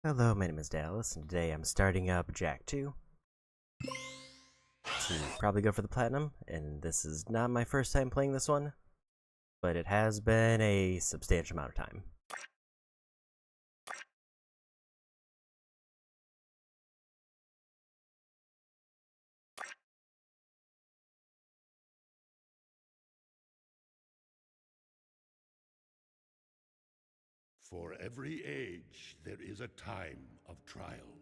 Hello, my name is Dallas, and today I'm starting up Jack 2 to probably go for the Platinum, and this is not my first time playing this one, but it has been a substantial amount of time. For every age, there is a time of trial.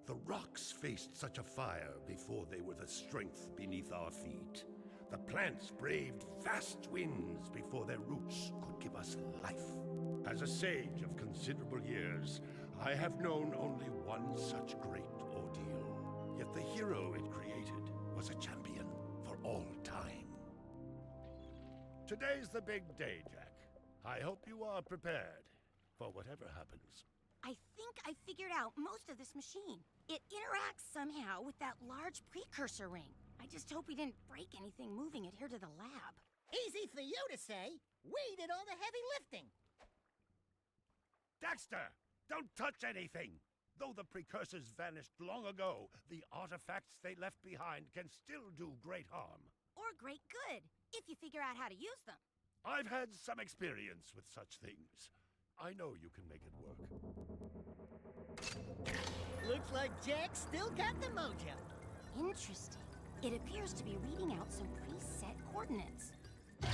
The rocks faced such a fire before they were the strength beneath our feet. The plants braved vast winds before their roots could give us life. As a sage of considerable years, I have known only one such great ordeal. Yet the hero it created was a champion for all time. Today's the big day, Jack. I hope you are prepared for whatever happens. I think I figured out most of this machine. It interacts somehow with that large precursor ring. I just hope we didn't break anything moving it here to the lab. Easy for you to say. We did all the heavy lifting. Dexter, don't touch anything! Though the precursors vanished long ago, the artifacts they left behind can still do great harm. Or great good, if you figure out how to use them. I've had some experience with such things. I know you can make it work. Looks like Jack still got the mojo. Interesting. It appears to be reading out some preset coordinates. Wow,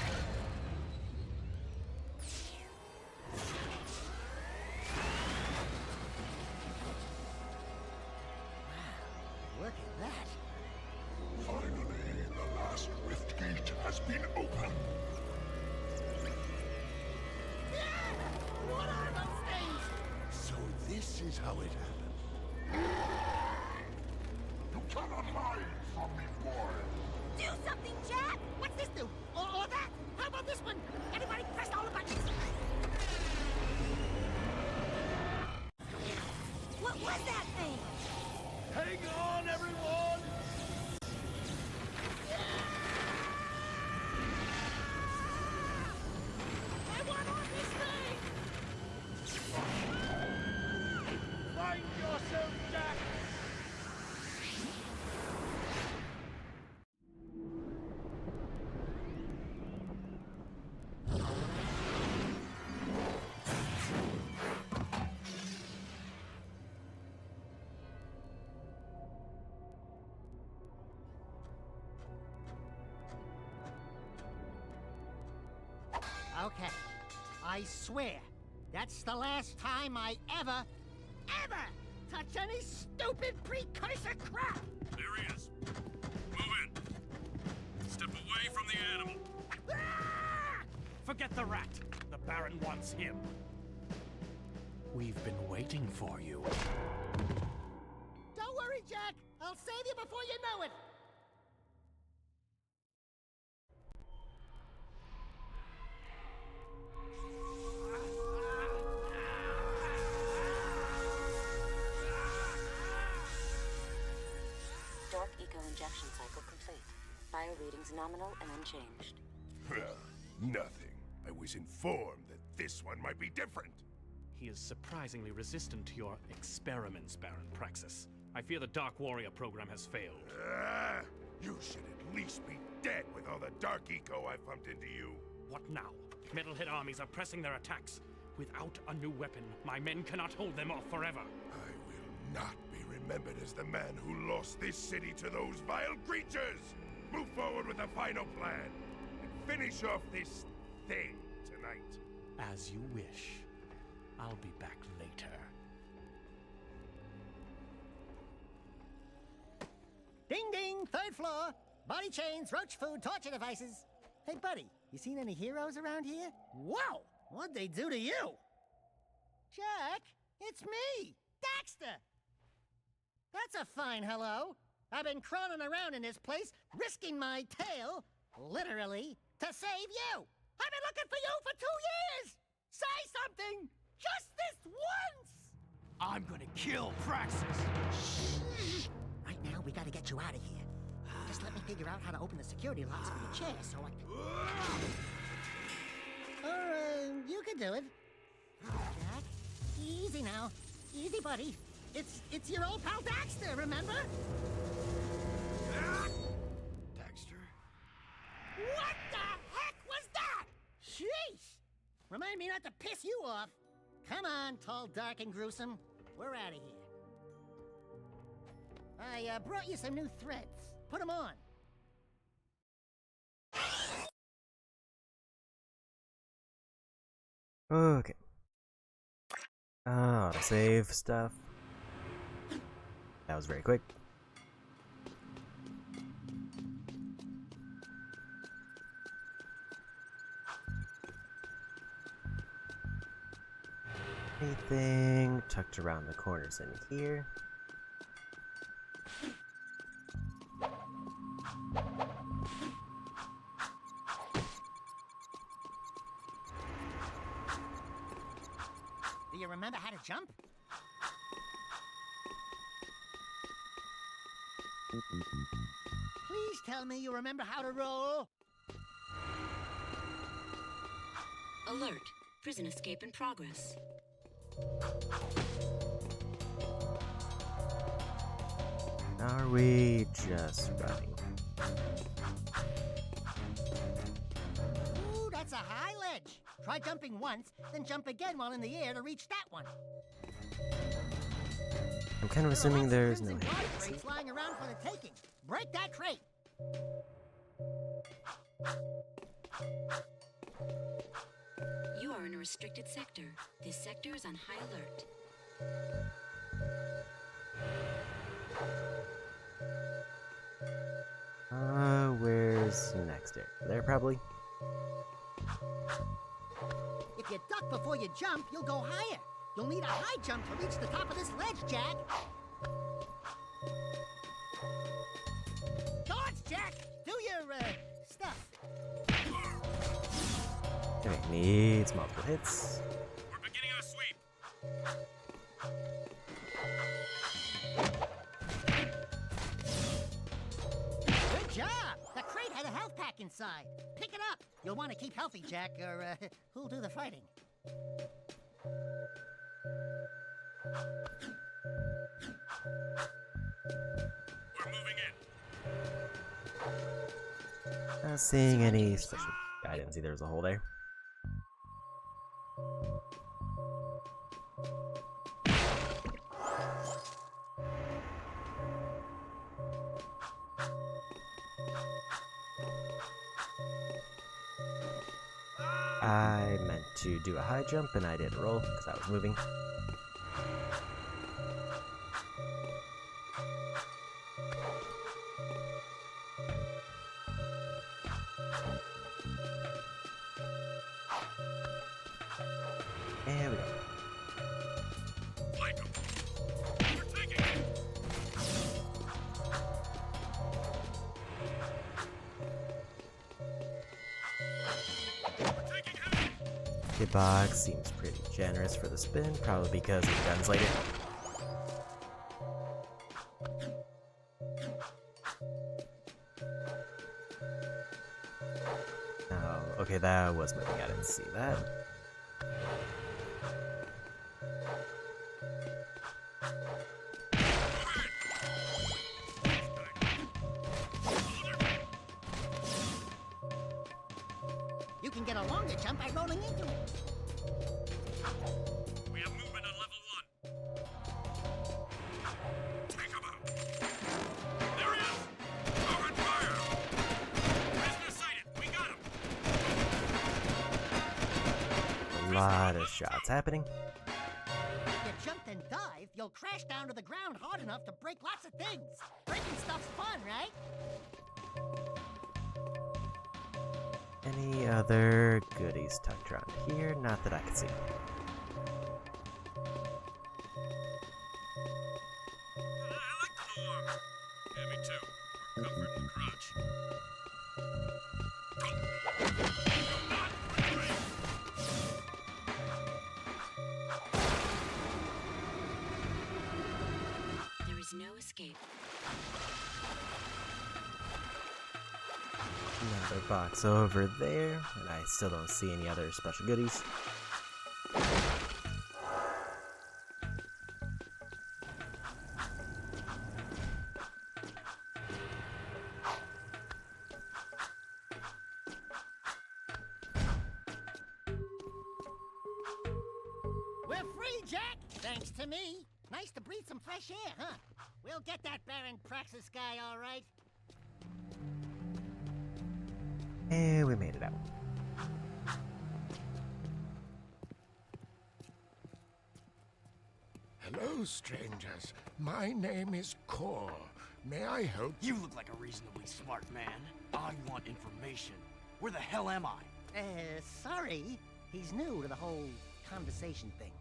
look at that. Finally, the last rift gate has been opened. What are those things? So this is how it happened. You cannot hide from me, boy. Do something, Jack! What's this do? Or that? How about this one? Everybody press all the buttons. What was that thing? Hang on, everyone! I want on this thing! Find yourself, Jack! Okay, I swear, that's the last time I ever touch any stupid precursor crap! There he is. Move in. Step away from the animal. Ah! Forget the rat. The Baron wants him. We've been waiting for you. Don't worry, Jack. I'll save you before you know it. Dark Eco injection cycle complete. Bio readings nominal and unchanged. Nothing. I was informed that this one might be different. He is surprisingly resistant to your experiments, Baron Praxis. I fear the Dark Warrior program has failed. You should at least be dead with all the dark eco I pumped into you. What now? Metalhead armies are pressing their attacks. Without a new weapon, my men cannot hold them off forever. I will not be remembered as the man who lost this city to those vile creatures! Move forward with the final plan, and finish off this thing tonight. As you wish. I'll be back later. Ding ding, third floor. Body chains, roach food, torture devices. Hey buddy, you seen any heroes around here? Whoa! What'd they do to you? Jack, it's me, Dexter! That's a fine hello. I've been crawling around in this place, risking my tail, literally, to save you. I've been looking for you for 2 years! Say something! Just this once! I'm gonna kill Praxis! Shh! Right now, we gotta get you out of here. Just let me figure out how to open the security locks for your chair so I can... you can do it. Jack, easy now. Easy, buddy. It's your old pal Daxter, remember? Daxter? What the heck was that? Sheesh! Remind me not to piss you off. Come on, tall, dark, and gruesome. We're out of here. I brought you some new threads. Put them on. Okay. Save stuff. That was very quick. Anything tucked around the corners in here? Do you remember how to jump? Please tell me you remember how to roll. Alert. Prison escape in progress. Are we just running? Ooh, that's a high ledge. Try jumping once, then jump again while in the air to reach that one. I'm kind of assuming there's no Crimson guard hidden. crates lying around for the taking. Break that crate. You are in a restricted sector. This sector is on high alert. Where's next area? There, probably. If you duck before you jump, you'll go higher. You'll need a high jump to reach the top of this ledge, Jack. Dodge, Jack! Do your, stuff. Okay, needs multiple hits. We're beginning our sweep. Good job! The crate had a health pack inside. Pick it up. You'll want to keep healthy, Jack, or, who'll do the fighting? We're moving in. Not seeing any special guidance either as a whole there. I meant to do a high jump and I didn't roll because I was moving. There we go. Flank 'em. We're taking it. We're taking heavy. The box seems pretty generous for the spin, probably because of the guns later. Oh, okay, that was moving. I didn't see that. You can get a longer jump by rolling into it. We have movement on level 1. Take him out. There he is. Open fire. Prisoner sighted. We got him. A lot of shots happening. If you jump and dive, you'll crash down to the ground hard enough to break lots of things. Breaking stuff's fun, right? Any other goodies tucked around here? Not that I can see. I like the new armor. Yeah, me too. More comfort in the crotch. Not retreat. There is no escape. Another box over there, and I still don't see any other special goodies. We're free, Jack! Thanks to me. Nice to breathe some fresh air, huh? We'll get that Baron Praxis guy, all right. And we made it out. Hello, strangers. My name is Kor. May I help? You look like a reasonably smart man. I want information. Where the hell am I? Sorry. He's new to the whole conversation thing.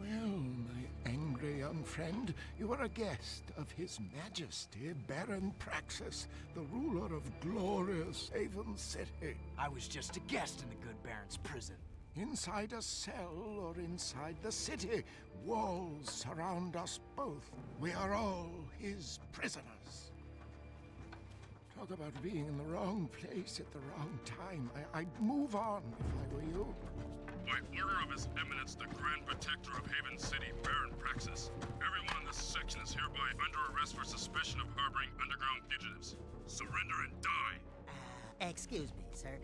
Well, my angry young friend, you are a guest of His Majesty, Baron Praxis, the ruler of glorious Haven City. I was just a guest in the good Baron's prison. Inside a cell or inside the city, walls surround us both. We are all his prisoners. Talk about being in the wrong place at the wrong time. I'd move on if I were you. By order of His Eminence, the Grand Protector of Haven City, Baron Praxis, everyone in this section is hereby under arrest for suspicion of harboring underground fugitives. Surrender and die! Excuse me, sir.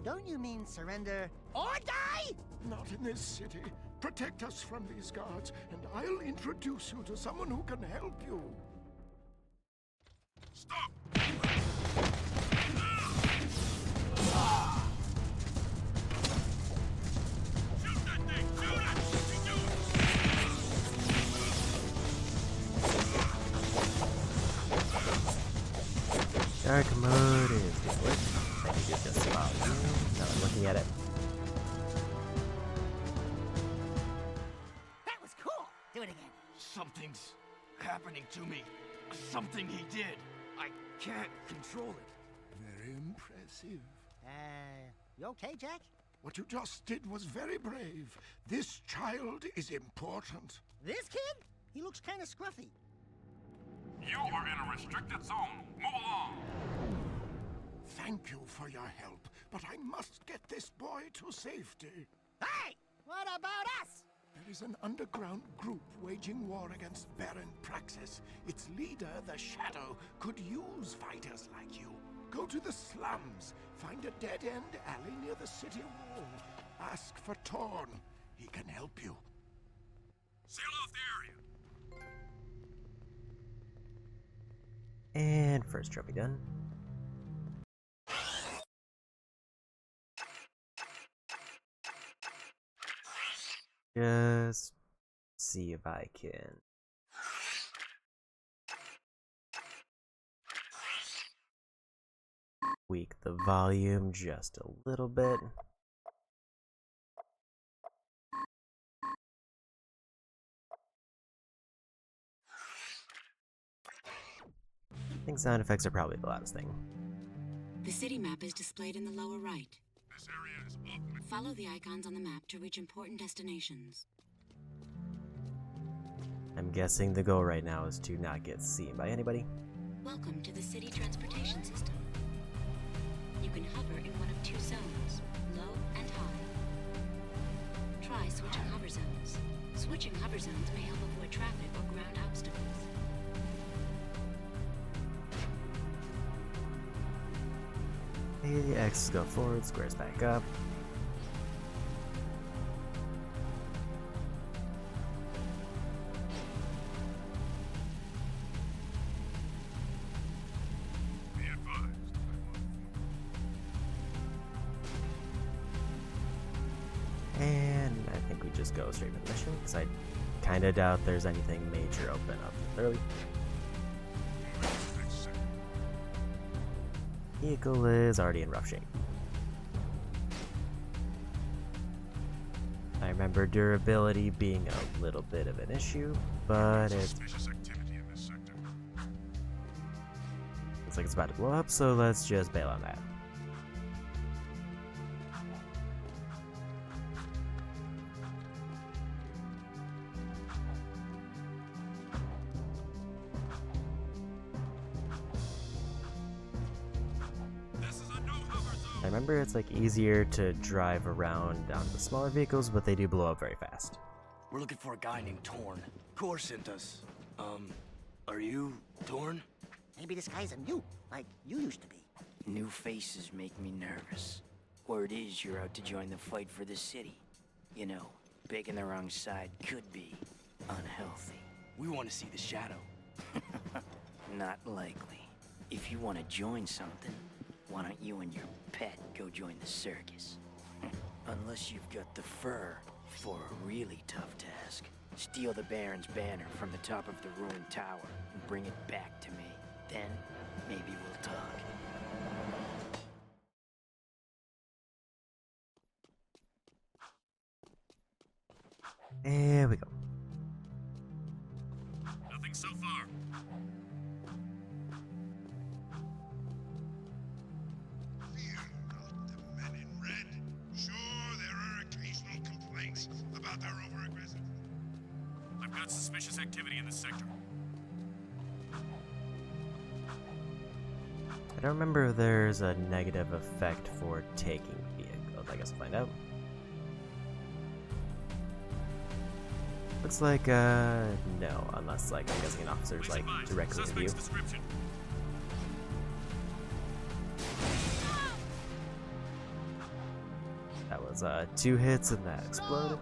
Don't you mean surrender or die? Not in this city. Protect us from these guards, and I'll introduce you to someone who can help you. Stop! Shoot that thing! Shoot it! You do it! Dark mode is glitched. I think it's just about you. Now I'm looking at it. That was cool. Do it again. Something's happening to me. Something he did. I can't control it. Very impressive. You okay, Jack? What you just did was very brave. This child is important. This kid? He looks kind of scruffy. You are in a restricted zone. Move along! Thank you for your help, but I must get this boy to safety. Hey! What about us? There is an underground group waging war against Baron Praxis. Its leader, the Shadow, could use fighters like you. Go to the slums, find a dead-end alley near the city wall. Ask for Torn. He can help you. Seal off the area! And first trophy done. Just see if I can tweak the volume just a little bit. I think sound effects are probably the loudest thing. The city map is displayed in the lower right. This area is off limits. Follow the icons on the map to reach important destinations. I'm guessing the goal right now is to not get seen by anybody. Welcome to the city transportation system. You can hover in one of two zones, low and high. Try switching hover zones. Switching hover zones may help avoid traffic or ground obstacles. The X's go forward, squares back up. Be advised. And I think we just go straight to the mission, because I kind of doubt there's anything major open up early. Vehicle is already in rough shape. I remember durability being a little bit of an issue, but it Suspicious activity in this sector. looks like it's about to blow up, so let's just bail on that. I remember it's like easier to drive around on the smaller vehicles, but they do blow up very fast. We're looking for a guy named Torn. Kor sent us. Are you Torn? Maybe this guy's a new, like you used to be. New faces make me nervous. Word is you're out to join the fight for the city. You know, Picking the wrong side could be unhealthy. We want to see the shadow. Not likely. If you want to join something, why don't you and your pet go join the circus? Unless you've got the fur for a really tough task. Steal the Baron's banner from the top of the ruined tower and bring it back to me. Then, maybe we'll talk. There we go. Nothing so far. Fear not the men in red. Sure, there are occasional complaints about our over-aggressive. I've got suspicious activity in this sector. I don't remember if there's a negative effect for taking vehicles. I guess we'll find out. Looks like, no, unless, like, I'm guessing an officer's, like, directly in view. That was, 2 hits and that exploded.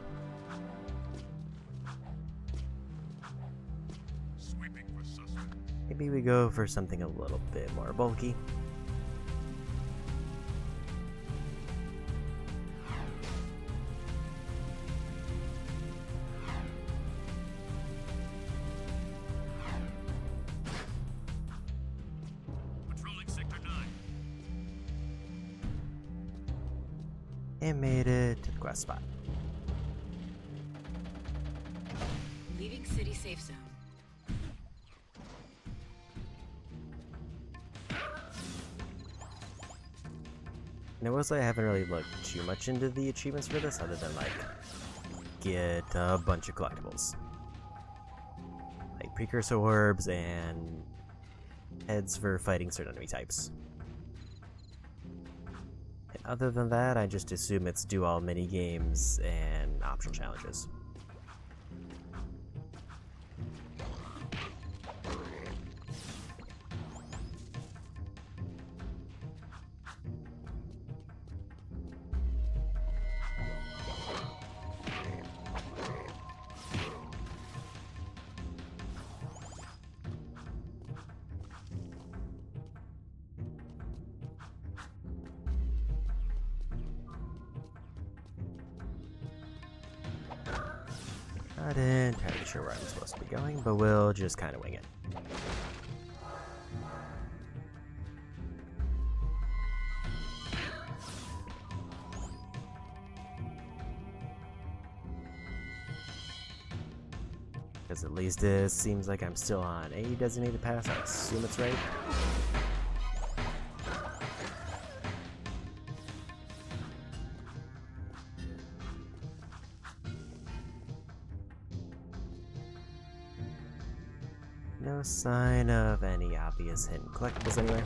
Sweeping for suspect. Maybe we go for something a little bit more bulky. Patrolling sector 9. And made it to the quest spot. Leaving city safe zone. And I will say I haven't really looked too much into the achievements for this, other than, like, get a bunch of collectibles. Like precursor orbs and heads for fighting certain enemy types. And other than that, I just assume it's do all mini games and optional challenges. Not entirely sure where I'm supposed to be going, but we'll just kind of wing it. Because at least it seems like I'm still on a designated pass. I assume it's right. No sign of any obvious hidden collectibles anywhere.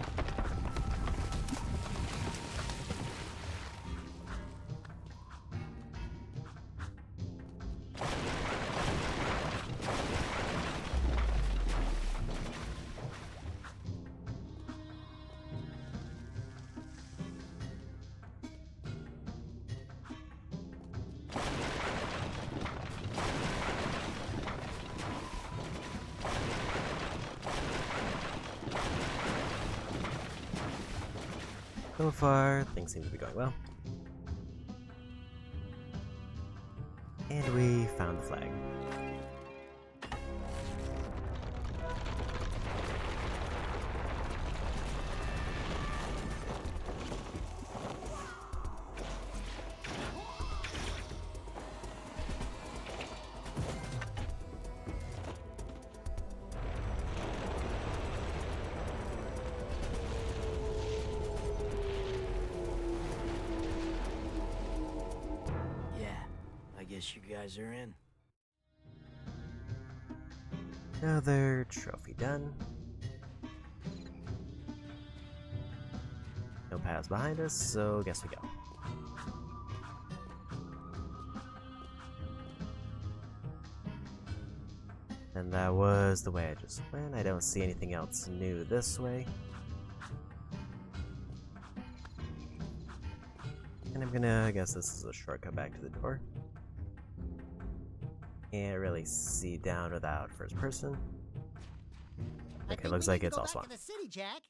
So far, things seem to be going well. And we found the flag. Guess you guys are in. Another trophy done. No paths behind us, so guess we go. And that was the way I just went. I don't see anything else new this way. And I'm gonna guess this is a shortcut back to the door. Can't really see down without first person. I Okay, think looks we like need to it's go all back swamp. to the city, Jack.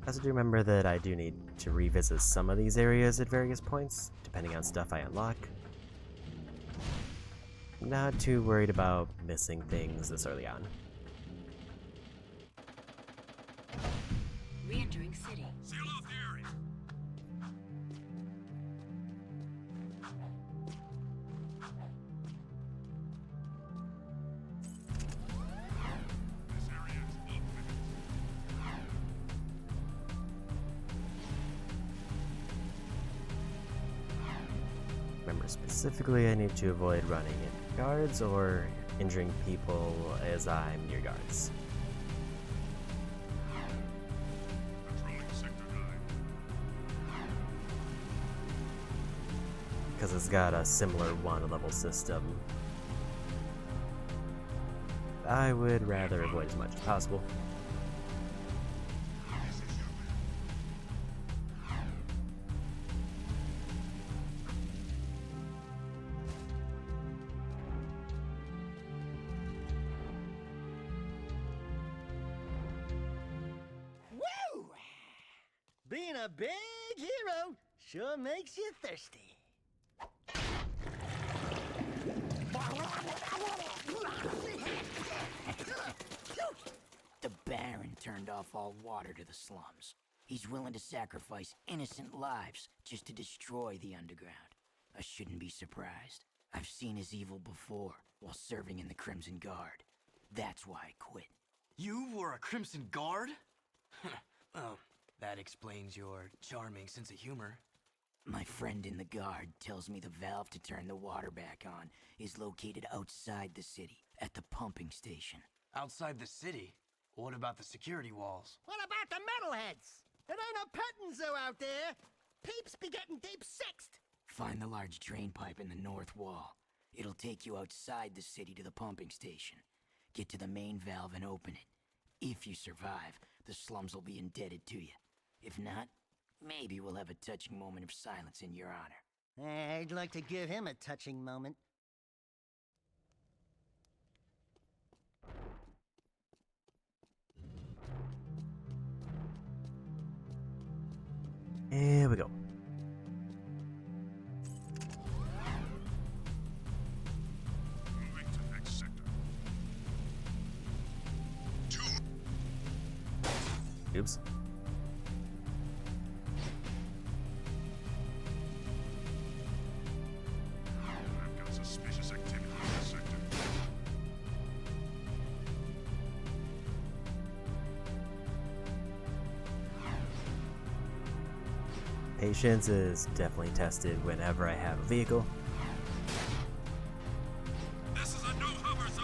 I also do remember that I do need to revisit some of these areas at various points, depending on stuff I unlock. Not too worried about missing things this early on. Re-entering city. Seal off the area. This area is off limits. Remember specifically I need to avoid running into guards or injuring people as I'm near guards. Controlling sector 9. Because it's got a similar one level system. I would rather avoid as much as possible. This is your will. Woo! Being a big hero sure makes you thirsty. The Baron turned off all water to the slums. He's willing to sacrifice innocent lives just to destroy the underground. I shouldn't be surprised. I've seen his evil before while serving in the Crimson Guard. That's why I quit. You were a Crimson Guard? Well, that explains your charming sense of humor. My friend in the Guard tells me the valve to turn the water back on is located outside the city, at the pumping station. Outside the city? What about the security walls? What about the metalheads? It ain't a petting zoo out there. Peeps be getting deep sixed. Find the large drain pipe in the north wall. It'll take you outside the city to the pumping station. Get to the main valve and open it. If you survive, the slums will be indebted to you. If not, maybe we'll have a touching moment of silence in your honor. I'd like to give him a touching moment. Here we go. Moving to next sector. Oops. I've got suspicious activity in this sector. Patience is definitely tested whenever I have a vehicle. This is a no-hover zone.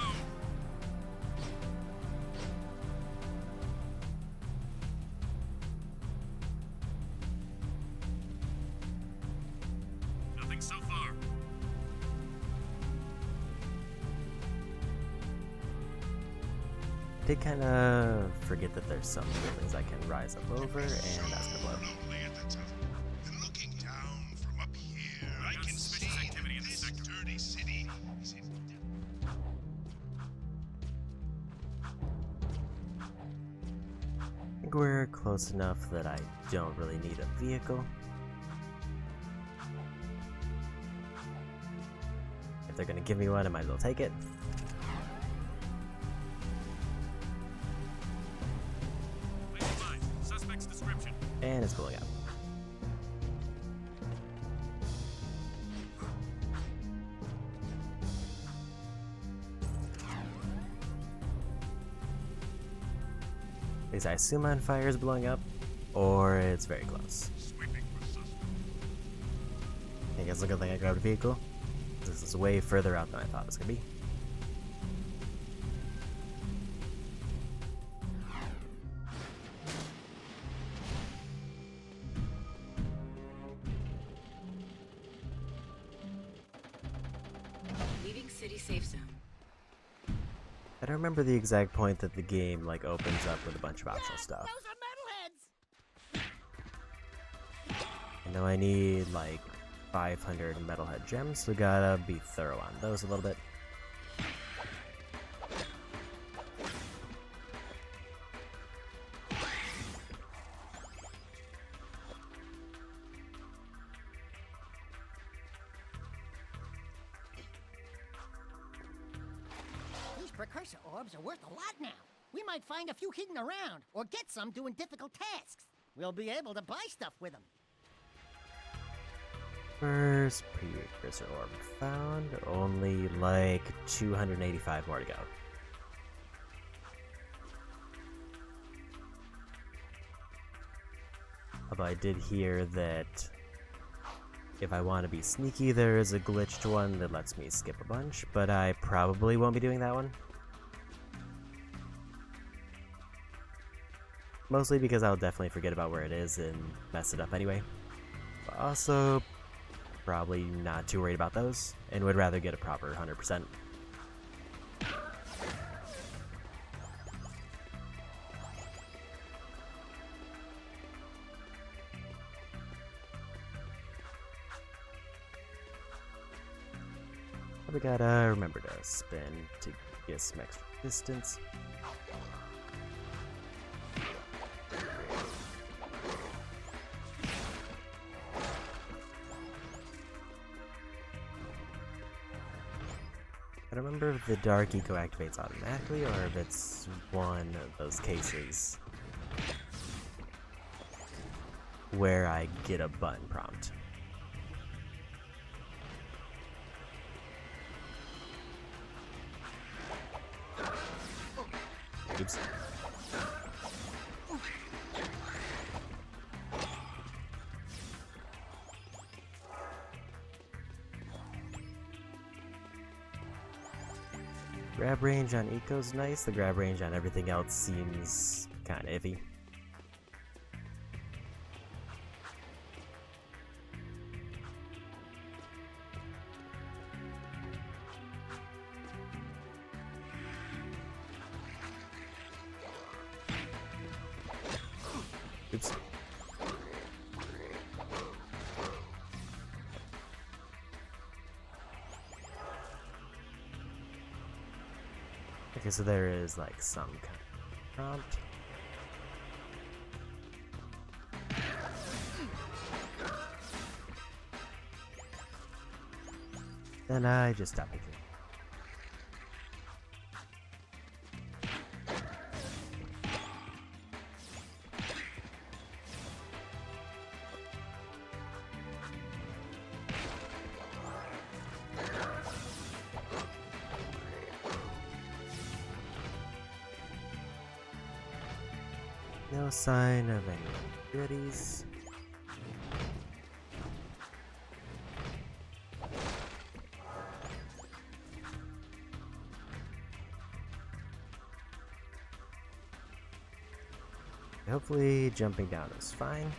Nothing so far. Did kind of forget that there's some buildings I can rise up over, and that's gonna blow. Lonely at the top. And looking down from up here, I got can see suspicious activity in that this this sector. dirty city is in I think we're close enough that I don't really need a vehicle. If they're gonna give me one, I might as well take it. Be advised. Suspect's description. And it's blowing up. At least I assume on fire is blowing up, or it's very close. sweeping for suspect. I guess it's a good thing I grabbed a vehicle. This is way further out than I thought it was gonna be. Leaving city safe zone. I don't remember the exact point that the game like opens up with a bunch of optional stuff. Those are metalheads! I know I need like 500 metalhead gems, so gotta be thorough on those a little bit. These precursor orbs are worth a lot now. We might find a few hidden around, or get some doing difficult tasks. We'll be able to buy stuff with them. First precursor orb found, only like 285 more to go. Although I did hear that if I want to be sneaky, there is a glitched one that lets me skip a bunch, but I probably won't be doing that one. Mostly because I'll definitely forget about where it is and mess it up anyway. But also, probably not too worried about those, and would rather get a proper 100%. We gotta remember to spin to get some extra distance. I don't remember if the Dark Eco activates automatically or if it's one of those cases where I get a button prompt. Oops. Grab range on Eco's nice, the grab range on everything else seems kinda iffy. Oops. Okay, so there is like some kind of prompt. Then I just stop picking. No sign of any goodies. Hopefully jumping down is fine.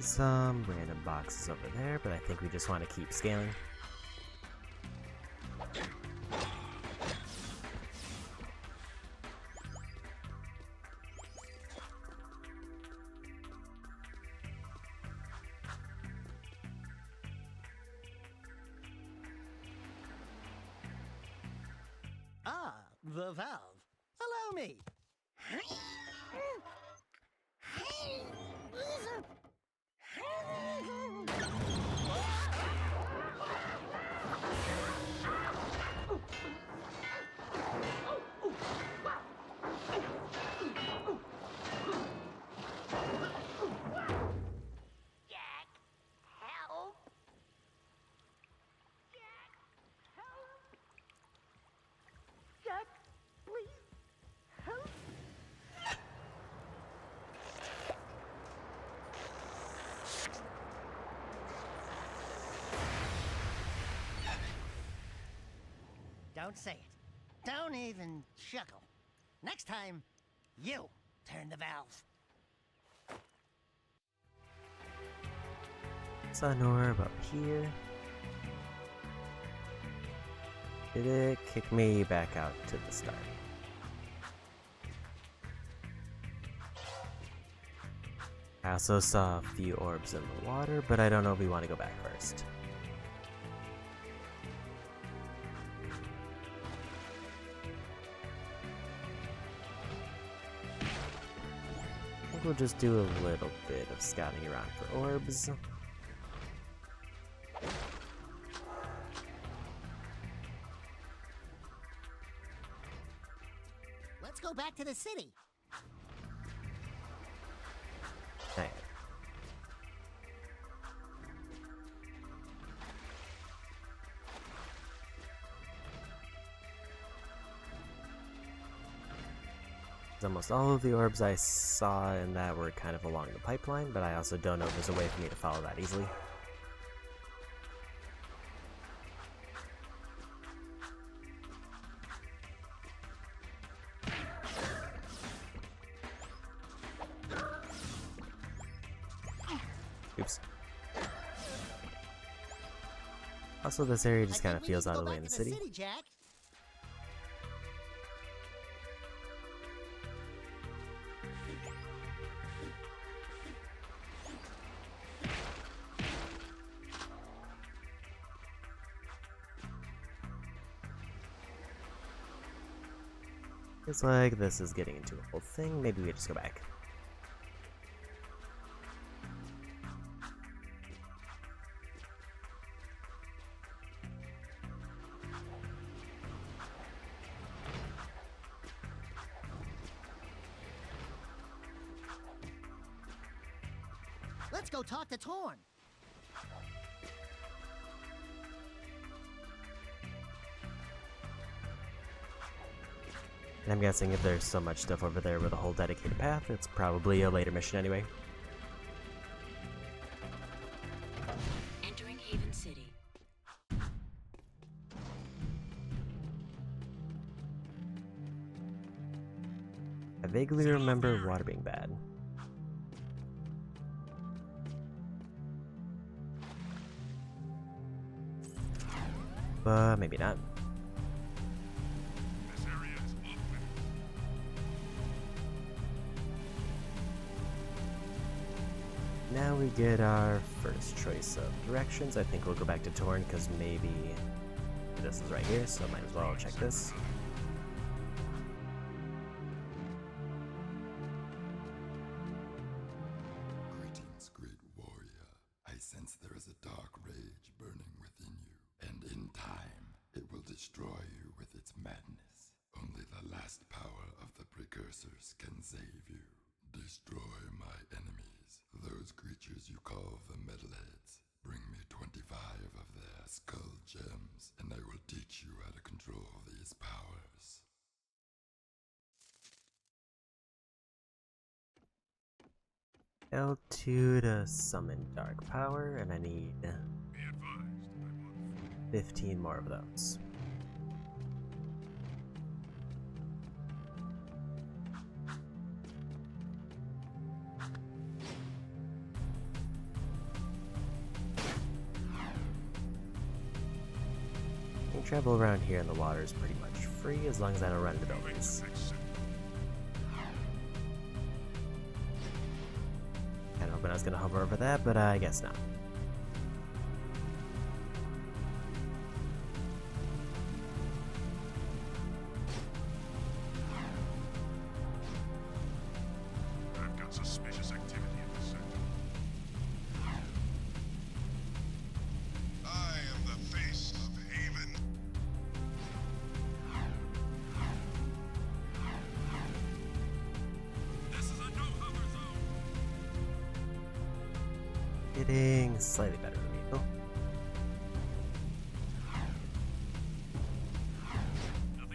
Some random boxes over there, but I think we just want to keep scaling. Ah, the valve. Allow me. Don't say it. Don't even chuckle. Next time, you turn the valve. Sun orb up here. Did it kick me back out to the start? I also saw a few orbs in the water, but I don't know if we want to go back first. I think we'll just do a little bit of scouting around for orbs. Let's go back to the city. Alright. Almost all of the orbs I saw in that were kind of along the pipeline, but I also don't know if there's a way for me to follow that easily. Oops. Also, this area just kind of feels out of the way in the city. Jack. It's like this is getting into a whole thing. Maybe we just go back. Let's go talk to Torn. And I'm guessing if there's so much stuff over there with a whole dedicated path, it's probably a later mission anyway. Entering Haven City. I vaguely remember water being bad. But maybe not. This area is off limits. Now we get our first choice of directions. I think we'll go back to Torn because maybe this is right here, so might as well check this. Greetings, great warrior. I sense there is a dark rage burning within you, and in time, it will destroy you with its madness. Only the last power of the precursors can save you. Destroy my enemies, those creatures you call the Metalheads. Bring me 25 of their skull gems, and I will teach you how to control these powers. L2 to summon dark power, and I need Be advised, I'm on foot. 15 more of those. Travel around here in the water is pretty much free as long as I don't run into buildings. Kinda hoping I was gonna hover over that, but I guess not. I've got suspicious activity in this sector. I am the face of Haven. This is a no-hover zone. Getting slightly better than me, though.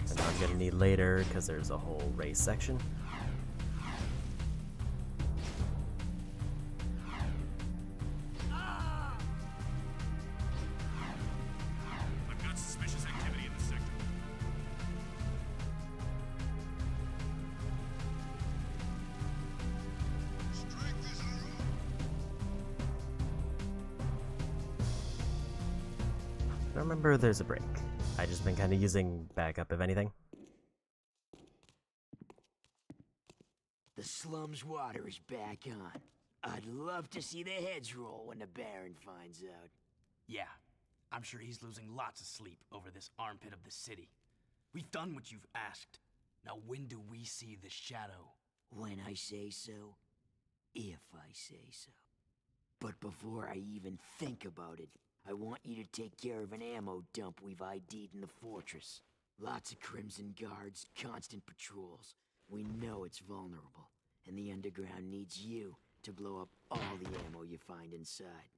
And I'm gonna need later because there's a whole race section. I've got suspicious activity in this sector. I don't remember there's a break. I just been kind of using backup, if anything. The slum's water is back on. I'd love to see their heads roll when the Baron finds out. Yeah, I'm sure he's losing lots of sleep over this armpit of the city. We've done what you've asked. Now when do we see the shadow? When I say so, if I say so. But before I even think about it, I want you to take care of an ammo dump we've ID'd in the fortress. Lots of Crimson Guards, constant patrols. We know it's vulnerable, and the underground needs you to blow up all the ammo you find inside.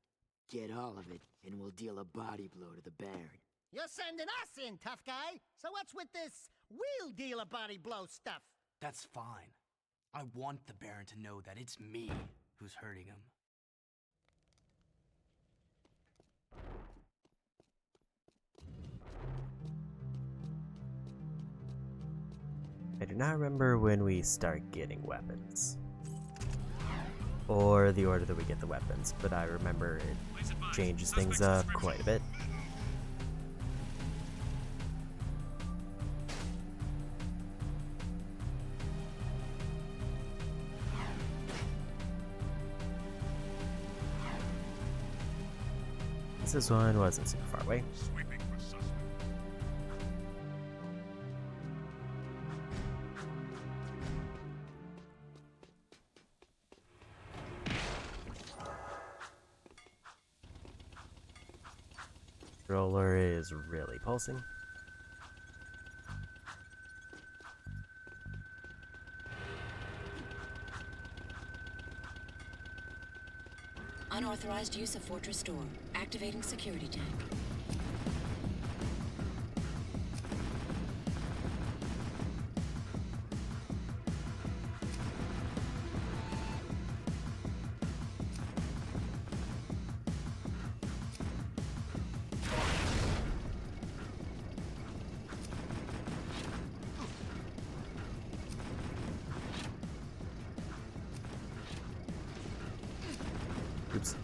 Get all of it, and we'll deal a body blow to the Baron. You're sending us in, tough guy. So what's with this we'll deal a body blow stuff? That's fine. I want the Baron to know that it's me who's hurting him. I do not remember when we start getting weapons. Or the order that we get the weapons, but I remember it changes things up quite a bit. This one wasn't super far away. Sweeping for suspect. Roller is really pulsing. Unauthorized use of Fortress Store. Activating security tank. Oops.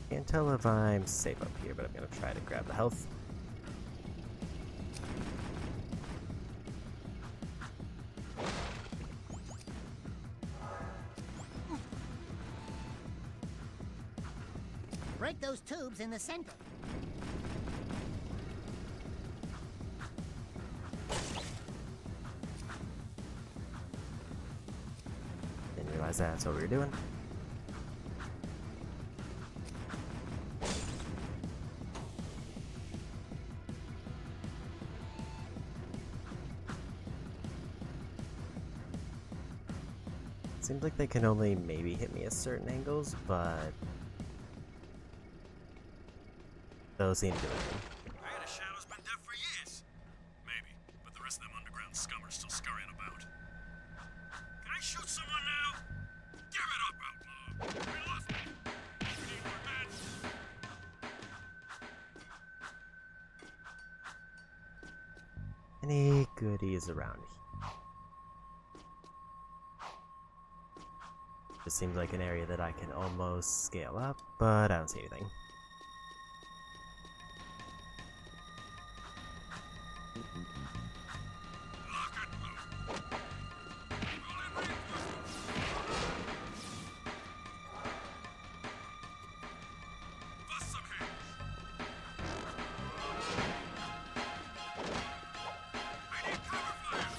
Can't tell if I'm safe up here, but I'm gonna try to grab the health. Break those tubes in the center. Didn't realize that's what we were doing. Seems like they can only maybe hit me at certain angles, but those seem to be working. Man, the Shadow's been dead for years. Maybe, but the rest of them underground scum are still scurrying about. Can I shoot someone now? Give it up, outlaw! We lost him! We need more men! Any goodies around here? This seems like an area that I can almost scale up, but I don't see anything. Lock and load. Roll in reinforcements. Bust some heads. I need cover fire.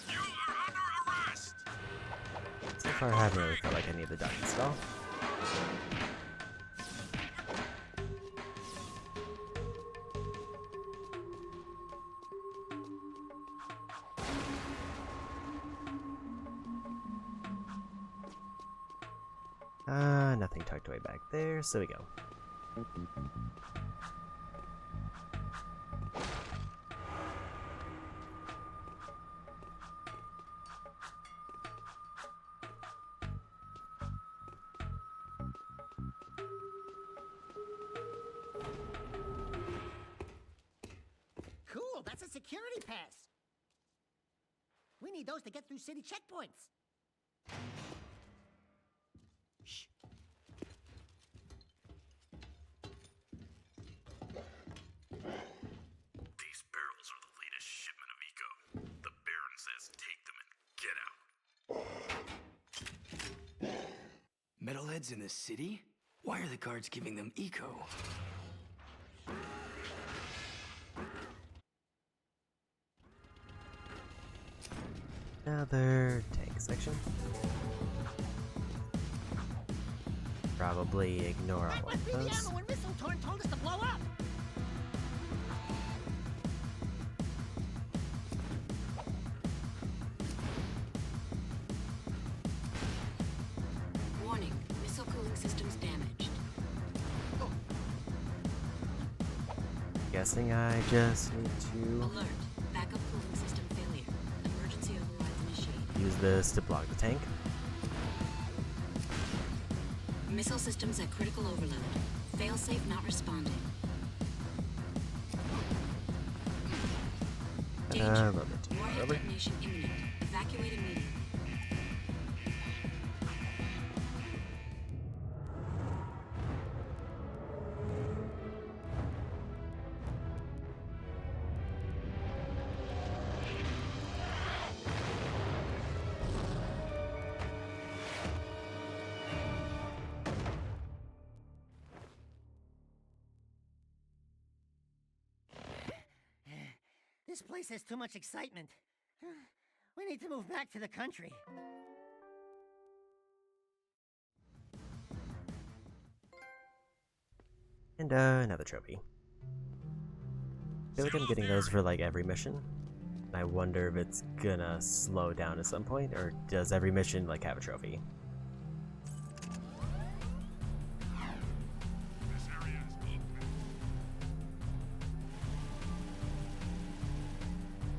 You are under arrest. So far, I haven't really felt like I need the darkness at all. Nothing tucked away back there, so we go. Cool, that's a security pass. We need those to get through city checkpoints. Shh. These barrels are the latest shipment of eco. The Baron says take them and get out. Metalheads in the city? Why are the guards giving them eco? Another tank section. Probably ignore That all must of be the those. ammo when Mistletoe told us to blow up. Warning, missile cooling systems damaged. Guessing I just need to Alert, backup cooling system failure. Emergency overrides initiated. use this to block the tank. Missile systems at critical overload. Failsafe not responding. A Danger. little bit too Warhead over. detonation imminent. Evacuate immediately. This place has too much excitement. We need to move back to the country. And another trophy. I feel like I'm getting those for like every mission. I wonder if it's gonna slow down at some point, or does every mission like have a trophy? This area is open.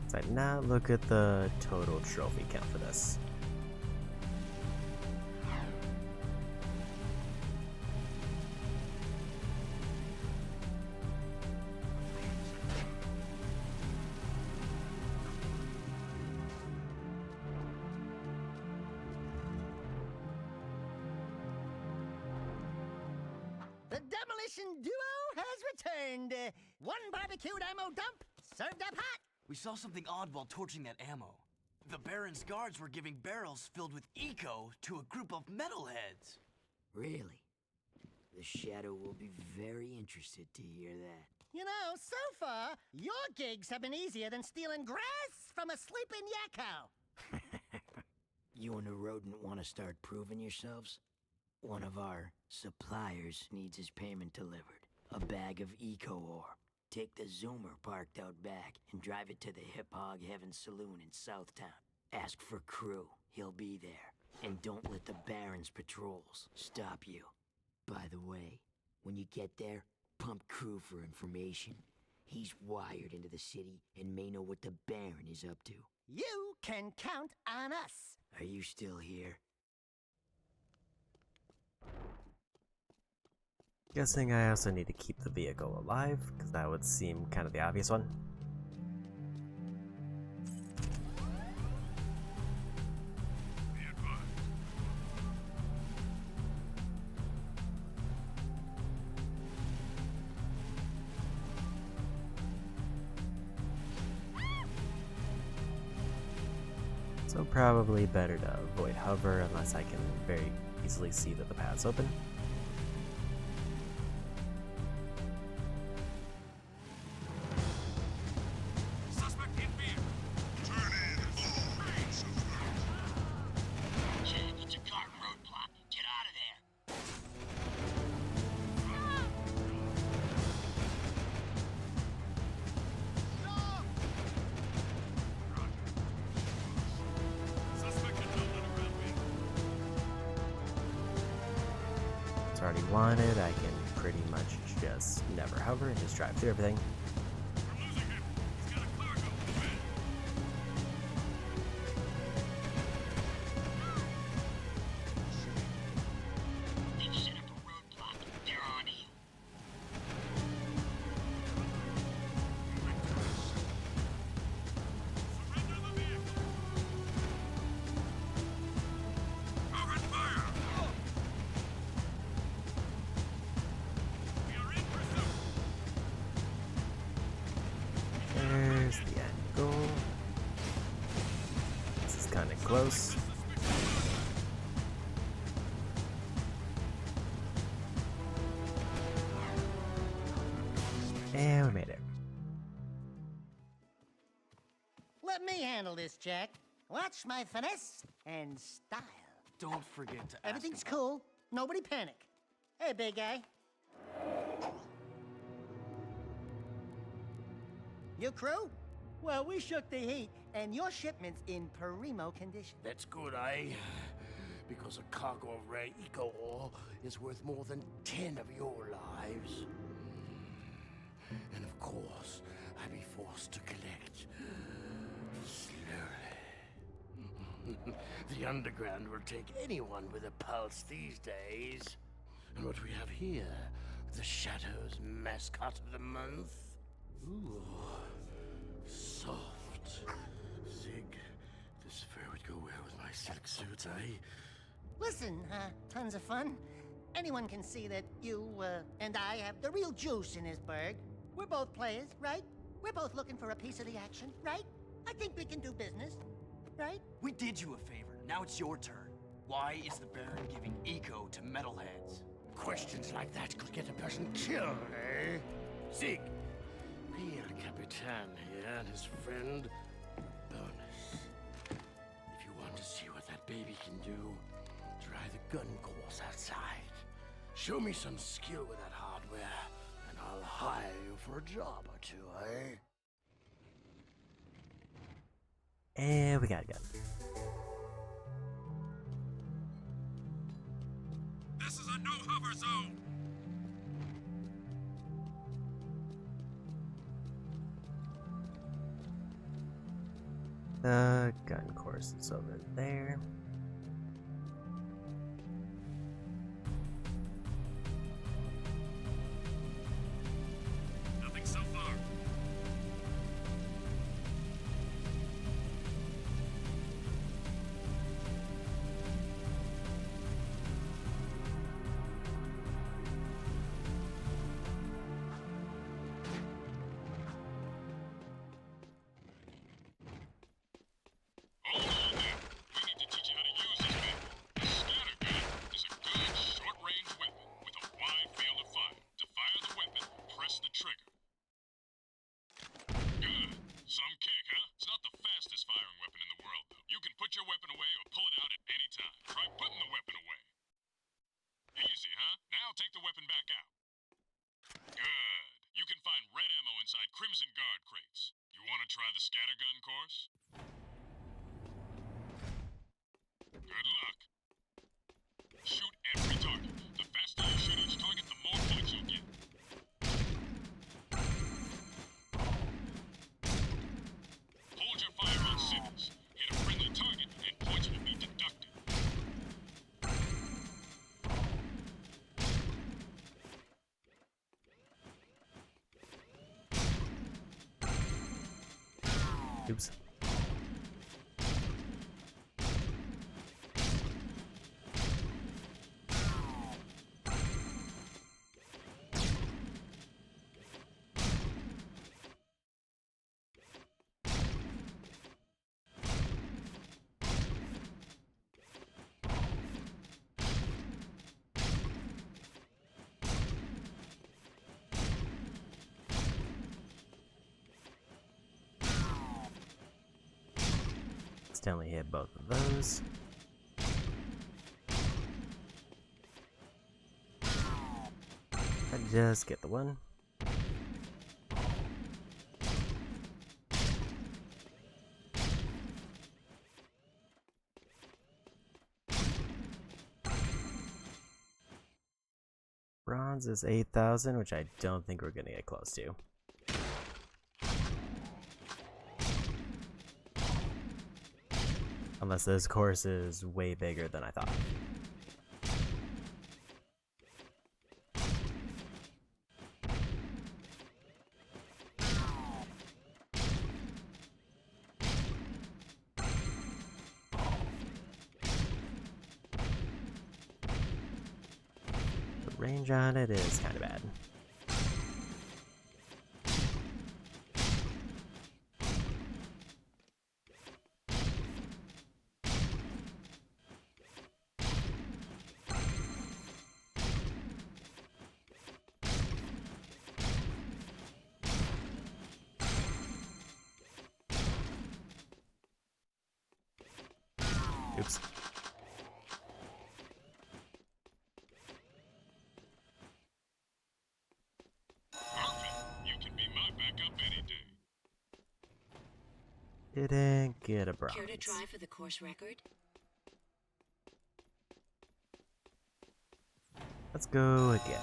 So I now look at the total trophy count for this. The demolition duo has returned. One barbecued ammo dump, served up hot. We saw something odd while torching that ammo. The Baron's guards were giving barrels filled with eco to a group of metalheads. Really? The Shadow will be very interested to hear that. You know, so far, your gigs have been easier than stealing grass from a sleeping yakko. You and the rodent want to start proving yourselves? One of our suppliers needs his payment delivered. A bag of eco ore. Take the Zoomer parked out back and drive it to the Hip Hog Heaven Saloon in Southtown. Ask for Crew. He'll be there. And don't let the Baron's patrols stop you. By the way, when you get there, pump Crew for information. He's wired into the city and may know what the Baron is up to. You can count on us. Are you still here? Guessing I also need to keep the vehicle alive, because that would seem kind of the obvious one. Be advised. So probably better to avoid hover unless I can very easily see that the path's open. Suspect in vehicle. Turn in all ranks of threat. Chad, it's a guard roadblock. Get out of there. Suspect in built underground vehicle. already wanted, I can pretty much just never hover and just drive through everything. We're losing him. He's got a cargo. Move in. They've set up a roadblock. They're on you. Surrender the vehicle. Open fire. We are in pursuit. There's the end goal. This is kind of close. And we made it. Let me handle this, Jack. Watch my finesse and style. Don't forget to ask Everything's him. cool. Nobody panic. Hey, big guy. Your crew? Well, we shook the heat, and your shipment's in primo condition. That's good, eh? Because a cargo of rare eco ore is worth more than 10 of your lives. And of course, I'd be forced to collect slowly. The underground will take anyone with a pulse these days. And what we have here, the Shadow's mascot of the month. Ooh, soft. Zig, this fur would go well with my silk suit, eh? Listen, tons of fun. Anyone can see that you, and I have the real juice in this burg. We're both players, right? We're both looking for a piece of the action, right? I think we can do business, right? We did you a favor. Now it's your turn. Why is the Baron giving eco to metalheads? Questions like that could get a person killed, eh? Zig, Pierre Capitan here and his friend, Bonus. If you want to see what that baby can do, try the gun course outside. Show me some skill with that hardware, and I'll hire you for a job or two, eh? And we got a gun. This is a no-hover zone. The gun course is over there. Nothing so far. Hold on there. We need to teach you how to use this thing. The scatter gun is a good short-range weapon with a wide field of fire. To fire the weapon, press the trigger. Good. Some kick, huh? It's not the fastest firing weapon in the world, though. You can put your weapon away or pull it out at any time. Try putting the weapon away. Easy, huh? Now take the weapon back out. Good. You can find red ammo inside Crimson Guard crates. You want to try the scattergun course? Good luck. Shoot every target. The faster you shoot each target, the more points you'll get. Hold your fire on civvies. Hit a friendly target, and points will be deducted. Oops. Accidentally hit both of those. I just get the one. Bronze is 8,000, which I don't think we're gonna get close to. Unless this course is way bigger than I thought. The range on it is kind of bad. Oops. You can be my backup any day. Didn't get a bronze. Care to try for the course record? Let's go again.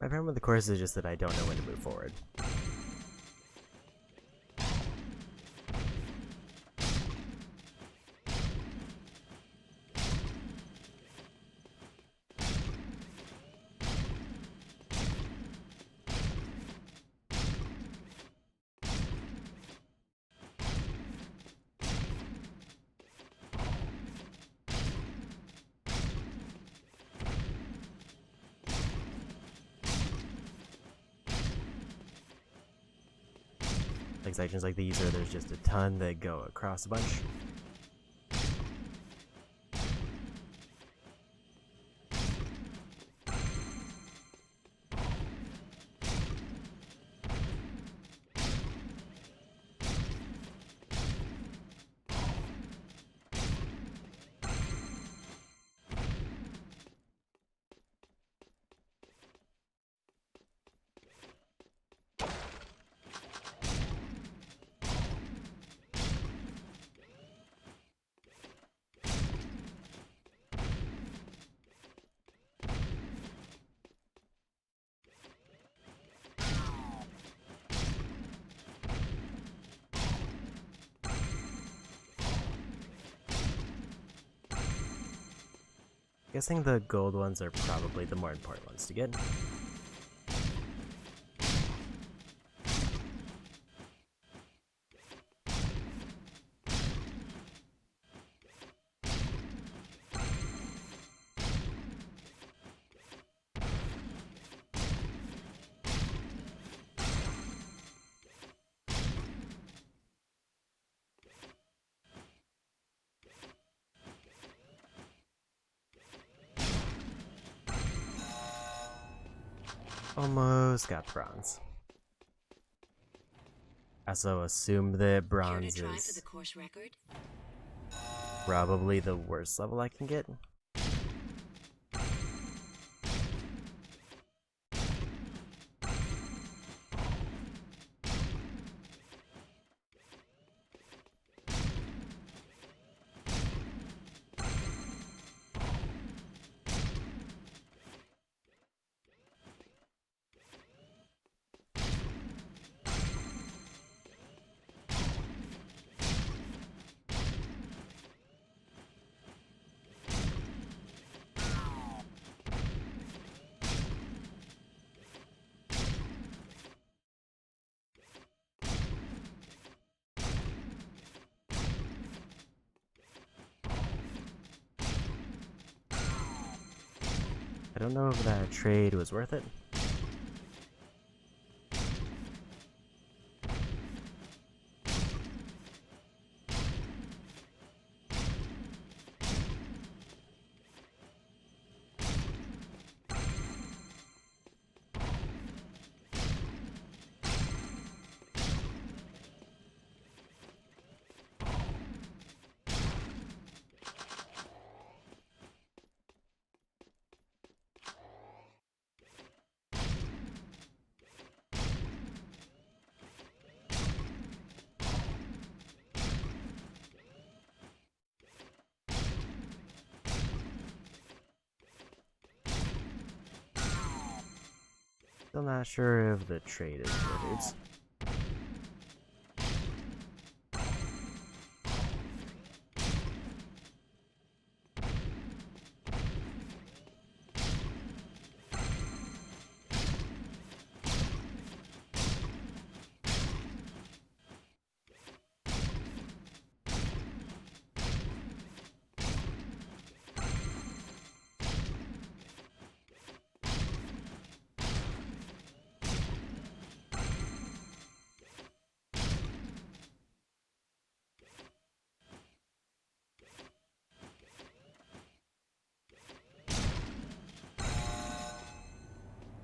My problem with the course is just that I don't know when to move forward. Like sections like these where there's just a ton that go across a bunch. Guessing the gold ones are probably the more important ones to get. Almost got bronze. I also assume that bronze Care to try is for the course record? probably the worst level I can get. I don't know if that trade was worth it. Still not sure if the trade is here, dudes.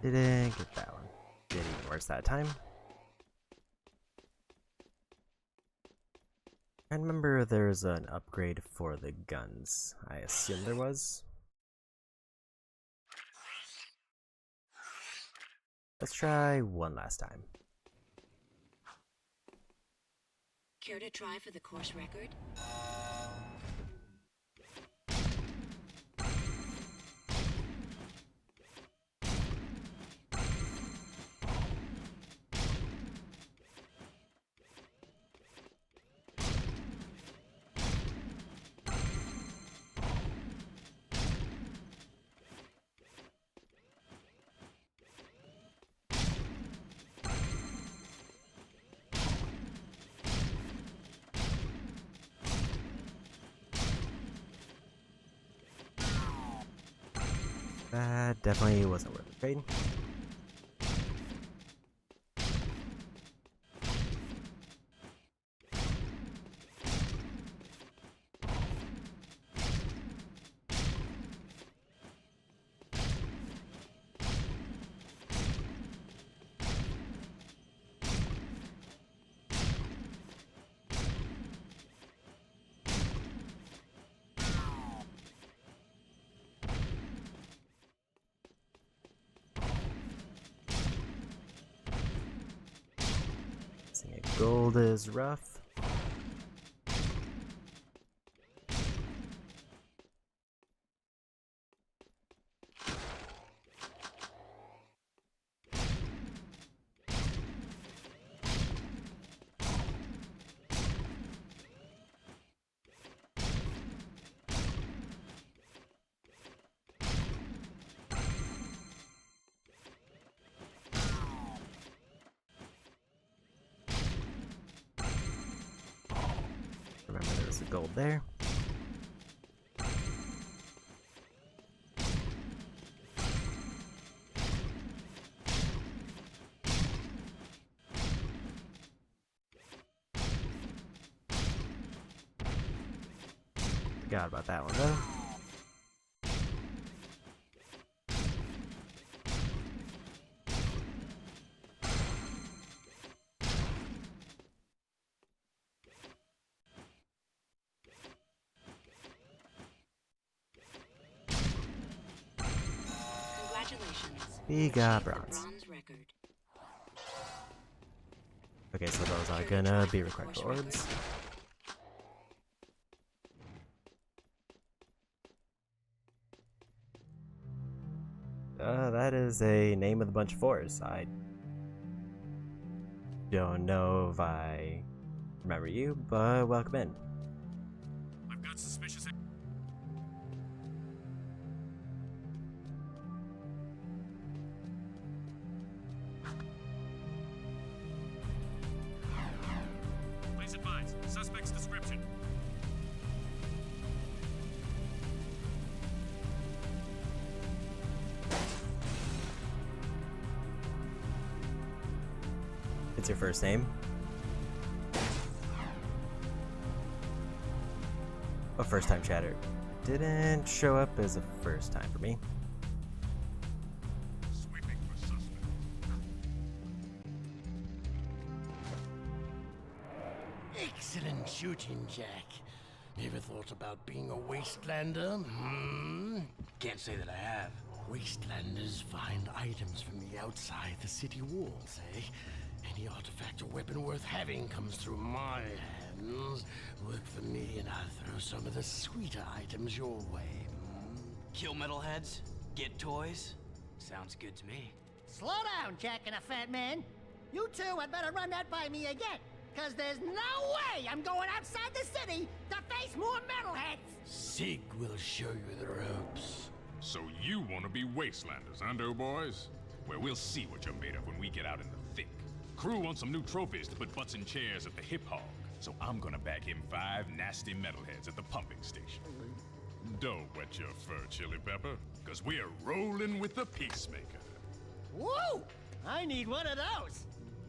Didn't get that one. Did even worse that time. I remember there's an upgrade for the guns. I assume there was. Let's try one last time. Care to try for the course record? That definitely wasn't worth the trade. Gold is rough. Remember there's a gold there. Forgot about that one though. Congratulations. We got Achieved the bronze. record. Okay, so those are gonna be required for orbs. That is a name of the bunch of fours. I don't know if I remember you, but welcome in. I've got suspicious. Please advise. Suspect's description. It's your first name? A first time chatter. Didn't show up as a first time for me. Sweeping for suspect. Excellent shooting, Jack. Ever thought about being a wastelander? Can't say that I have. Wastelanders find items from the outside the city walls, eh? Any artifact or weapon worth having comes through my hands. Work for me and I'll throw some of the sweeter items your way. Kill metalheads? Get toys? Sounds good to me. Slow down, Jack and a fat man. You two had better run that by me again, because there's no way I'm going outside the city to face more metalheads! Zeke will show you the ropes. So you want to be wastelanders, huh, doughboys? Well, we'll see what you're made of when we get out in the thick. Crew wants some new trophies to put butts in chairs at the Hip Hog, so I'm gonna bag him 5 nasty metalheads at the pumping station. Don't wet your fur, Chili Pepper, because we're rolling with the Peacemaker. Woo! I need one of those!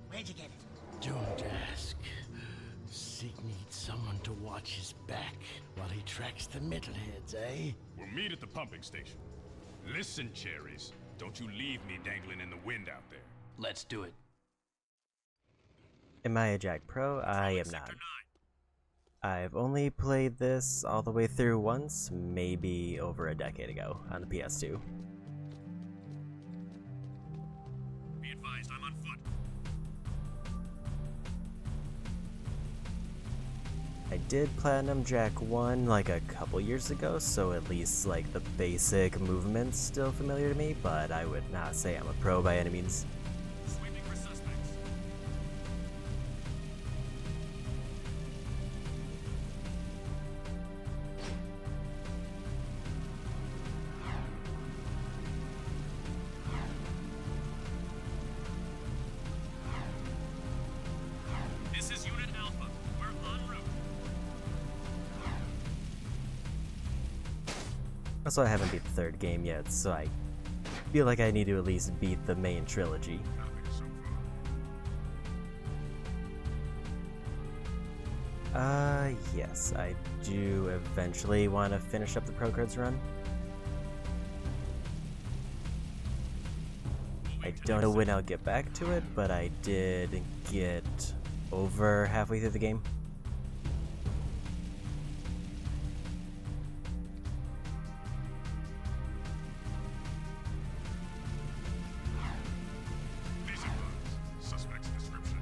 Where'd you get it? Don't ask. Zeke needs someone to watch his back while he tracks the metalheads, eh? We'll meet at the pumping station. Listen, cherries, don't you leave me dangling in the wind out there. Let's do it. Am I a Jack Pro? I am not. I've only played this all the way through once, maybe over a decade ago, on the PS2. Be advised, I'm on foot. I did Platinum Jack 1 like a couple years ago, so at least like the basic movement's still familiar to me, but I would not say I'm a pro by any means. Sweeping for suspects. This is Unit Alpha. We're en route. Also, I haven't beat the third game yet, so I feel like I need to at least beat the main trilogy. Yes, I do eventually want to finish up the Pro Cards run. I don't know when I'll get back to it, but I did get over halfway through the game. Suspect's description.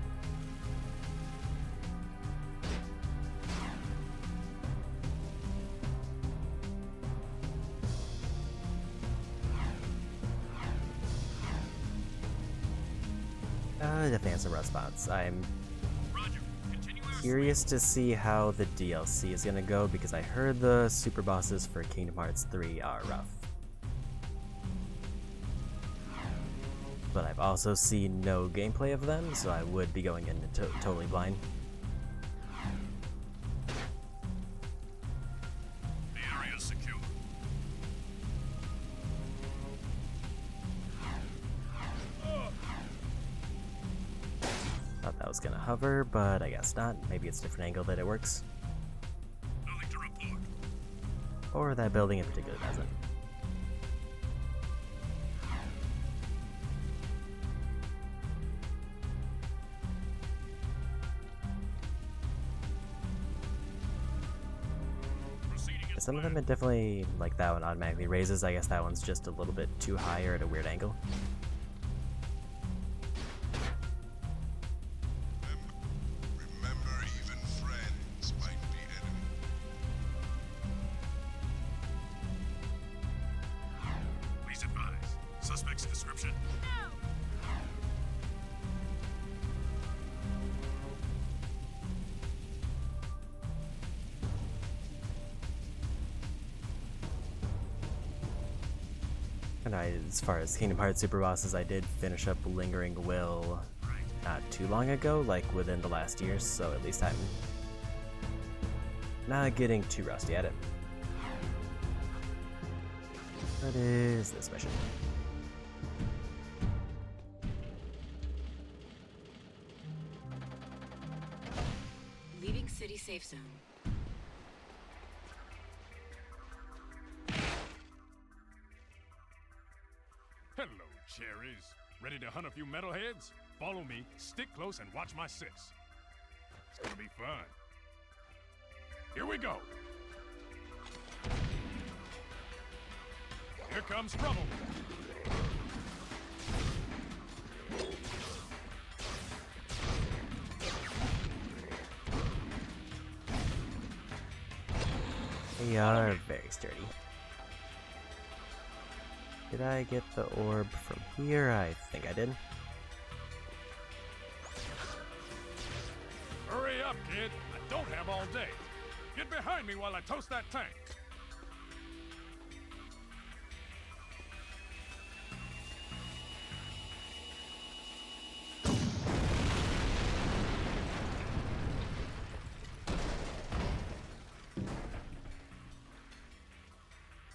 Definitely have some rough spots. I'm curious to see how the DLC is gonna go, because I heard the super bosses for Kingdom Hearts 3 are rough. But I've also seen no gameplay of them, so I would be going in totally blind. The area is secure. Thought that was gonna hover, but I guess not. Maybe it's a different angle that it works. Nothing to report. Or that building in particular doesn't. Some of them it definitely, like that one automatically raises. I guess that one's just a little bit too high or at a weird angle. Remember, even friends might be enemy. Please advise. Suspect's description. And as far as Kingdom Hearts Super Bosses, I did finish up Lingering Will not too long ago, like within the last year, so at least I'm not getting too rusty at it. What is this mission? Leaving city safe zone. Hello, cherries. Ready to hunt a few metalheads? Follow me, stick close, and watch my sis. It's gonna be fun. Here we go. Here comes trouble. They are very sturdy. Did I get the orb from here? I think I did. Hurry up, kid. I don't have all day. Get behind me while I toast that tank.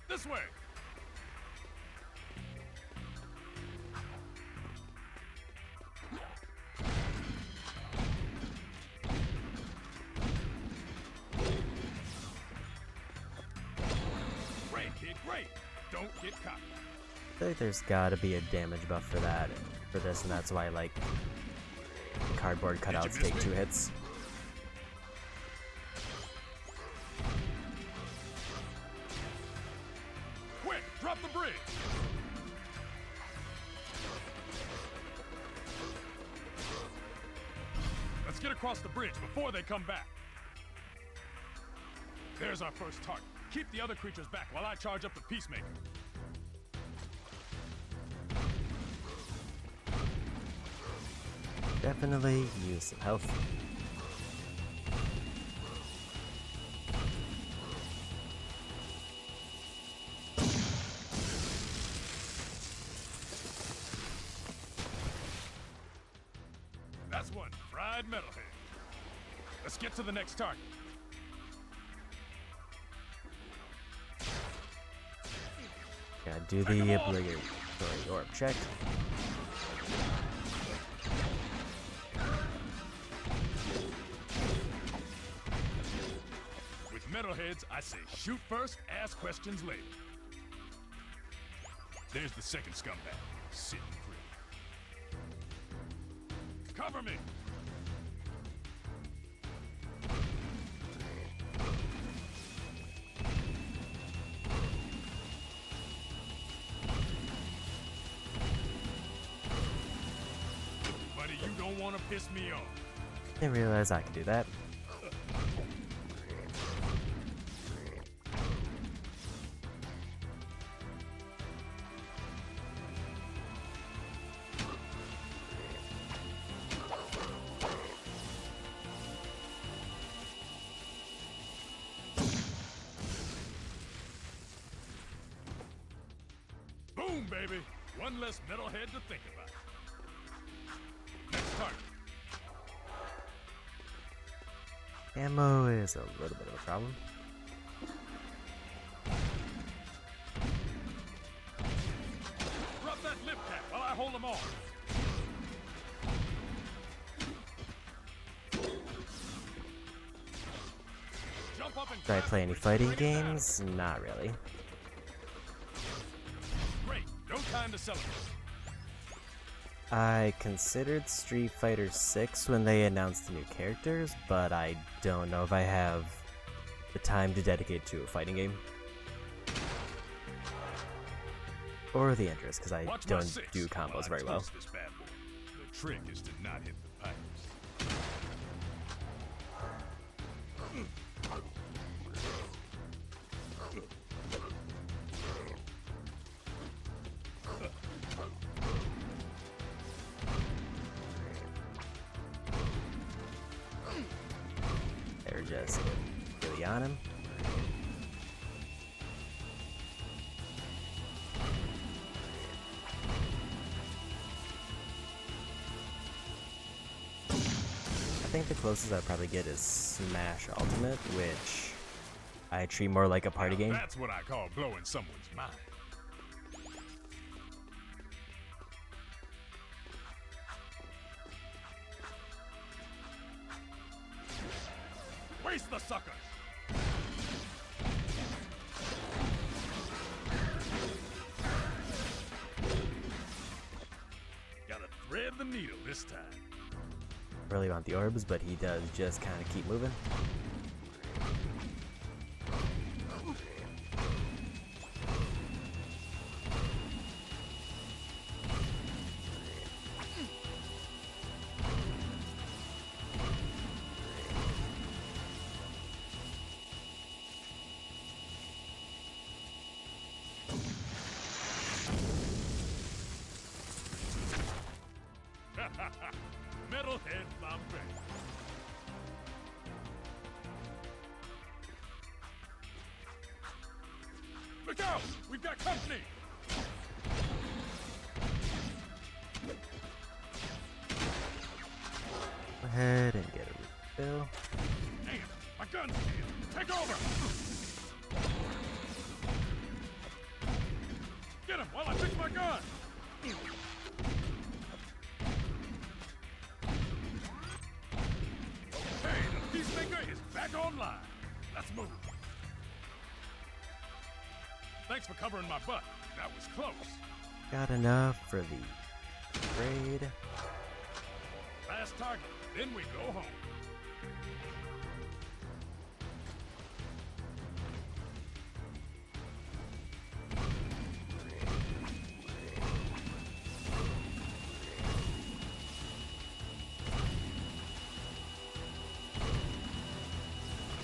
This way. Great, kid, great. Don't get caught. I feel like there's gotta be a damage buff for that, for this, and that's why, like, cardboard cutouts take 2 hits. Quick, drop the bridge. Let's get across the bridge before they come back. There's our first target. Keep the other creatures back while I charge up the Peacemaker. Definitely use some health. That's one fried metalhead. Let's get to the next target. Gotta do the obligatory orb check. With metalheads, I say shoot first, ask questions later. There's the second scumbag, sitting pretty. Cover me! Buddy, you don't want to piss me off. Didn't realize I could do that. Boom, baby! One less metalhead to think about. Next target. Ammo is a little bit of a problem. Drop that lip cap while I hold them off. Jump up and Did I play any fighting games? Not really. Great, no time to celebrate. I considered Street Fighter 6 when they announced the new characters, but I don't know if I have the time to dedicate to a fighting game. Or the interest, because I Watch my don't six do while combos I very well. toast this bad boy. The trick is to not hit the pipes. They're just really on him. I think the closest I'll probably get is Smash Ultimate, which I treat more like a party game. That's what I call blowing someone's mind. Waste the suckers! Gotta thread the needle this time. Really want the orbs, but he does just kind of keep moving. head my bet. Look out! We've got company! Go ahead and get a refill. Damn! My gun's jammed! Take over! Get him while I fix my gun! Okay, the Peacemaker is back online. Let's move. Thanks for covering my butt. That was close. Got enough for the raid. Last target, then we go home.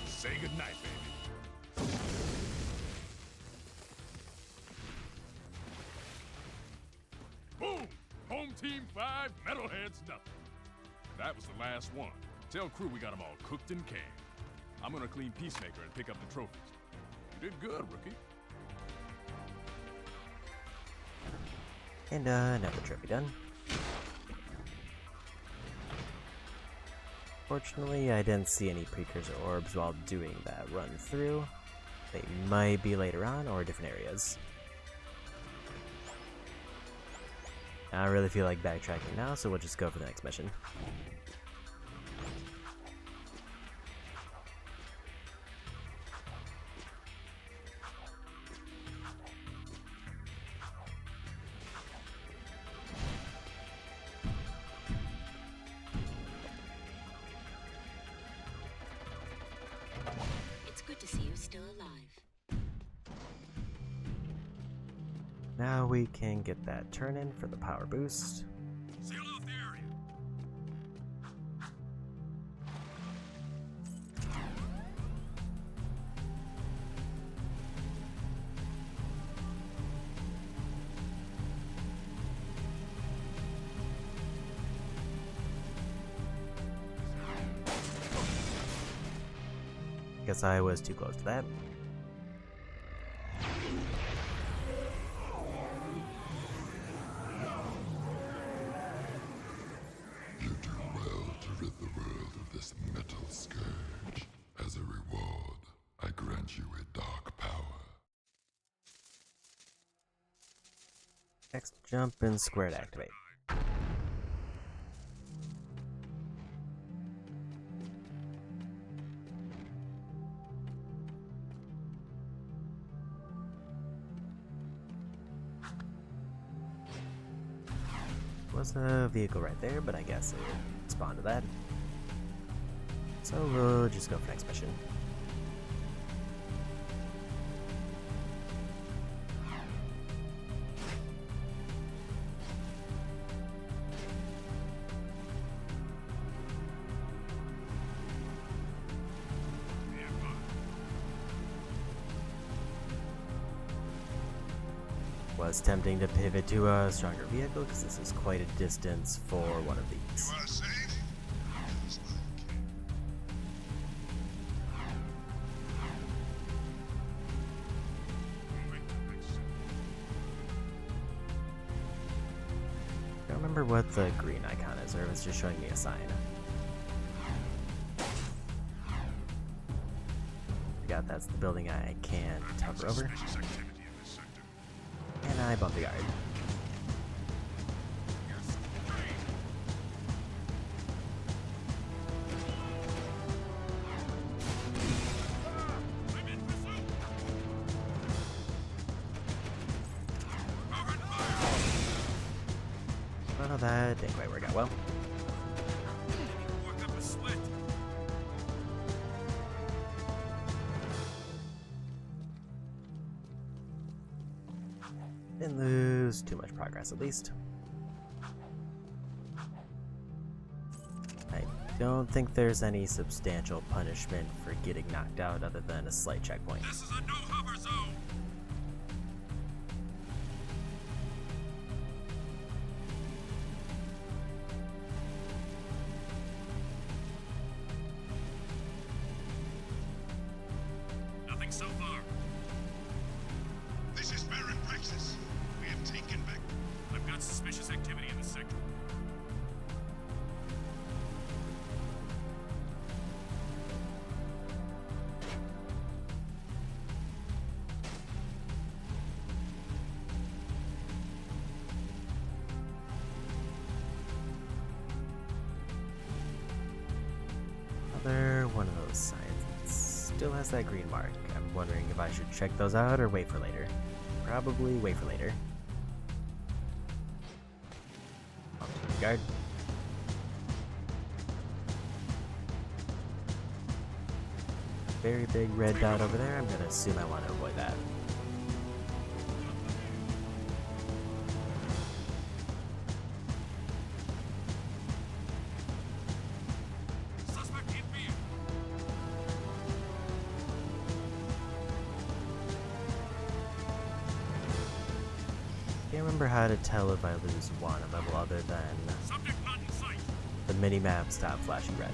Say goodnight, baby. Boom! Home team 5, metalheads nothing. That was the last one. Tell crew we got them all cooked and canned. I'm gonna clean Peacemaker and pick up the trophies. You did good, rookie. And another trophy done. Fortunately, I didn't see any precursor orbs while doing that run through. They might be later on or different areas. I don't really feel like backtracking now, so we'll just go for the next mission. It's good to see you still alive. Now we can get that turn in for the power boost. Seal off the area. Guess I was too close to that. You do well to rid the world of this metal scourge. As a reward, I grant you a dark power. Next, jump and square to activate. Was a vehicle right there, but I guess it spawned to that. So we'll just go for next mission. Was tempting to pivot to a stronger vehicle because this is quite a distance for one of these. You wanna save? Feels like I don't remember what the green icon is, or it was just showing me a sign. Forgot that's the building I can't hover over. Suspicious activity in this sector. And I bumped the guard. I'm in pursuit. Open fire! Oh, that didn't quite work out well. Work up a sweat. Didn't lose too much progress, at least. I don't think there's any substantial punishment for getting knocked out other than a slight checkpoint. This is a no hover zone. another one of those signs. It still has that green mark. I'm wondering if I should check those out or wait for later. Probably wait for later. Guard. Very big red dot over there. I'm gonna assume I want to avoid that. Can't remember how to tell if I lose one level other than the mini-map stop flashing red.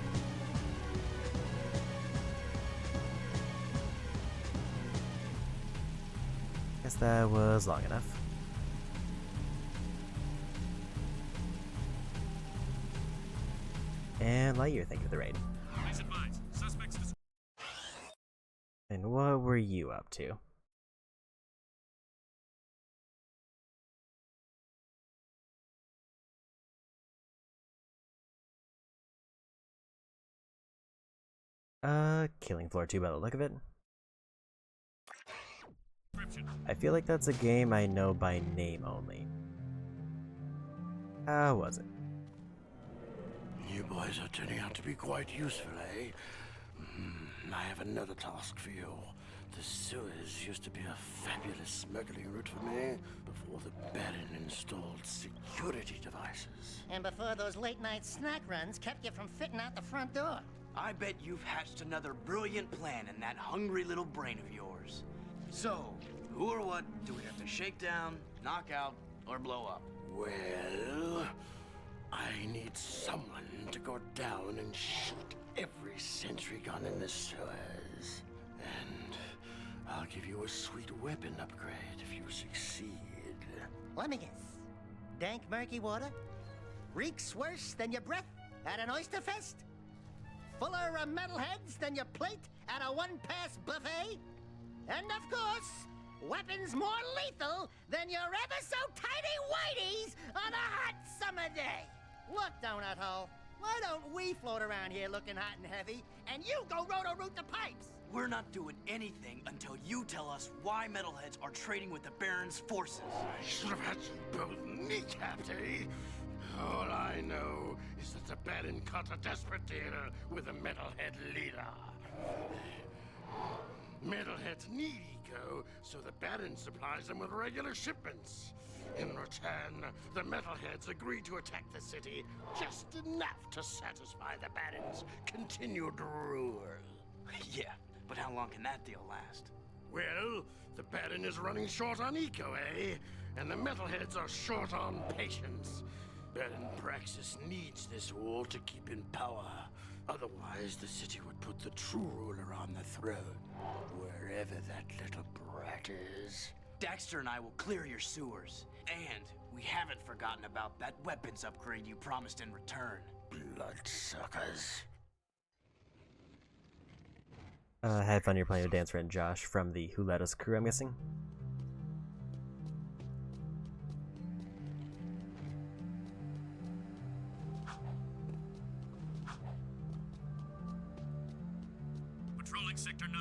Guess that was long enough. And Lightyear, thank you for the raid. And what were you up to? Killing Floor 2 by the look of it. I feel like that's a game I know by name only. How was it? You boys are turning out to be quite useful, eh? I have another task for you. The sewers used to be a fabulous smuggling route for me before the Baron installed security devices. And before those late-night snack runs kept you from fitting out the front door. I bet you've hatched another brilliant plan in that hungry little brain of yours. So, who or what do we have to shake down, knock out, or blow up? Well, I need someone to go down and shoot every sentry gun in the sewers. And I'll give you a sweet weapon upgrade if you succeed. Let me guess. Dank murky water? Reeks worse than your breath at an oyster fest? Fuller of metalheads than your plate at a one-pass buffet? And of course, weapons more lethal than your ever-so-tiny whiteys on a hot summer day. Look, Donut Hole, why don't we float around here looking hot and heavy, and you go roto-root the pipes? We're not doing anything until you tell us why metalheads are trading with the Baron's forces. I should have had you both kneecapped, eh? All I know is that the Baron cut a desperate deal with the Metalhead leader. Metalheads need eco, so the Baron supplies them with regular shipments. In return, the Metalheads agree to attack the city just enough to satisfy the Baron's continued rule. Yeah, but how long can that deal last? Well, the Baron is running short on eco, eh? And the Metalheads are short on patience. Baron Praxis needs this war to keep in power. Otherwise, the city would put the true ruler on the throne, wherever that little brat is. Daxter and I will clear your sewers. And we haven't forgotten about that weapons upgrade you promised in return. Bloodsuckers. Had fun, you're playing with Dance Friend Josh from the Who Let Us crew, I'm guessing. Patrolling Sector 9.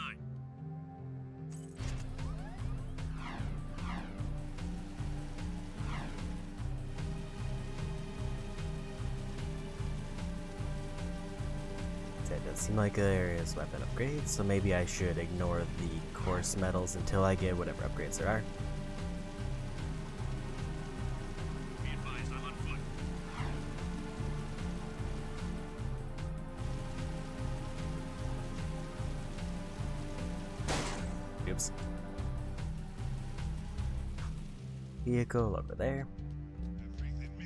It does seem like area's weapon upgrades, so maybe I should ignore the coarse metals until I get whatever upgrades there are. Be advised, I'm on foot. Oops. Vehicle over there. Everything me?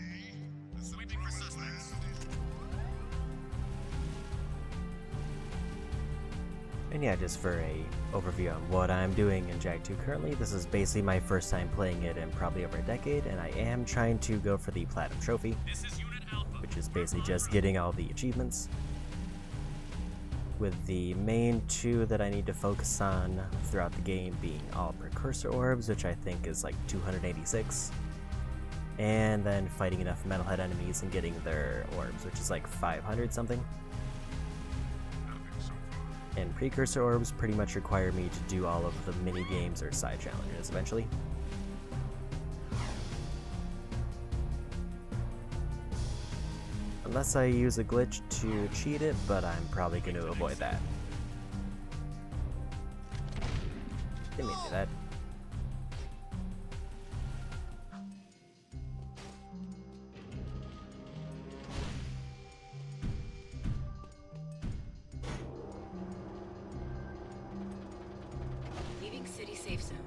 Sweeping for suspects. And yeah, just for a overview on what I'm doing in Jag 2 currently, this is basically my first time playing it in probably over a decade, and I am trying to go for the Platinum Trophy, This is Unit Alpha. which is basically just getting all the achievements. With the main two that I need to focus on throughout the game being all Precursor Orbs, which I think is like 286, and then fighting enough Metalhead enemies and getting their orbs, which is like 500 something. And precursor orbs pretty much require me to do all of the mini games or side challenges eventually. Unless I use a glitch to cheat it, but I'm probably going to avoid that. Didn't mean to do that. Leaving city safe zone.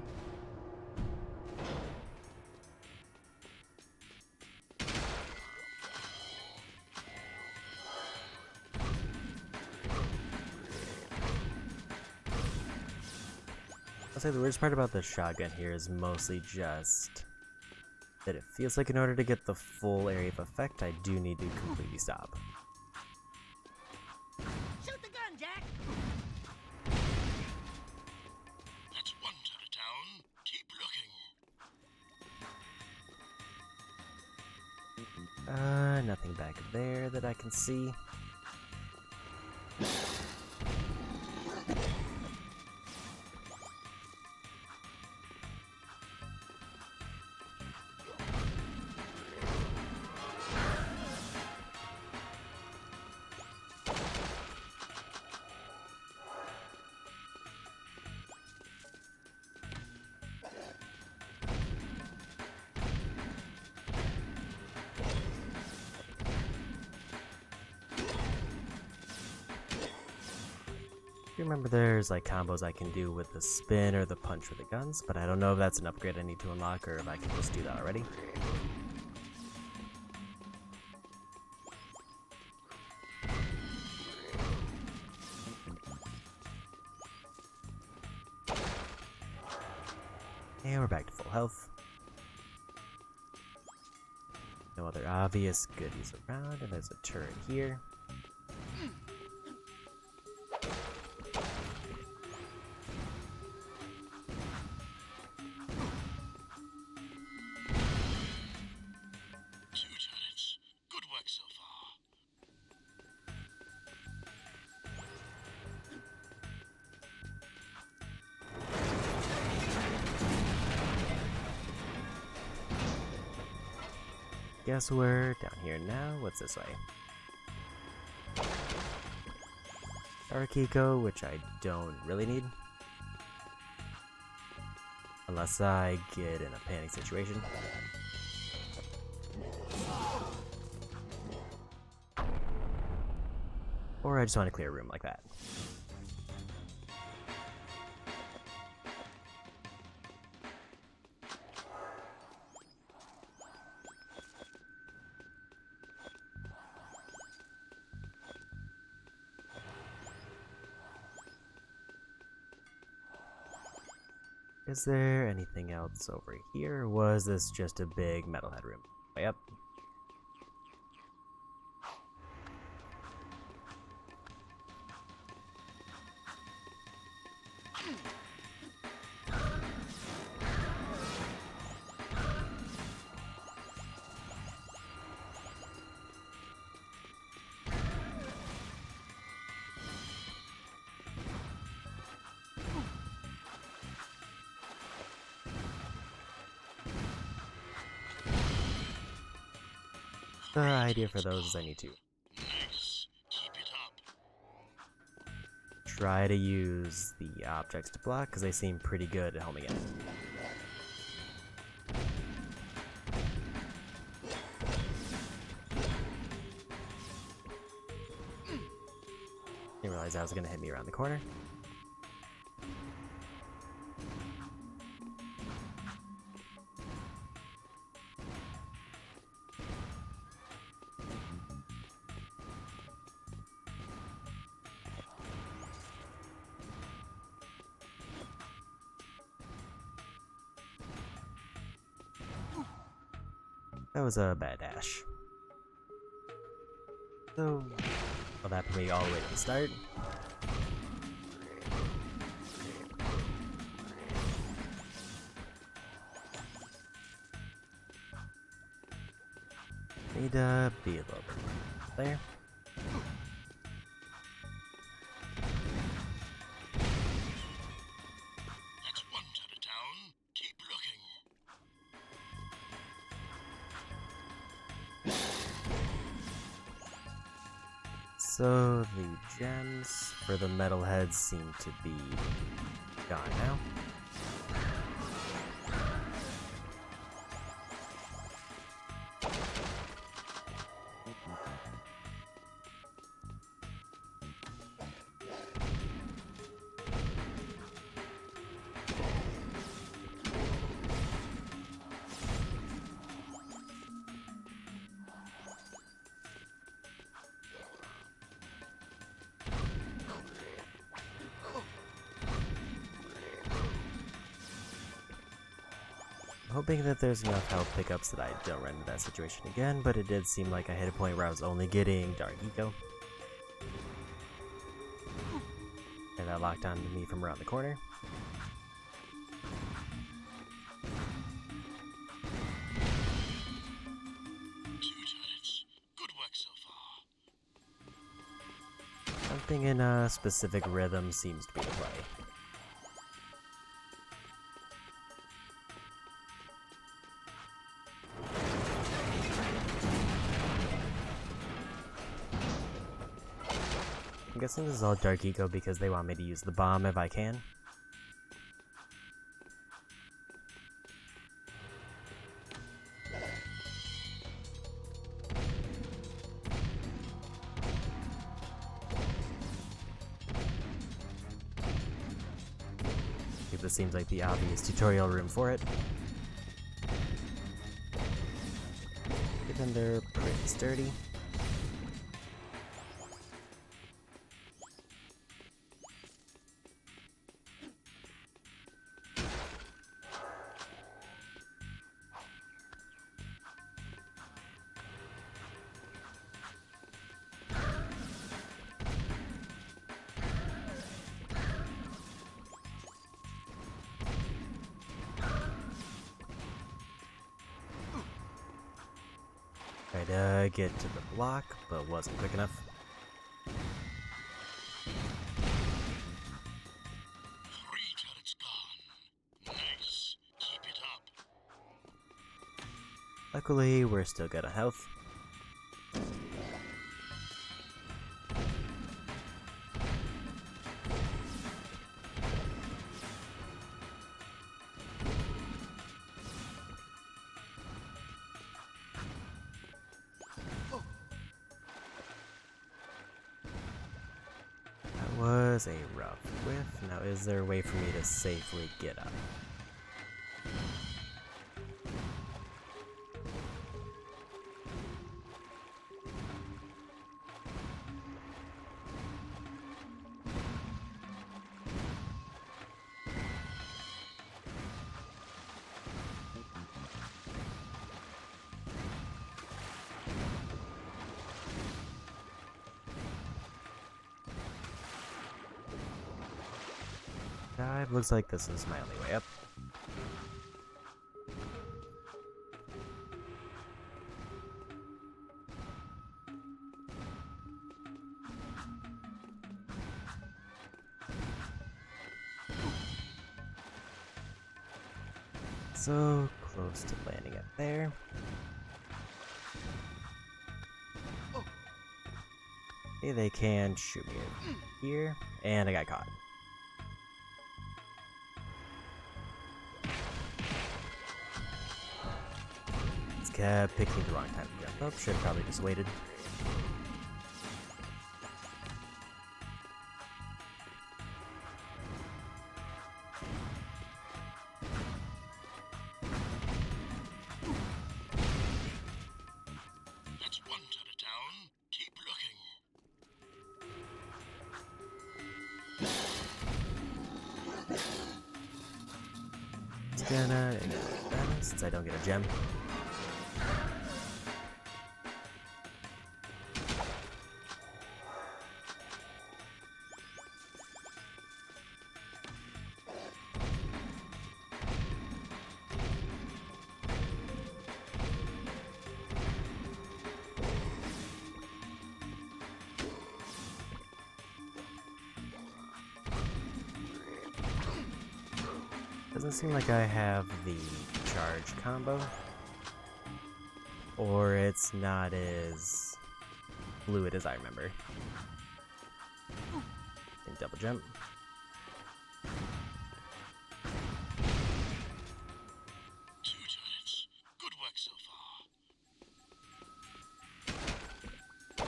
I'll say the worst part about the shotgun here is mostly just that it feels like in order to get the full area of effect, I do need to completely stop. Shoot the gun, Jack! That's one turret down. Keep looking. Nothing back there that I can see. Remember there's like combos I can do with the spin or the punch with the guns, but I don't know if that's an upgrade I need to unlock or if I can just do that already. And we're back to full health. No other obvious goodies around, and there's a turret here. Two turrets. Good work so far. Guess we're down here now. What's this way? Dark Eco, which I don't really need. Unless I get in a panic situation. Or I just want to clear a room like that. Is there anything else over here, or was this just a big metalhead room? Way up. The idea for those is I need to Nice. Keep it up. try to use the objects to block, because they seem pretty good at homing in. Didn't realize that was going to hit me around the corner. That was a bad dash. So, well, that put me all the way to the start. Need to be a little bit there. So the gems for the metalheads seem to be gone now. Hoping that there's enough health pickups that I don't run into that situation again, but it did seem like I hit a point where I was only getting Dark Eco. And that locked onto me from around the corner. Good work so far. Something in a specific rhythm seems to be in play. I'm guessing this is all Dark Eco because they want me to use the bomb if I can. This seems like the obvious tutorial room for it. Given they're pretty sturdy. Tried to get to the block, but wasn't quick enough. Three turrets gone. Nice. Keep it up. Luckily, we're still good on health. Was a rough whiff. Now, is there a way for me to safely get up? Dive. Looks like this is my only way up. So close to landing up there. Okay, they can shoot me here, and I got caught. Kept picking the wrong time to jump up. Should have probably just waited. That's one turret down. Keep looking. It's gonna since I don't get a gem. Doesn't seem like I have the charge combo. Or it's not as fluid as I remember. And double jump. Two turrets. Good work so far.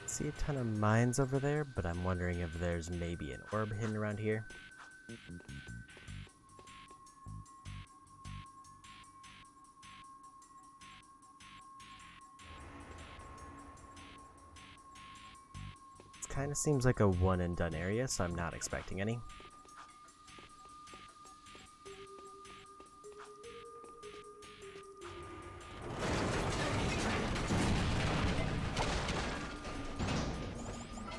See a ton of mines over there, but I'm wondering if there's maybe an orb hidden around here. Kind of seems like a one and done area, so I'm not expecting any.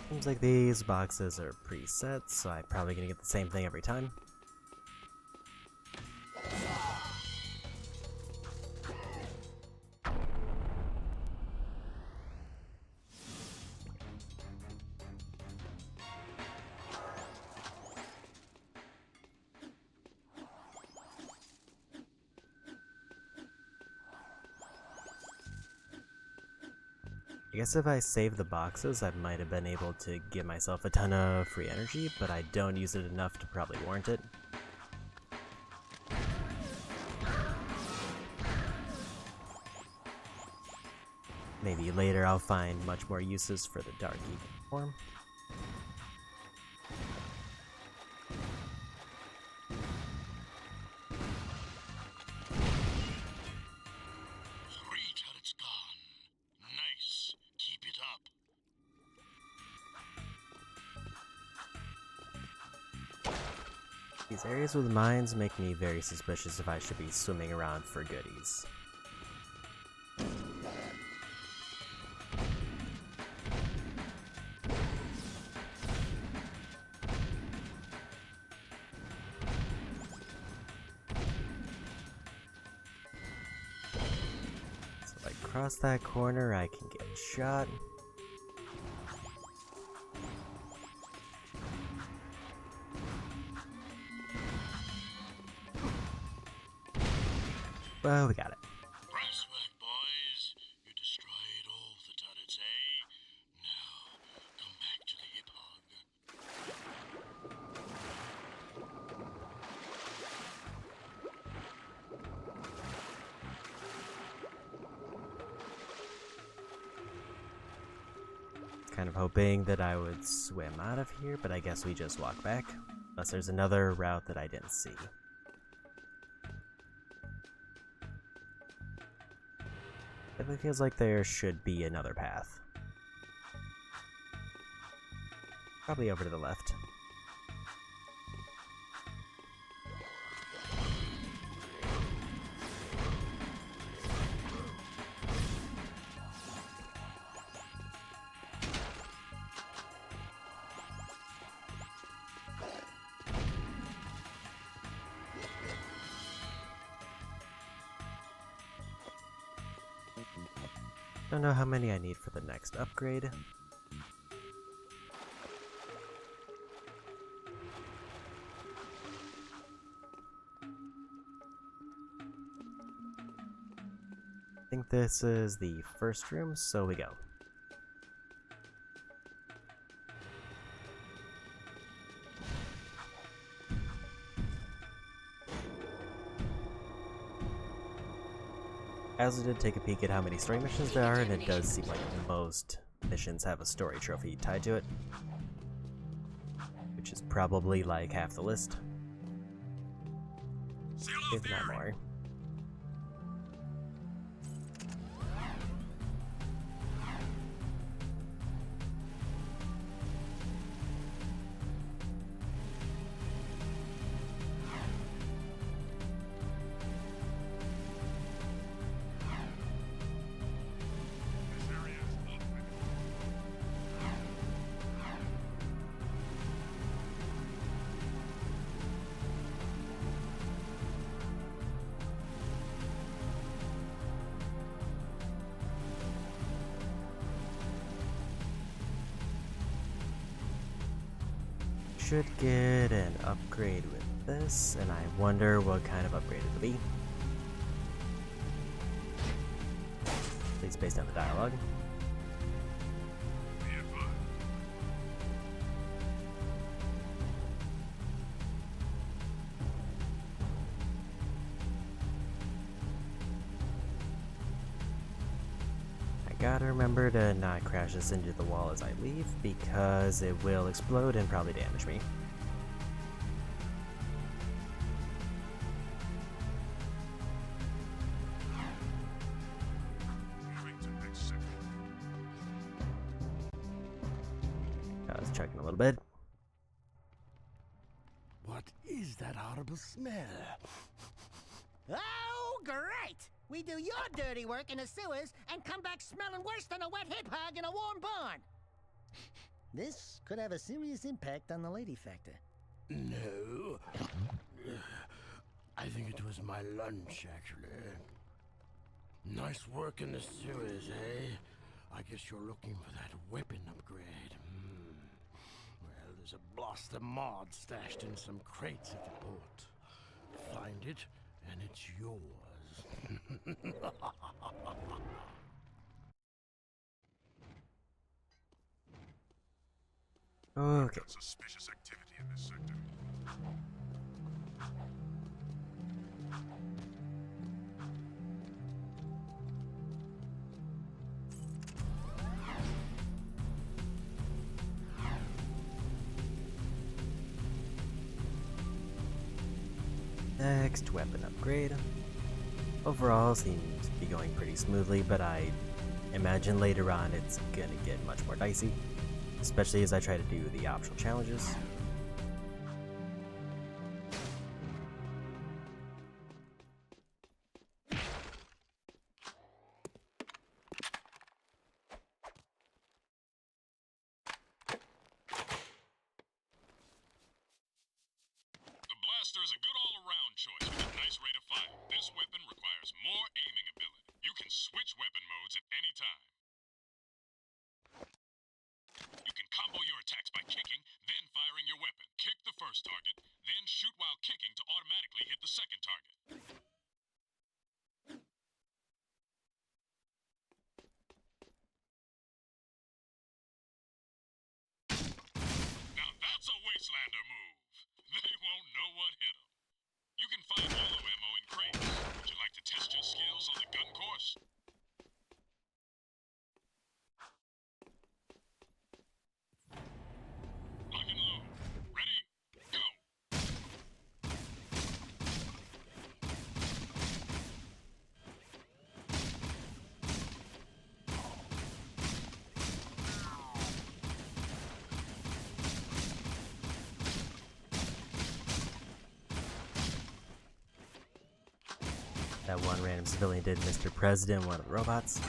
Seems like these boxes are preset, so I'm probably gonna get the same thing every time. I guess if I save the boxes, I might have been able to give myself a ton of free energy, but I don't use it enough to probably warrant it. Maybe later I'll find much more uses for the Dark Eagle form. These areas with mines make me very suspicious if I should be swimming around for goodies. So if I cross that corner, I can get shot. Well, we got it. Nice work, boys. You destroyed all the turrets, eh? Now, come back to the hip hog. Kind of hoping that I would swim out of here, but I guess we just walk back. Unless there's another route that I didn't see. It feels like there should be another path. Probably over to the left. Don't know how many I need for the next upgrade. I think this is the first room, so we go. I also did take a peek at how many story missions there are, and it does seem like most missions have a story trophy tied to it. Which is probably like half the list. If not more. Should get an upgrade with this, and I wonder what kind of upgrade it'll be. at least based on the dialogue. Be advised. I gotta remember to not crash this into the wall as I leave, because it will explode and probably damage me. Moving to next sector. I was checking a little bit. What is that horrible smell? Oh, great! We do your dirty work in the sewers and come back smelling worse than a wet hip hog in a warm barn. This could have a serious impact on the lady factor. No. I think it was my lunch, actually. Nice work in the sewers, eh? I guess you're looking for that weapon upgrade. Well, there's a blaster mod stashed in some crates at the port. Find it, and it's yours. Okay. Got suspicious activity in this sector. Next weapon upgrade. Overall seems to be going pretty smoothly, but I imagine later on it's gonna get much more dicey, especially as I try to do the optional challenges. The blaster is a good all-around choice with a nice rate of fire. This weapon requires more aiming ability. You can switch weapon modes at any time. You can combo your attacks by kicking, then firing your weapon. Kick the first target, then shoot while kicking to automatically hit the second target. Now that's a Wastelander move. They won't know what hit them. You can find yellow ammo in crates. Would you like to test your skills on the gun course? Lock and load. Ready? Go! That one random civilian did Mr. President, one of the robots.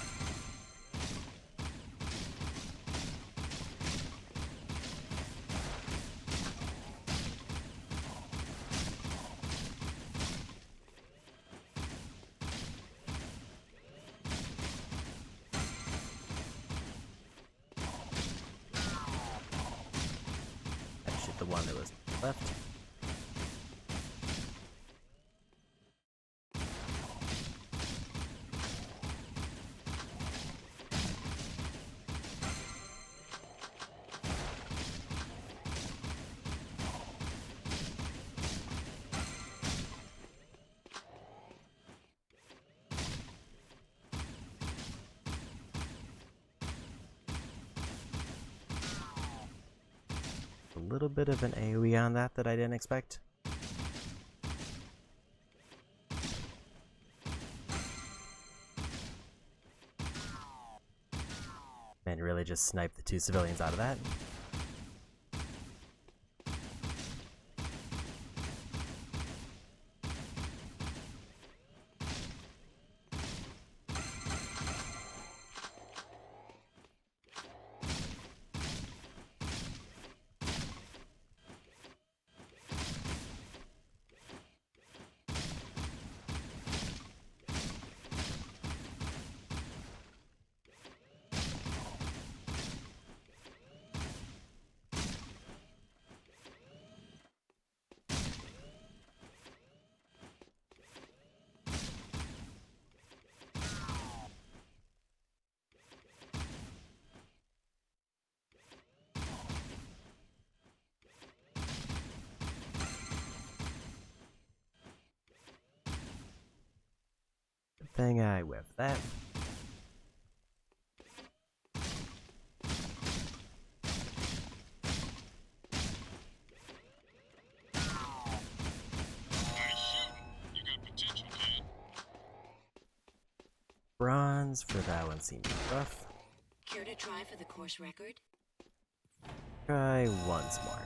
I shoot the one that was left. A little bit of an AoE on that I didn't expect. And really just sniped the two civilians out of that. assuming I whiff that. Bronze for that one seems rough. Care to try for the course record? Try once more.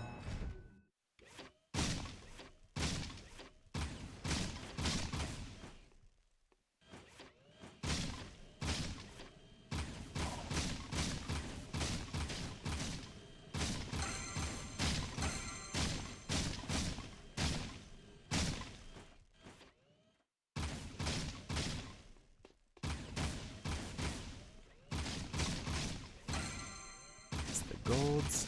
It's the golds.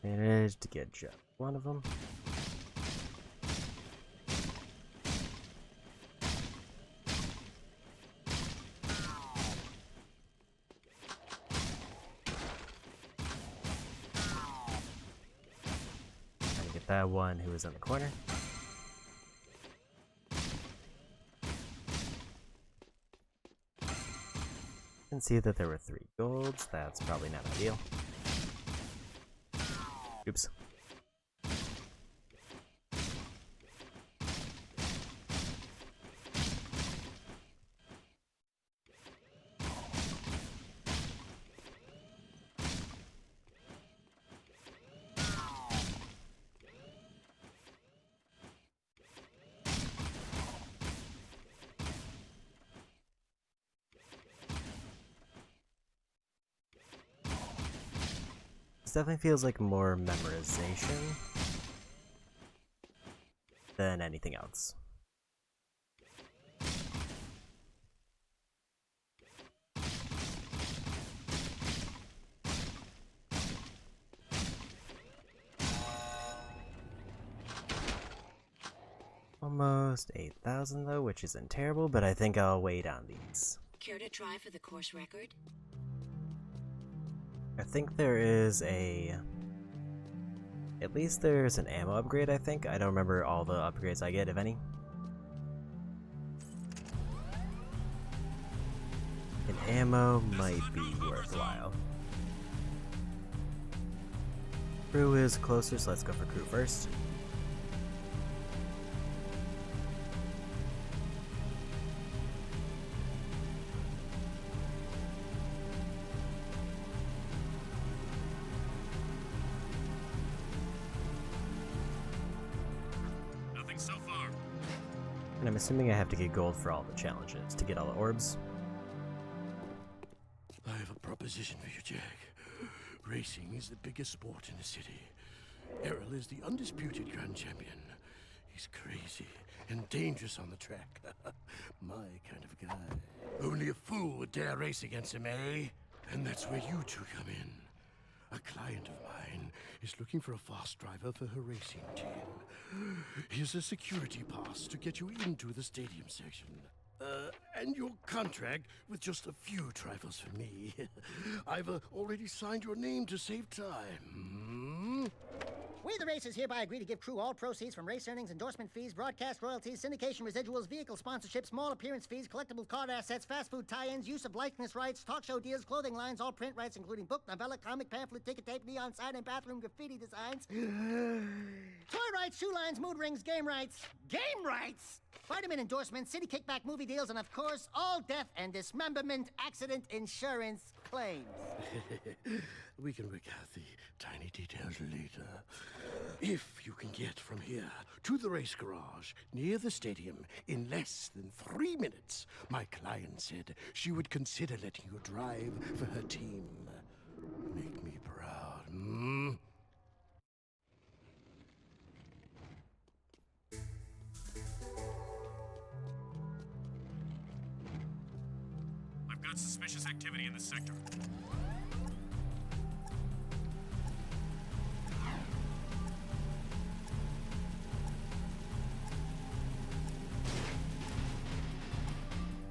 Managed to get just one of them. Trying to get that one who was in the corner. Can see that there were 3 golds. That's probably not ideal. Oops. This definitely feels like more memorization than anything else. Almost 8,000 though, which isn't terrible, but I think I'll wait on these. Care to try for the course record? I think there is a... At least there's an ammo upgrade, I think. I don't remember all the upgrades I get, if any. An ammo might be worthwhile. Crew is closer, so let's go for crew first. Nothing so far. And I'm assuming I have to get gold for all the challenges to get all the orbs. I have a proposition for you, Jack. Racing is the biggest sport in the city. Errol is the undisputed grand champion. He's crazy and dangerous on the track. My kind of guy. Only a fool would dare race against him, eh? And that's where you two come in. A client of mine is looking for a fast driver for her racing team. Here's a security pass to get you into the stadium section. And your contract with just a few trifles for me. I've already signed your name to save time. We, the racers, hereby agree to give crew all proceeds from race earnings, endorsement fees, broadcast royalties, syndication residuals, vehicle sponsorships, small appearance fees, collectible card assets, fast food tie-ins, use of likeness rights, talk show deals, clothing lines, all print rights, including book, novella, comic, pamphlet, ticket tape, neon sign, and bathroom graffiti designs. Toy rights, shoe lines, mood rings, game rights. Game rights? Vitamin endorsements, city kickback movie deals, and of course, all death and dismemberment accident insurance. claims. We can work out the tiny details later. If you can get from here to the race garage near the stadium in less than 3 minutes, my client said she would consider letting you drive for her team. Make me proud, hmm? I've got suspicious activity in the sector.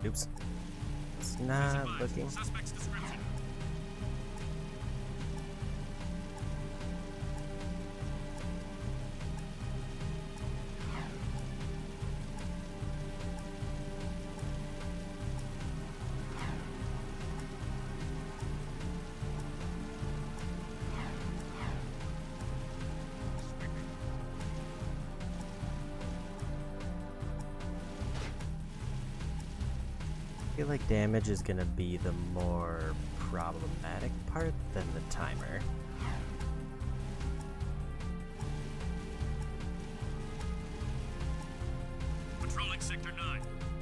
Oops. It's not looking. Suspect's description. I feel like damage is gonna be the more problematic part than the timer. Patrolling Sector 9.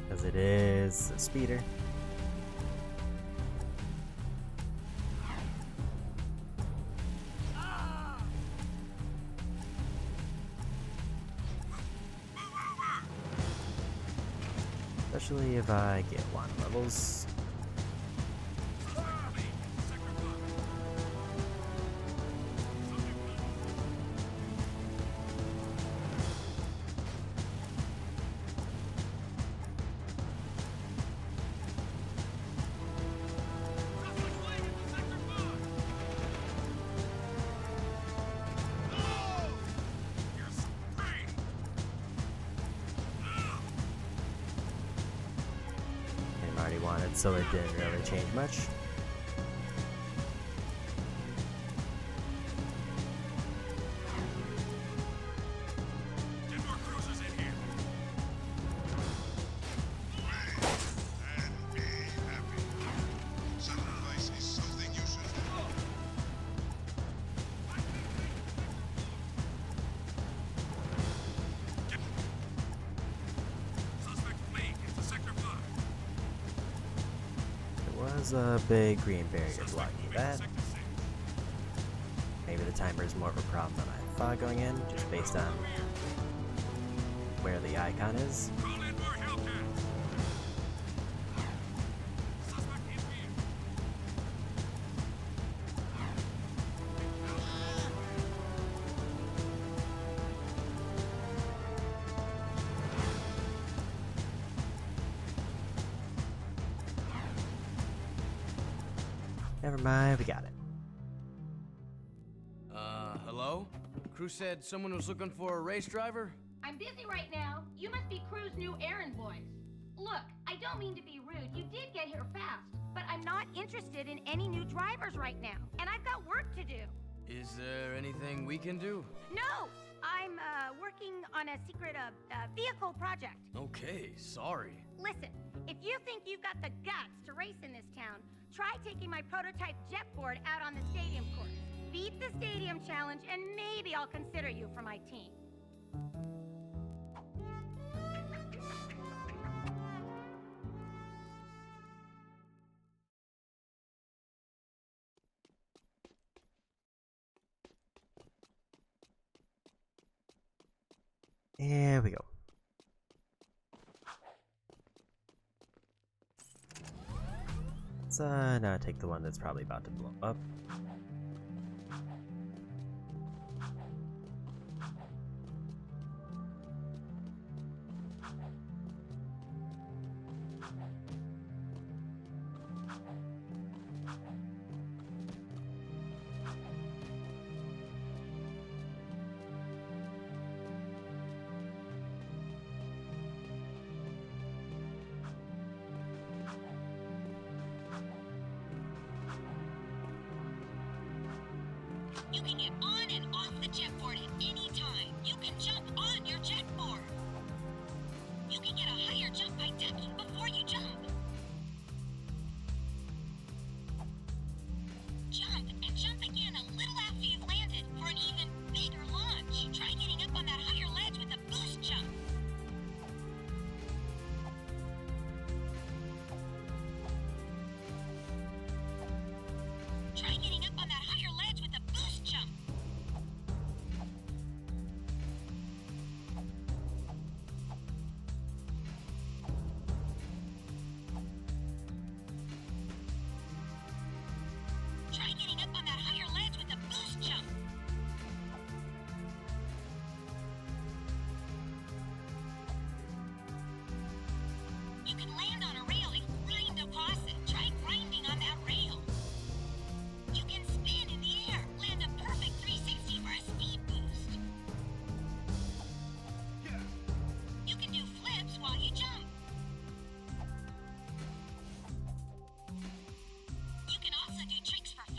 Because it is a speeder. Especially if I get 1 levels. Already wanted, so it didn't really change much. Get more cruisers in here. And be happy. Sacrifice is something you should do. Suspect fleeing into Sector 5. There was a big green barrier blocking that. Maybe the timer is more of a problem than I thought going in, just based on where the icon is. Call in more Hellcats. Suspect in view. Never mind, we got it. Hello? Crew said someone was looking for a race driver? I'm busy right now. You must be Crew's new errand boys. Look, I don't mean to be rude. You did get here fast. But I'm not interested in any new drivers right now. And I've got work to do. Is there anything we can do? No! I'm, working on a secret, vehicle project. Okay, sorry. Listen, if you think you've got the guts to race in this town, try taking my prototype jet board out on the stadium course. Beat the stadium challenge, and maybe I'll consider you for my team. Here we go. Let's now take the one that's probably about to blow up. You can get on and off the jetboard at any time. You can jump on your jetboard. You can get a higher jump by decking before you jump. after you've landed for an even bigger launch. Try getting up on that higher ledge with a boost jump. Try getting up on that higher ledge with a boost jump. Try getting up on that higher ledge with a boost jump. You can land on a rail and grind across it. Try grinding on that rail. You can spin in the air. Land a perfect 360 for a speed boost. You can do flips while you jump. You can also do tricks for fun.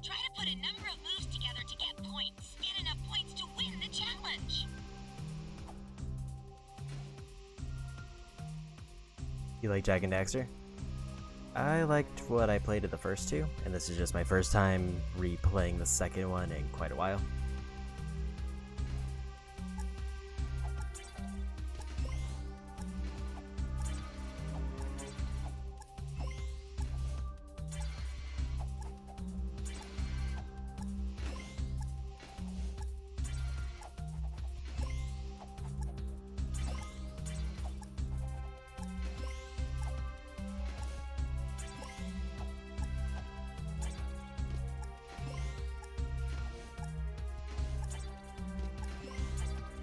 Try to put a number of moves together to get points. Get enough points to win the challenge. You like Jak and Daxter? I liked what I played at the first two, and this is just my first time replaying the second one in quite a while.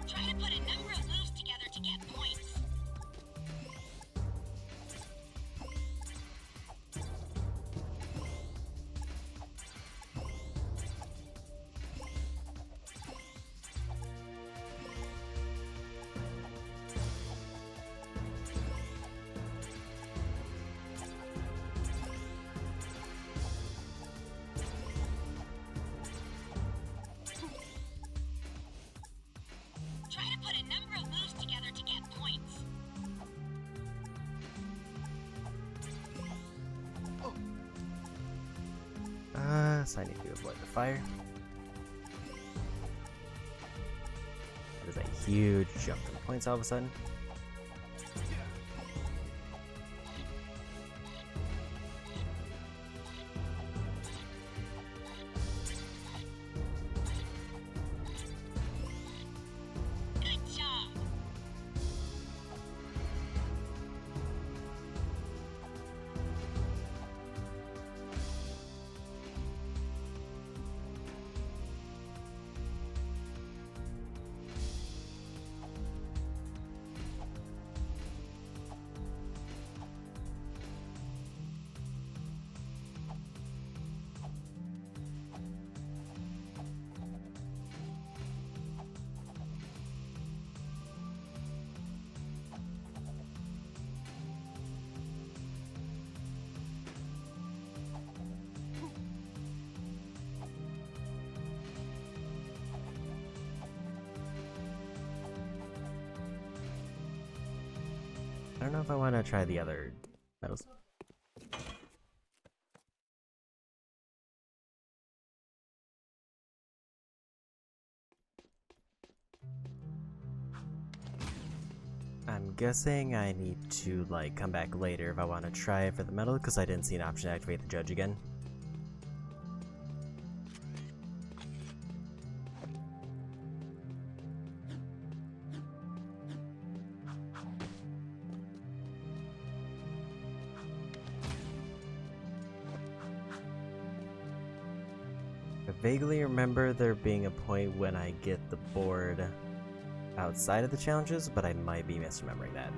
Try to put a number of moves together to get points. Try to put a number of moves together to get points. So I need to avoid the fire. That is a huge jump in points all of a sudden. Good job. I don't know if I want to try the other medals. I'm guessing I need to like come back later if I want to try it for the medal, because I didn't see an option to activate the judge again. I vaguely remember there being a point when I get the board outside of the challenges, but I might be misremembering that.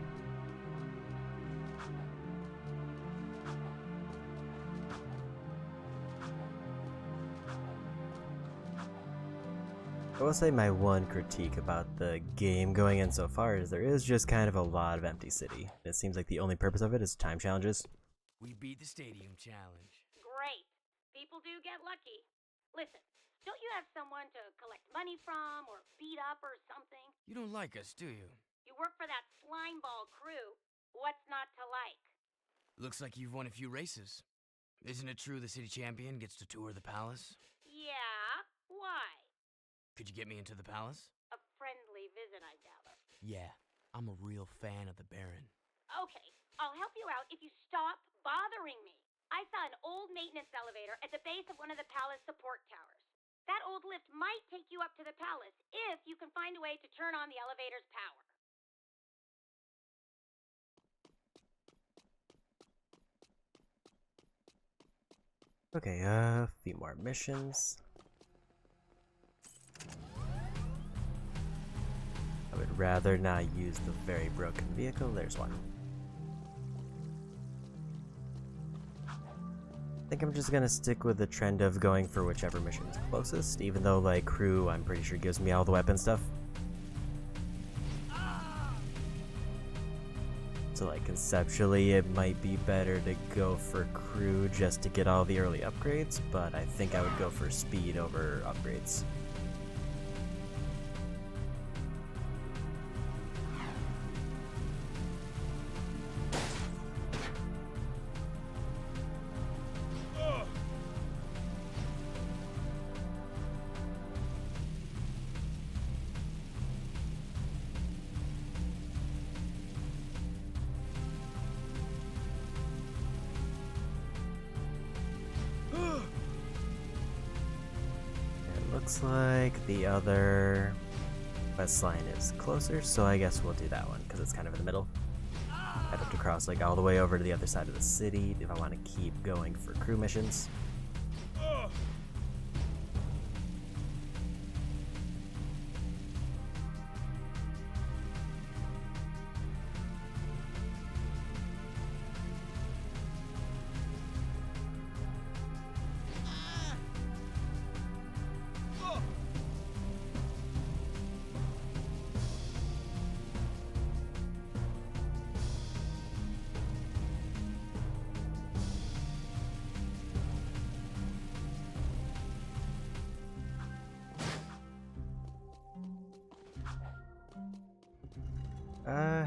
I will say my one critique about the game going in so far is there is just kind of a lot of empty city. It seems like the only purpose of it is time challenges. We beat the stadium challenge. Great. People do get lucky. Listen, don't you have someone to collect money from or beat up or something? You don't like us, do you? You work for that slimeball crew. What's not to like? Looks like you've won a few races. Isn't it true the city champion gets to tour the palace? Yeah? Why? Could you get me into the palace? A friendly visit, I gather. Yeah, I'm a real fan of the Baron. Okay, I'll help you out if you stop bothering me. I saw an old maintenance elevator at the base of one of the palace support towers. That old lift might take you up to the palace if you can find a way to turn on the elevator's power. Okay, a few more missions. I would rather not use the very broken vehicle. There's one. I think I'm just gonna stick with the trend of going for whichever mission is closest, even though, like, crew, I'm pretty sure gives me all the weapon stuff. So, like, conceptually, it might be better to go for crew just to get all the early upgrades, but I think I would go for speed over upgrades. Looks like the other quest line is closer, so I guess we'll do that one, because it's kind of in the middle. I'd have to cross like all the way over to the other side of the city if I want to keep going for crew missions.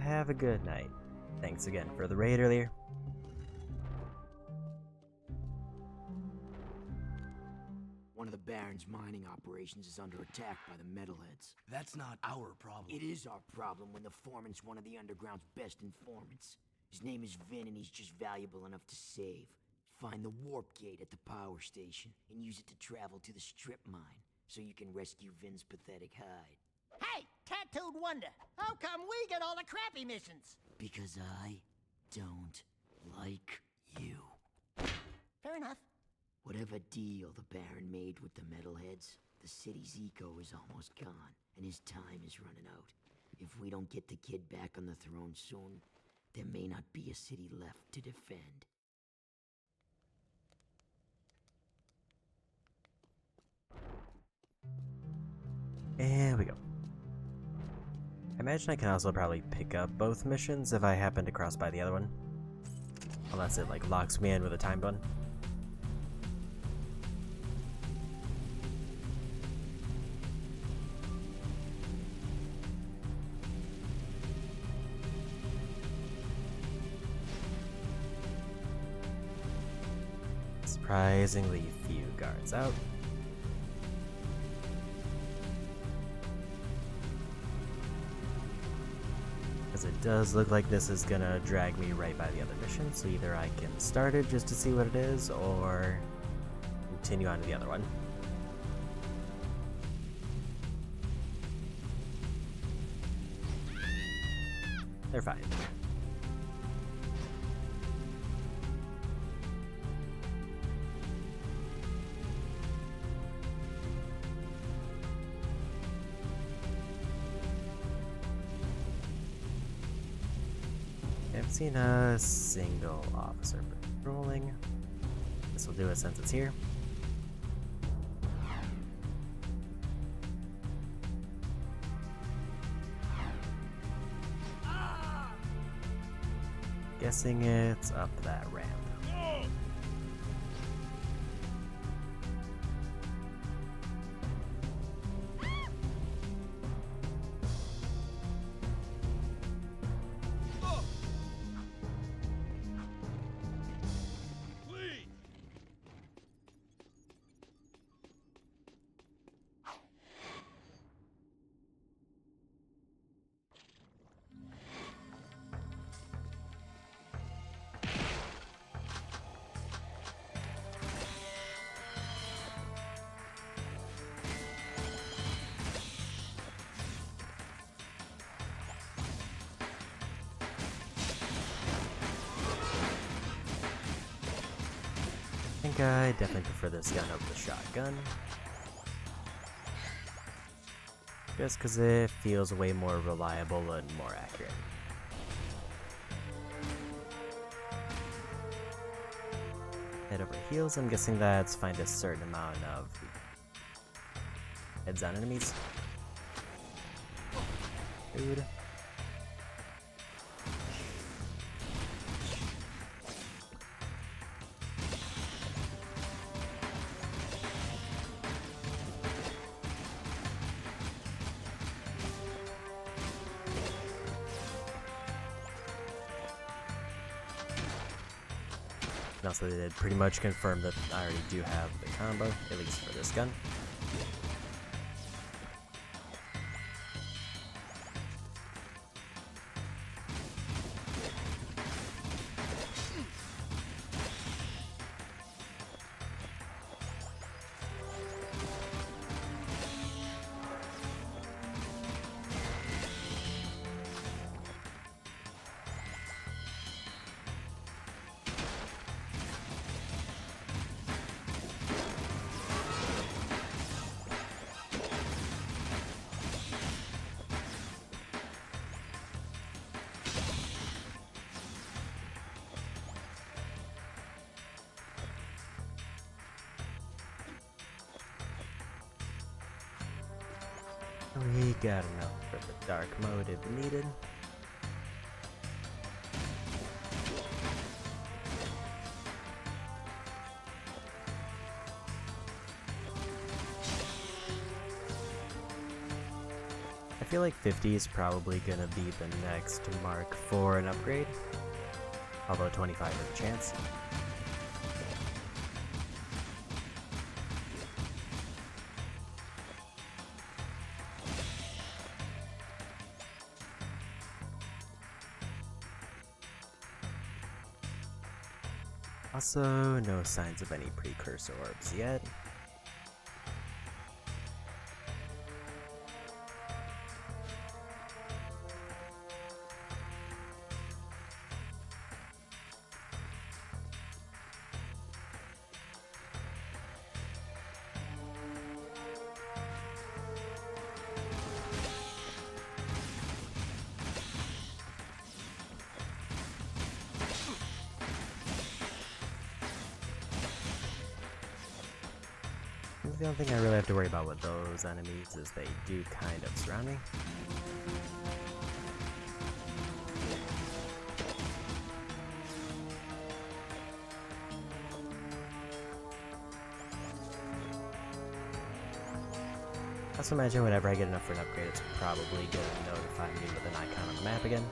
Have a good night. Thanks again for the raid earlier. One of the Baron's mining operations is under attack by the metalheads. That's not our problem. It is our problem when the foreman's one of the underground's best informants. His name is Vin, and he's just valuable enough to save. Find the warp gate at the power station and use it to travel to the strip mine so you can rescue Vin's pathetic hide. Hey, tattooed wonder, how come we get all the crappy missions? Because I don't like you. Fair enough. Whatever deal the Baron made with the metalheads, the city's eco is almost gone, and his time is running out. If we don't get the kid back on the throne soon, there may not be a city left to defend. And we go. I imagine I can also probably pick up both missions if I happen to cross by the other one. Unless it like locks me in with a time button. Surprisingly few guards out. Because it does look like this is gonna drag me right by the other mission, so either I can start it just to see what it is, or continue on to the other one. They're fine. I've seen a single officer patrolling. This will do it since it's here. Guessing it's up that ramp. think I definitely prefer this gun over the shotgun. Just because it feels way more reliable and more accurate. Head over heels, I'm guessing that's find a certain amount of heads on enemies. Food. And also they did pretty much confirm that I already do have the combo, at least for this gun. We got enough for the dark mode if needed. I feel like 50 is probably gonna be the next mark for an upgrade, although 25 is a chance. Also, no signs of any precursor orbs yet. The only thing I really have to worry about with those enemies is they do kind of surround me. I also imagine whenever I get enough for an upgrade, it's probably going to notify me with an icon on the map again.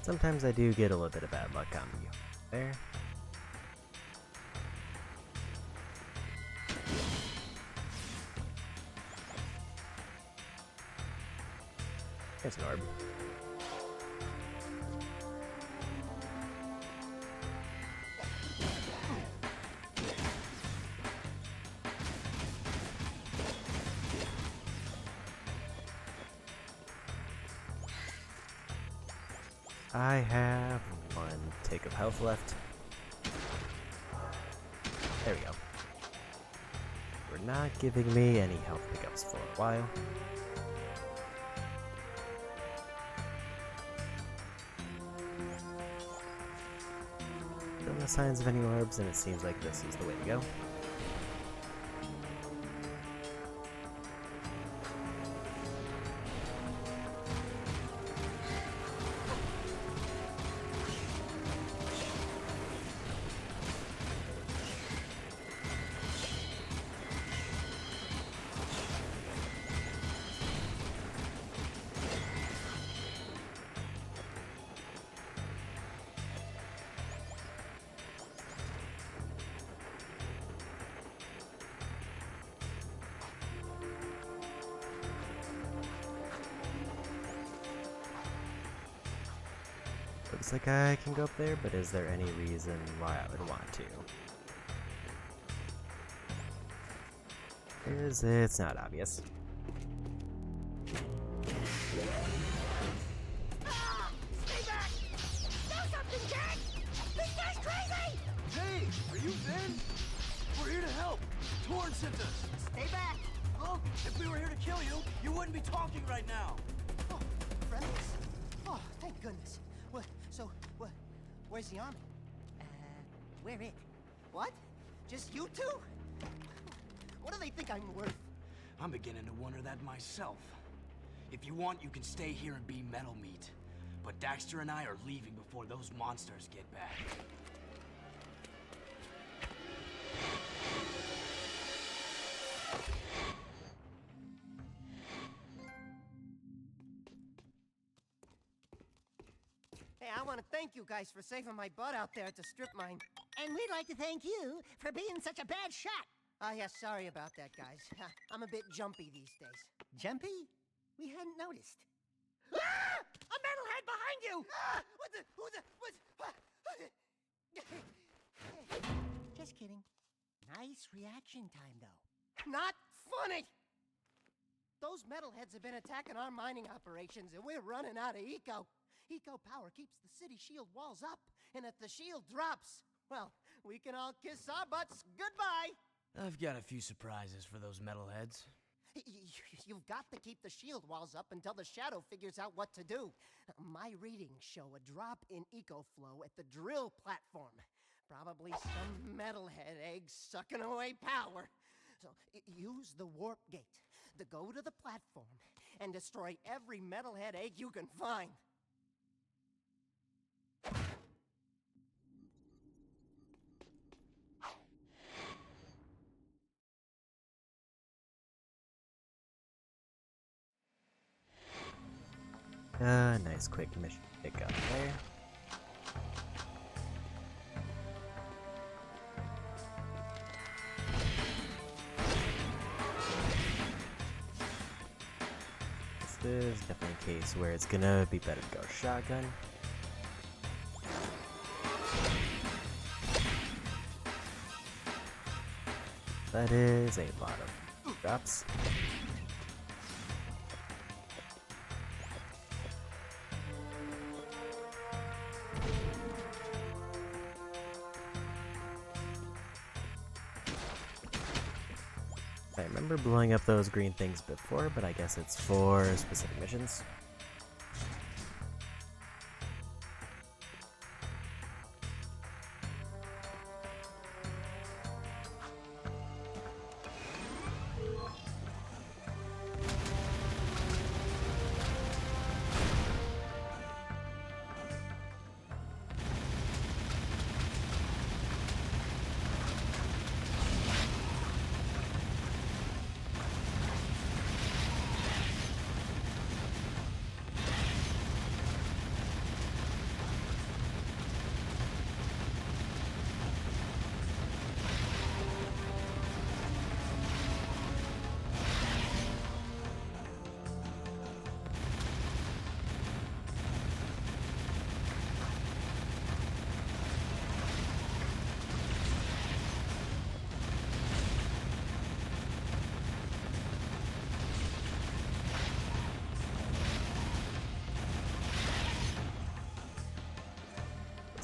Sometimes I do get a little bit of bad luck on you. There. There's an orb. I have one tick of health left. There we go. We're not giving me any health pickups for a while. Still no signs of any orbs, and it seems like this is the way to go. Looks like I can go up there, but is there any reason why I would want to? Is it's not obvious. Stay back! Do something, Jack! This guy's crazy! Hey, are you Ben? We're here to help. Torn sent us. Stay back! Look, if we were here to kill you, you wouldn't be talking right now. Oh, friendlies? Oh, thank goodness. Where's the army? Where it? What? Just you two? What do they think I'm worth? I'm beginning to wonder that myself. If you want, you can stay here and be metal meat. But Daxter and I are leaving before those monsters get back. Hey, I want to thank you guys for saving my butt out there at the strip mine. And we'd like to thank you for being such a bad shot. Oh, yeah, sorry about that, guys. I'm a bit jumpy these days. Jumpy? We hadn't noticed. Ah! A metalhead behind you! Ah! Just kidding. Nice reaction time, though. Not funny! Those metalheads have been attacking our mining operations, and we're running out of eco. Eco power keeps the city shield walls up, and if the shield drops, well, we can all kiss our butts goodbye. I've got a few surprises for those metalheads. You've got to keep the shield walls up until the Shadow figures out what to do. My readings show a drop in eco flow at the drill platform. Probably some metalhead egg sucking away power. So use the warp gate to go to the platform and destroy every metalhead egg you can find. Nice quick mission pick up there. This is definitely a case where it's gonna be better to go shotgun. That is a lot of drops. I remember blowing up those green things before, but I guess it's for specific missions.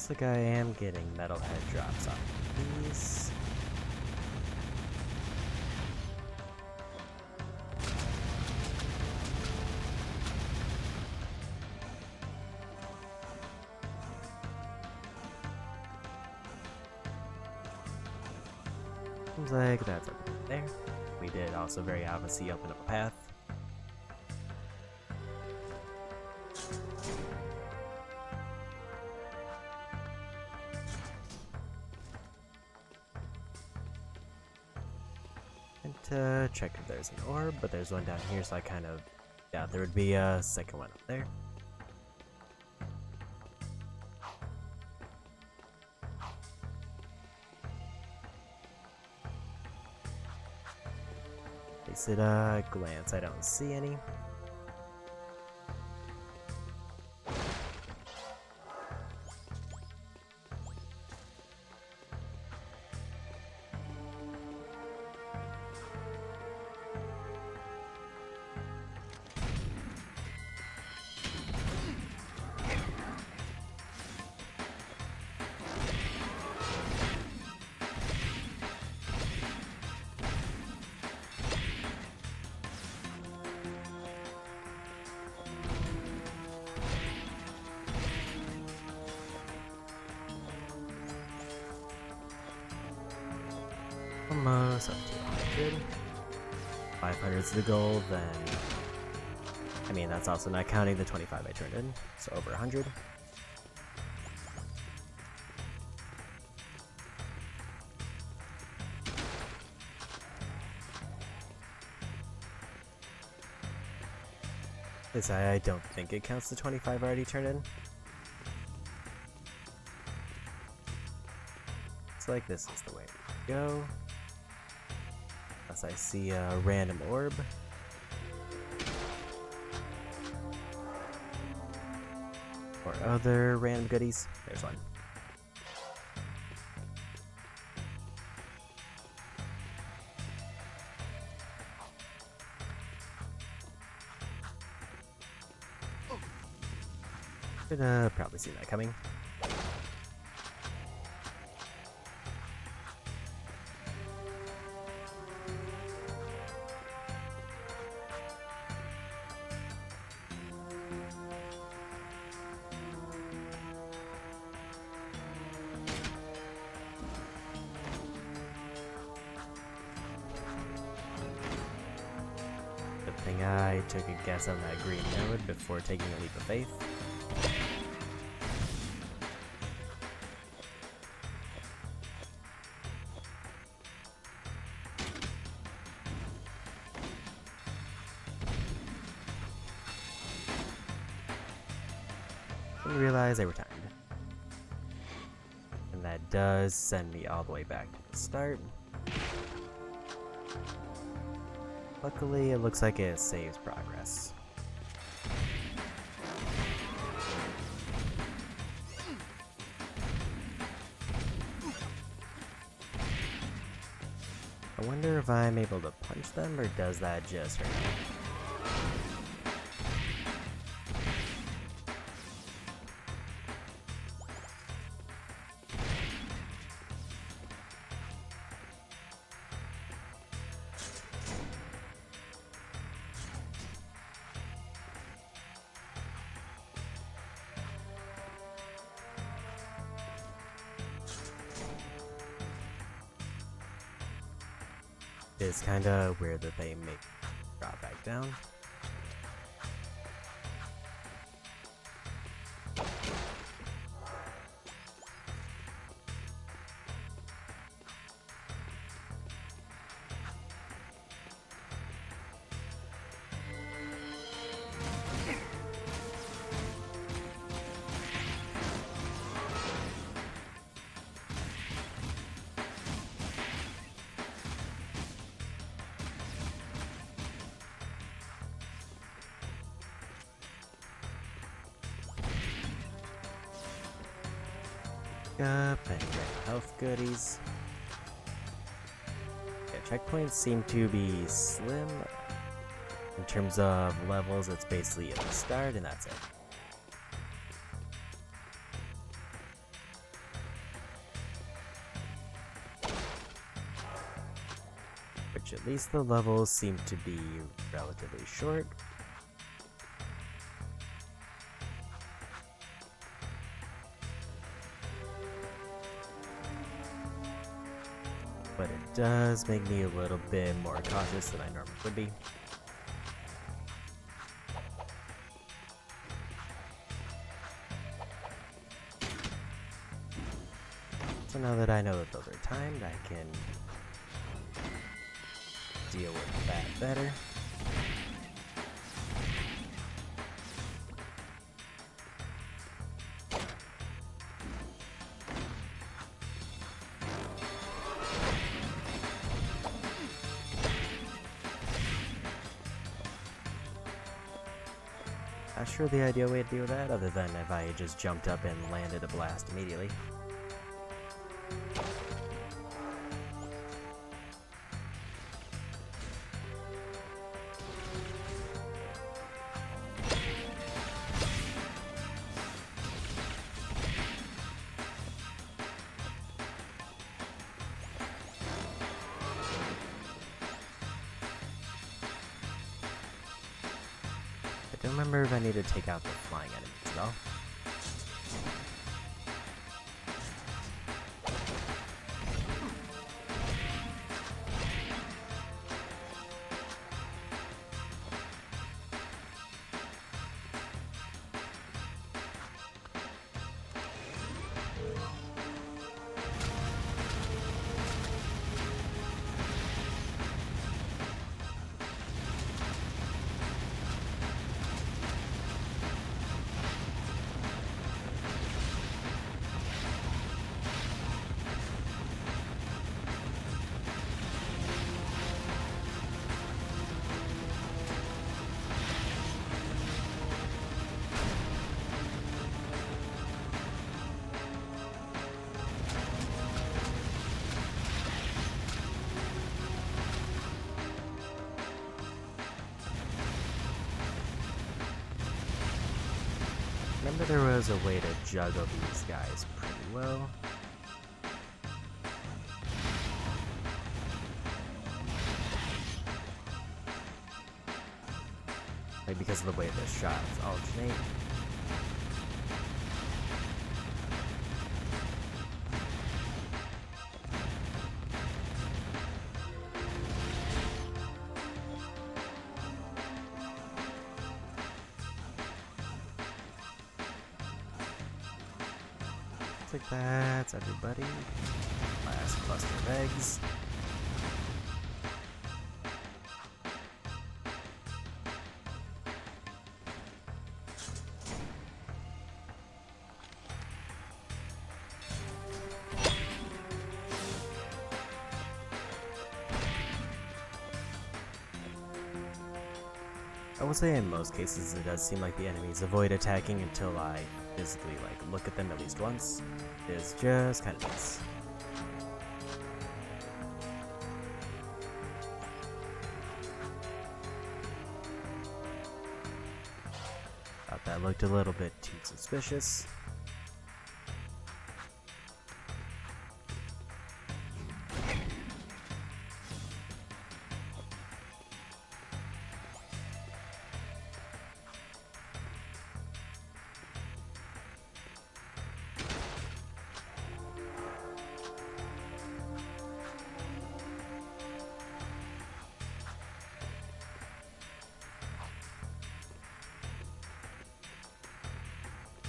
Looks like I am getting metalhead drops off these. Seems like that's everything there. We did also very obviously open up a path. And to check if there's an orb, but there's one down here, so I kind of doubt there would be a second one up there. At least at a glance, I don't see any. Almost up to 100. 500 is the goal, then... I mean, that's also not counting the 25 I turned in, so over 100. This I don't think it counts the 25 I already turned in. It's like this is the way to go. Unless I see a random orb. Or other random goodies. There's one. Should probably see that coming. Good thing I took a guess on that green node before taking a leap of faith. Didn't realize they were timed. And that does send me all the way back to the start. Luckily, it looks like it saves progress. I wonder if I'm able to punch them, or does that just hurt me? It's kinda weird that they make drop back down. Up and get health goodies. Yeah, checkpoints seem to be slim. In terms of levels, it's basically at the start and that's it. Which at least the levels seem to be relatively short. But it does make me a little bit more cautious than I normally would be. So now that I know that those are timed, I can deal with that better. Not sure the ideal way to deal with that, other than if I just jumped up and landed a blast immediately. I don't remember if I need to take out the flying enemies as well. remember there was a way to juggle these guys pretty well. Like because of the way the shots alternate. Looks like that's everybody. Last cluster of eggs. I will say in most cases it does seem like the enemies avoid attacking until I physically look at them at least once. It's just kind of nice. Thought that looked a little bit too suspicious.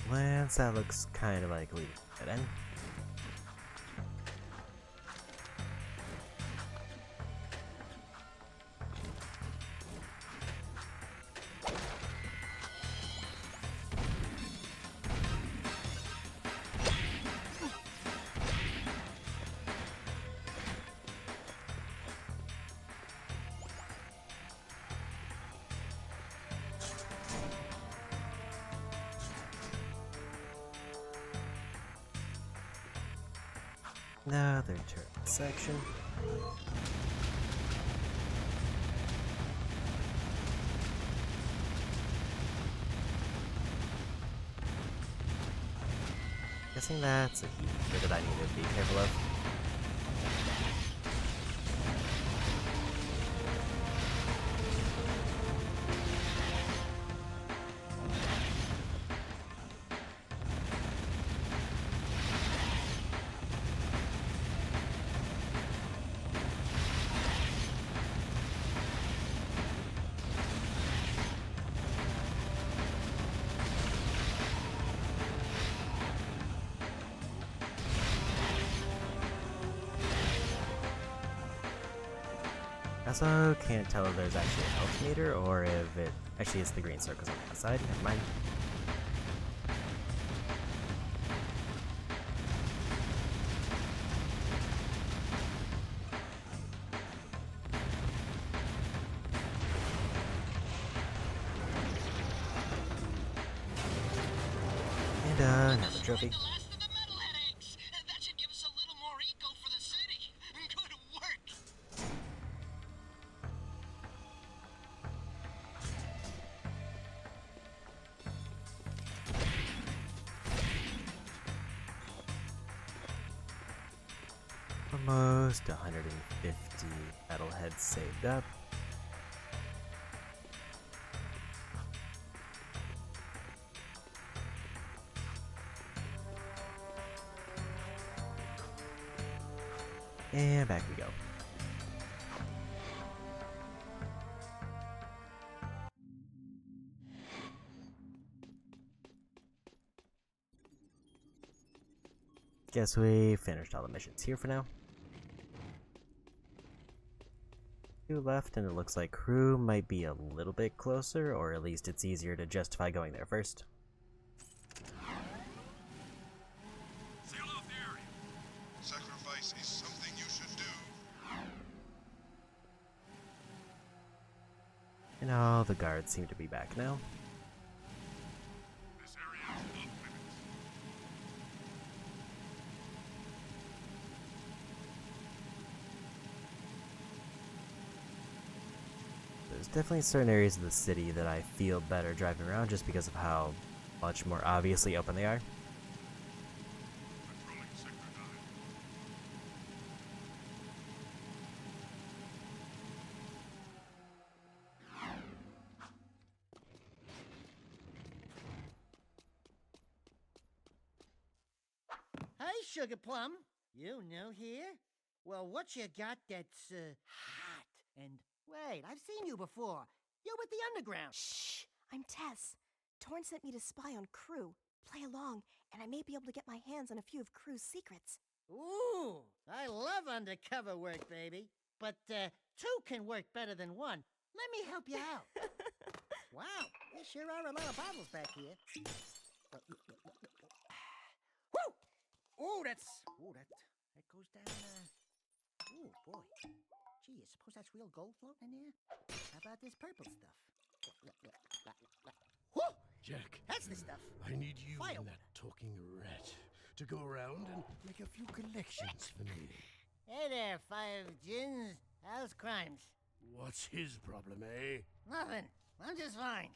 Lance, that looks kind of like leading dead end. Another turret section. Guessing that's a heat that I need to be careful of. I also can't tell if there's actually a health meter or if it actually is the green circles on the outside. Never mind. And another trophy. Almost 150 metalheads saved up. And back we go. Guess we finished all the missions here for now. 2 left, and it looks like crew might be a little bit closer, or at least it's easier to justify going there first. Seal off the area. Sacrifice is something you should do. And all the guards seem to be back now. This area is off limits. There's definitely certain areas of the city that I feel better driving around just because of how much more obviously open they are. Patrolling Sector 9. Hey, Sugar Plum. You new here? Well, what you got that's, hot? And wait, I've seen you before. You're with the Underground. Shh! I'm Tess. Torn sent me to spy on Crew. Play along, and I may be able to get my hands on a few of Crew's secrets. Ooh, I love undercover work, baby. But, two can work better than one. Let me help you out. Wow, there sure are a lot of bottles back here. Woo! Ooh, that goes down, ooh, boy. Gee, I suppose that's real gold floating in there? How about this purple stuff? Woo! Jack. That's the stuff. I need you Fire. and that talking rat to go around and make a few collections for me. Hey there, Five Gins. How's crimes? What's his problem, eh? Nothing. I'm just fine.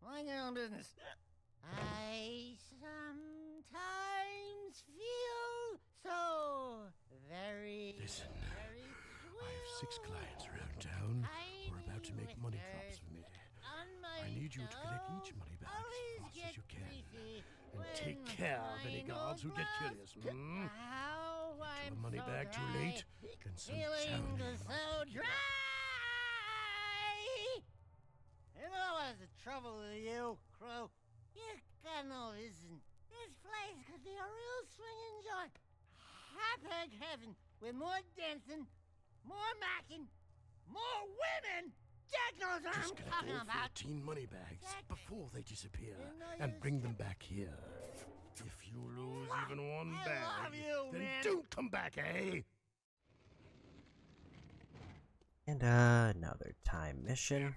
Mind your own business. I sometimes feel so very, Listen, very I have 6 clients around town who are about to make money drops for me. I need you to collect each money bag as fast as you can. And take care of any guards who get curious. Hmm? To a money bag too late, then some Feeling town so dry. You know what's the trouble with you, Crow? You got no vision. This place could be a real swinging joint. Hot-egg heaven with more dancing, more macking, more women. Jack knows what Just I'm collect talking all about. 14 money bags Jack. before they disappear You know and you bring them back here. If you lose even one I bag, love you, then man. don't come back, eh? And another time mission.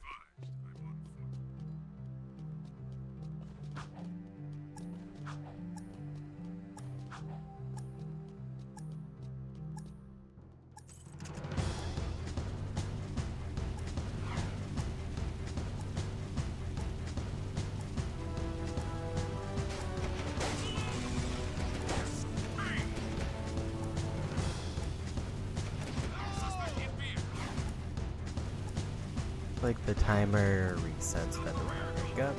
Like the timer resets so that the runner pick up.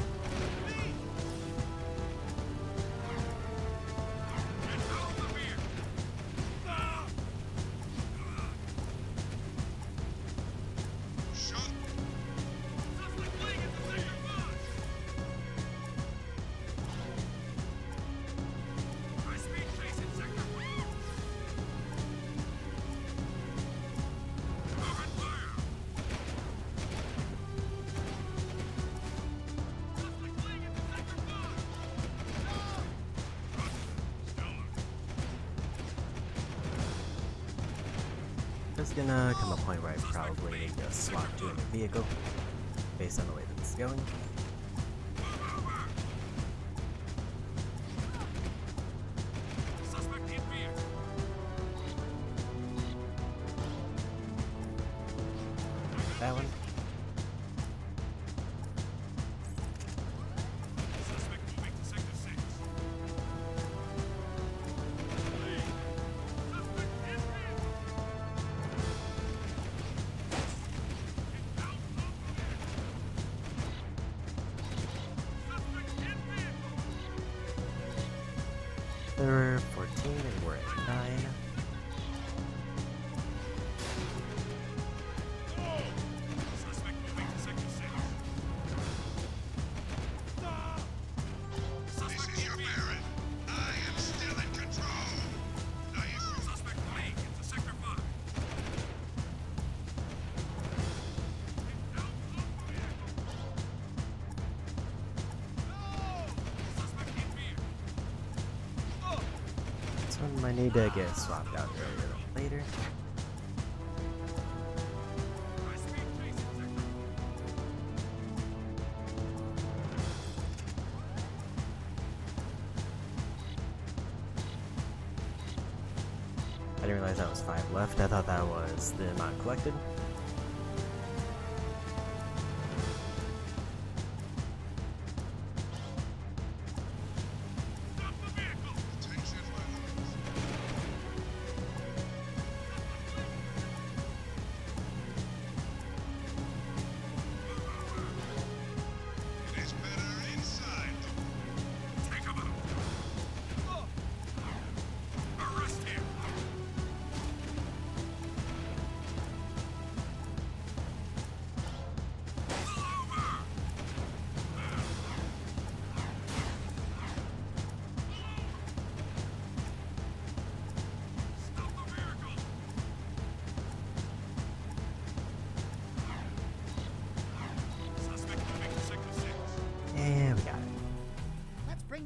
There's gonna come a point where I probably need to swap to a new vehicle based on the way that this is going. That one. There were 14 and we're at 9. This is your Baron. I am still in control. Now you Suspect fleeing into Sector 5. Suspect in vehicle. This one might need to get swapped out earlier than later. High speed chasing Sector. I didn't realize that was 5 left. I thought that was the amount collected.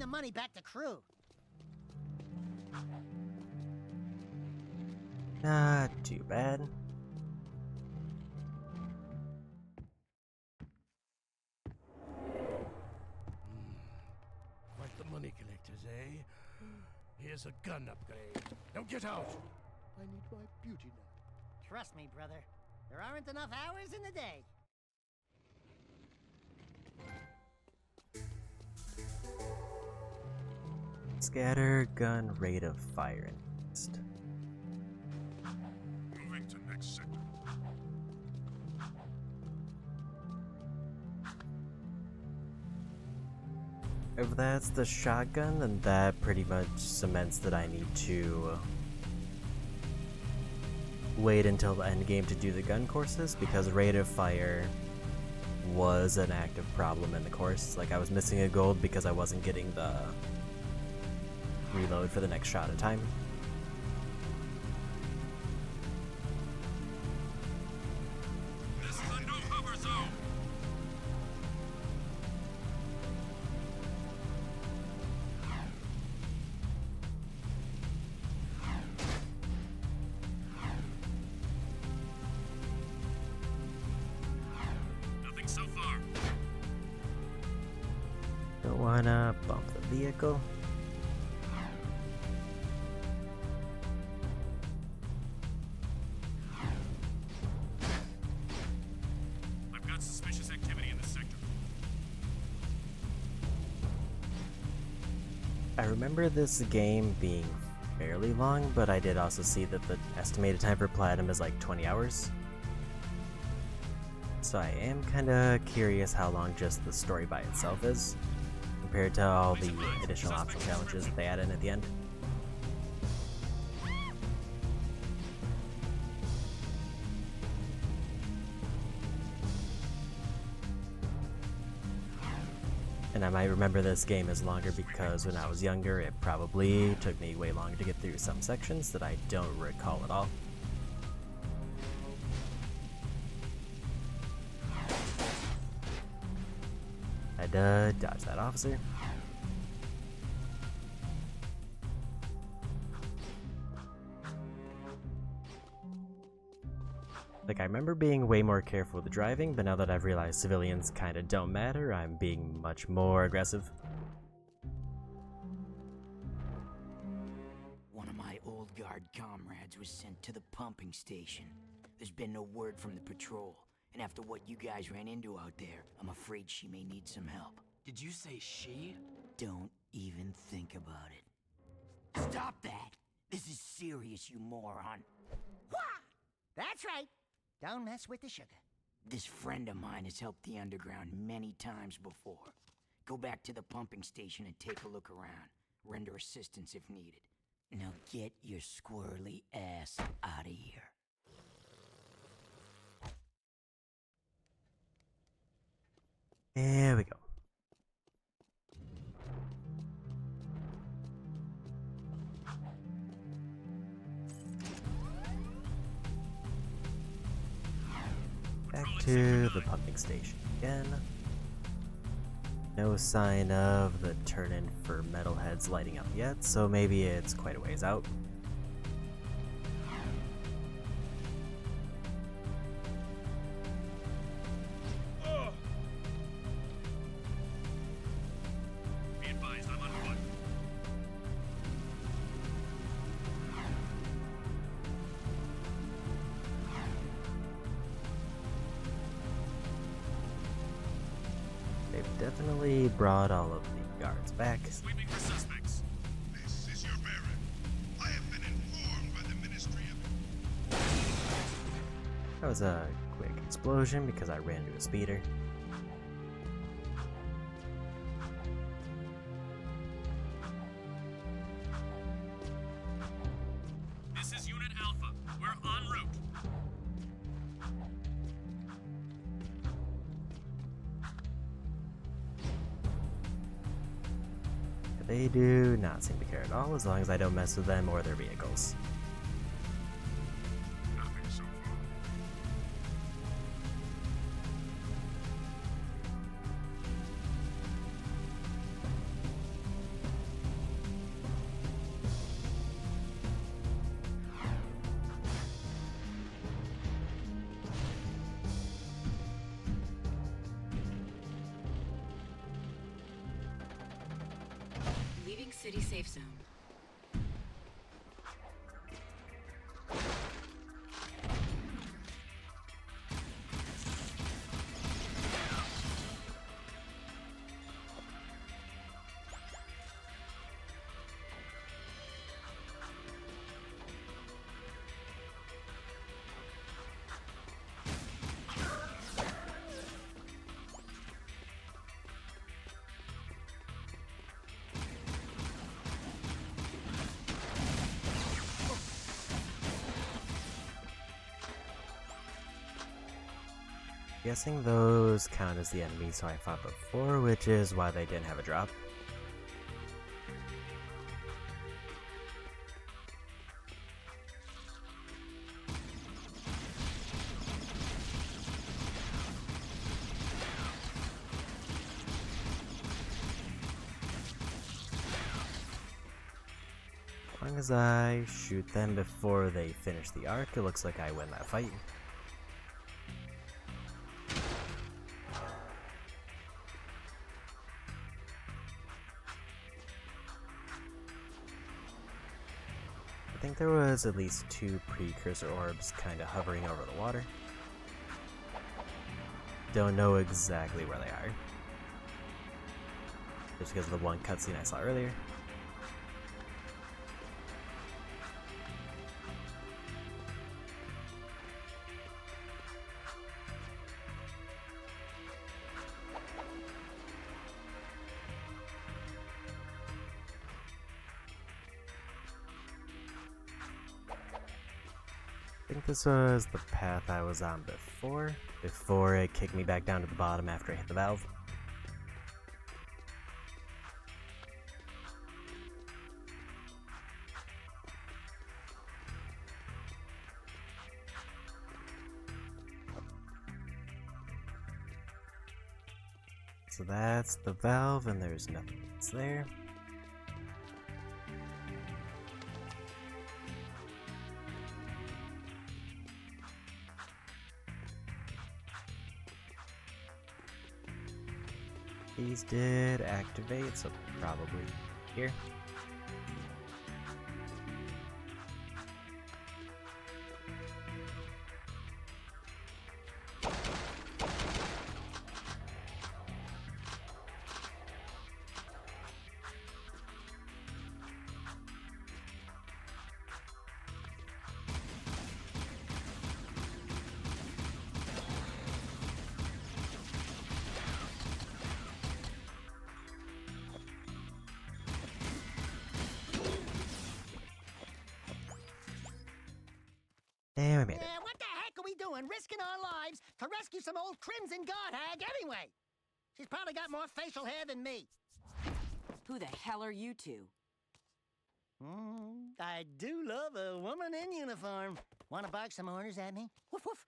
the money back to crew. Not too bad. Quite the money collectors, eh? Here's a gun upgrade. Now get out! I need my beauty nap. Trust me, brother. There aren't enough hours in the day. Scatter gun rate of fire increased. Moving to next sector. If that's the shotgun, then that pretty much cements that I need to wait until the end game to do the gun courses, because rate of fire was an active problem in the course. Like, I was missing a gold because I wasn't getting the reload for the next shot at time. This is a no hover zone. Nothing so far. Don't wanna bump the vehicle. I've got suspicious activity in this sector. I remember this game being fairly long, but I did also see that the estimated time for platinum is like 20 hours. So I am kinda curious how long just the story by itself is, compared to all the additional optional challenges that they add in at the end. And I might remember this game as longer because when I was younger, it probably took me way longer to get through some sections that I don't recall at all. I'd dodge that officer. Like, I remember being way more careful with the driving, but now that I've realized civilians kinda don't matter, I'm being much more aggressive. One of my old guard comrades was sent to the pumping station. There's been no word from the patrol, and after what you guys ran into out there, I'm afraid she may need some help. Did you say she? Don't even think about it. Stop that! This is serious, you moron. Wah! That's right. Don't mess with the sugar. This friend of mine has helped the underground many times before. Go back to the pumping station and take a look around. Render assistance if needed. Now get your squirrely ass out of here. There we go. Back to the pumping station again. No sign of the turn-in for metalheads lighting up yet, so maybe it's quite a ways out. Be advised, I'm on foot. They've definitely brought all of the guards back. Sweeping for suspects. This is your Baron. I have been informed by the Ministry of... That was a quick explosion because I ran into a speeder. This is Unit Alpha. We're en route. They do not seem to care at all as long as I don't mess with them or their vehicles. Nothing so far. city safe zone. Guessing those count as the enemies who I fought before, which is why they didn't have a drop. As long as I shoot them before they finish the arc, it looks like I win that fight. I think there was at least 2 precursor orbs kind of hovering over the water. Don't know exactly where they are. Just because of the one cutscene I saw earlier. I think this was the path I was on before it kicked me back down to the bottom after I hit the valve. So that's the valve, and there's nothing else there. These did activate, so probably here. And we made it. What the heck are we doing, risking our lives to rescue some old crimson god hag anyway? She's probably got more facial hair than me. Who the hell are you two? I do love a woman in uniform. Want to bark some orders at me? Woof woof.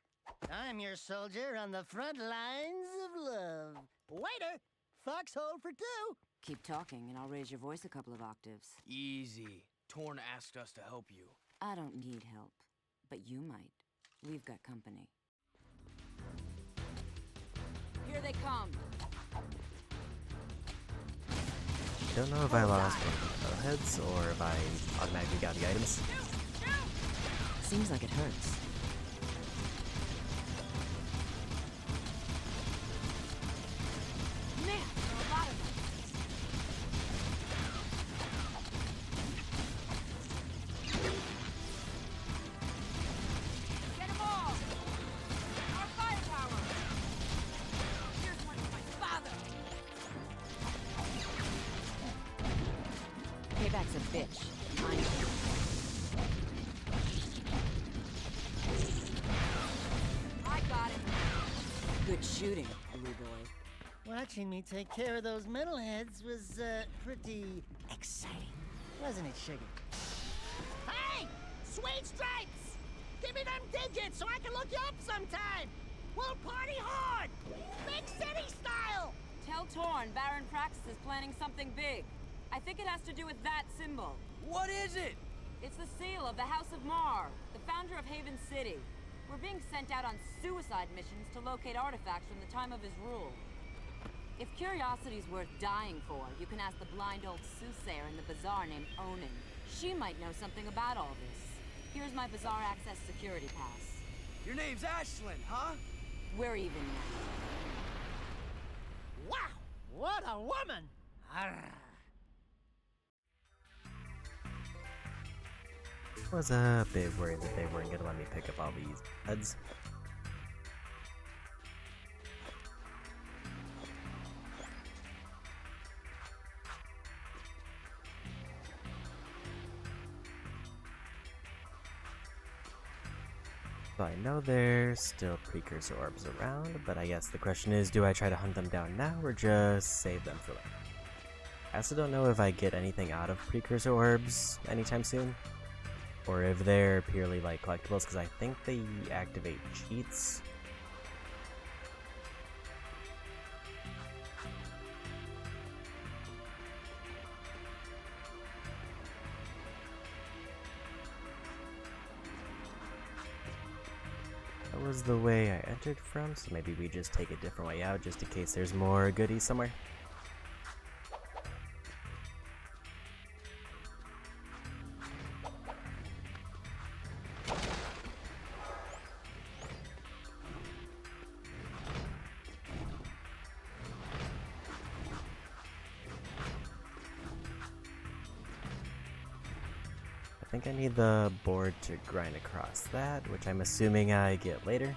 I'm your soldier on the front lines of love. Waiter, foxhole for 2. Keep talking and I'll raise your voice a couple of octaves. Easy. Torn asked us to help you. I don't need help, but you might. We've got company. Here they come. Don't know if I lost one of the heads or if I automatically got the items. Seems like it hurts. Man, there are a lot of them. Get them all! Our firepower! Here's one for my father! Payback's a bitch. Mind you. I got it. Good shooting, blue boy. Watching me take care of those metalheads was, pretty exciting. Wasn't it, Sugar? Hey! Sweet stripes! Give me them digits so I can look you up sometime! We'll party hard! Big city style! Tell Torn Baron Praxis is planning something big. I think it has to do with that symbol. What is it? It's the seal of the House of Mar, the founder of Haven City. We're being sent out on suicide missions to locate artifacts from the time of his rule. If curiosity's worth dying for, you can ask the blind old soothsayer in the bazaar named Onan. She might know something about all this. Here's my bazaar access security pass. Your name's Ashlyn, huh? We're even now. Wow! What a woman! Arrgh. Was a bit worried that they weren't gonna let me pick up all these heads. So I know there's still precursor orbs around, but I guess the question is, do I try to hunt them down now or just save them for later? I also don't know if I get anything out of precursor orbs anytime soon, or if they're purely like collectibles, because I think they activate cheats. That was the way I entered from, so maybe we just take a different way out just in case there's more goodies somewhere. I think I need the board to grind across that, which I'm assuming I get later.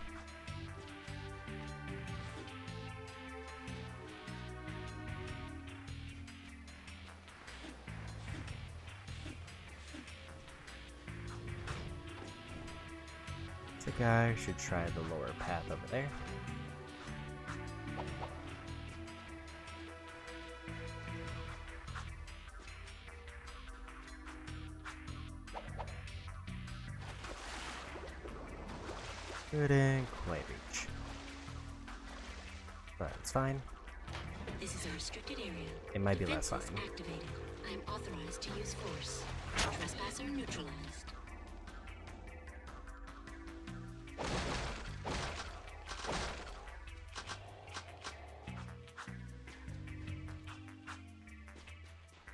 I think I should try the lower path over there. Couldn't quite reach. But it's fine. This is a restricted area. It might be less fine. Defenses activated. I am authorized to use force. Trespasser neutralized.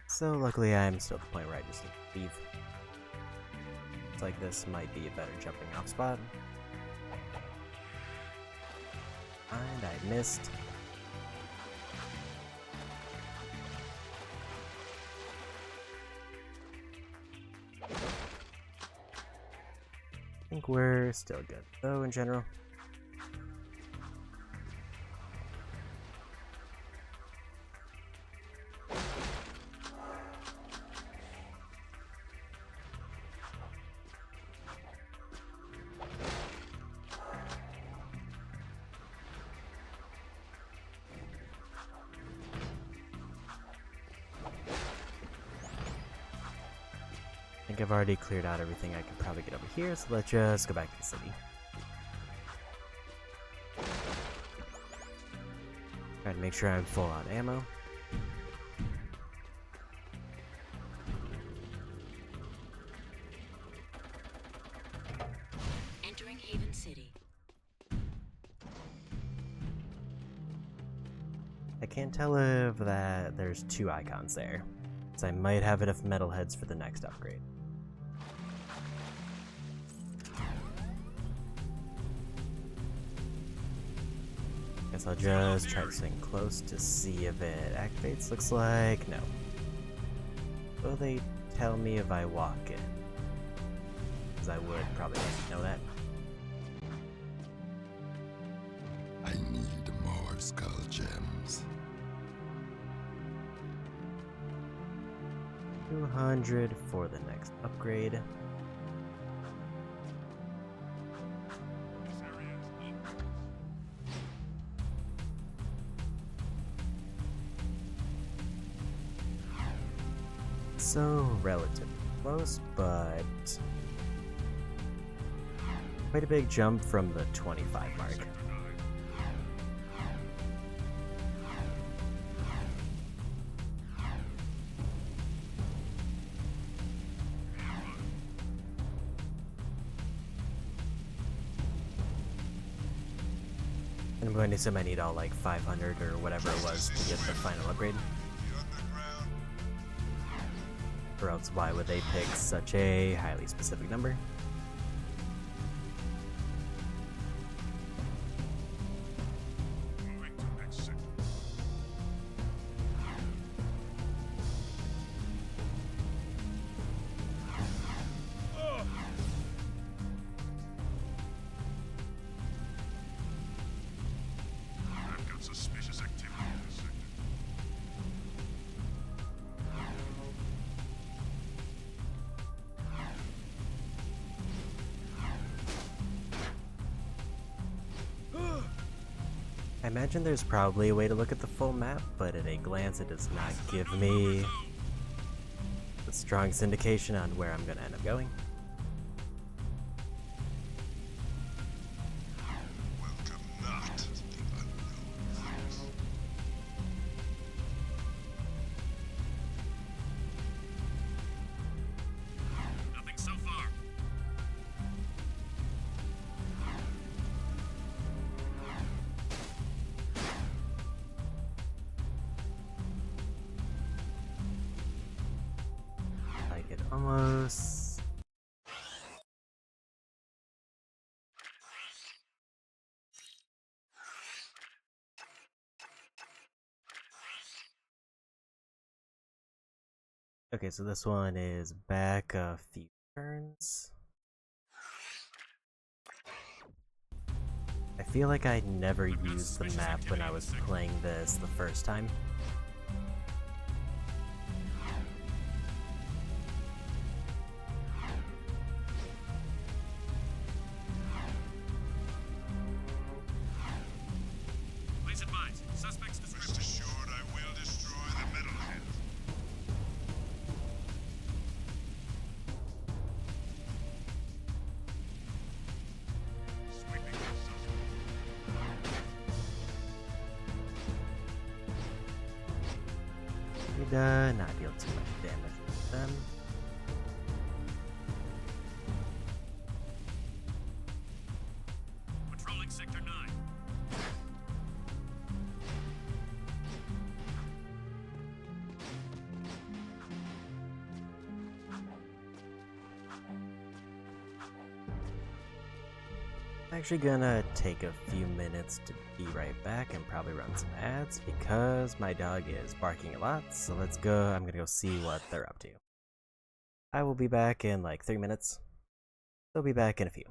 So luckily I'm still at the point where I just need to leave. Looks like this might be a better jumping off spot. And I missed. I think we're still good though in general. I think I've already cleared out everything I could probably get over here, so let's just go back to the city. Try to make sure I'm full on ammo. Entering Haven City. I can't tell if there's two icons there, so I might have enough metalheads for the next upgrade. Guess I'll just try to swing close to see if it activates. Looks like no. Will they tell me if I walk in? Because I would probably like to know that. I need more skull gems. 200 for the next upgrade. So relatively close, but quite a big jump from the 25 mark. I'm going to assume I need all like 500 or whatever it was to get the final upgrade. Or else why would they pick such a highly specific number? Moving to next sector. I've got suspicious activity in this sector. I imagine there's probably a way to look at the full map, but at a glance it does not give me the strongest indication on where I'm going to end up going. Welcome not to the unknown force. Nothing so far. I get almost... Okay, so this one is back a few turns. I feel like I never used the map when I was playing this the first time. Please advise. Suspect's description. Rest assured I will destroy the metalhead. Sweeping the suspect. Need not deal too much damage with them. Patrolling Sector 9. I'm actually gonna take a few minutes to be right back and probably run some ads because my dog is barking a lot, so let's go. I'm gonna go see what they're up to. I will be back in like 3 minutes. They'll be back in a few.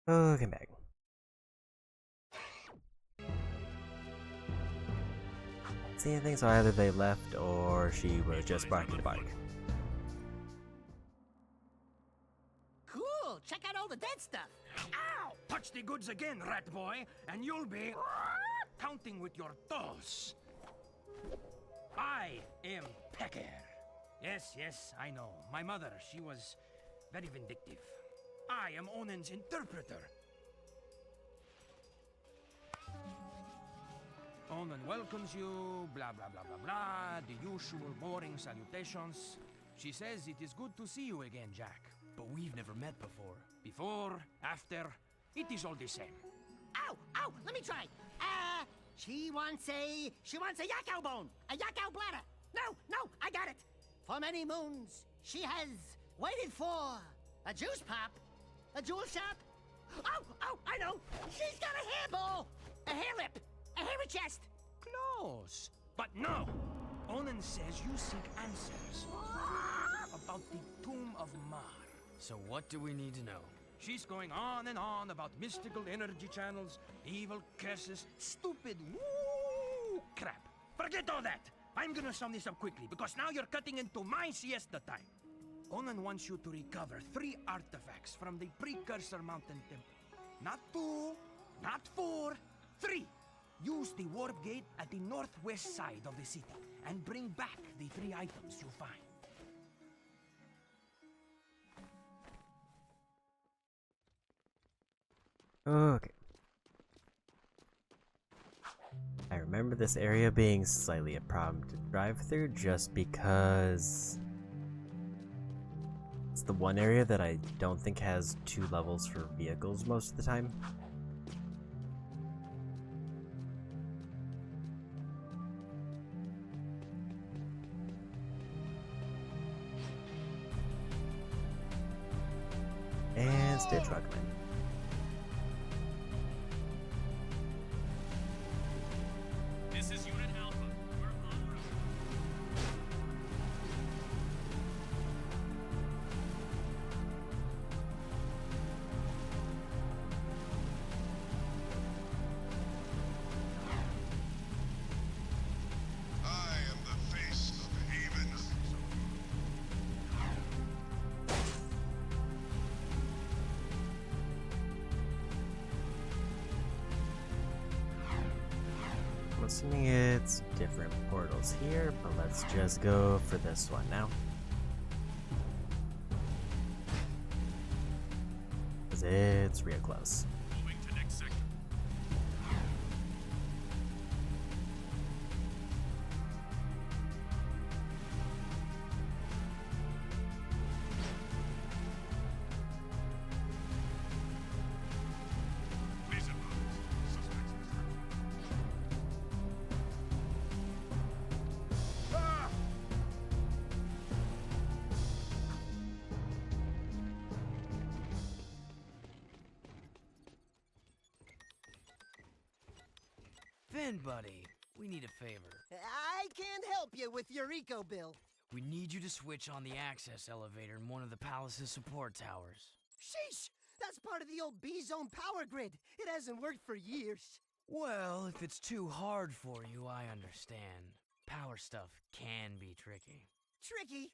Okay, back. See anything? So either they left or she was just barking the bark. Cool! Check out all the dead stuff! Ow! Touch the goods again, rat boy, and you'll be counting with your toes. I am Pecker. Yes, I know. My mother, she was very vindictive. I am Onen's interpreter. Onen welcomes you, blah blah blah blah blah, the usual boring salutations. She says it is good to see you again, Jack. But we've never met before. Before, after, it is all the same. Ow! Ow! Let me try! She wants a yakao bone! A yakao bladder! No! I got it! For many moons, she has waited for a juice pop, a jewel shop. Oh! I know! She's got a hairball! A hair lip! A hairy chest! Close! But no! Onen says you seek answers about the Tomb of Mar. So what do we need to know? She's going on and on about mystical energy channels, evil curses, stupid woo crap. Forget all that! I'm gonna sum this up quickly, because now you're cutting into my siesta time. Onan wants you to recover 3 artifacts from the Precursor Mountain Temple. Not 2, not 4, 3! Use the warp gate at the northwest side of the city, and bring back the 3 items you find. Okay. I remember this area being slightly a problem to drive through just because it's the one area that I don't think has 2 levels for vehicles most of the time. And Stitch Rockman. This is Unit Alpha. We're on route. I am the face of Haven. I'm assuming it's different portals here, but let's just go for this one now. Because it's real close. Moving to next sector. Please advise. Suspects Finn, buddy, we need a favor. I can't help you with your eco bill. We need you to switch on the access elevator in one of the palace's support towers. Sheesh! That's part of the old B-Zone power grid. It hasn't worked for years. Well, if it's too hard for you, I understand. Power stuff can be tricky. Tricky?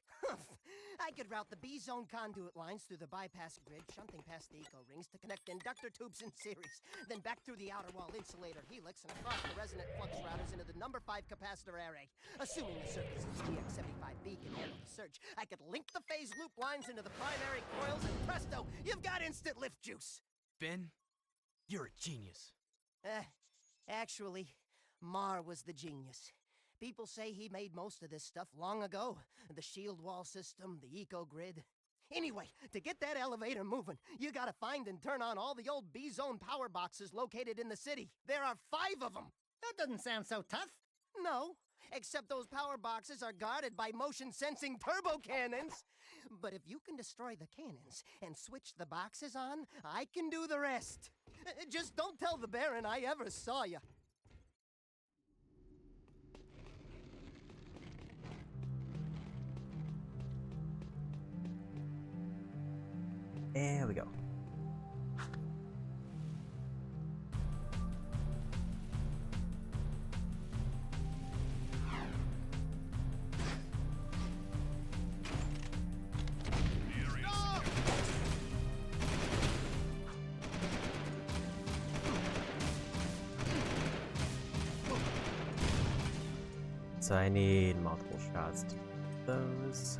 I could route the B-Zone conduit lines through the bypass grid, shunting past the eco rings to connect inductor tubes in series, then back through the outer wall insulator helix and across the resonant flux routers into the number 5 capacitor array. Assuming the circuit's GX75B can handle the surge, I could link the phase loop lines into the primary coils, and presto, you've got instant lift juice. Finn, you're a genius. Actually, Mar was the genius. People say he made most of this stuff long ago. The shield wall system, the eco-grid. Anyway, to get that elevator moving, you gotta find and turn on all the old B-Zone power boxes located in the city. There are 5 of them. That doesn't sound so tough. No, except those power boxes are guarded by motion-sensing turbo cannons. But if you can destroy the cannons and switch the boxes on, I can do the rest. Just don't tell the Baron I ever saw you. There we go. So I need multiple shots to do those.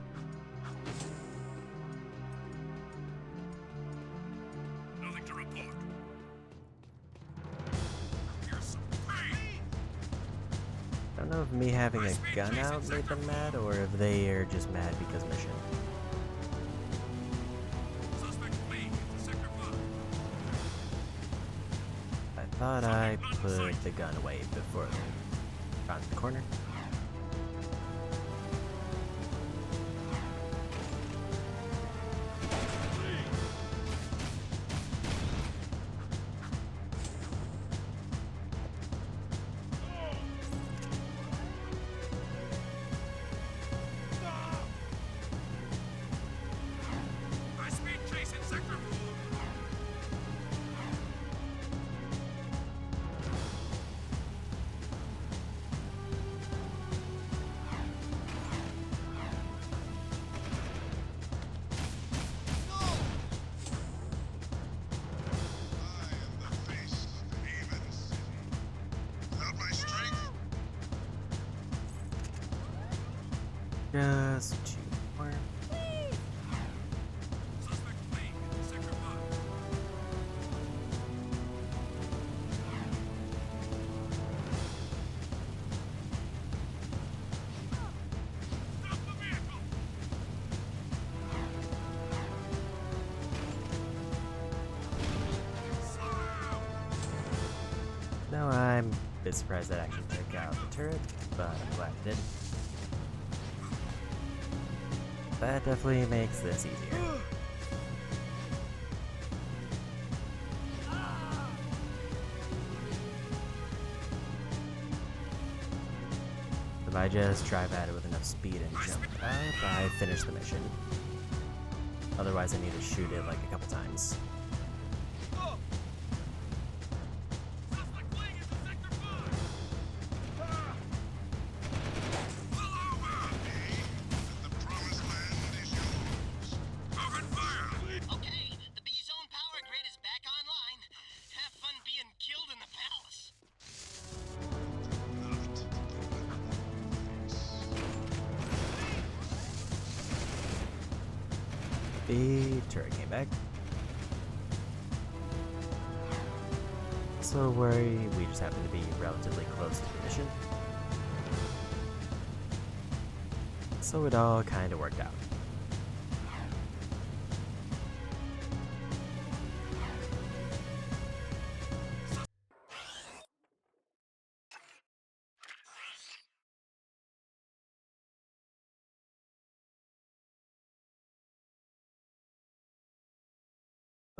Nothing to report. Here's some pain. I don't know if me having a gun out made them mad, or if they are just mad because mission. Suspect fleeing into Sector 5. I thought I put the gun away before they found the corner. High speed chase in Sector 4. Without my strength, Just two more. Suspect fleeing into Sector 5. Stop the vehicle! No, I'm a bit surprised that actually took out the turret, but I'm glad it did. That definitely makes this easier. If I just drive at it with enough speed and jump up, I finish the mission. Otherwise I need to shoot it like a couple times. Suspect fleeing into Sector 5. the promised land is yours. Open fire! Okay, the B-Zone power grid is back online. Have fun being killed in the palace. The turret came back. So we just happen to be relatively close to the mission. So it all kind of worked out.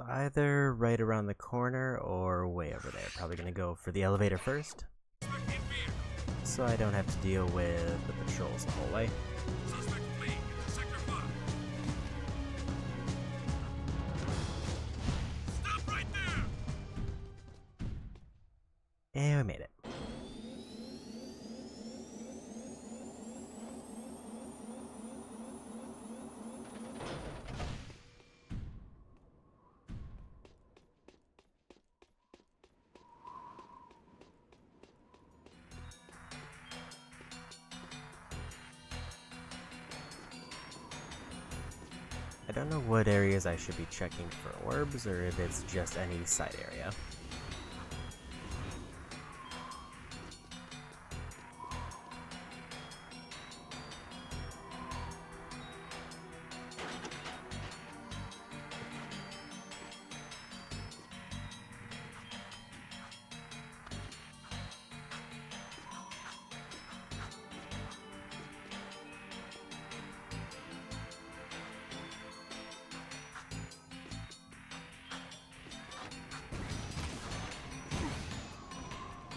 Either right around the corner or way over there. Probably gonna go for the elevator first, so I don't have to deal with the patrols the whole way. Suspect fleeing into Sector 5. Stop right there! And we made it. I don't know what areas I should be checking for orbs, or if it's just any side area.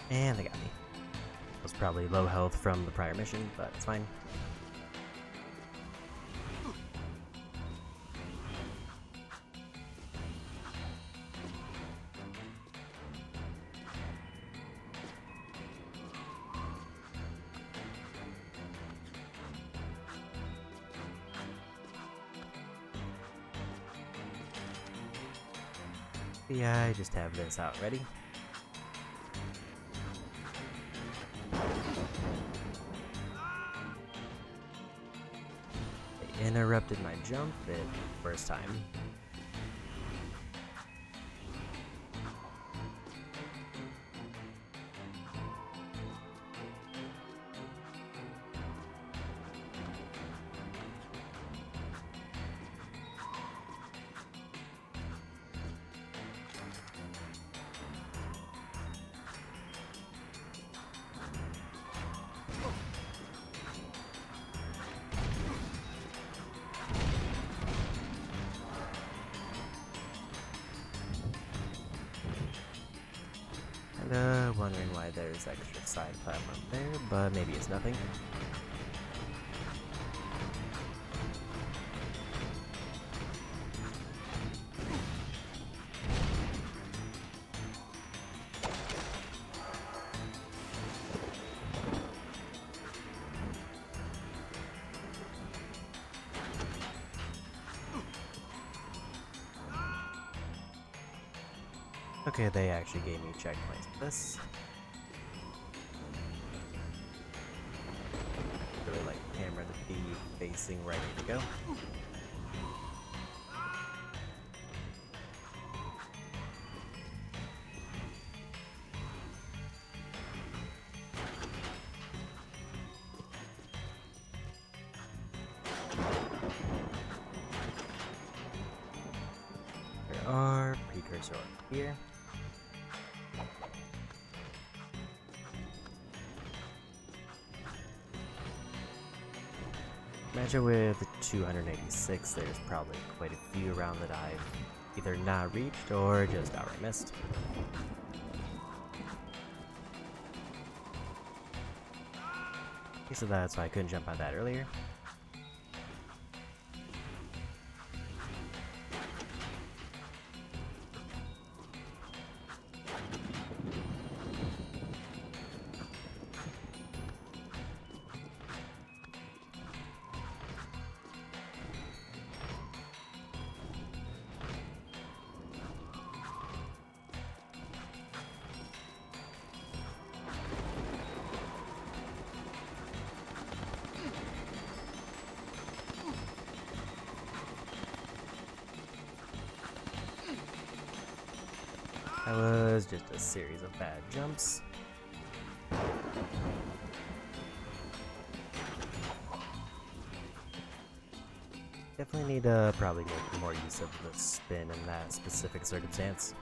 And they got me. Was probably low health from the prior mission, but it's fine. Yeah, I just have this out ready. interrupted my jump it first time. Wondering why there's extra side platform there, but maybe it's nothing. Okay, they actually gave me checkpoints for this. Really like the camera to be facing right to go. There are precursor here. Imagine with 286, there's probably quite a few around that I've either not reached or just outright missed. Okay, so that's why I couldn't jump on that earlier. That was just a series of bad jumps. Definitely need to probably make more use of the spin in that specific circumstance.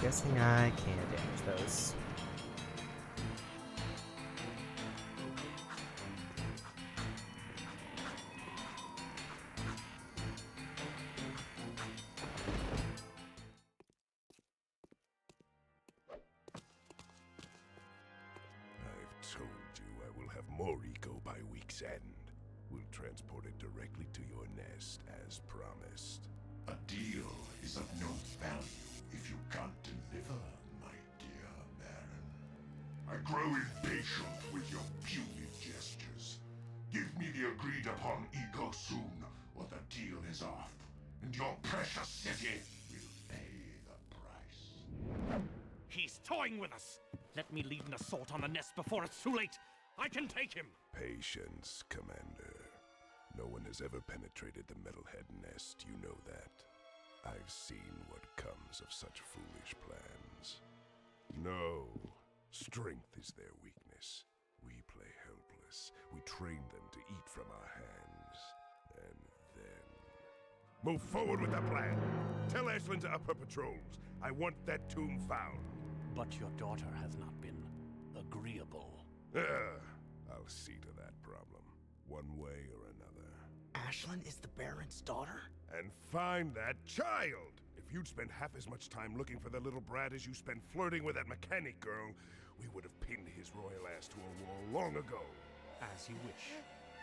Guessing I can't damage those. I've told you I will have more eco by week's end. We'll transport it directly to your nest, as promised. A deal is of no value if you can't deliver, my dear Baron. I grow impatient with your puny gestures. Give me the agreed upon eco soon, or the deal is off, and your precious city will pay the price. He's toying with us! Let me lead an assault on the nest before it's too late! I can take him! Patience, Commander. No one has ever penetrated the Metalhead nest, you know that. I've seen what comes of such foolish plans. No, strength is their weakness. We play helpless. We train them to eat from our hands. And then... Move forward with the plan! Tell Ashlyn to up her patrols. I want that tomb found. But your daughter has not been agreeable. I'll see to that problem, one way or another. Ashlyn is the Baron's daughter? And find that child! If you'd spent half as much time looking for the little brat as you spent flirting with that mechanic girl, we would have pinned his royal ass to a wall long ago. As you wish.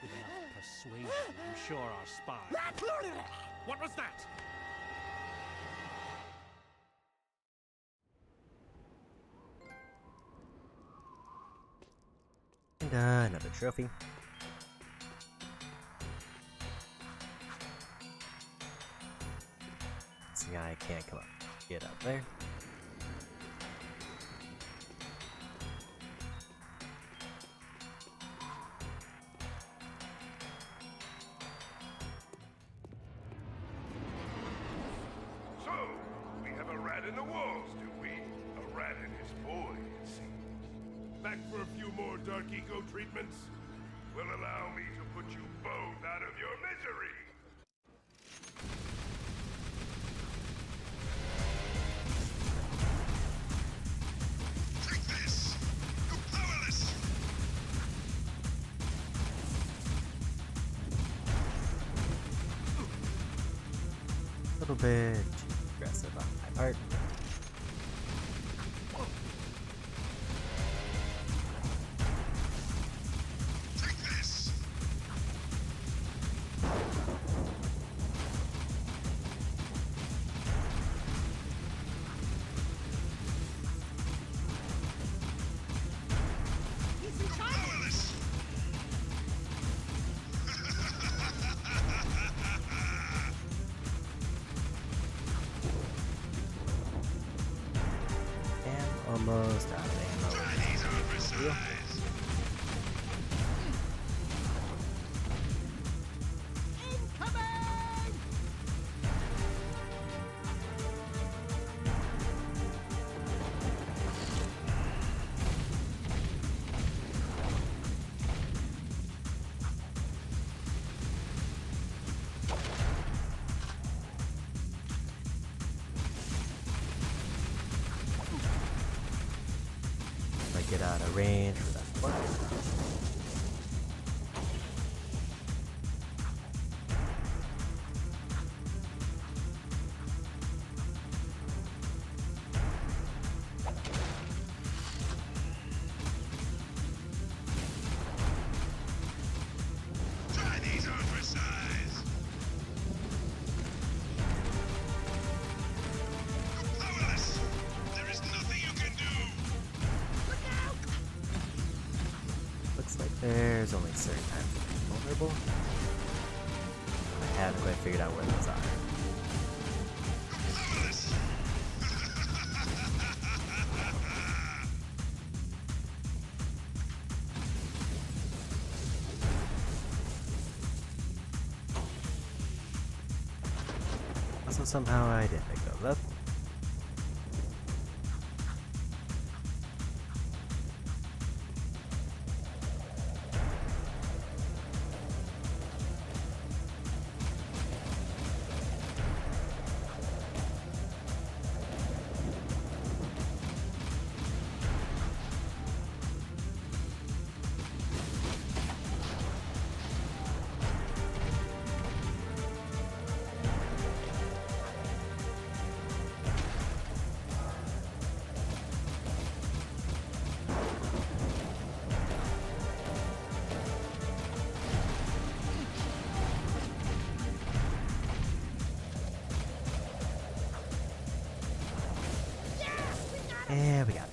With enough persuasion, I'm sure our spy... What was that? And another trophy. This guy can't come up. Get up there. So, we have a rat in the walls, do we? A rat and his boy, it seems. Back for a few more dark eco treatments? Will allow me to put you both out of your misery! Take this! You're powerless! A little bit too aggressive on my part. Take this! You're powerless! And almost out of ammo. These are precise! If I get out of range for that one. Try these on for size! You're powerless! There is nothing you can do! Looks like there's only certain times that I'm vulnerable. I haven't quite figured out where those are. Powerless! Also, somehow I didn't pick those up. Yeah, we got it.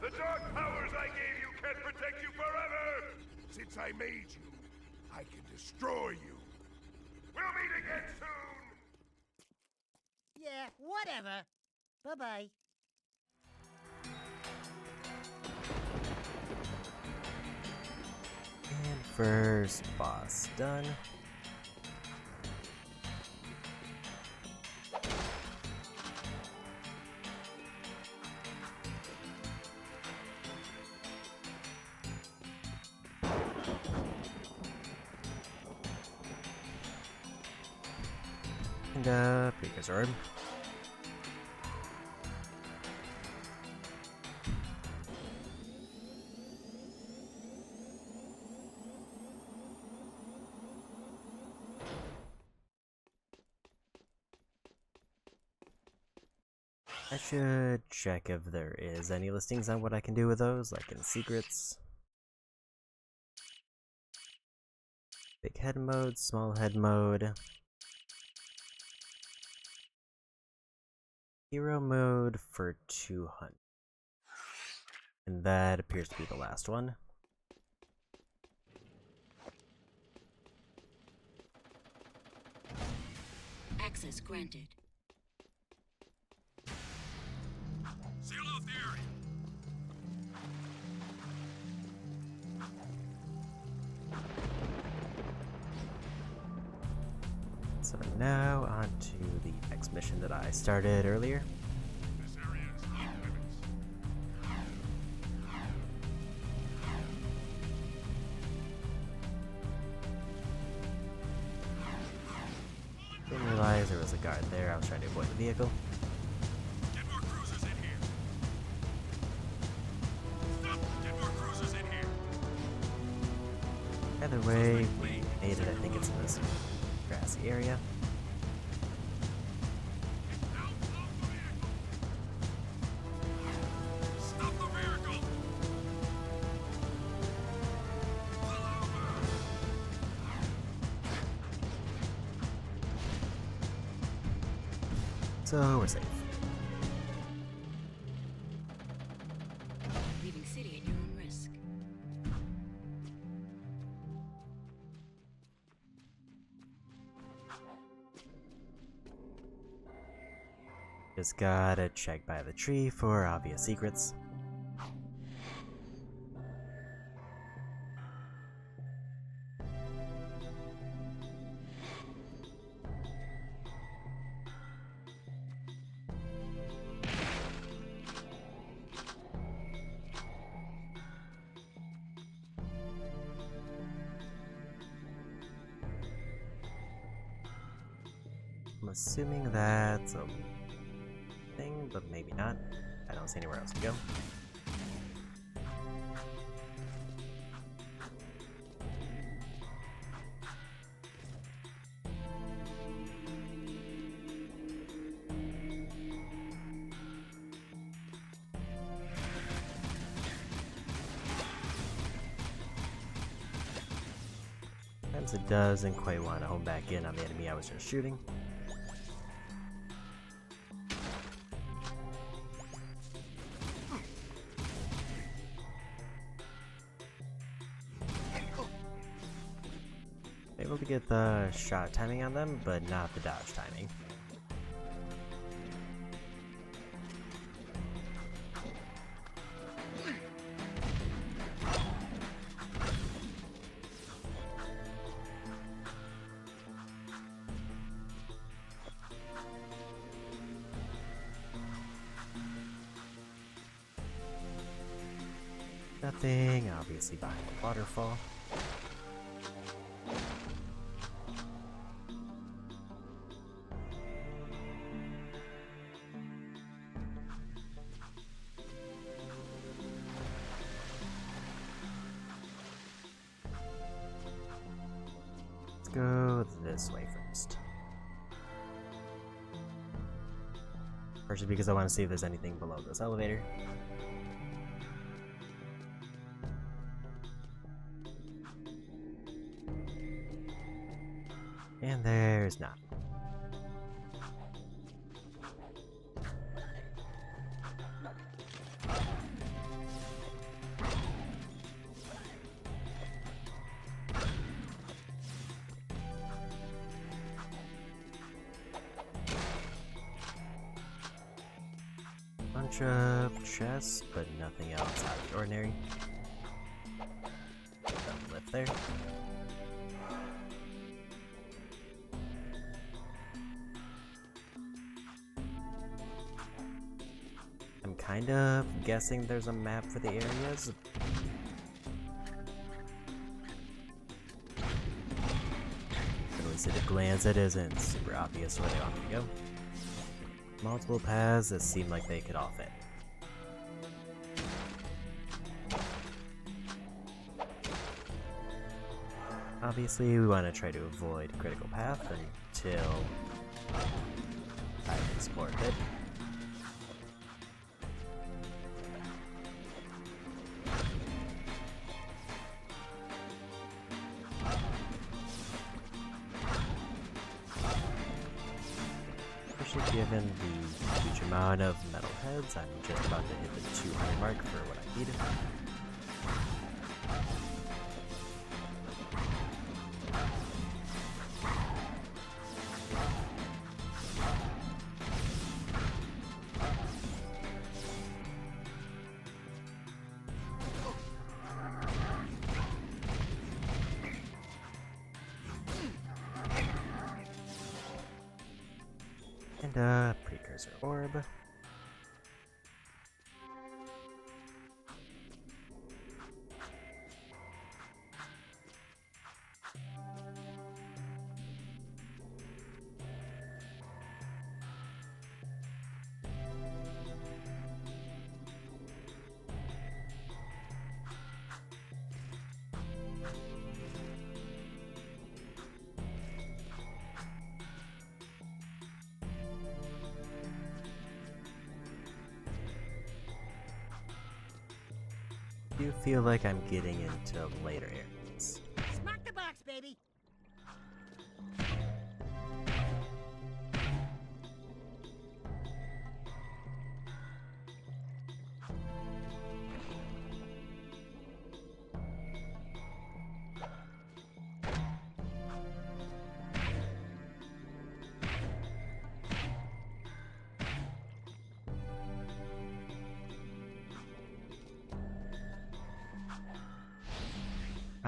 The dark powers I gave you can't protect you forever! Since I made you, I can destroy you. We'll meet again soon! Yeah, whatever. Bye-bye. And first boss done. And precursor orb. I should check if there is any listings on what I can do with those, like in secrets. Big head mode, small head mode. Hero mode for 200. And that appears to be the last one. Access granted. Seal off the area. So now on to the next mission that I started earlier. This area is off limits. Didn't realize there was a guard there. I was trying to avoid the vehicle. Get more cruisers in here. Stop! Get more cruisers in here. Either way, we made it. I think it's in this grassy area. Stop the vehicle. Pull over. So we're safe. Leaving city at your own risk. Just gotta check by the tree for obvious secrets. I'm assuming that's a thing, but maybe not. I don't see anywhere else to go. Sometimes it doesn't quite want to home back in on the enemy I was just shooting. Able to get the shot timing on them, but not the dodge timing. Nothing, obviously behind the waterfall. Let's go this way first. Partially because I want to see if there's anything below this elevator. And there's not. Bunch of chests, but nothing else out of the ordinary. Don't lift there. I'm kind of guessing there's a map for the areas. At least at a glance, it isn't super obvious where they want me to go. Multiple paths that seem like they could all fit. Obviously, we want to try to avoid critical path until I've explored it. given the huge amount of metal heads, I'm just about to hit the 200 mark for what I need. And precursor orb. I do feel like I'm getting into later areas. Smack the box, baby!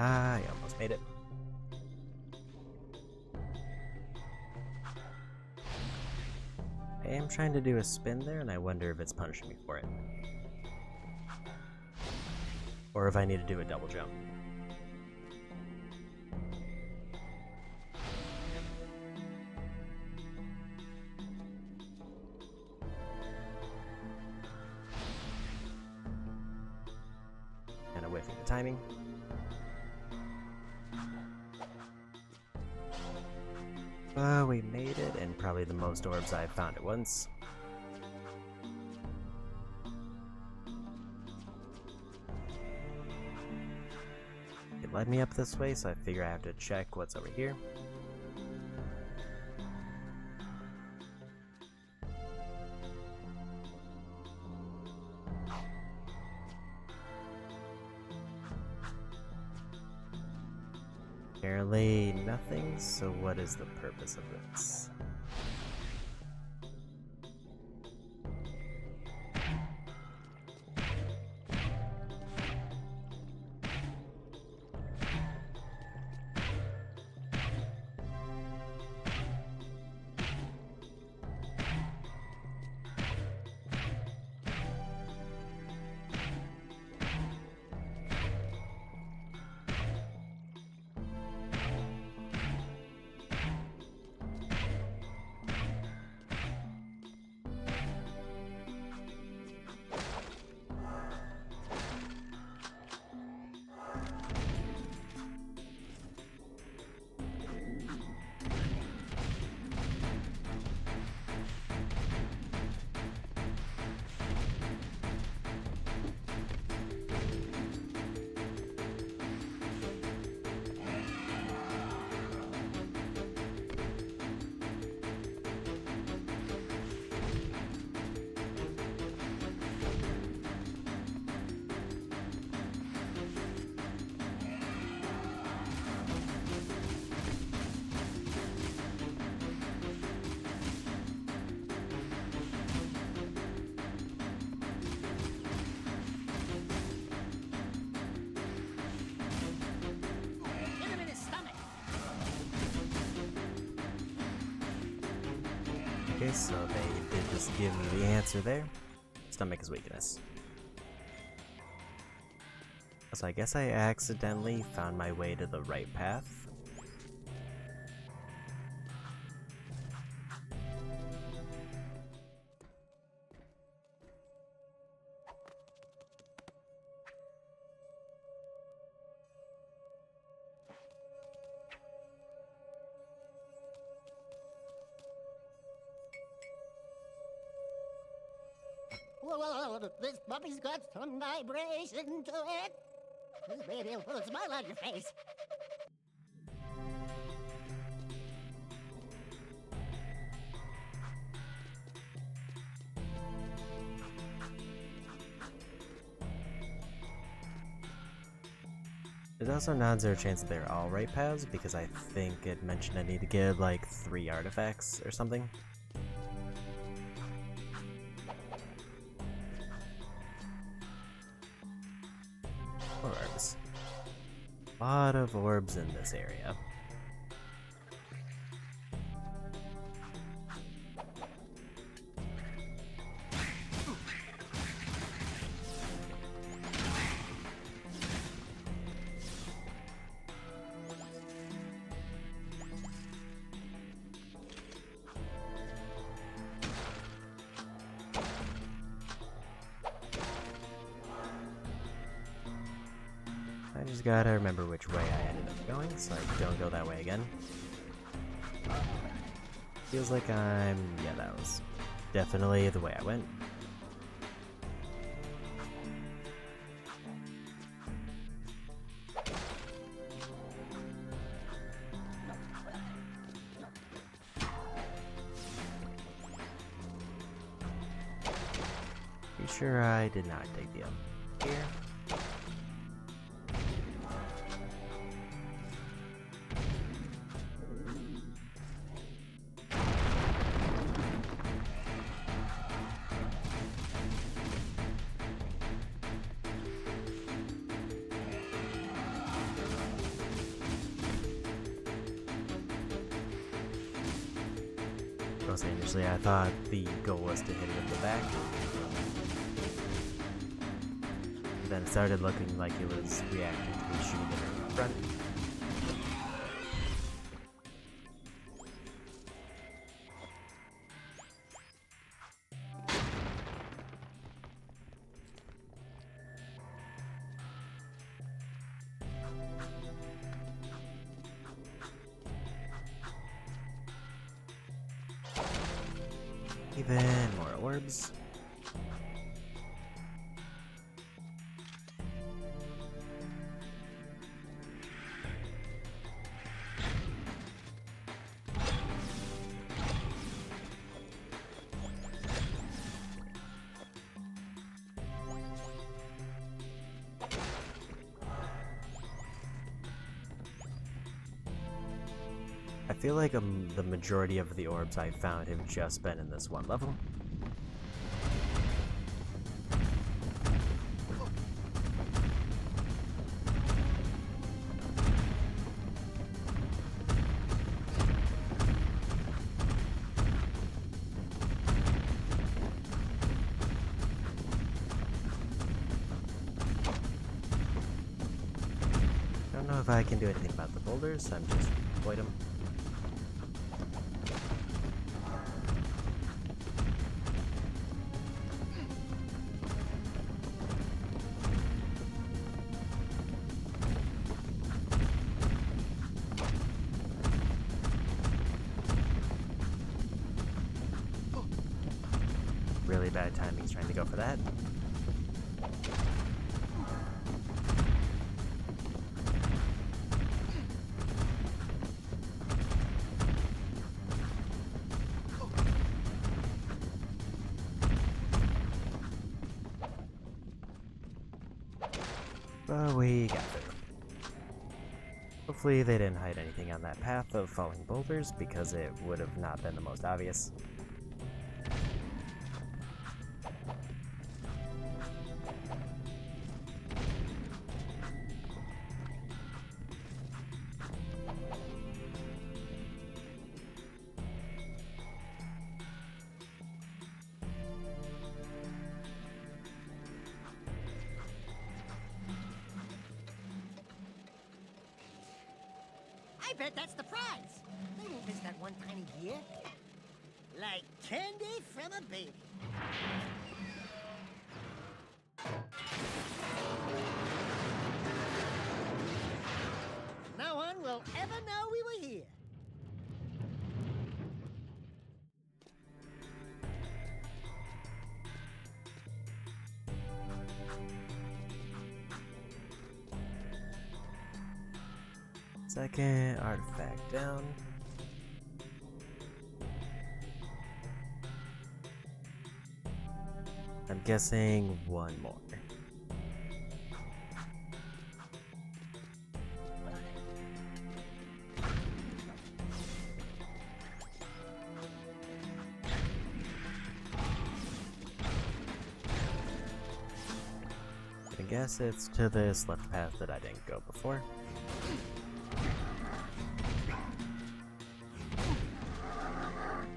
I almost made it. I am trying to do a spin there, and I wonder if it's punishing me for it. Or if I need to do a double jump. Kind of whiffing the timing. We made it, and probably the most orbs I've found at once. It led me up this way, so I figure I have to check what's over here. Apparently nothing, so what is the purpose of this? Okay, so they did just give me the answer there. Stomach is weakness. So I guess I accidentally found my way to the right path. Whoa, this puppy's got some vibration to it. This baby will put a smile on your face. There's also non-zero chance that they're all right paths, because I think it mentioned I need to get like 3 artifacts or something. Orbs. A lot of orbs in this area. I just gotta remember which way I ended up going, so I don't go that way again. Feels like yeah, that was definitely the way I went. Be sure I did not take the here. Initially, I thought the goal was to hit it at the back. Then it started looking like it was reacting to me shooting it in the front. Even more orbs. I feel like the majority of the orbs I found have just been in this one level. I don't know if I can do anything about the boulders, so I'm just avoid them. Really bad timing trying to go for that. But we got through. Hopefully they didn't hide anything on that path of falling boulders, because it would have not been the most obvious. I bet that's the prize. They won't miss that one tiny gear. Like candy from a baby. No one will ever know we were here. Second artifact down. I'm guessing one more. guess it's to this left path that I didn't go before.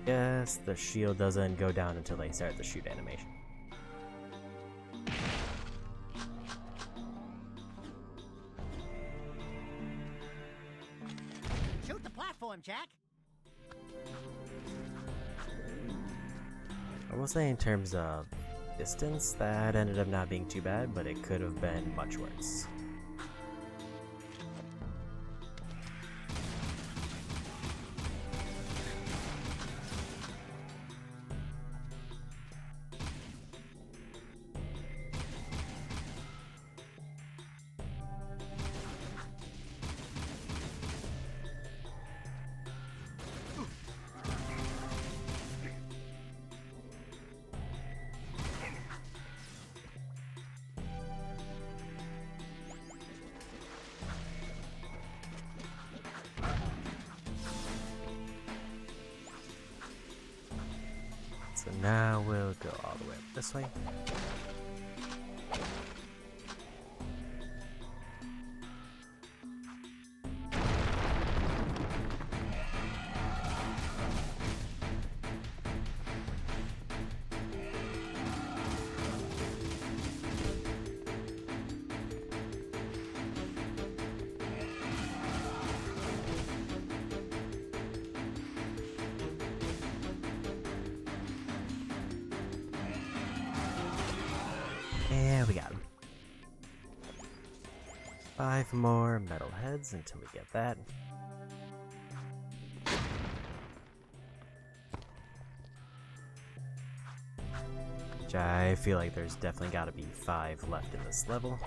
Guess the shield doesn't go down until they start the shoot animation. Shoot the platform, Jack. I will say in terms of distance, that ended up not being too bad, but it could have been much worse. So now we'll go all the way up this way. And we got him. 5 more metal heads until we get that. Which I feel like there's definitely got to be 5 left in this level.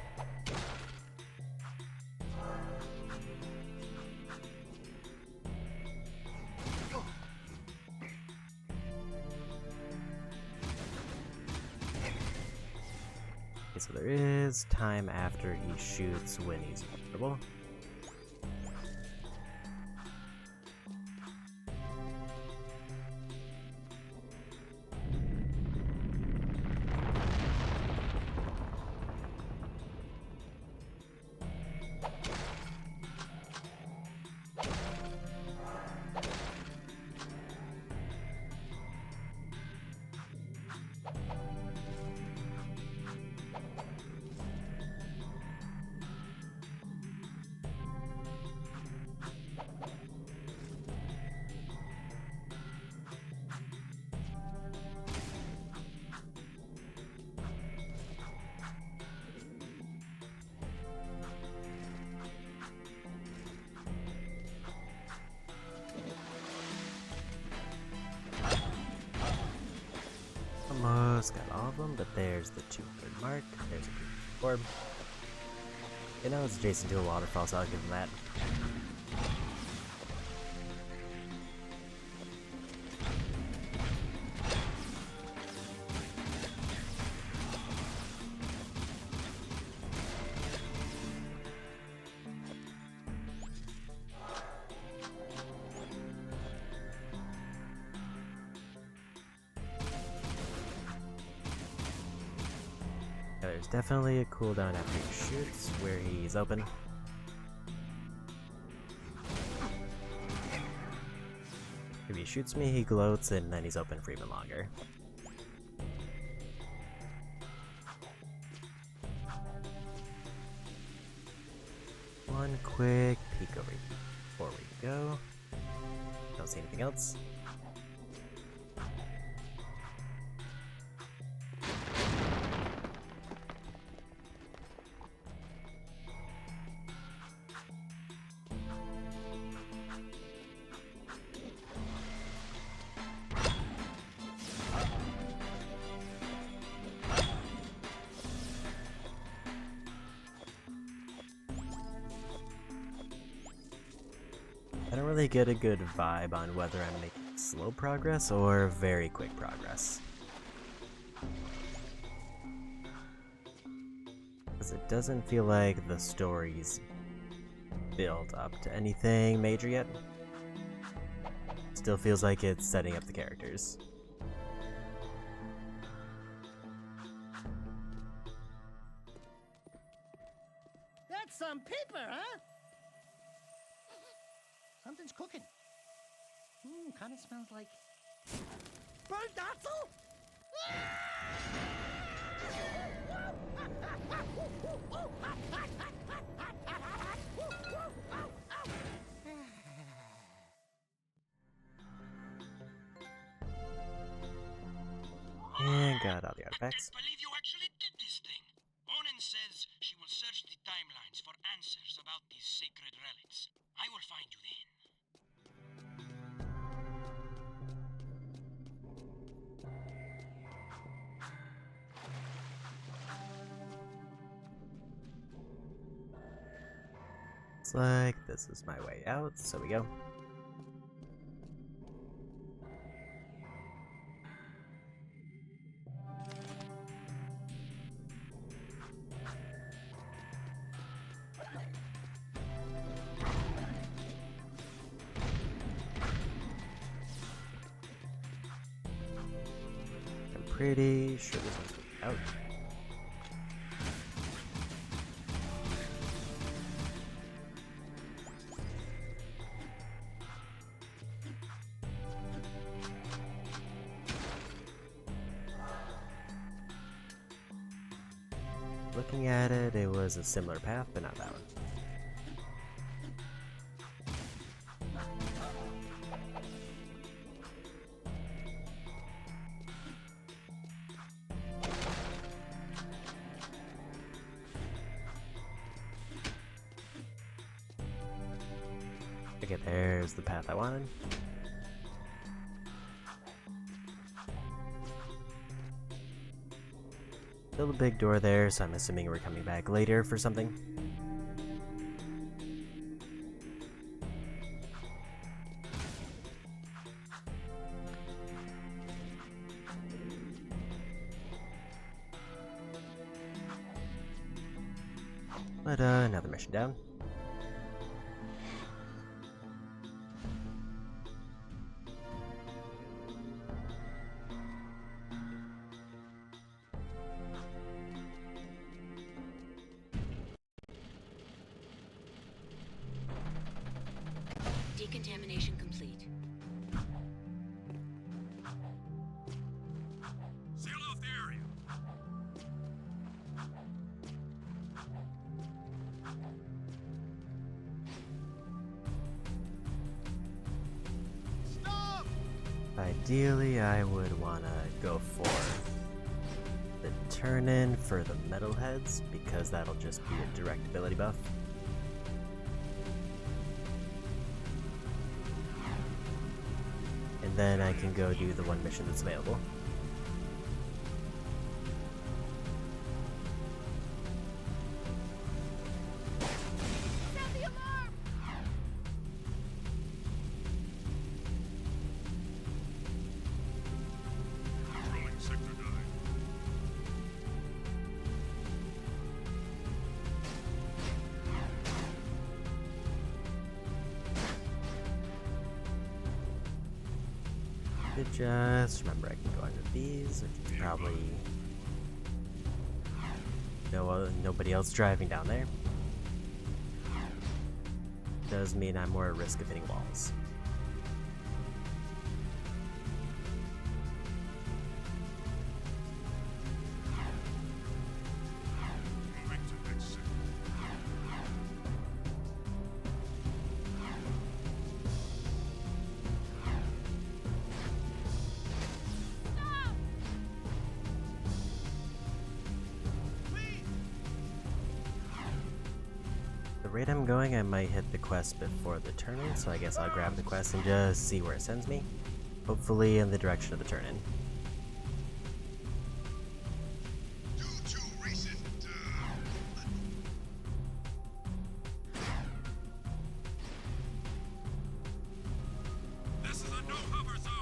Okay, so there is time after he shoots when he's vulnerable. Almost got all of them, but there's the 200 mark. There's a green orb. You know, it's adjacent to a waterfall, so I'll give him that. There's definitely a cooldown after he shoots, where he's open. If he shoots me, he gloats, and then he's open for even longer. One quick peek over here before we go. Don't see anything else. I don't really get a good vibe on whether I'm making slow progress or very quick progress. Because it doesn't feel like the story's built up to anything major yet. Still feels like it's setting up the characters. some paper, huh? Something's cooking. Kind of smells like burnt Otzel? And got all the artifacts. I believe you actually did this thing. Onin says she will search the timelines for answers about these sacred relics. I will find you then. Looks like this is my way out, so we go. I'm pretty sure this one's out. Looking at it, it was a similar path, but not that one. Okay, there's the path I wanted. Still a big door there, so I'm assuming we're coming back later for something. But another mission down. Decontamination complete. Seal off the area. Stop! Ideally, I would want to go for the turn-in for the metalheads, because that'll just be a direct ability buff. And then I can go do the one mission that's available. Sound the alarm! Controlling Sector 9. Just remember I can go under these, which is probably nobody else driving down there. Does mean I'm more at risk of hitting walls. Moving to next sector. The rate I'm going, I might hit the quest before the turn-in, so I guess I'll grab the quest and just see where it sends me. Hopefully in the direction of the turn-in. Due to recent this is a no hover zone.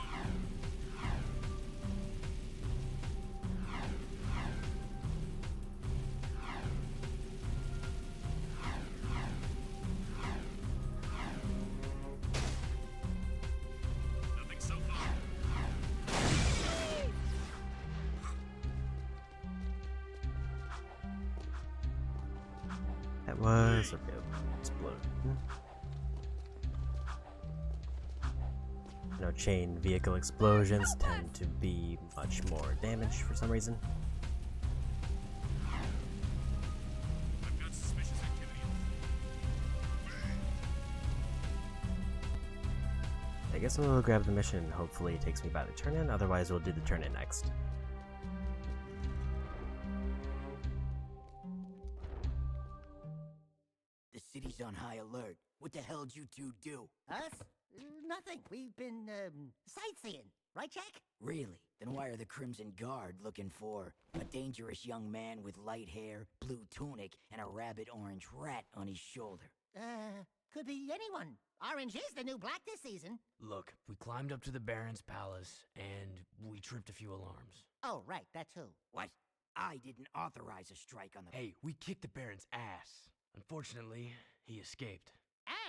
Nothing so far. That was a real explosion. You know, chain vehicle explosions tend to be much more damage for some reason. I've got suspicious activity. I guess we'll grab the mission. Hopefully it takes me by the turn-in, otherwise we'll do the turn-in next. The city's on high alert. What the hell did you two do? Us? Nothing. We've been, sightseeing. Right, Jack? Really? Then why are the Crimson Guard looking for a dangerous young man with light hair, blue tunic, and a rabbit orange rat on his shoulder? Could be anyone. Orange is the new black this season. Look, we climbed up to the Baron's palace, and we tripped a few alarms. Oh, right, that too. What? I didn't authorize a strike on the... Hey, we kicked the Baron's ass. Unfortunately, he escaped.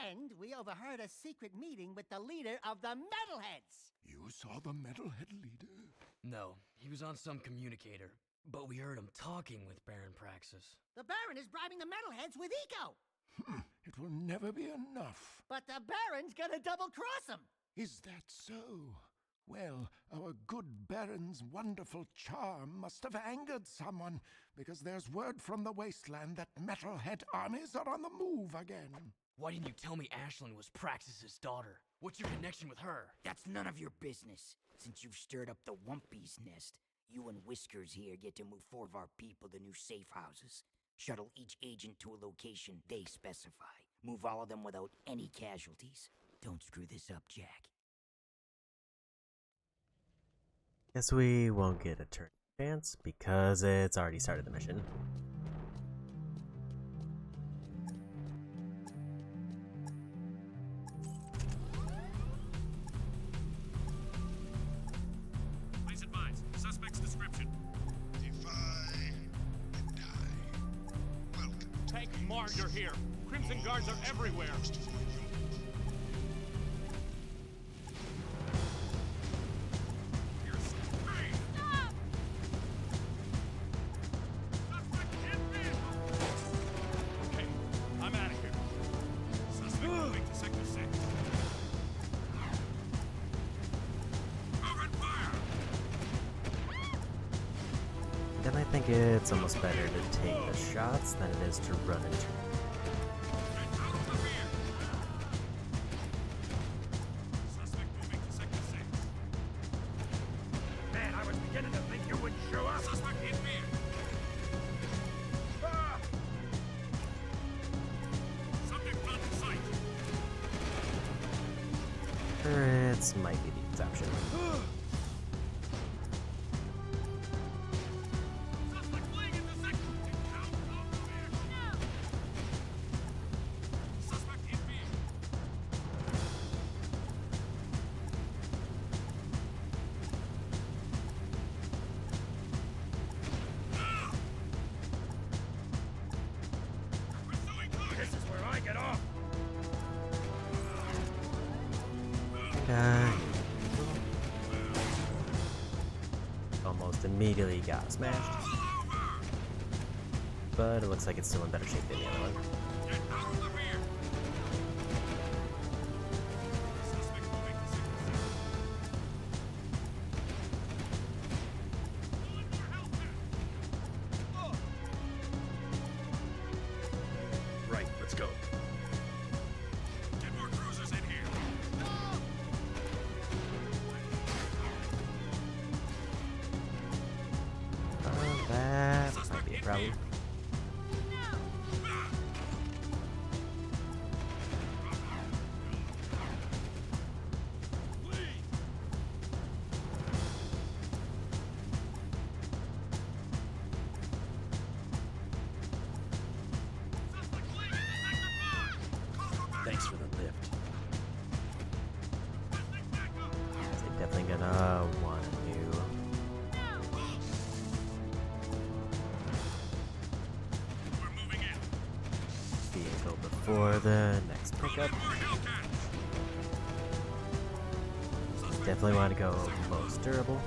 And we overheard a secret meeting with the leader of the Metalheads. You saw the metalhead leader? No, he was on some communicator, but we heard him talking with Baron Praxis. The Baron is bribing the Metalheads with eco. It will never be enough. But the Baron's gonna double-cross him. Is that so? Well, our good Baron's wonderful charm must have angered someone, because there's word from the wasteland that metalhead armies are on the move again. Why didn't you tell me Ashlyn was Praxis's daughter? What's your connection with her? That's none of your business. Since you've stirred up the Wumpy's nest, you and Whiskers here get to move 4 of our people to new safe houses. Shuttle each agent to a location they specify. Move all of them without any casualties. Don't screw this up, Jack. Guess we won't get a turn chance because it's already started the mission. Please advise. Suspect's description. Defy and die. Welcome. Thank Mars you're here. Crimson Guards are everywhere. Okay, I'm out of here. Suspect moving to sector 6. Open fire! Then I think it's almost better to take the shots than it is to run into. Suspect moving to sector 6. Man, I was beginning to think you wouldn't show up. Suspect in rear. Ah! Subject not in sight. Turrets might be the exception. Suspect fleeing into sector. Out of the vehicle. Suspect in rear. Pursuing target. This is where I get off. Almost immediately got smashed. But it looks like it's still in better shape than the other one. Get out of the rear. Suspect moving to sector 6. Pulling more health pack. Right, let's go. Get more cruisers in here. That might be a problem. Thanks for the lift. They're definitely gonna want to We're moving in. vehicle before the next pickup. Definitely want to go most durable.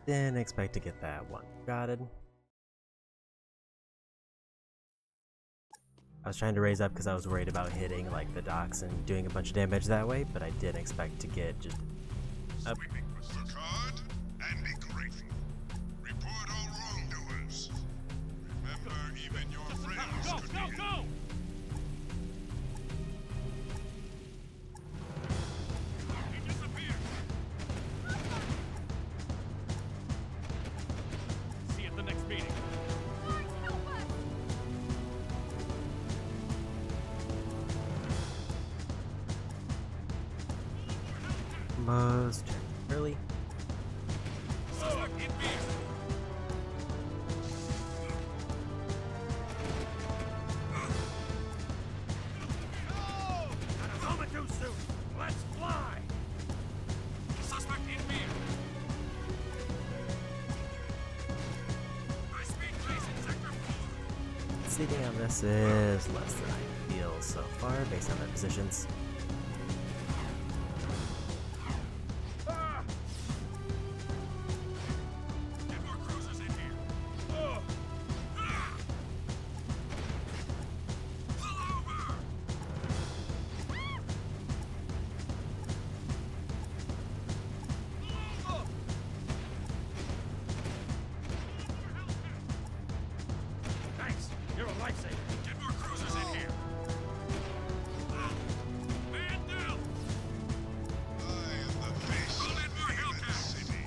Didn't expect to get that one gotted. I was trying to raise up because I was worried about hitting like the docks and doing a bunch of damage that way, but I didn't expect to get just up. Work hard and be grateful. Report all wrongdoers. Remember, even your friends could be Go! See you at the next meeting. Most early. Let's fly! Suspect in fear. High-speed chase in sector 4. Seating on this is less than ideal so far based on their positions. Get more cruisers in here. Pull over! Thanks. You're a lifesaver. Get more cruisers in here. Man down! I am the face Call in more of the Hellcats. city.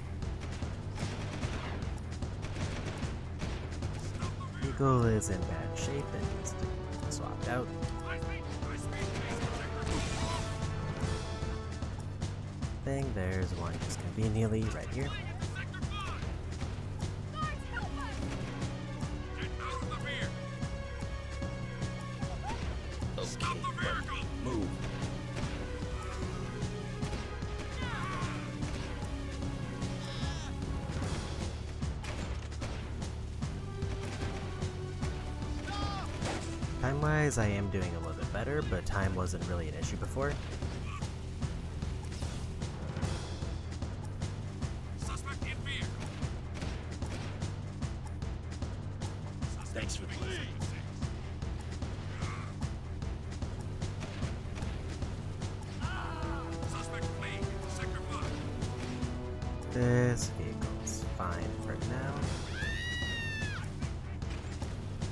Eagle is in bad shape and needs to be swapped out. High-speed chase in sector 4. Thing, there's one just conveniently right here. Sector 5. Get out of the rear. Stop the vehicle. Move. Time-wise, I am doing a little bit better, but time wasn't really an issue before. Suspect in fear. Thanks for the Suspect fleeing into sector 5. This vehicle's fine for now.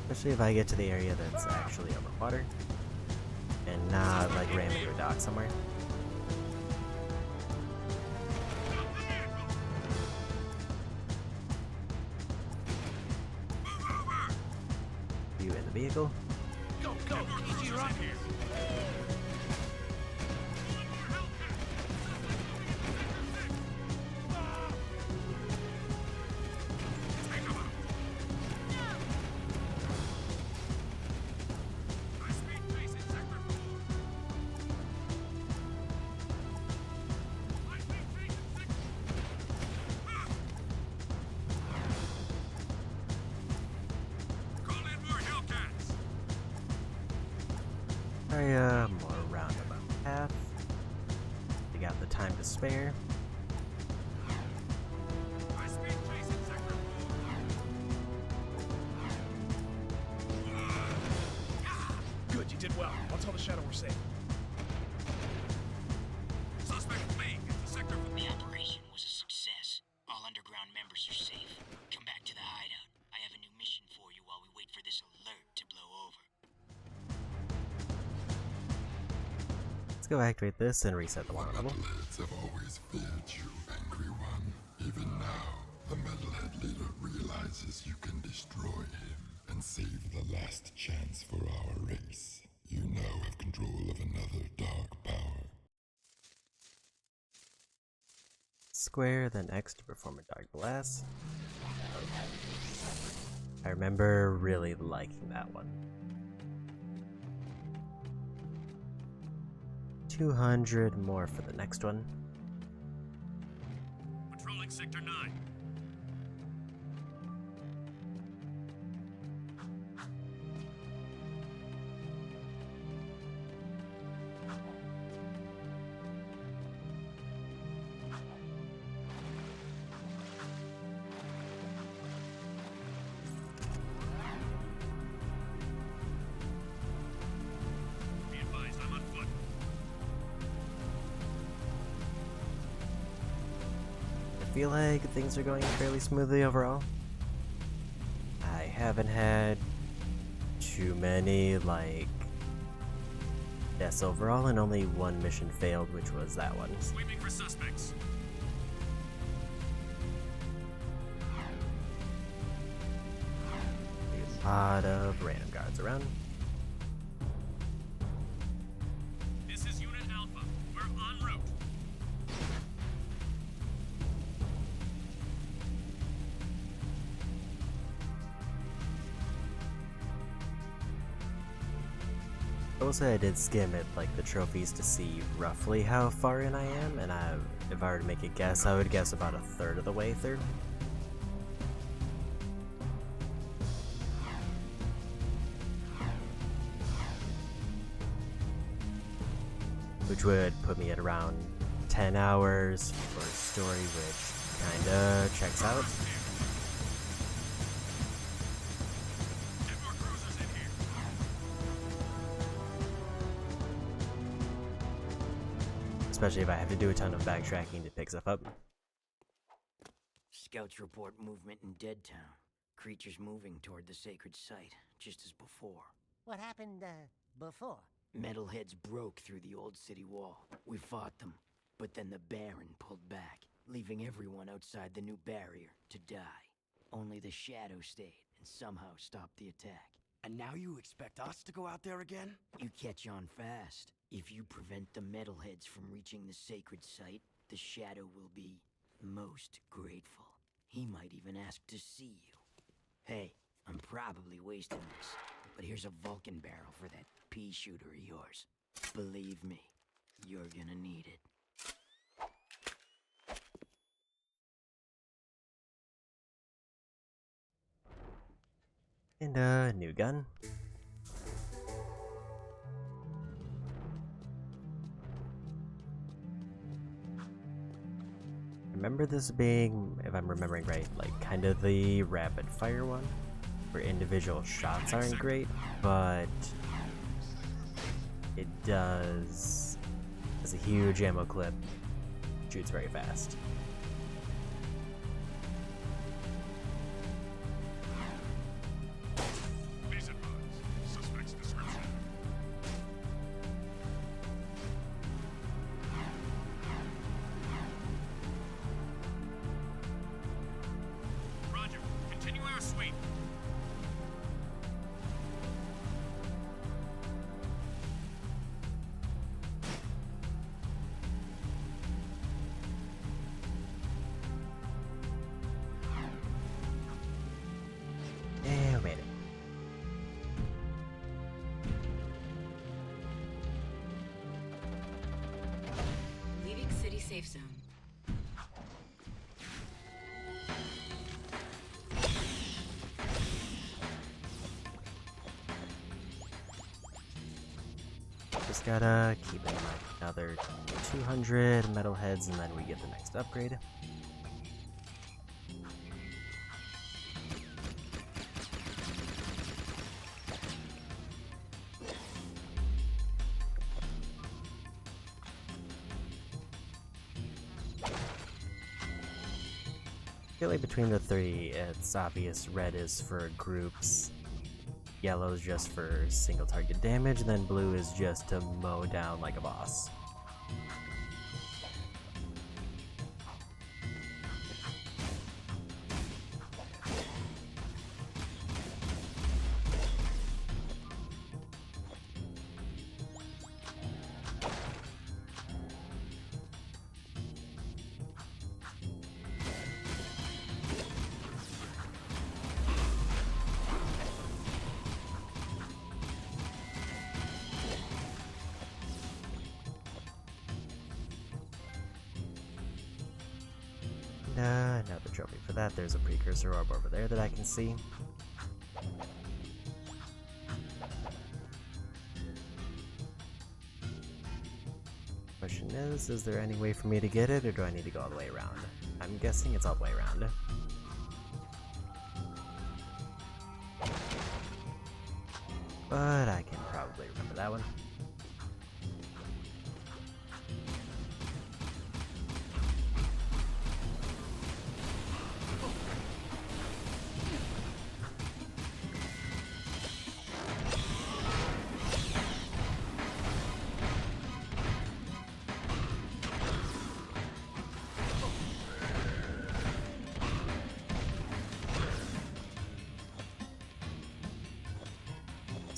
Especially if I get to the area that's actually over water. And not like ram into a dock somewhere. You in the vehicle? Go, go! Easy run here. High-speed chase in sector 4. High-speed chase in sector 4. Call in more Hellcats. Area more roundabout path. You got the time to spare. High-speed chase in sector 4. Good, you did well. I'll tell the Shadow we're safe. Suspect fleeing into sector 4. The operation was a success. All underground members are safe. Come back to the hideout. I have a new mission for you while we wait for this alert to blow over. Let's go activate this and reset the water level. Metalheads have always feared you, Angry One. Even now, the Metalhead leader realizes you can destroy him and save the last chance for our race. You now have control of another dark power. Square, then X to perform a dark blast. I remember really liking that one. 200 more for the next one. Patrolling sector 9. feel like things are going fairly smoothly overall. I haven't had too many, like, deaths overall, and only one mission failed, which was that one. Sweeping for suspects. A lot of random guards around. This is Unit Alpha. We're en route. I will say I did skim at like the trophies to see roughly how far in I am, and if I were to make a guess, I would guess about a third of the way through. Which would put me at around 10 hours for a story, which kinda checks out. Especially if I have to do a ton of backtracking to pick stuff up. Scouts report movement in Dead Town. Creatures moving toward the sacred site, just as before. What happened, before? Metalheads broke through the old city wall. We fought them, but then the Baron pulled back, leaving everyone outside the new barrier to die. Only the Shadow stayed and somehow stopped the attack. And now you expect us to go out there again? You catch on fast. If you prevent the Metalheads from reaching the sacred site, the Shadow will be most grateful. He might even ask to see you. Hey, I'm probably wasting this, but here's a Vulcan barrel for that pea shooter of yours. Believe me, you're gonna need it. And a new gun. Remember this being, if I'm remembering right, like kind of the rapid fire one, where individual shots aren't great, but it has a huge ammo clip, shoots very fast. Please advise. Suspect's description. Roger. Continue our sweep. Yeah, we made it. Leaving city safe zone. Just gotta keep in mind another 200 metalheads, and then we get the next upgrade. I feel like between the three, it's obvious red is for groups, yellow is just for single target damage, and then blue is just to mow down like a boss. Another trophy for that. There's a precursor orb over there that I can see. Question is there any way for me to get it, or do I need to go all the way around? I'm guessing it's all the way around. But I can probably remember that one.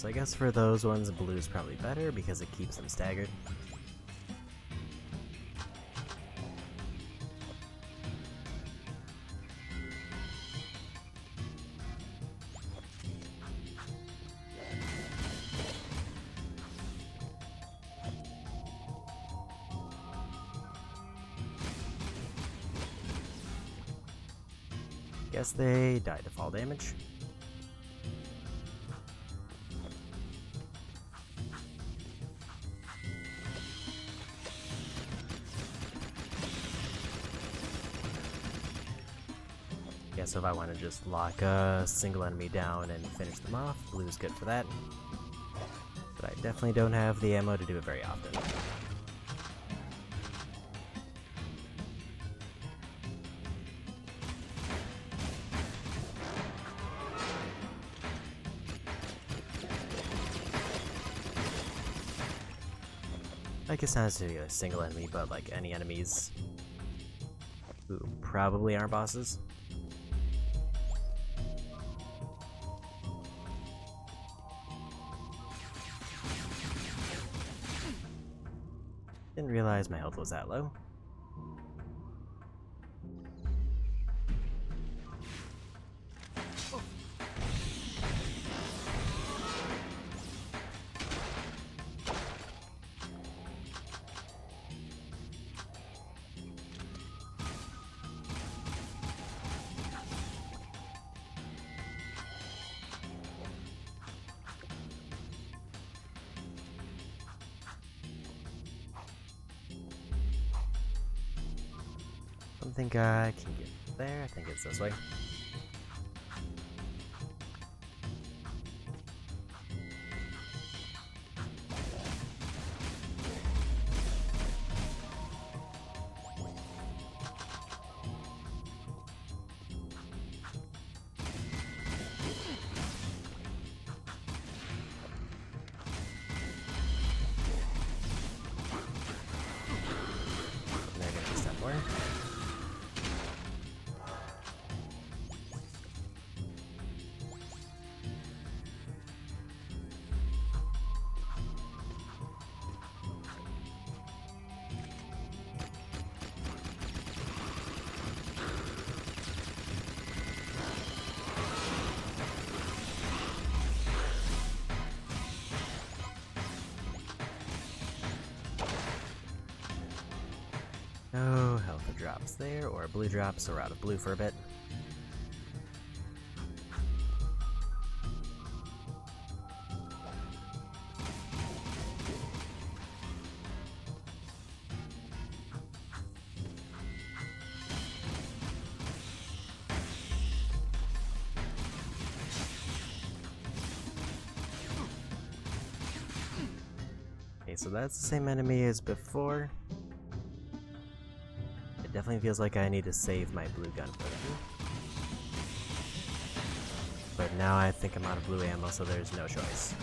So I guess for those ones, blue's probably better because it keeps them staggered. Guess they die to fall damage. Guess if I want to just lock a single enemy down and finish them off, blue's good for that. But I definitely don't have the ammo to do it very often. I guess not necessarily a single enemy, but like any enemies who probably aren't bosses. Didn't realize my health was that low. I don't think I can get there. I think it's this way. They're gonna be somewhere. No health drops there, or blue drops, so we're out of blue for a bit. Okay, so that's the same enemy as before. It definitely feels like I need to save my blue gun for them. But now I think I'm out of blue ammo, so there's no choice.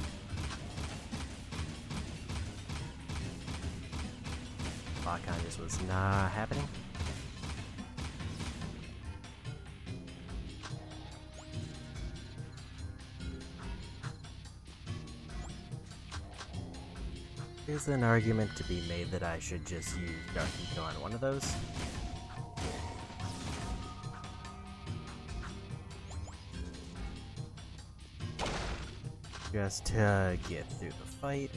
Lock-on just was not happening. There's an argument to be made that I should just use Dark Eco on one of those. Just to get through the fight.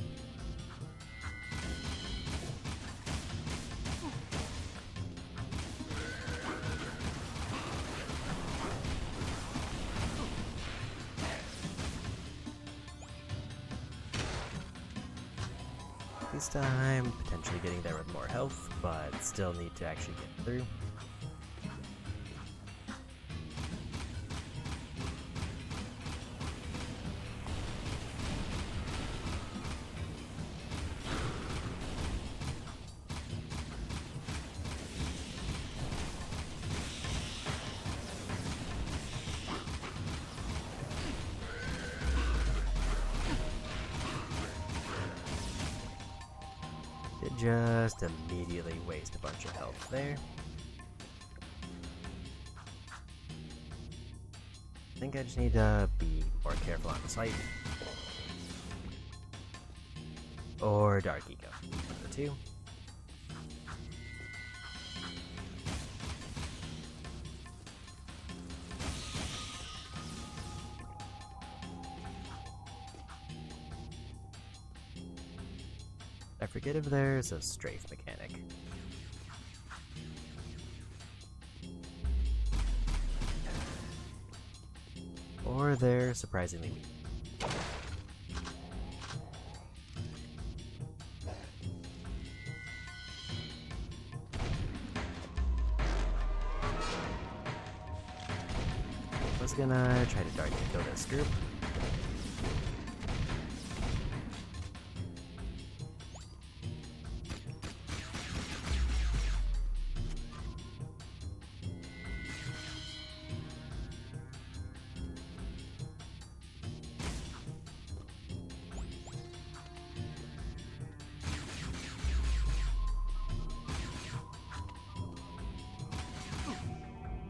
This time, potentially getting there with more health, but still need to actually get through. Just immediately waste a bunch of health there. I think I just need to be more careful on the site. or Dark Eco. One of the two. I forget if there's a strafe mechanic. Or they're surprisingly weak. I was gonna try to Dark Eco this group.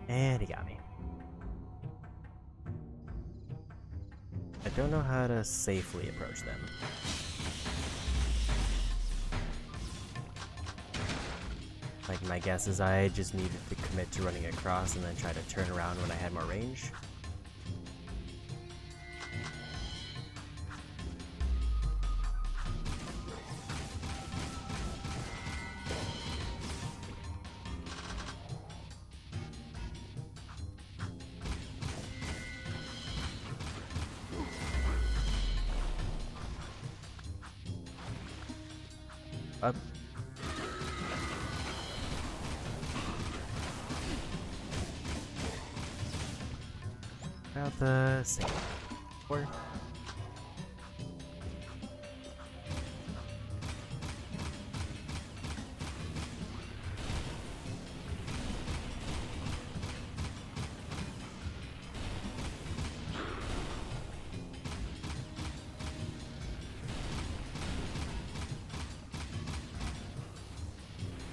And he got me. I don't know how to safely approach them. Like, my guess is I just needed to commit to running across and then try to turn around when I had more range. Up. About the same. Or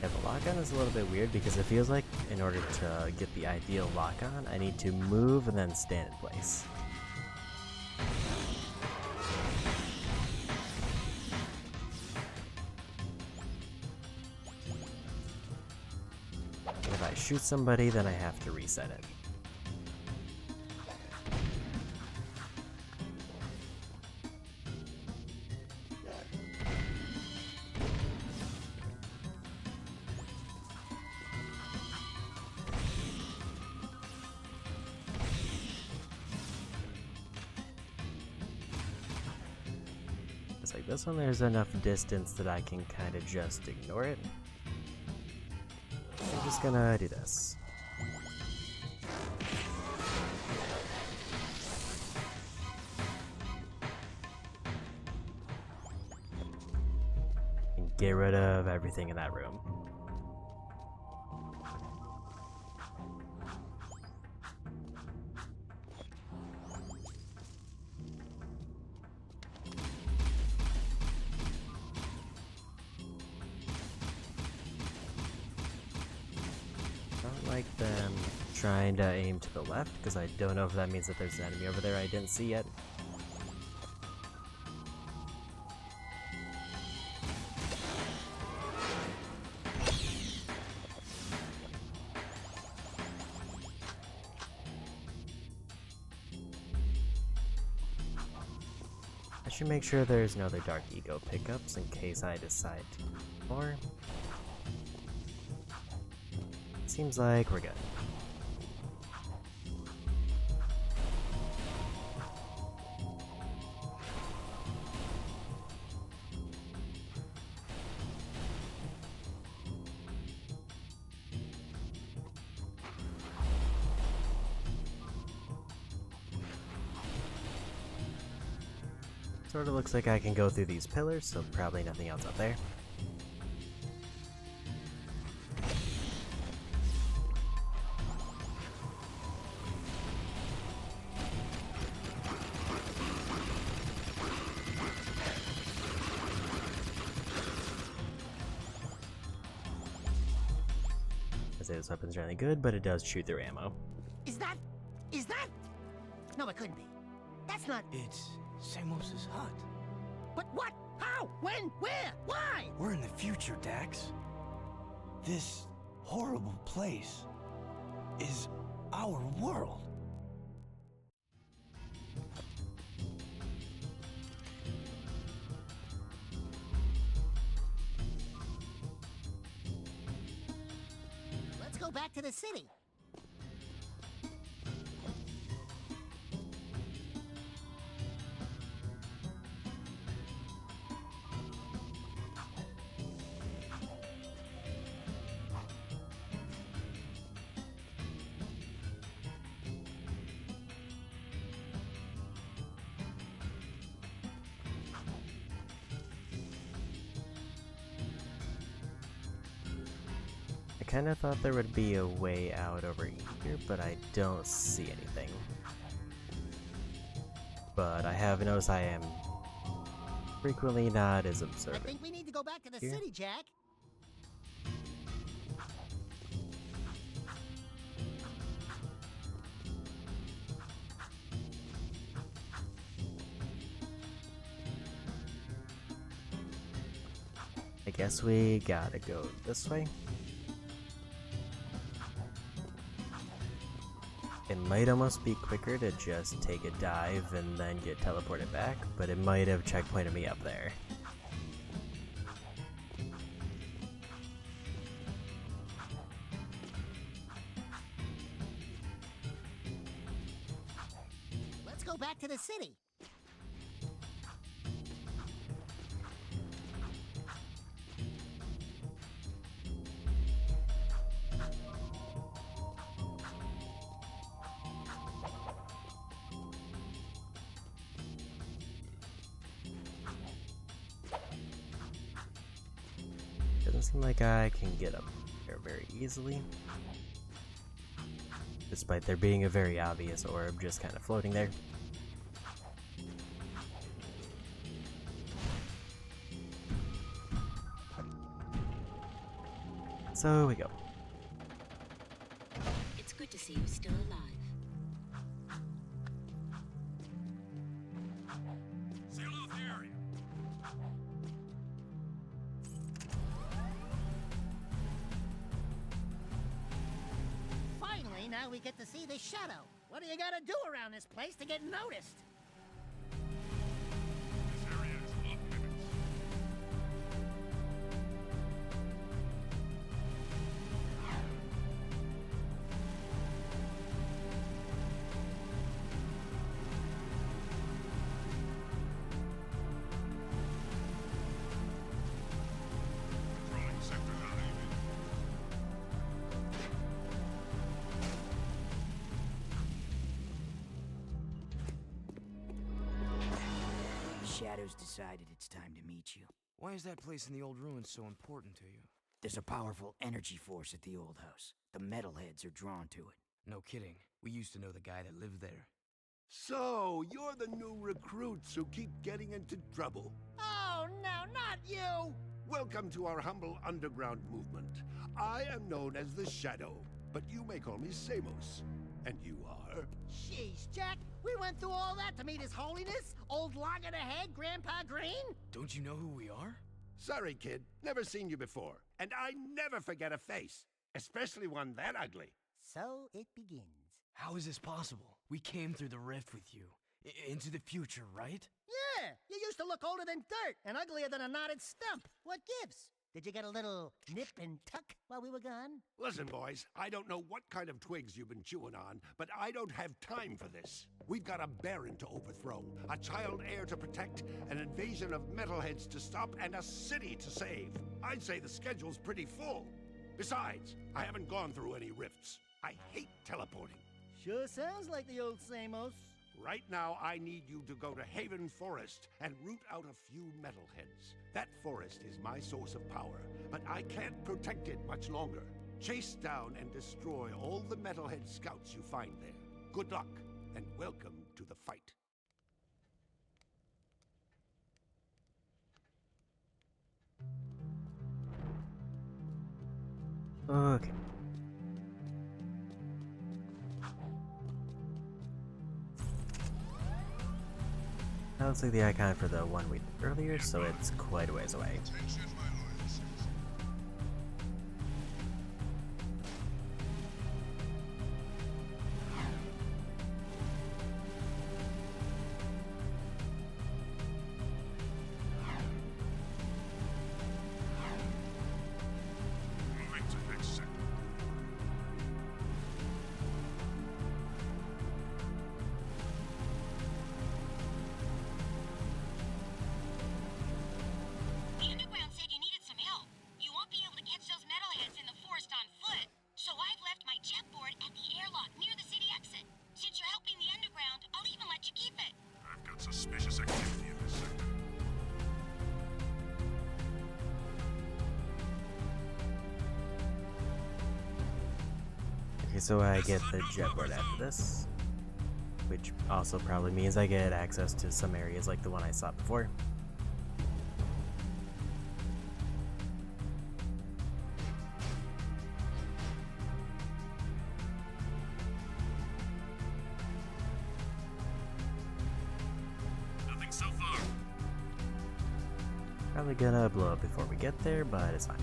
yeah, the lock-on is a little bit weird because it feels like in order to get the ideal lock-on, I need to move and then stand in place. And if I shoot somebody, then I have to reset it. It's like this one, there's enough distance that I can kind of just ignore it. I'm just gonna do this. And get rid of everything in that room. Like them trying to aim to the left, because I don't know if that means that there's an enemy over there I didn't see yet. I should make sure there's no other Dark Ego pickups in case I decide to more. Seems like we're good. Sort of looks like I can go through these pillars, so probably nothing else up there. I say this weapon's really good, but it does chew through ammo. Is that? No, it couldn't be. That's not. It's Samos's hut. But what? How? When? Where? Why? We're in the future, Dax. This horrible place is our world. Let's go back to the city. I kind of thought there would be a way out over here, but I don't see anything. But I have noticed I am frequently not as I observant. think we need to go back to the Here? city, Jack. I guess we gotta go this way. It might almost be quicker to just take a dive and then get teleported back, but it might have checkpointed me up there. Let's go back to the city. Doesn't seem like I can get up there very easily. Despite there being a very obvious orb just kind of floating there. So we go. It's good to see you still alive. Seal off the area. Finally, now we get to see the shadow. What do you gotta do around this place to get noticed? This area is off limits. Controlling sector Alien. The Shadows decided it's time to meet you. Why is that place in the old ruins so important to you? There's a powerful energy force at the old house. The metalheads are drawn to it. No kidding. We used to know the guy that lived there. So, you're the new recruits who keep getting into trouble. Oh, no, not you! Welcome to our humble underground movement. I am known as the Shadow, but you may call me Samos. And you are? Jeez, Jack, we went through all that to meet His Holiness? Old loggerhead Grandpa Green? Don't you know who we are? Sorry, kid. Never seen you before. And I never forget a face. Especially one that ugly. So it begins. How is this possible? We came through the rift with you. Into the future, right? Yeah, you used to look older than dirt and uglier than a knotted stump. What gives? Did you get a little nip and tuck while we were gone? Listen, boys, I don't know what kind of twigs you've been chewing on, but I don't have time for this. We've got a baron to overthrow, a child heir to protect, an invasion of metalheads to stop, and a city to save. I'd say the schedule's pretty full. Besides, I haven't gone through any rifts. I hate teleporting. Sure sounds like the old Samos. Right now, I need you to go to Haven Forest and root out a few metalheads. That forest is my source of power, but I can't protect it much longer. Chase down and destroy all the metalhead scouts you find there. Good luck, and welcome to the fight. Okay. That looks like the icon for the one we did earlier, so it's quite a ways away. Moving to next sector. The underground said you needed some help. You won't be able to catch those metalheads in the forest on foot. So I've left my jetboard at the airlock near the city exit. Since you're helping the underground, I'll even let you keep it. I've got suspicious activity in this sector. Okay, so I get the jetboard after this, which also probably means I get access to some areas like the one I saw before. Nothing so far. Probably gonna blow up before we get there, but it's fine.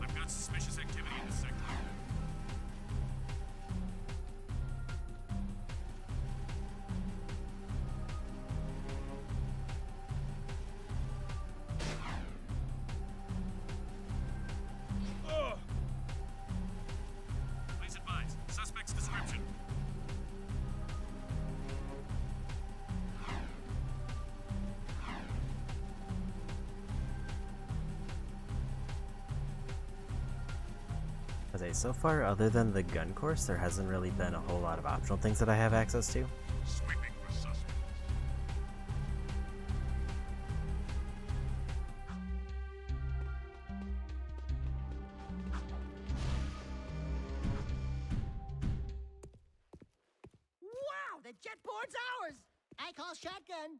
I've got suspicious activity in this sector. Please advise. Suspect's description. Okay, so far, other than the gun course, there hasn't really been a whole lot of optional things that I have access to. Sweeping for suspect. Wow, the jetboard's ours! I call shotgun.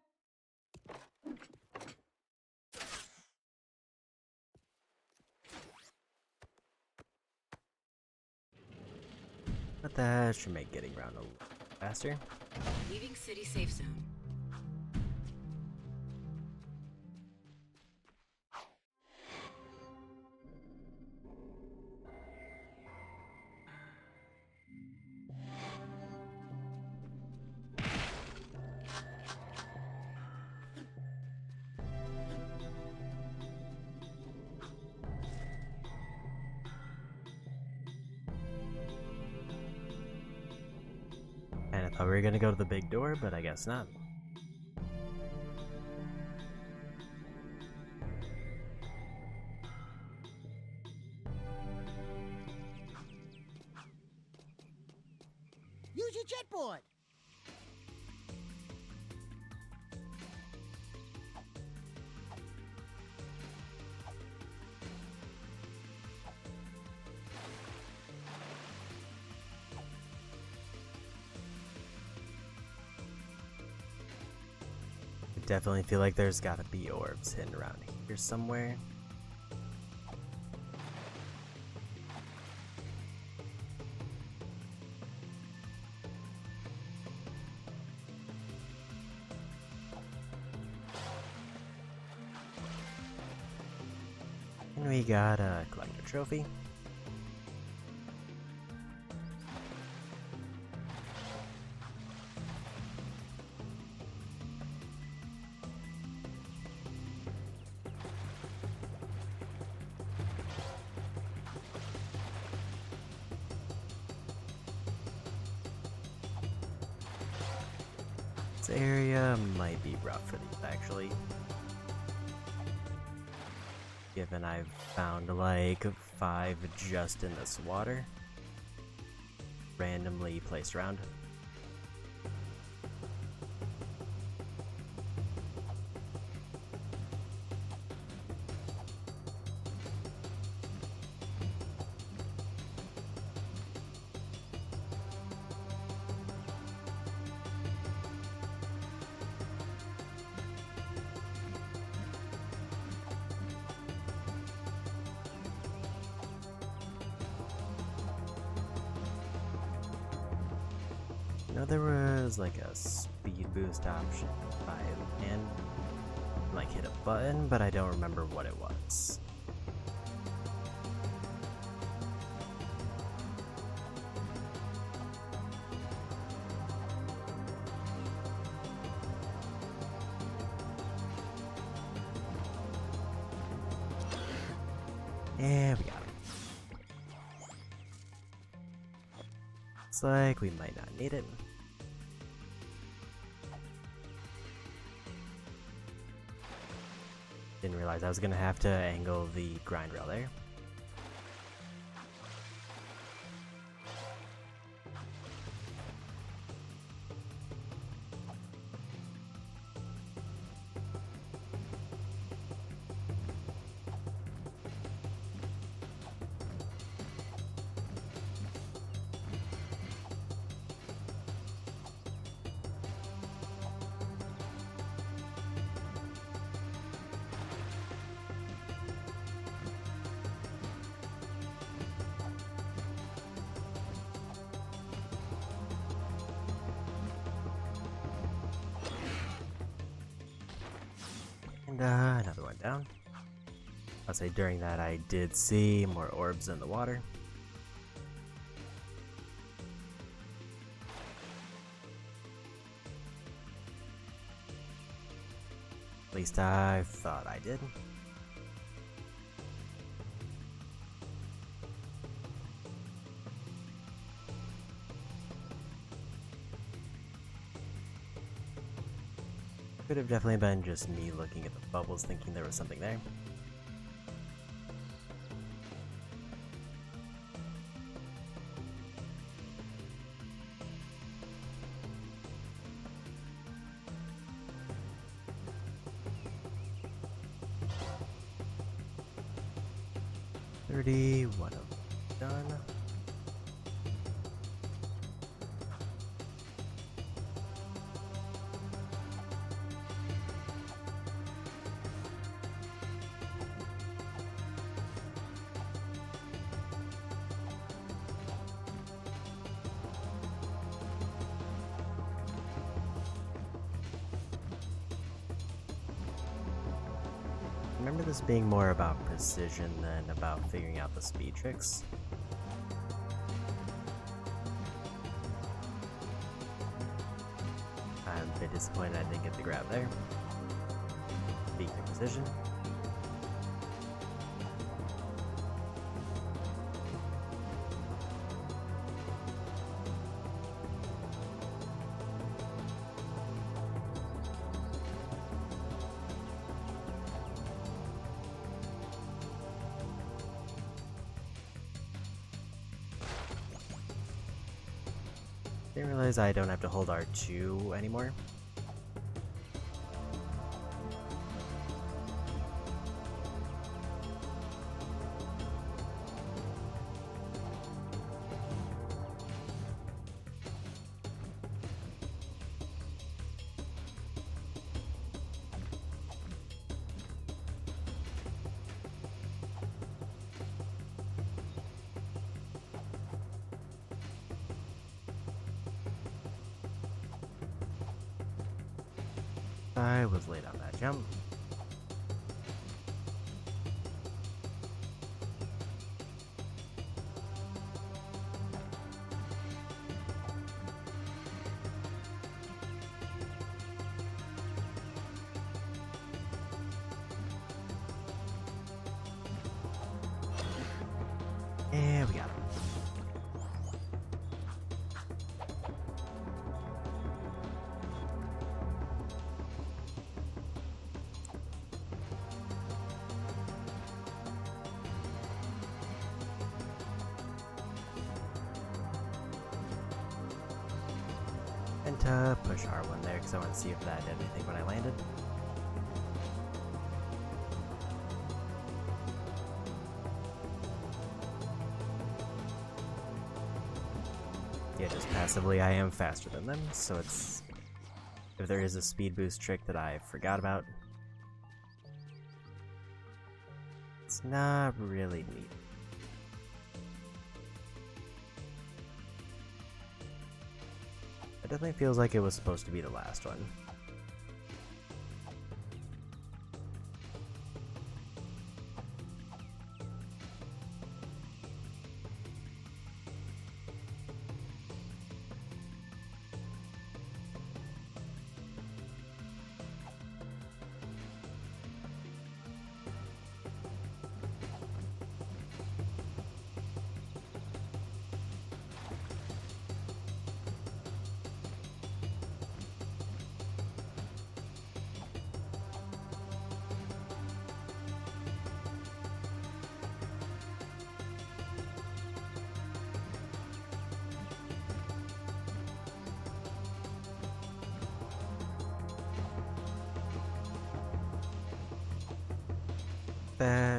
But that should make getting around a little faster. Leaving city safe zone. And I thought we were gonna go to the big door, but I guess not. Use your jetboard. I definitely feel like there's gotta be orbs hidden around here somewhere. And we got a collector trophy. This area might be rough for these, actually. Given I've found like 5 just in this water, randomly placed around. know there was like a speed boost option and like hit a button, but I don't remember what it was. And we got it. Looks like we might not need it. Didn't realize I was gonna have to angle the grind rail there. And another one down. I'll say during that I did see more orbs in the water. At least I thought I did. Could have definitely been just me looking at the bubbles thinking there was something there. One of them done. Remember this being more about precision than about figuring out the speed tricks. I'm a bit disappointed I didn't get the grab there. Speaking of precision. Didn't realize I don't have to hold R2 anymore. I was late on that jump. And we got him. And to push R1 there because I want to see if that did anything when I landed. Yeah, just passively I am faster than them, so it's... If there is a speed boost trick that I forgot about, it's not really neat. definitely feels like it was supposed to be the last one.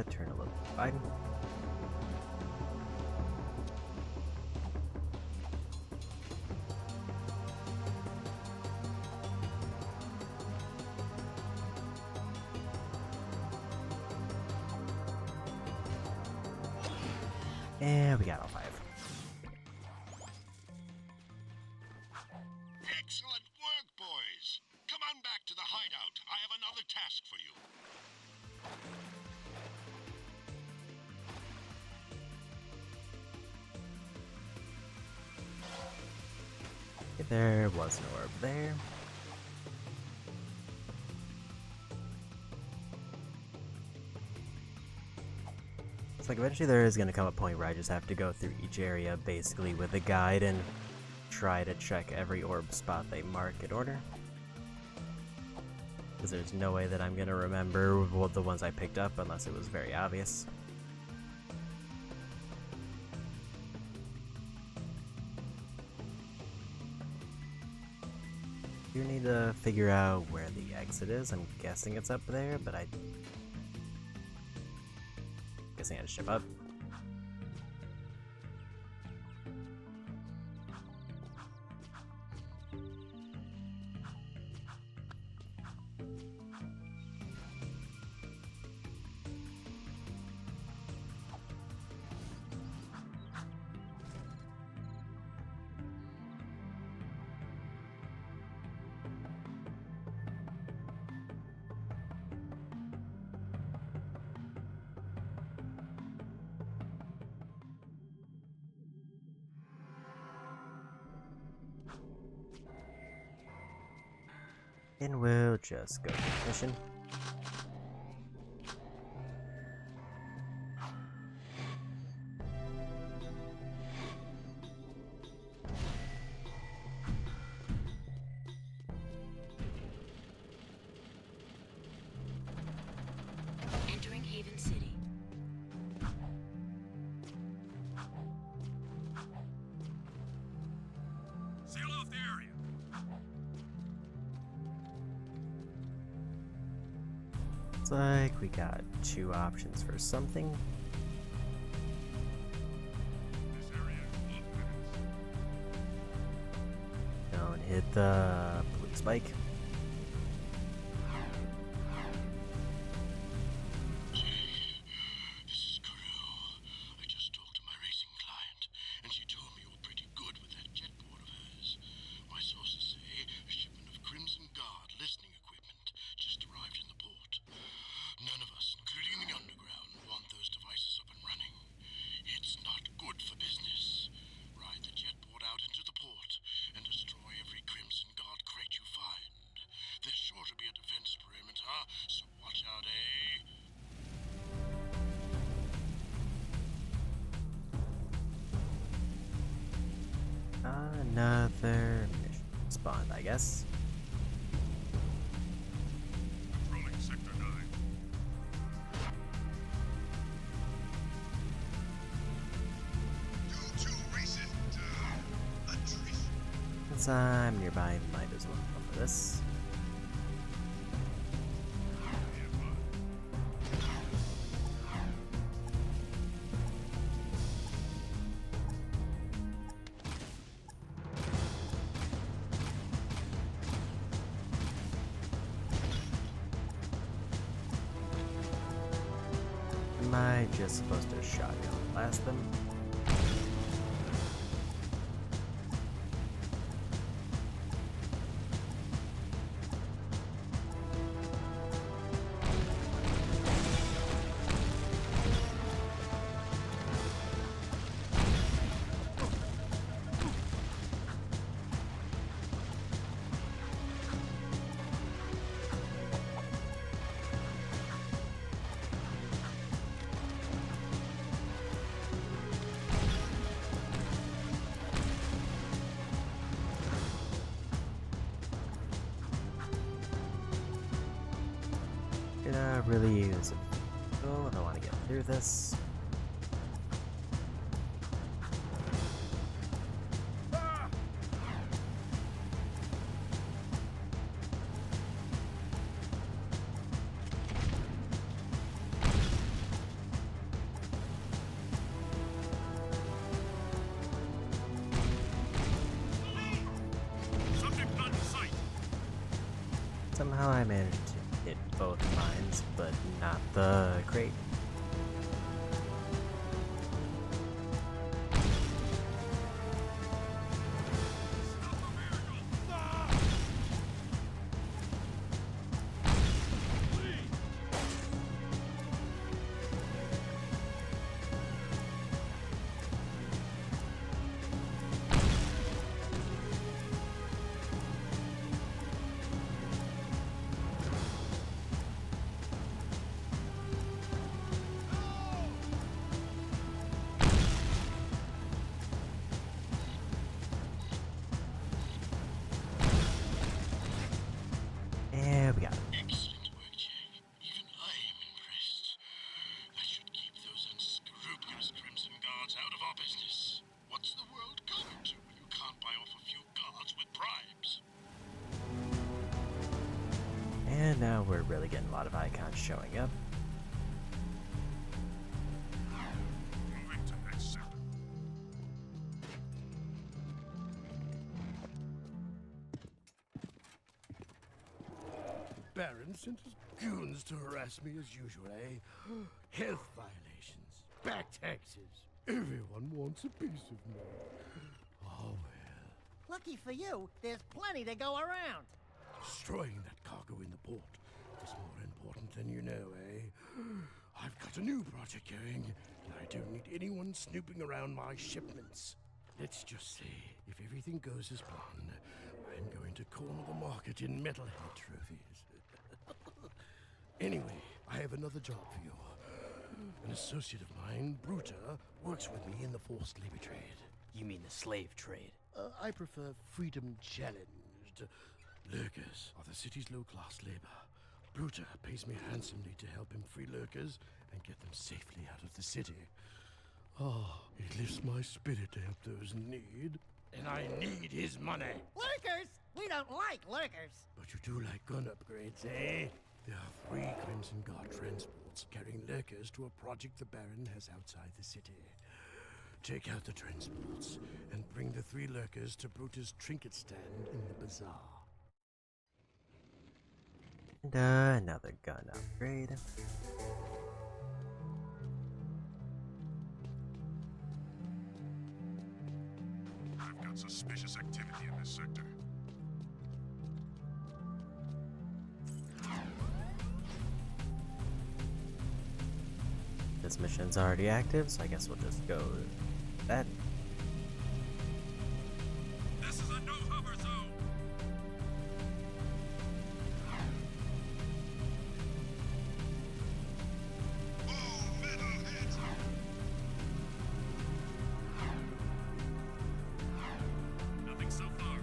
Turn a little Biden. And we got all 5. Excellent work, boys. Come on back to the hideout. I have another task for you. There was an orb there. It's like eventually there is going to come a point where I just have to go through each area basically with a guide and try to check every orb spot they mark in order. Because there's no way that I'm going to remember what the ones I picked up unless it was very obvious. You need to figure out where the exit is. I'm guessing it's up there, but I guessing I had to ship up. And we'll just go to the mission. Entering Haven City. Seal off the area. Looks like we got 2 options for something. This area is off limits. Don't hit the blue spike. This is Carew. I just talked to my racing client, and she told me you're pretty good with that jetboard of hers. My sources say a shipment of Crimson Guard listening equipment just arrived in the port. None of us, including the underground, want those devices up and running. It's not good for business. Ride the jetboard out into the port and destroy every Crimson Guard crate you find. There's sure to be a defense perimeter, so watch out, eh? Another mission spawned, I guess. Controlling Sector 9. Due to recent attrition. Since I'm nearby, might as well go for this. Am I just supposed to shotgun blast them? really use a vehicle if I want to get through this. Somehow I managed to hit both mines, but not the crate. And we got it. Excellent work, Jack. Even I am impressed. I should keep those unscrupulous Crimson Guards out of our business. What's the world coming to when you can't buy off a few guards with bribes? And now we're really getting a lot of icons showing up. Moving to next sector. Baron sent his goons to harass me as usual, eh? Health violations, back taxes. Everyone wants a piece of me. Oh well. Lucky for you, there's plenty to go around. Destroying that cargo in the port is more important than you know, eh? I've got a new project going, and I don't need anyone snooping around my shipments. Let's just say, if everything goes as planned, I'm going to corner the market in metalhead trophies. Anyway, I have another job for you. An associate of mine, Bruta, works with me in the forced labor trade. You mean the slave trade? I prefer freedom challenged. Lurkers are the city's low-class labor. Bruta pays me handsomely to help him free lurkers and get them safely out of the city. Oh, it lifts my spirit to help those in need. And I need his money. Lurkers? We don't like lurkers. But you do like gun upgrades, eh? There are 3 Crimson Guard transports carrying lurkers to a project the Baron has outside the city. Take out the transports and bring the 3 lurkers to Bruta's trinket stand in the bazaar. And another gun upgrade. I've got suspicious activity in this sector. This mission's already active, so I guess we'll just go with that. This is a no-hover zone! All metalheads! Nothing so far.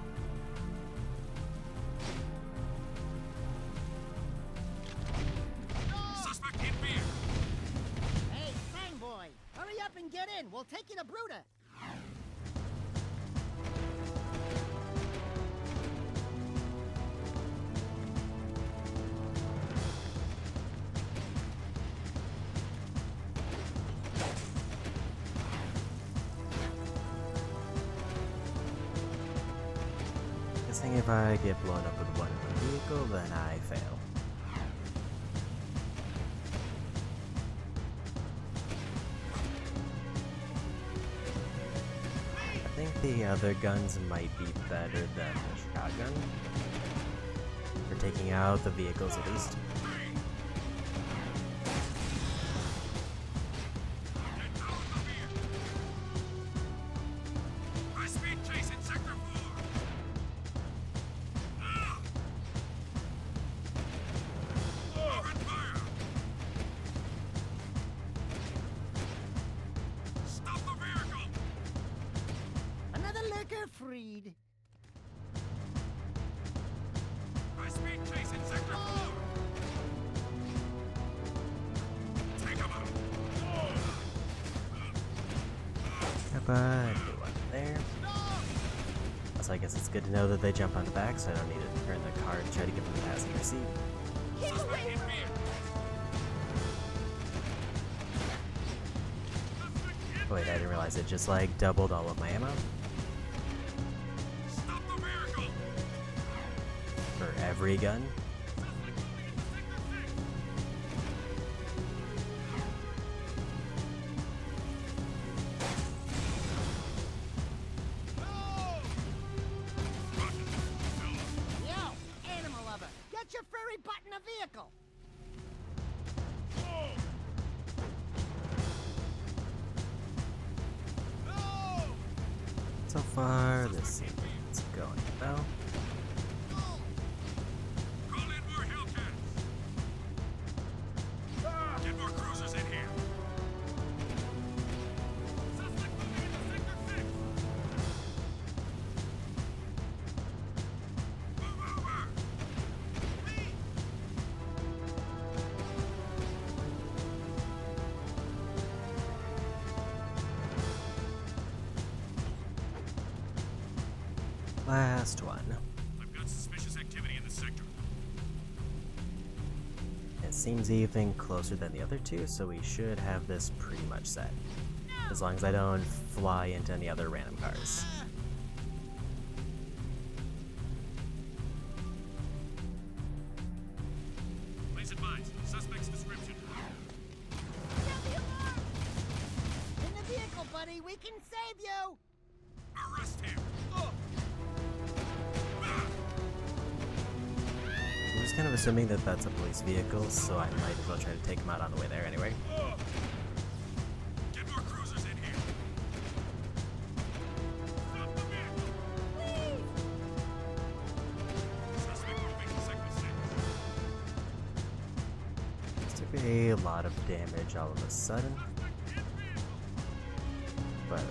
Suspect in beer! Hey, Fang Boy, hurry up and get in. We'll take you to Bruta. Guessing if I get blown up with one vehicle, then I fail. I think the other guns might be better than the shotgun. For taking out the vehicles at least. High-speed chase in Sector 4! Open fire! Stop the vehicle! Another lurker freed. High-speed chase in Sector 4! but no one there. So I guess it's good to know that they jump on the back, so I don't need to turn the car and try to get from the passenger seat. Keep away from me! Wait, I didn't realize it just like doubled all of my ammo. Stop the vehicle! For every gun. Yo, animal lover, get your furry butt in a vehicle! So far, this seems going well. Call in more Hellcats! Get more cruisers in here! Suspect moving into Sector 6! Move over! Last one. I've got suspicious activity in the sector. It seems even closer than the other two, so we should have this pretty much set. As long as I don't fly into any other random cars. Place advised. Suspect's description. In the vehicle, buddy, we can save you! Arrest him! I'm just kind of assuming that that's a police vehicle, so I might as well try to take him out on the way there anyway. Get more cruisers in here! Stop the vehicle! Suspect moving to Sector 6. This took a lot of damage all of a sudden. But we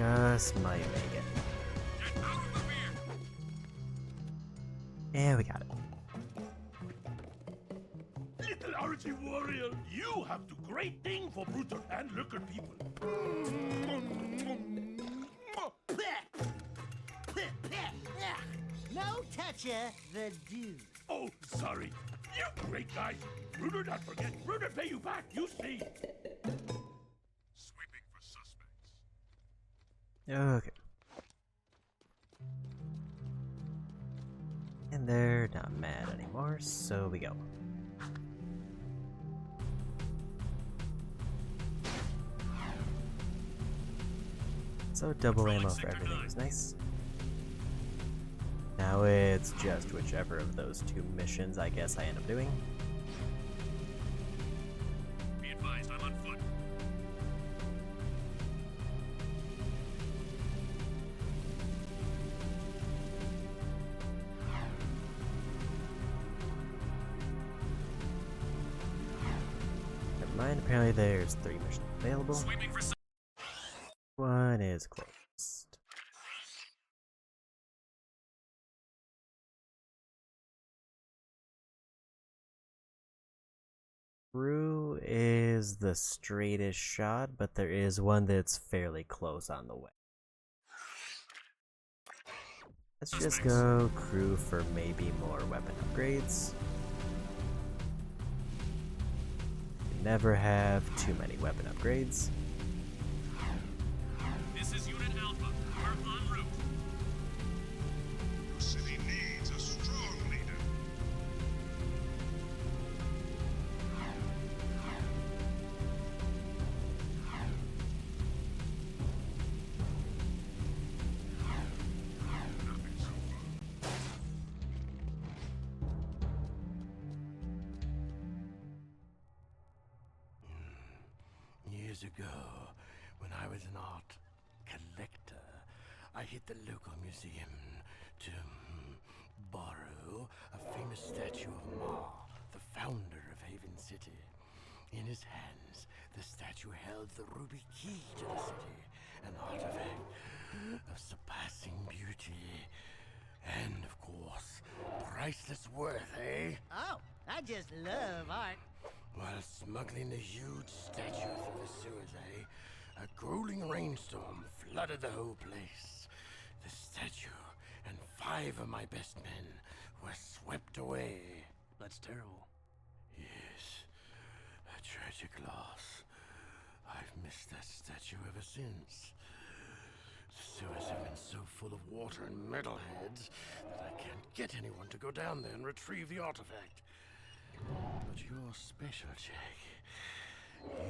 just might make it. Get out of the vehicle! And we got it. Little Archie warrior, you have do great thing for brutal and looker people. No toucher, the dude. Oh, sorry. You great guy. Bruder not forget. Bruder pay you back, you see. Sweeping for suspects. Okay. And they're not mad anymore, so we go. So double ammo for everything is nice. Now it's just whichever of those two missions I guess I end up doing. Be advised, I'm on foot. Never mind, apparently there's 3 missions available. Sweeping for One is closed. Through is the straightest shot, but there is one that's fairly close on the way. Let's just go crew for maybe more weapon upgrades. You never have too many weapon upgrades. This is Unit Alpha. We're en route. Your city needs a strong leader. Years ago, when I was an art collector, I hit the local museum to borrow a famous statue of Ma, the founder of Haven City. In his hands, the statue held the ruby key to the city, an artifact of surpassing beauty. And, of course, priceless worth, eh? Oh, I just love art. While smuggling the huge statue through the sewers, A grueling rainstorm flooded the whole place. The statue and 5 of my best men were swept away. That's terrible. Yes, a tragic loss. I've missed that statue ever since. The sewers have been so full of water and metalheads that I can't get anyone to go down there and retrieve the artifact. But you're special, Jack.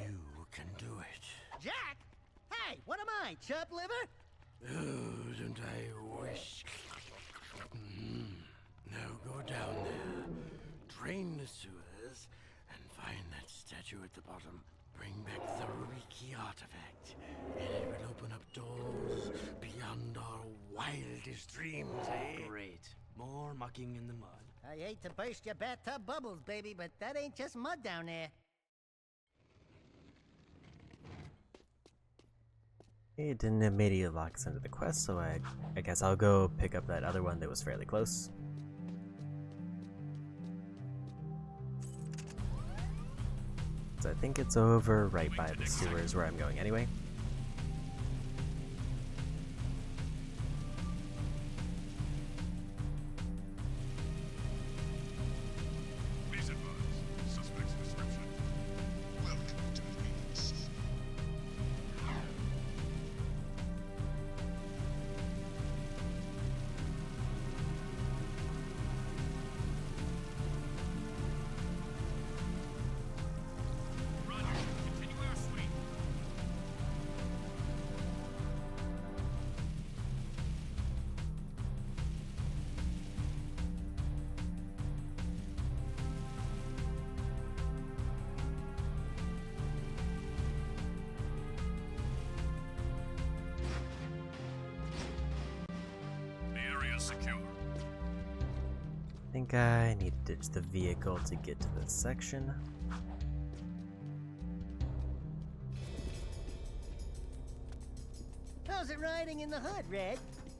You can do it. Jack? Hey, what am I, chub liver? Oh, don't I wish? Now go down there, drain the sewers, and find that statue at the bottom. Bring back the Riki artifact, and it will open up doors beyond our wildest dreams, eh? Great. More mucking in the mud. I hate to burst your bathtub bubbles, baby, but that ain't just mud down there. It didn't immediately lock us into the quest, so I guess I'll go pick up that other one that was fairly close. So I think it's over right by the sewers where I'm going anyway. Please advise. Suspect's description. Welcome to Haven City. Secure. I think I need to ditch the vehicle to get to this section. How's it riding in the hood, Red?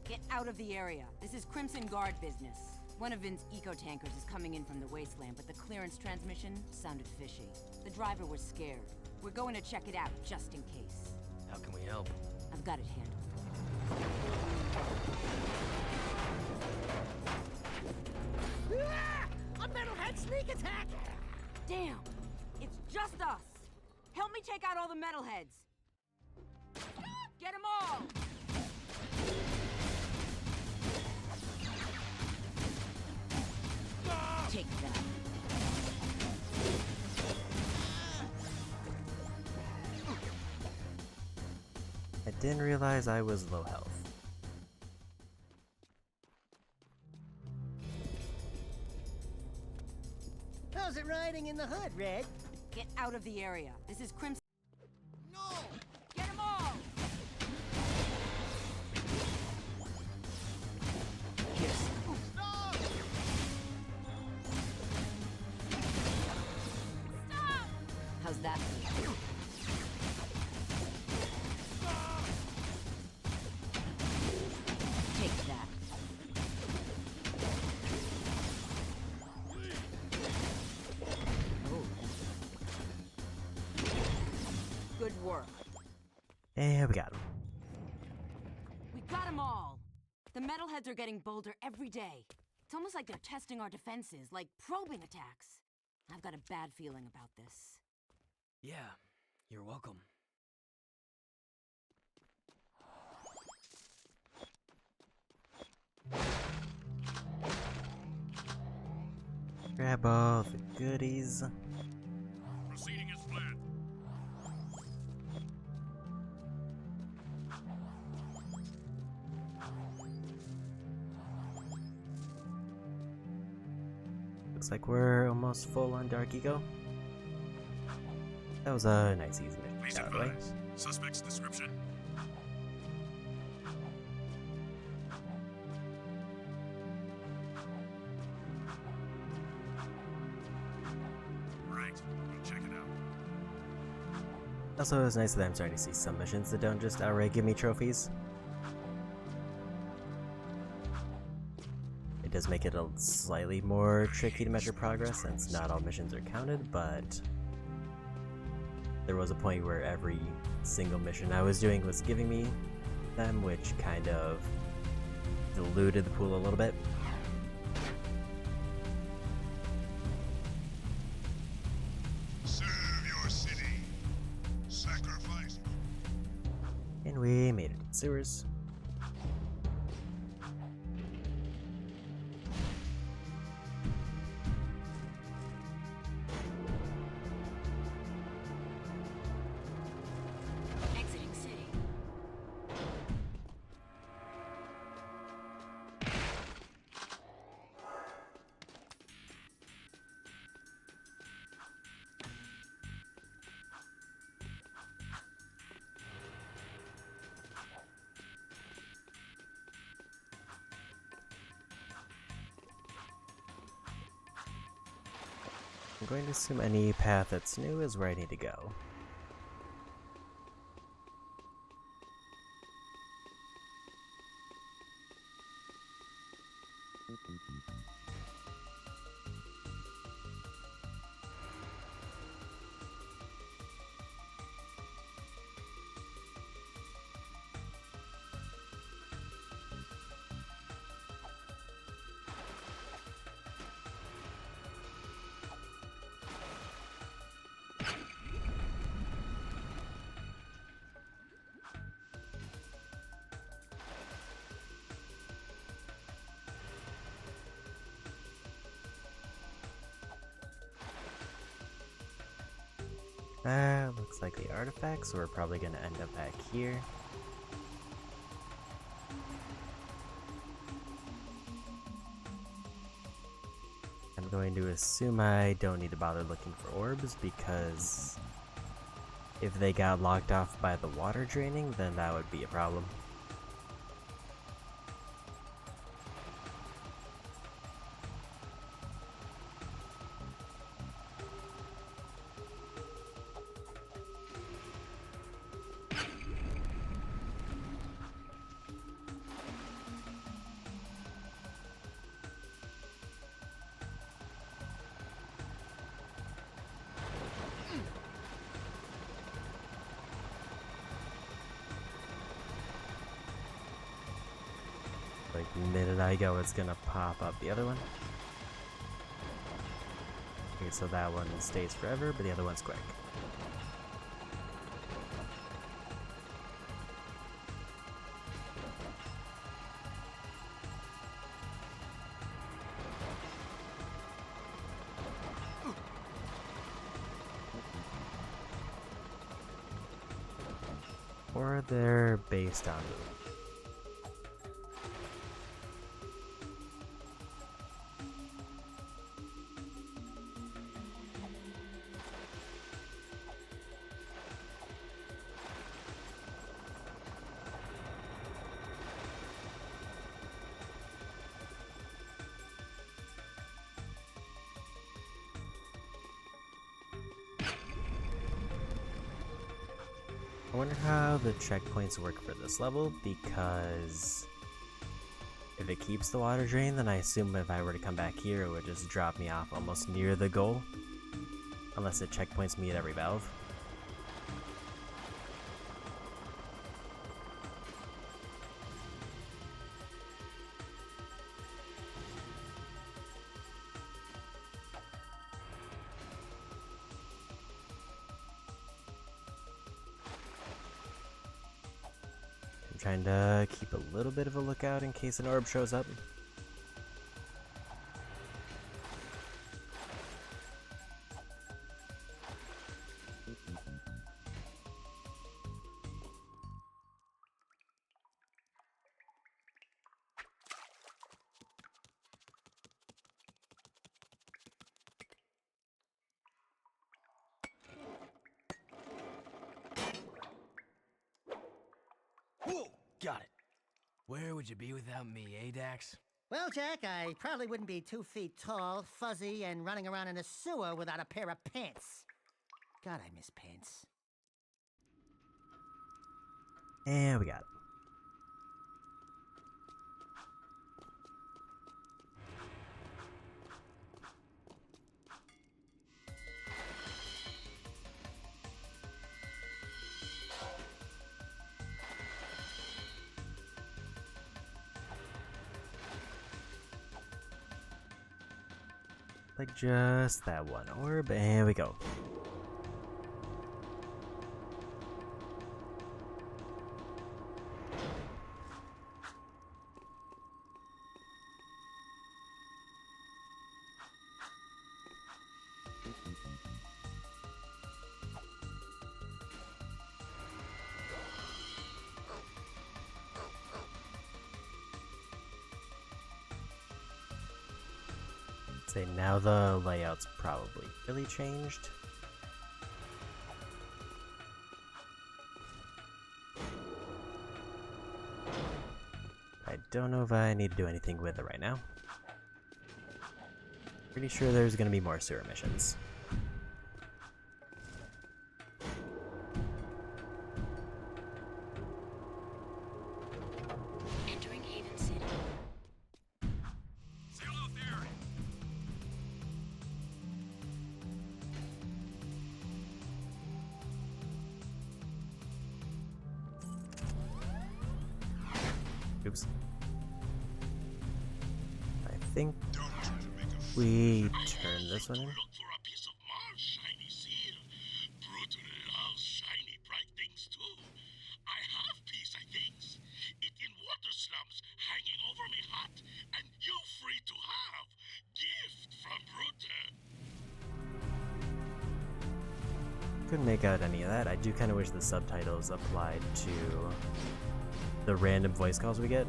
Get out of the area. This is Crimson Guard business. One of Vin's eco-tankers is coming in from the wasteland, but the clearance transmission sounded fishy. The driver was scared. We're going to check it out, just in case. How can we help? I've got it handled. A metalhead sneak attack! Damn! It's just us! Help me take out all the metalheads! Get them all! Take that. I didn't realize I was low health. How's it riding in the hood, Red? Get out of the area. This is Crimson. No! Get them all! Yes. Stop! Stop! How's that? Take that. Good work. And we got him. We got them all! The metalheads are getting bolder every day. It's almost like they're testing our defenses, like probing attacks. I've got a bad feeling about this. Yeah, you're welcome. Grab all the goodies. Proceeding as planned. Looks like we're almost full on Dark Ego. That was a nice easy mission. Please Out of the way. advise. Suspect's description. Right. We'll check it out. Also, it's nice that I'm starting to see some missions that don't just outright give me trophies. It does make it a slightly more tricky to measure progress since not all missions are counted, but there was a point where every single mission I was doing was giving me them, which kind of diluted the pool a little bit. Serve your city. Sacrifice. And we made it to the sewers. Exiting city. I'm going to assume any path that's new is where I need to go. Looks like the artifacts, so we're probably going to end up back here. I'm going to assume I don't need to bother looking for orbs, because if they got locked off by the water draining, then that would be a problem. Like, the minute I go, it's gonna pop up the other one. Okay, so that one stays forever, but the other one's quick. Or they're based on move. I wonder how the checkpoints work for this level, because if it keeps the water drain, then I assume if I were to come back here, it would just drop me off almost near the goal. Unless it checkpoints me at every valve. Trying to keep a little bit of a lookout in case an orb shows up. Whoa, got it. Where would you be without me, eh, Dax? Well, Jack, I probably wouldn't be 2 feet tall, fuzzy, and running around in a sewer without a pair of pants. God, I miss pants. And we got it. Like just that one orb, and we go. Say now the layout's probably really changed. I don't know if I need to do anything with it right now. Pretty sure there's gonna be more sewer missions. Entering Haven City. Sail out there! Oops. I think we turn this one in. Look for a piece of Mars shiny seal. Brutal loves shiny bright things too. I have piece, I thinks. It in water slums hanging over me hot, and you free to have. Gift from Brutal. Couldn't make out any of that. I do kind of wish the subtitles applied to the random voice calls we get.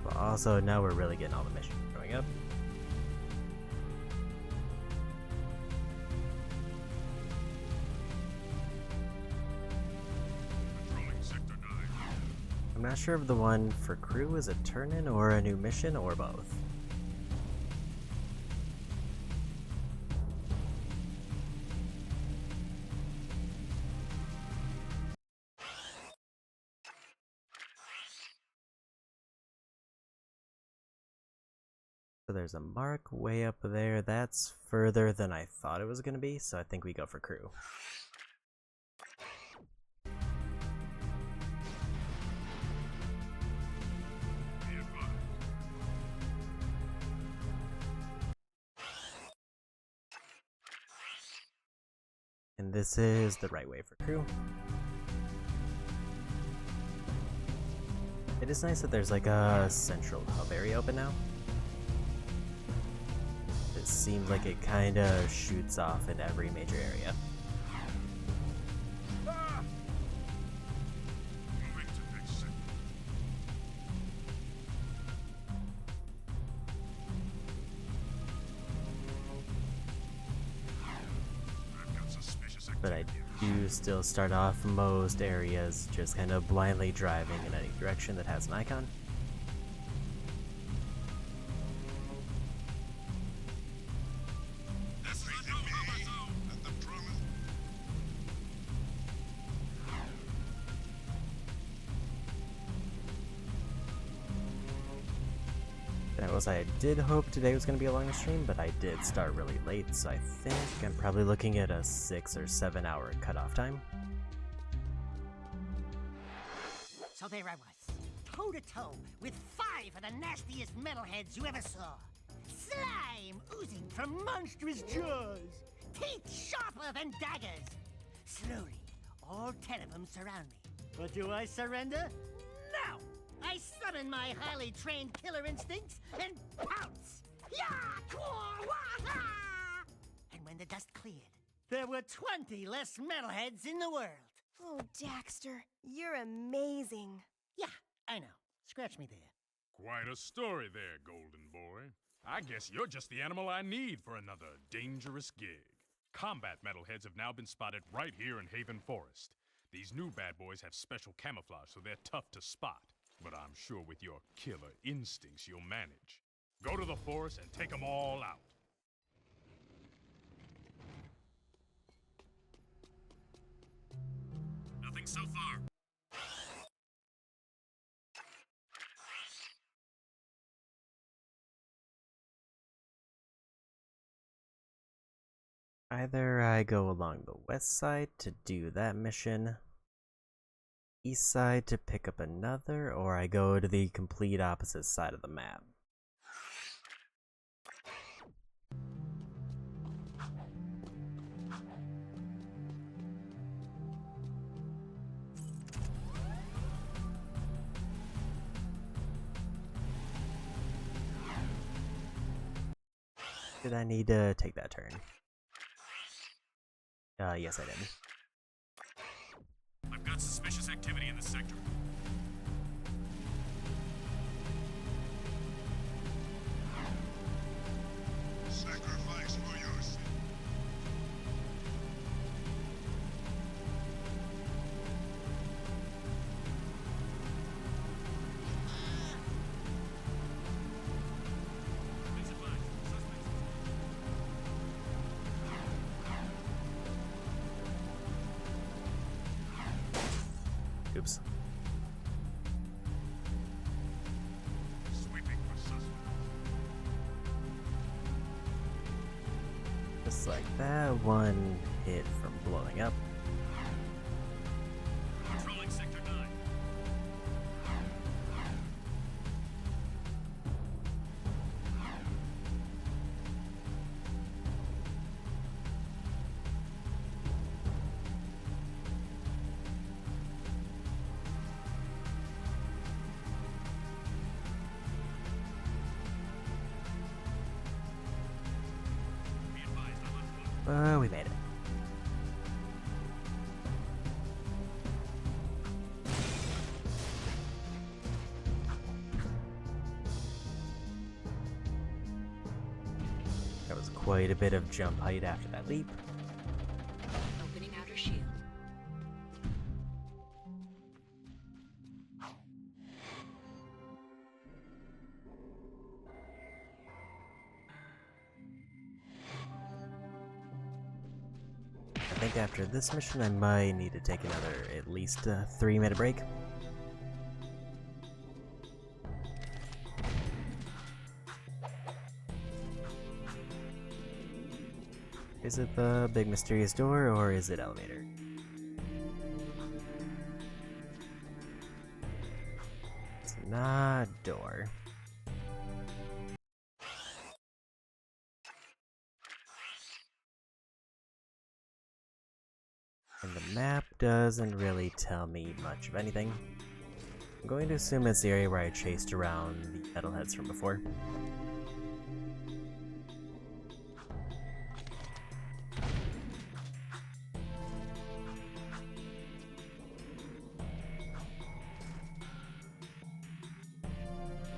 But also, now we're really getting all the missions going up. I'm not sure if the one for crew is a turn-in or a new mission or both. So there's a mark way up there. That's further than I thought it was going to be, so I think we go for crew. And this is the right way for crew. It is nice that there's like a central hub area open now. It seems like it kind of shoots off in every major area. But I do still start off most areas just kind of blindly driving in any direction that has an icon. I did hope today was going to be a longer stream, but I did start really late, so I think I'm probably looking at a 6 or 7 hour cutoff time. So there I was, toe to toe with 5 of the nastiest metalheads you ever saw. Slime oozing from monstrous jaws, teeth sharper than daggers. Slowly, all 10 of them surround me. But do I surrender? No! I summon my highly trained killer instincts and pounce! And when the dust cleared, there were 20 less metalheads in the world. Oh, Daxter, you're amazing. Yeah, I know. Scratch me there. Quite a story there, Golden Boy. I guess you're just the animal I need for another dangerous gig. Combat metalheads have now been spotted right here in Haven Forest. These new bad boys have special camouflage, so they're tough to spot. But I'm sure with your killer instincts you'll manage. Go to the forest and take them all out. Nothing so far. Either I go along the west side to do that mission, east side to pick up another, or I go to the complete opposite side of the map. Did I need to take that turn? Yes I did. I've got suspicious activity in the sector. Sacrifice for your sin. Oops. Sweeping for suspect. Just like that, one hit from blowing up. Controlling sector 9. We made it. That was quite a bit of jump height after that leap. Opening outer shield. I think after this mission I might need to take another at least 3-minute break. Is it the big mysterious door or is it elevator? It's not door. And the map doesn't really tell me much of anything. I'm going to assume it's the area where I chased around the metalheads from before.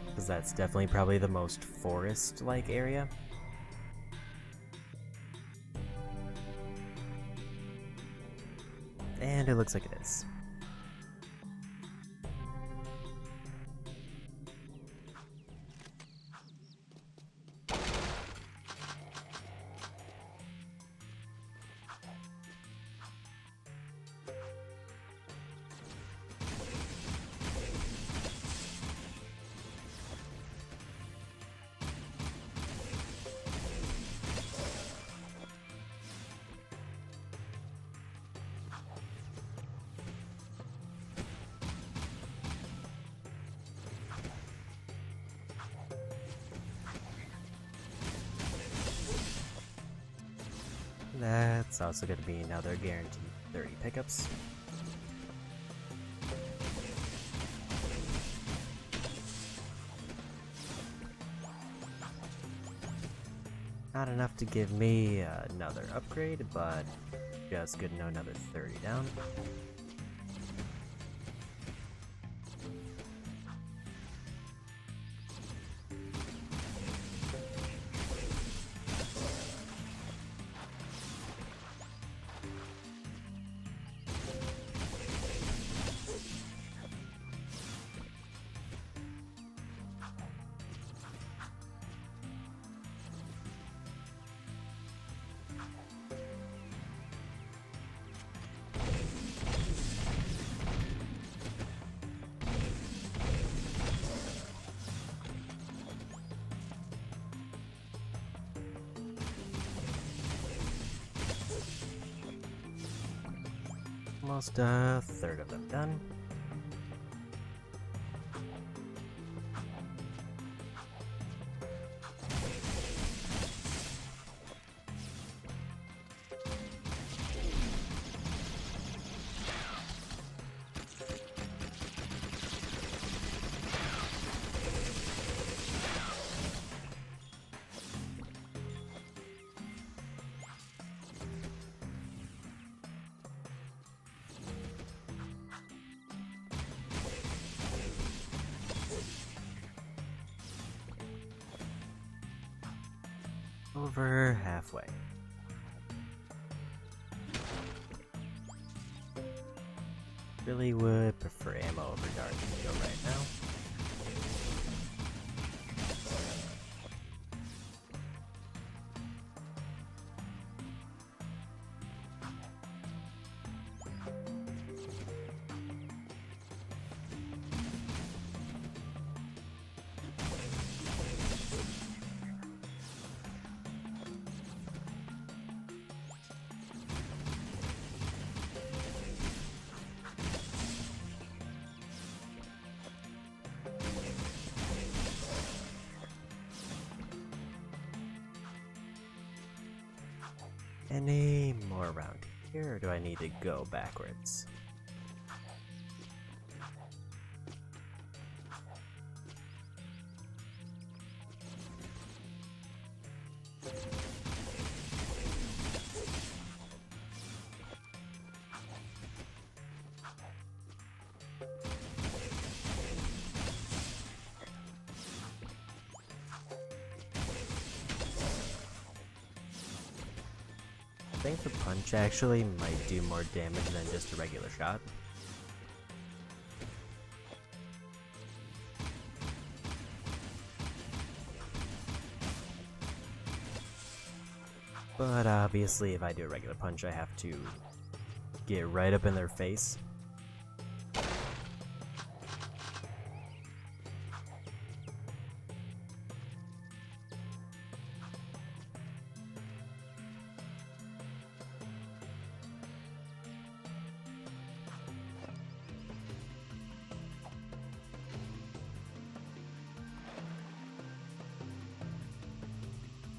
Because that's definitely probably the most forest-like area. And it looks like it is. That's also going to be another guaranteed 30 pickups. Not enough to give me another upgrade, but just good to know another 30 down. Almost a third of them done. over halfway. Really would prefer ammo over Dark Eco right now. Any more around here, or do I need to go backwards? I think the punch actually might do more damage than just a regular shot. But obviously if I do a regular punch, I have to get right up in their face.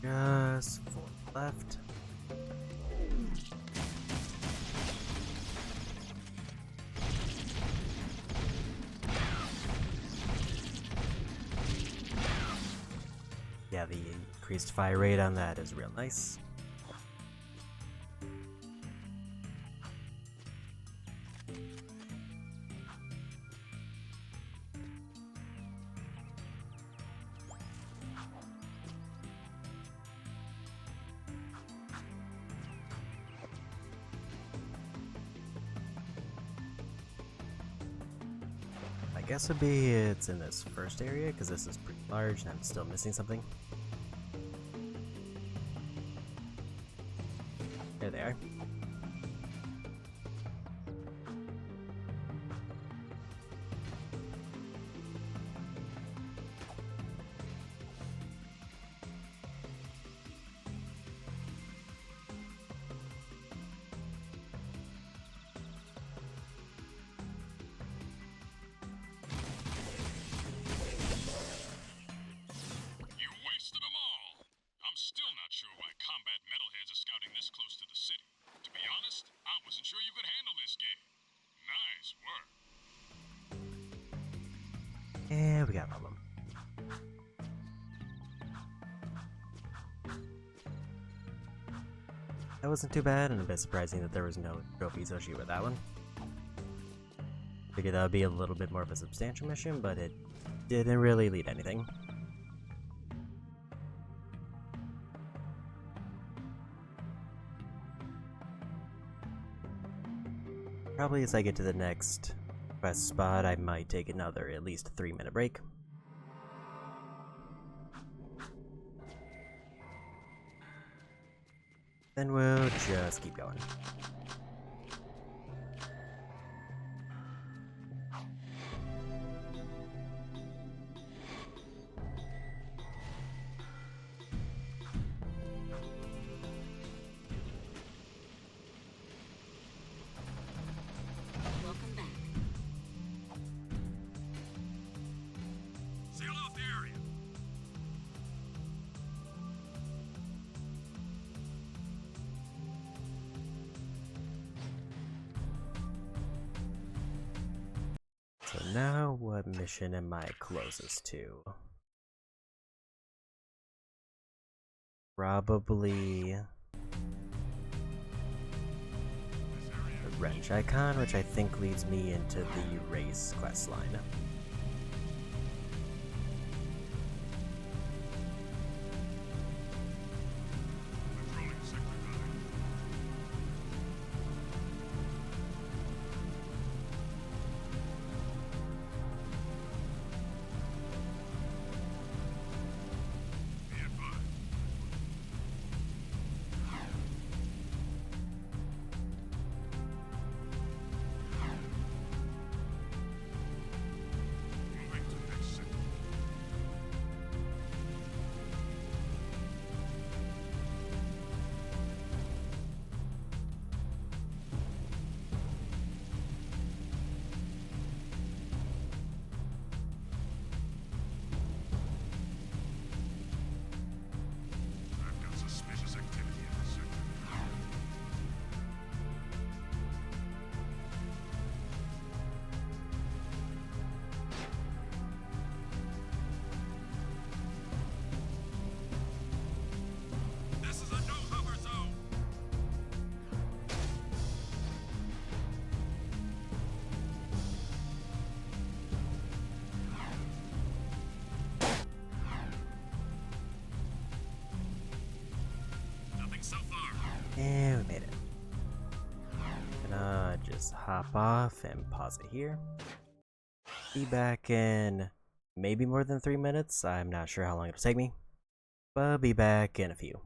Just 4 left. Yeah, the increased fire rate on that is real nice. I guess it'd be it's in this first area because this is pretty large and I'm still missing something. There they are. And we got all of them. That wasn't too bad, and a bit surprising that there was no trophy associated with that one. Figured that would be a little bit more of a substantial mission, but it didn't really lead anything. Probably as I get to the next quest spot, I might take another at least 3-minute break. Then we'll just keep going. Welcome back. Seal off the area. So now, what mission am I closest to? Probably the wrench icon, which I think leads me into the race quest line. And we made it. Gonna just hop off and pause it here. Be back in maybe more than 3 minutes. I'm not sure how long it'll take me, but I'll be back in a few.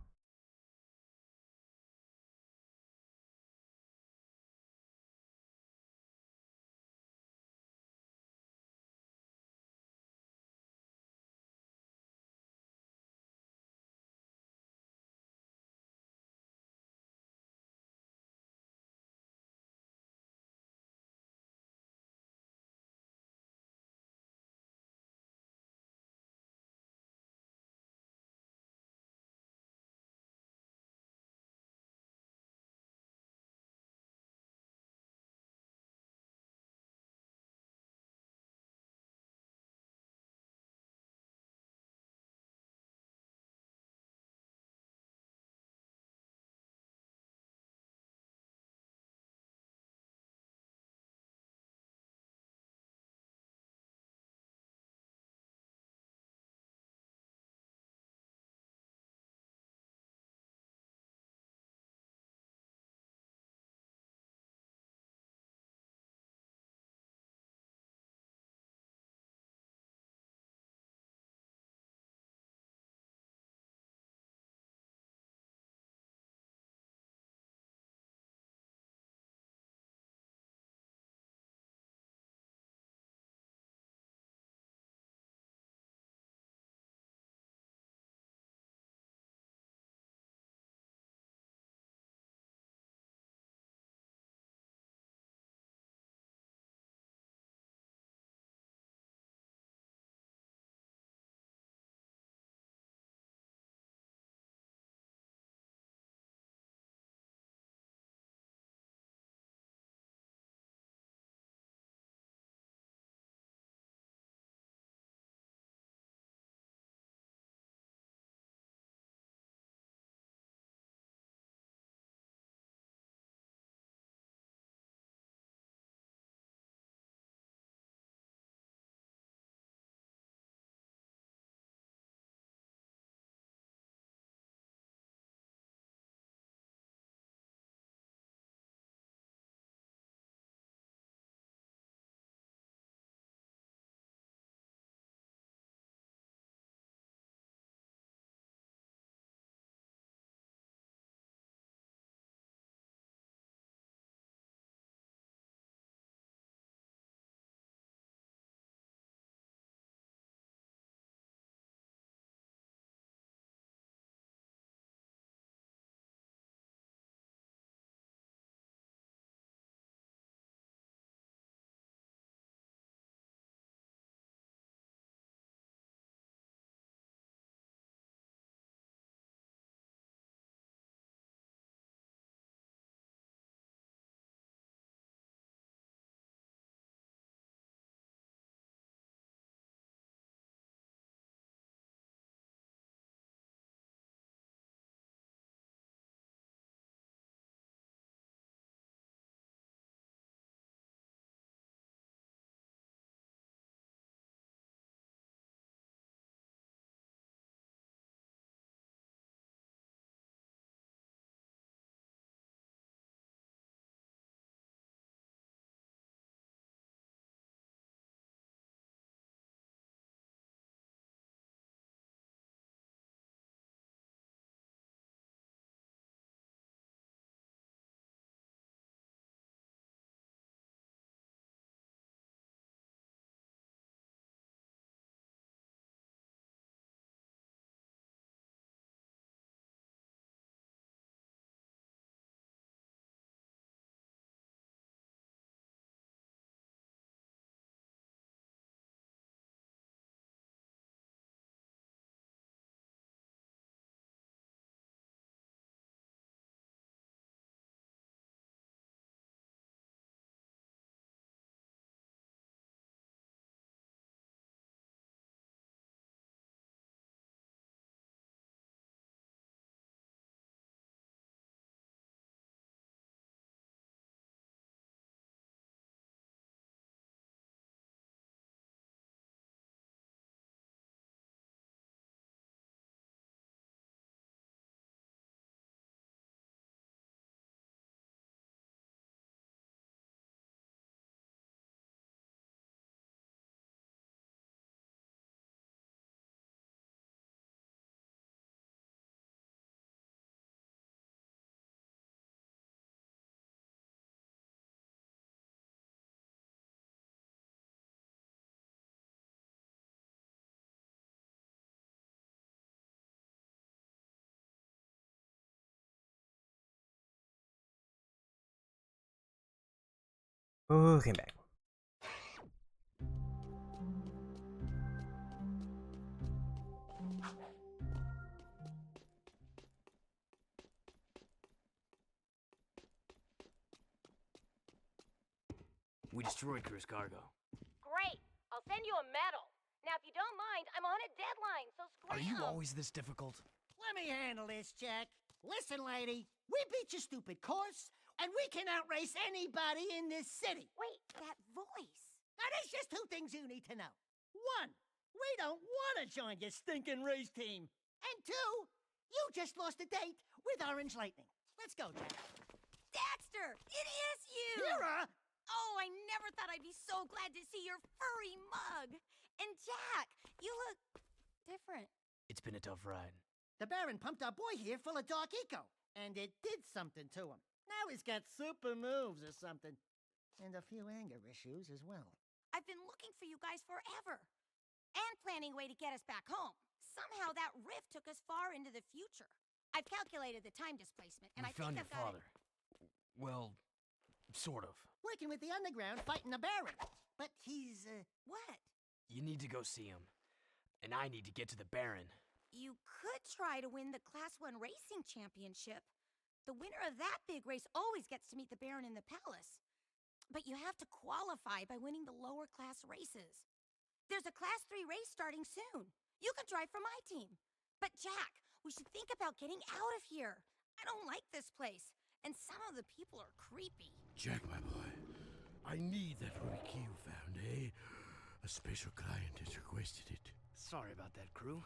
Oh, came back. We destroyed Crew's cargo. Great. I'll send you a medal. Now, if you don't mind, I'm on a deadline, so scram. Are you always this difficult? Let me handle this, Jack. Listen, lady, we beat your stupid course, and we can outrace anybody in this city. Wait, that voice. Now, there's just two things you need to know. One, we don't want to join your stinking race team. And two, you just lost a date with Orange Lightning. Let's go, Jack. Daxter! It is you! Kira! Oh, I never thought I'd be so glad to see your furry mug. And Jack, you look different. It's been a tough ride. The Baron pumped our boy here full of dark eco, and it did something to him. Now he's got super moves or something. And a few anger issues as well. I've been looking for you guys forever. And planning a way to get us back home. Somehow that rift took us far into the future. I've calculated the time displacement, and We found your father. Well, sort of. Working with the underground, fighting the Baron. But he's, What? You need to go see him. And I need to get to the Baron. You could try to win the Class 1 Racing Championship. The winner of that big race always gets to meet the Baron in the palace. But you have to qualify by winning the lower class races. There's a Class 3 race starting soon. You can drive for my team. But Jack, we should think about getting out of here. I don't like this place. And some of the people are creepy. Jack, my boy, I need that ruby key you found, eh? A special client has requested it. Sorry about that, Crew.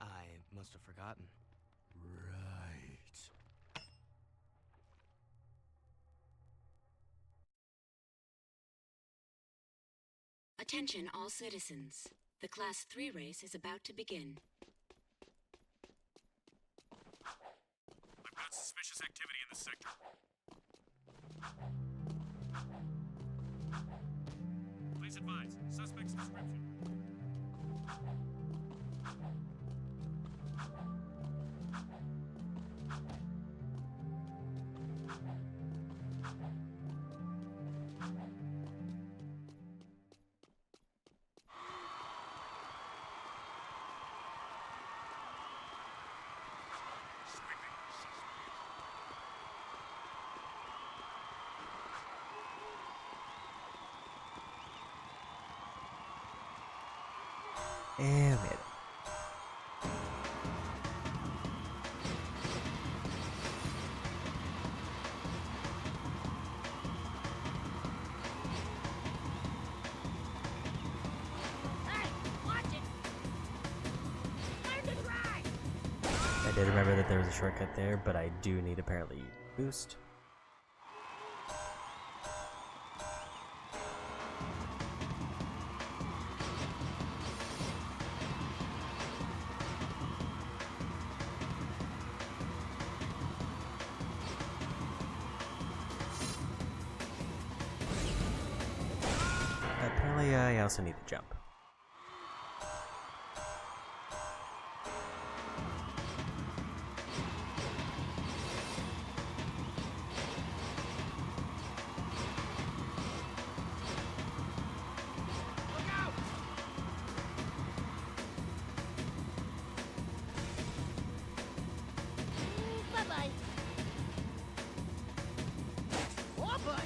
I must have forgotten. Right. Attention all citizens. The Class 3 race is about to begin. I've got suspicious activity in the sector. Please advise. Suspect's description. And made it. Hey, watch it! Learn to drive! I did remember that there was a shortcut there, but I do need apparently boost. Apparently, I also need to jump. bye-bye. Oh, boy.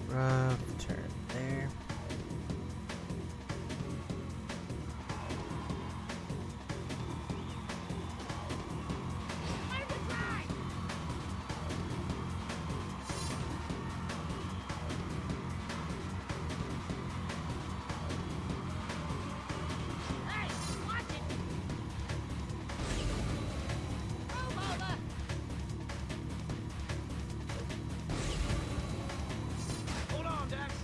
Rough turn there. Hey, watch it! Move over! Hold on, Dax.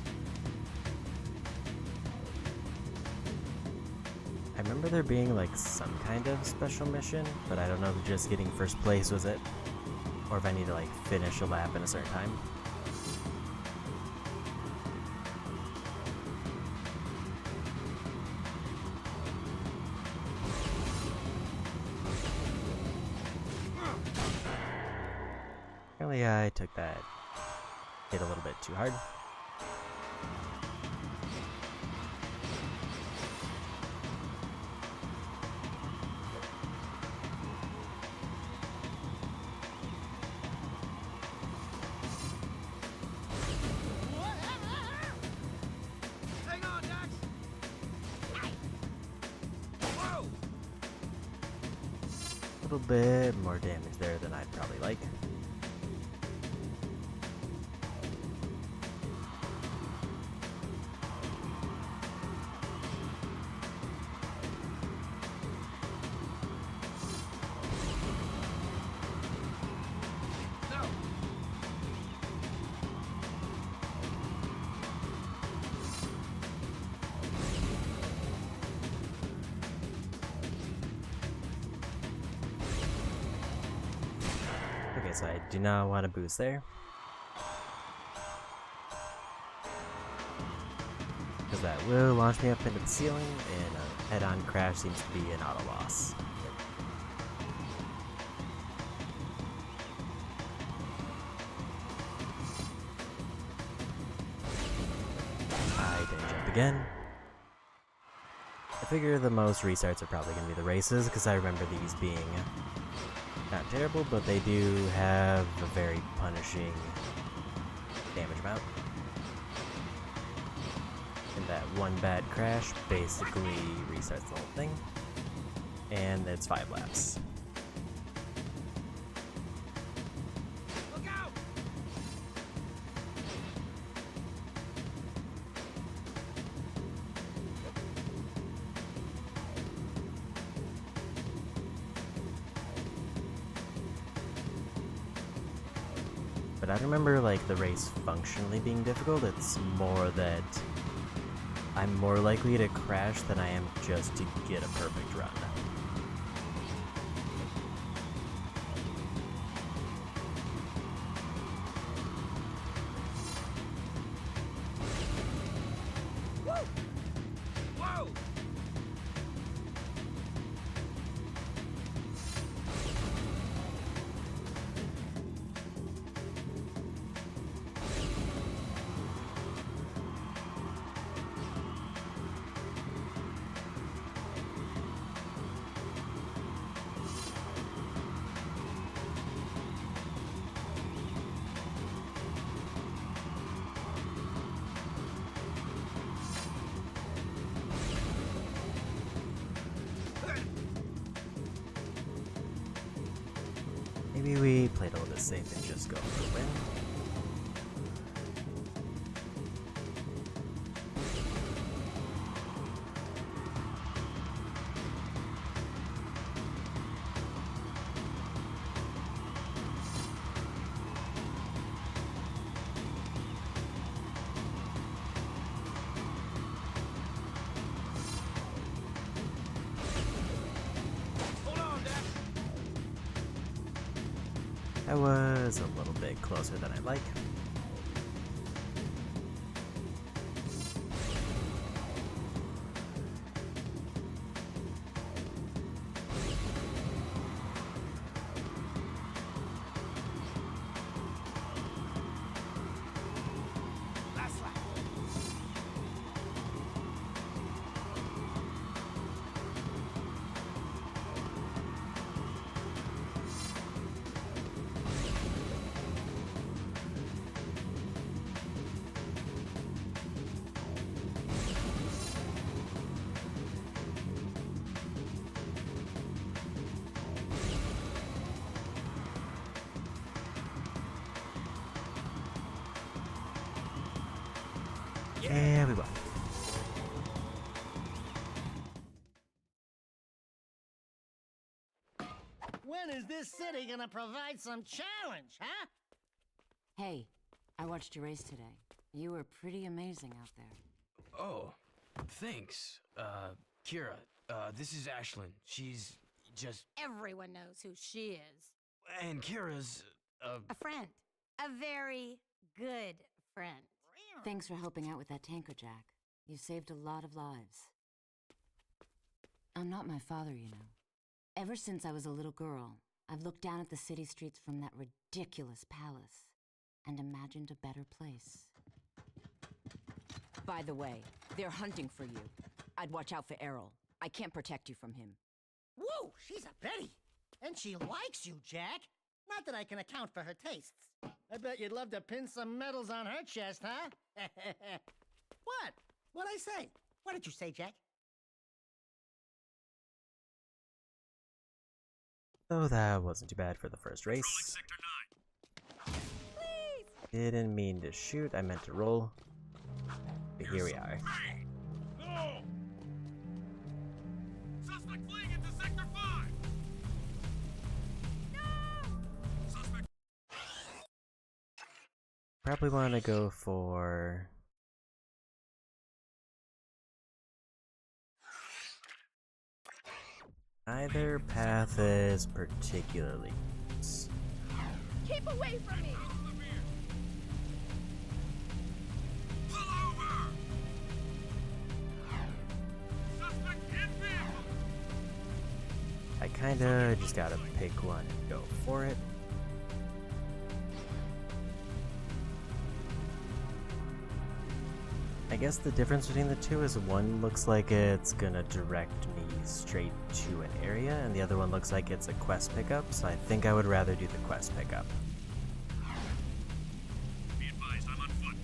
I remember there being like some kind of special mission, but I don't know if just getting first place was it, or if I need to like finish a lap in a certain time. Maybe I took that hit a little bit too hard. Hang on, Dax! Whoa! A little bit more damage there than I'd probably like. Okay, so I do not want to boost there. Because that will launch me up into the ceiling, and a head-on crash seems to be an auto loss. I didn't jump again. I figure the most restarts are probably going to be the races, because I remember these being not terrible, but they do have a very punishing damage amount. And that one bad crash basically restarts the whole thing. And it's 5 laps. Look out! But I don't remember like the race functionally being difficult. It's more that I'm more likely to crash than I am just to get a perfect run. Whoa! Maybe we played a little bit safe and just go for the win. Hold on, Dax! That was a little bit closer than I'd like. Last lap. And we won. When is this city gonna provide some challenge, huh? Hey, I watched your race today. You were pretty amazing out there. Oh, thanks. Kira, this is Ashlyn. She's just... Everyone knows who she is. And Kira's, A friend. A very good friend. Thanks for helping out with that tanker, Jack. You saved a lot of lives. I'm not my father, you know. Ever since I was a little girl, I've looked down at the city streets from that ridiculous palace and imagined a better place. By the way, they're hunting for you. I'd watch out for Errol. I can't protect you from him. Whoa, she's a Betty. And she likes you, Jack. Not that I can account for her tastes. I bet you'd love to pin some medals on her chest, huh? What? What'd I say? What did you say, Jack? So that wasn't too bad for the first race. Didn't mean to shoot, I meant to roll. But here we are. No! Suspect fleeing into Sector 5! No! Suspect... Probably want to go for... Either path is particularly close. Keep away from me! I kinda just gotta pick one and go for it. I guess the difference between the two is one looks like it's gonna direct me straight to an area, and the other one looks like it's a quest pickup, so I think I would rather do the quest pickup. Be advised, I'm on foot.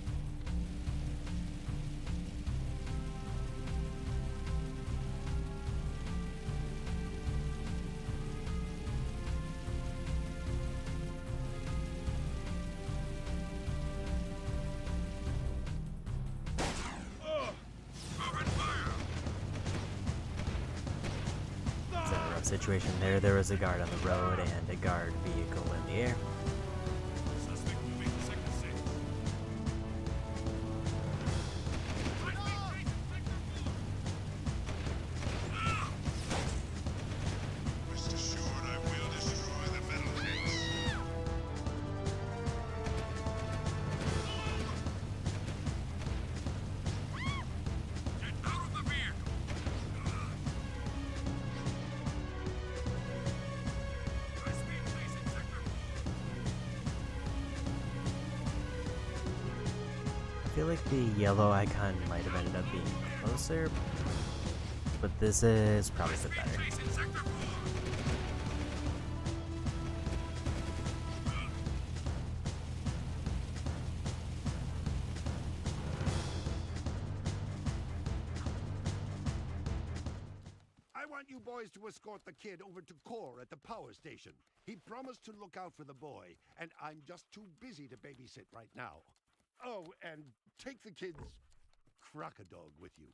Situation there. There was a guard on the road and a guard vehicle in the air. Suspect moving to Sector 6. Rest assured, I will destroy the metal case. Get out of the vehicle! I feel like the yellow icon might have ended up being closer, but this is probably the better. I want you boys to escort the kid over to Core at the power station. He promised to look out for the boy, and I'm just too busy to babysit right now. Oh, and take the kid's crocodile with you.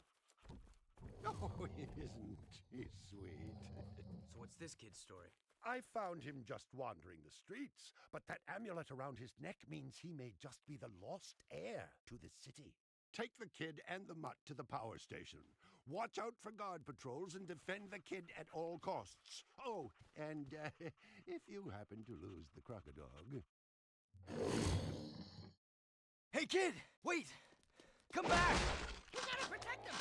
Oh, isn't he sweet? So what's this kid's story? I found him just wandering the streets, but that amulet around his neck means he may just be the lost heir to the city. Take the kid and the mutt to the power station. Watch out for guard patrols and defend the kid at all costs. Oh, and if you happen to lose the crocodile... Hey, kid! Wait! Come back! We gotta protect him!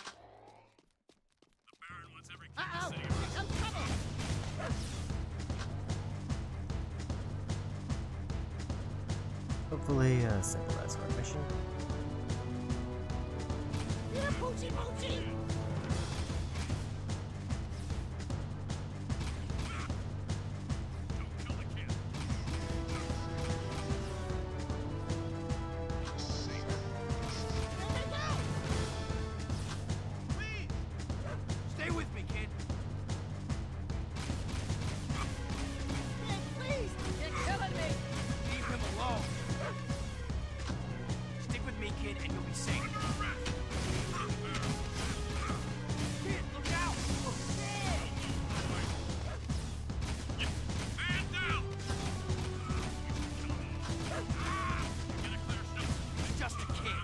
The Baron wants every kid in the city Here comes trouble! Hopefully a simple escort mission. Here, Poochie Poochie! Don't kill the kid. Please! Stay with me, kid. Nick, please! You're killing me! Leave him alone. Stick with me, kid, and you'll be safe. Kid, look out! Man down! Get a clear shot. He's just a kid.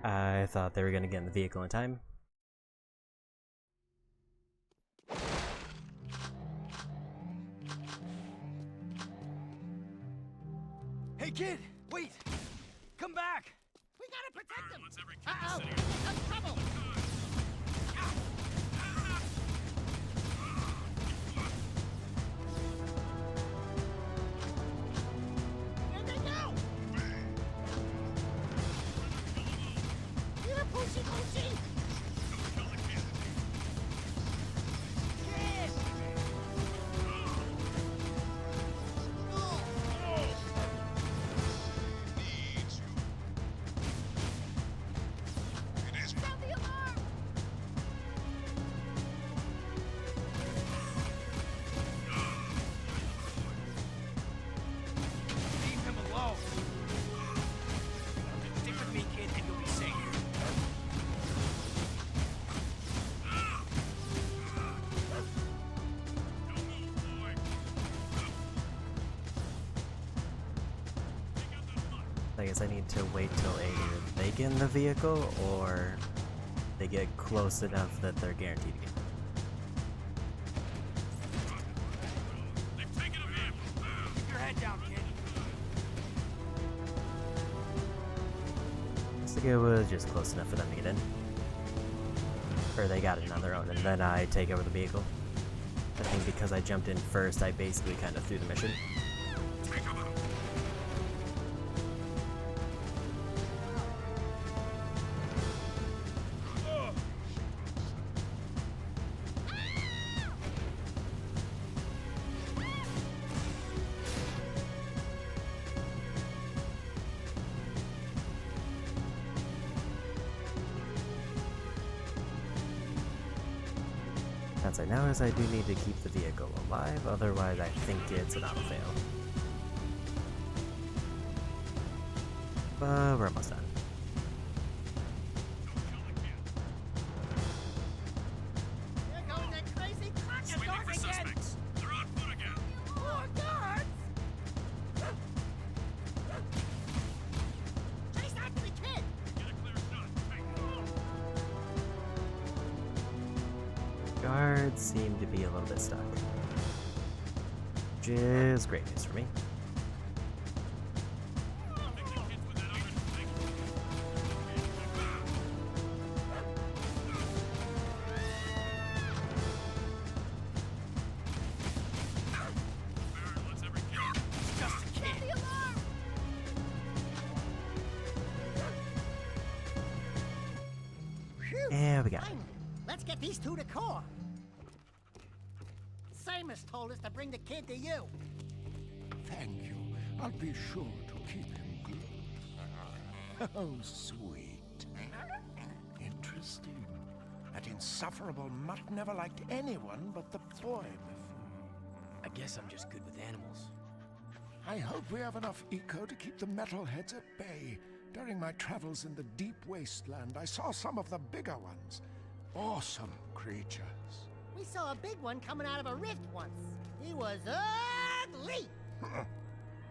I thought they were gonna get in the vehicle in time. Hey, kid! Wait! Come back! We gotta protect him! Let's every kid Uh-oh! in the city. Some trouble! Here they go! Here, Poochie Poochie! Yes! Sound the alarm! Leave him alone! Stick with me, kid, and you'll be safe. I guess I need to wait till either they get in the vehicle or they get close enough that they're guaranteed to get in. Keep your head down, kid. Looks like it was just close enough for them to get in. Or they got it on their own, and then I take over the vehicle. I think because I jumped in first, I basically kind of threw the mission. That's I know is I do need to keep the vehicle alive, otherwise I think it's an auto fail. But we're almost done. Here goes that crazy clock Sweeping dog for again! suspects. They're on foot again. More guards! Chase after the kid! Get a clear shot. Guards seem to be a little bit stuck. Which is great news for me. Just a kid. The alarm! Phew! Yeah, we got it. Finally, let's get these two to core. Simus told us to bring the kid to you. Thank you. I'll be sure to keep him close. Oh, sweet. Interesting. That insufferable mutt never liked anyone but the boy before. I guess I'm just good with animals. I hope we have enough eco to keep the metalheads at bay. During my travels in the deep wasteland, I saw some of the bigger ones. Awesome creatures. We saw a big one coming out of a rift once. He was ugly!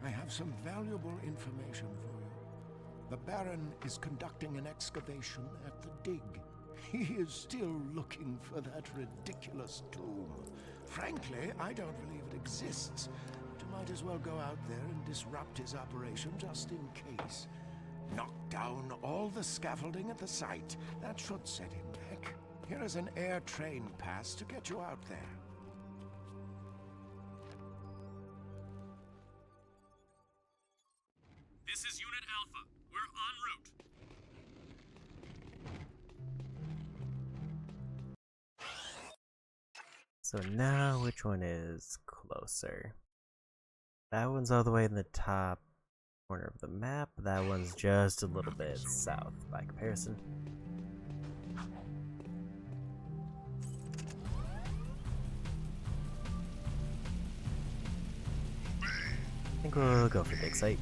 I have some valuable information for you. The Baron is conducting an excavation at the dig. He is still looking for that ridiculous tomb. Frankly, I don't believe it exists, but you might as well go out there and disrupt his operation just in case. Knock down all the scaffolding at the site. That should set him back. Here is an air train pass to get you out there. This is Unit Alpha. We're en route. So now, which one is closer? That one's all the way in the top corner of the map. That one's just a little bit south by comparison. I think we'll go for dig site.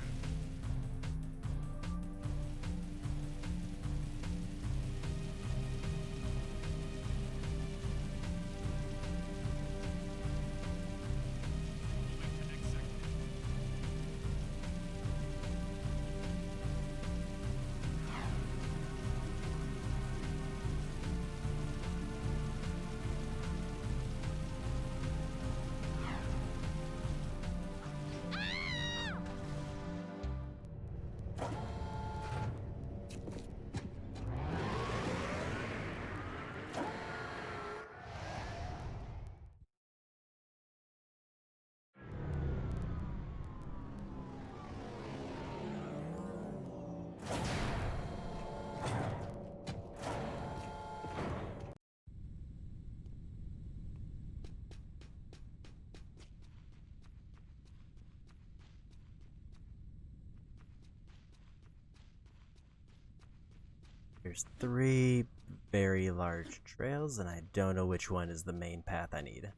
There's 3 very large trails, and I don't know which one is the main path I need.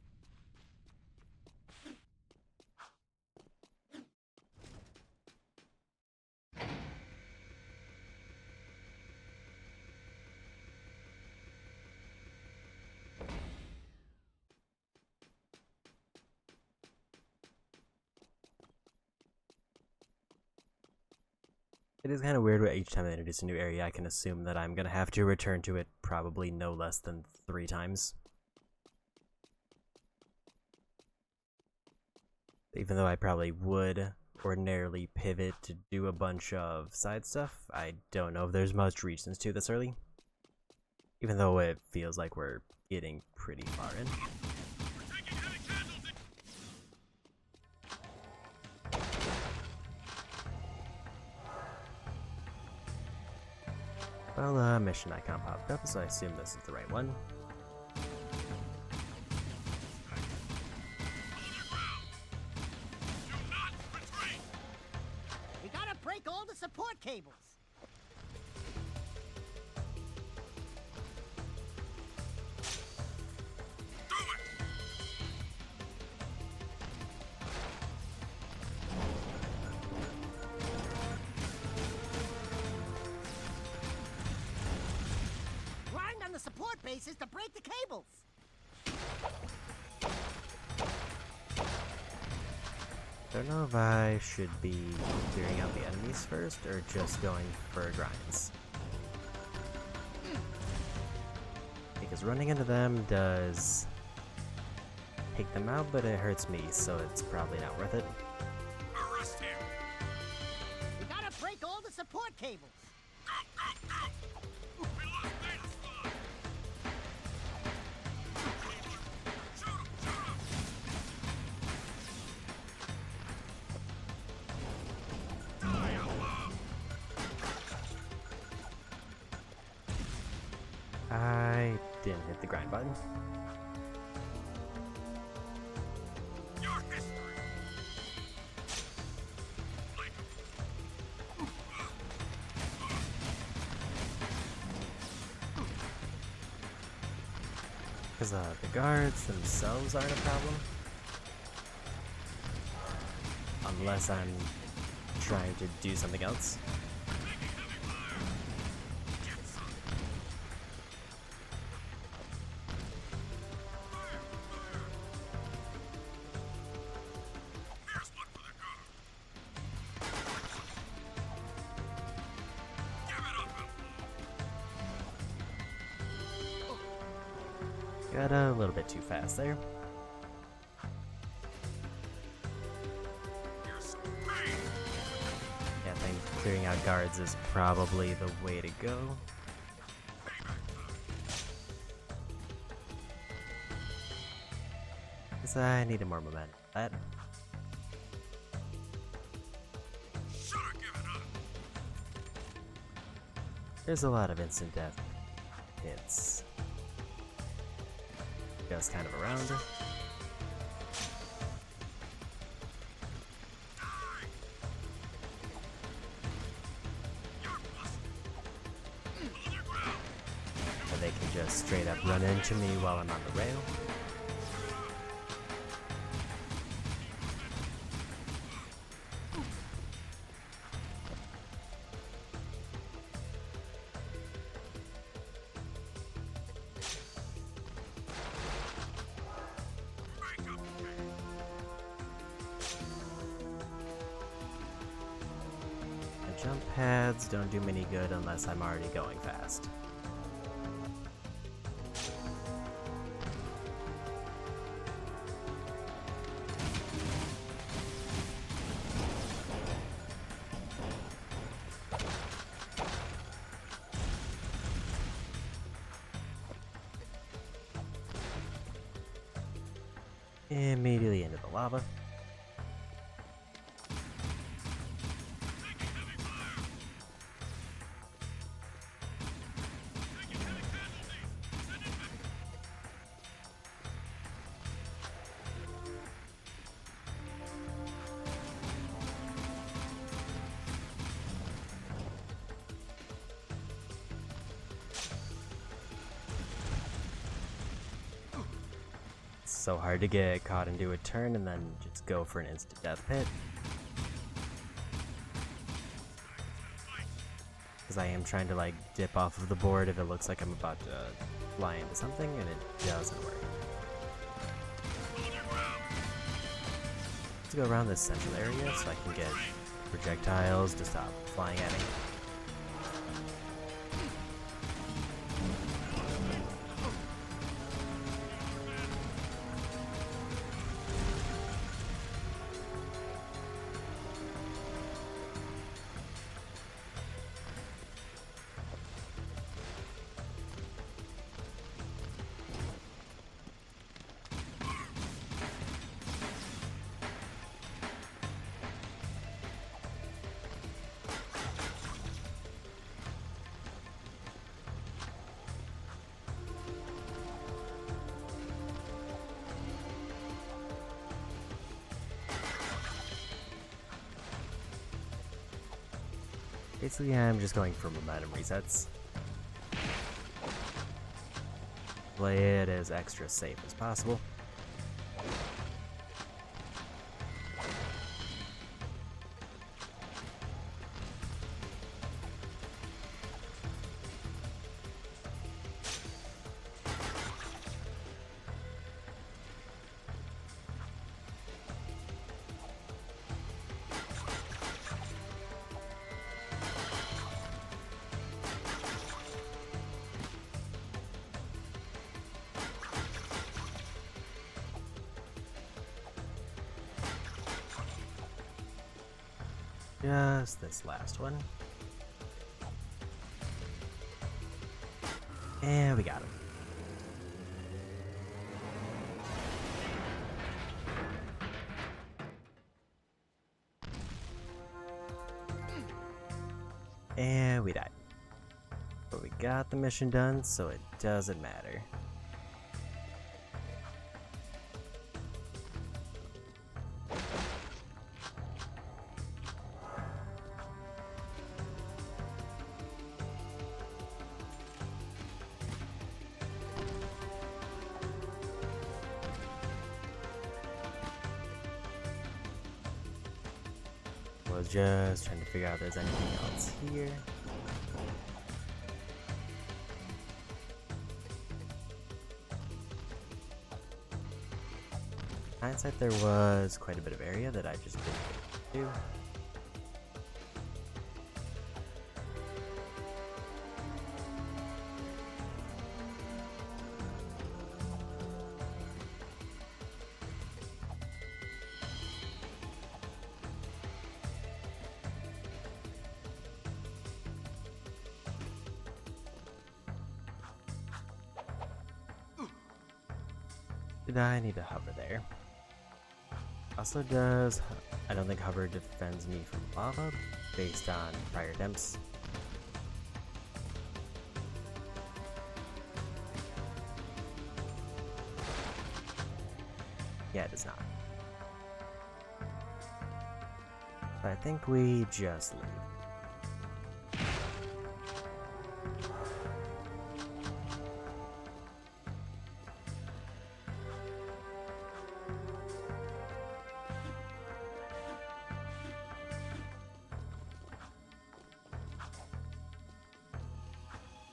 It is kind of weird, but each time I introduce a new area, I can assume that I'm going to have to return to it probably no less than 3 times. Even though I probably would ordinarily pivot to do a bunch of side stuff, I don't know if there's much reasons to this early. Even though it feels like we're getting pretty far in. Well, mission icon popped up, so I assume this is the right one. We gotta break all the support cables. Grind on the support bases to break the cables. Don't know if I should be clearing out the enemies first or just going for grinds. Because running into them does take them out, but it hurts me, so it's probably not worth it. Arrest him! We gotta break all the support cables. I didn't hit the grind button. Because the guards themselves aren't a problem. Unless I'm trying to do something else. Got a little bit too fast there. Yeah, I think clearing out guards is probably the way to go. Guess I needed more momentum. That. There's a lot of instant death. It's just kind of around. And they can just straight up run into me while I'm on the rail. Jump pads don't do me any good unless I'm already going fast. Immediately into the lava. so hard to get caught into a turn and then just go for an instant death pit. Because I am trying to like dip off of the board if it looks like I'm about to fly into something, and it doesn't work. Let's go around this central area so I can get projectiles to stop flying at me. Basically, I'm just going for momentum resets. Play it as extra safe as possible. Just this last one. And we got him. And we died. But we got the mission done, so it doesn't matter. Was just trying to figure out if there's anything else here. Hindsight, there was quite a bit of area that I just didn't do. Did I need to hover there? Also does, I don't think hover defends me from lava based on prior attempts. Yeah, it does not. I think we just leave.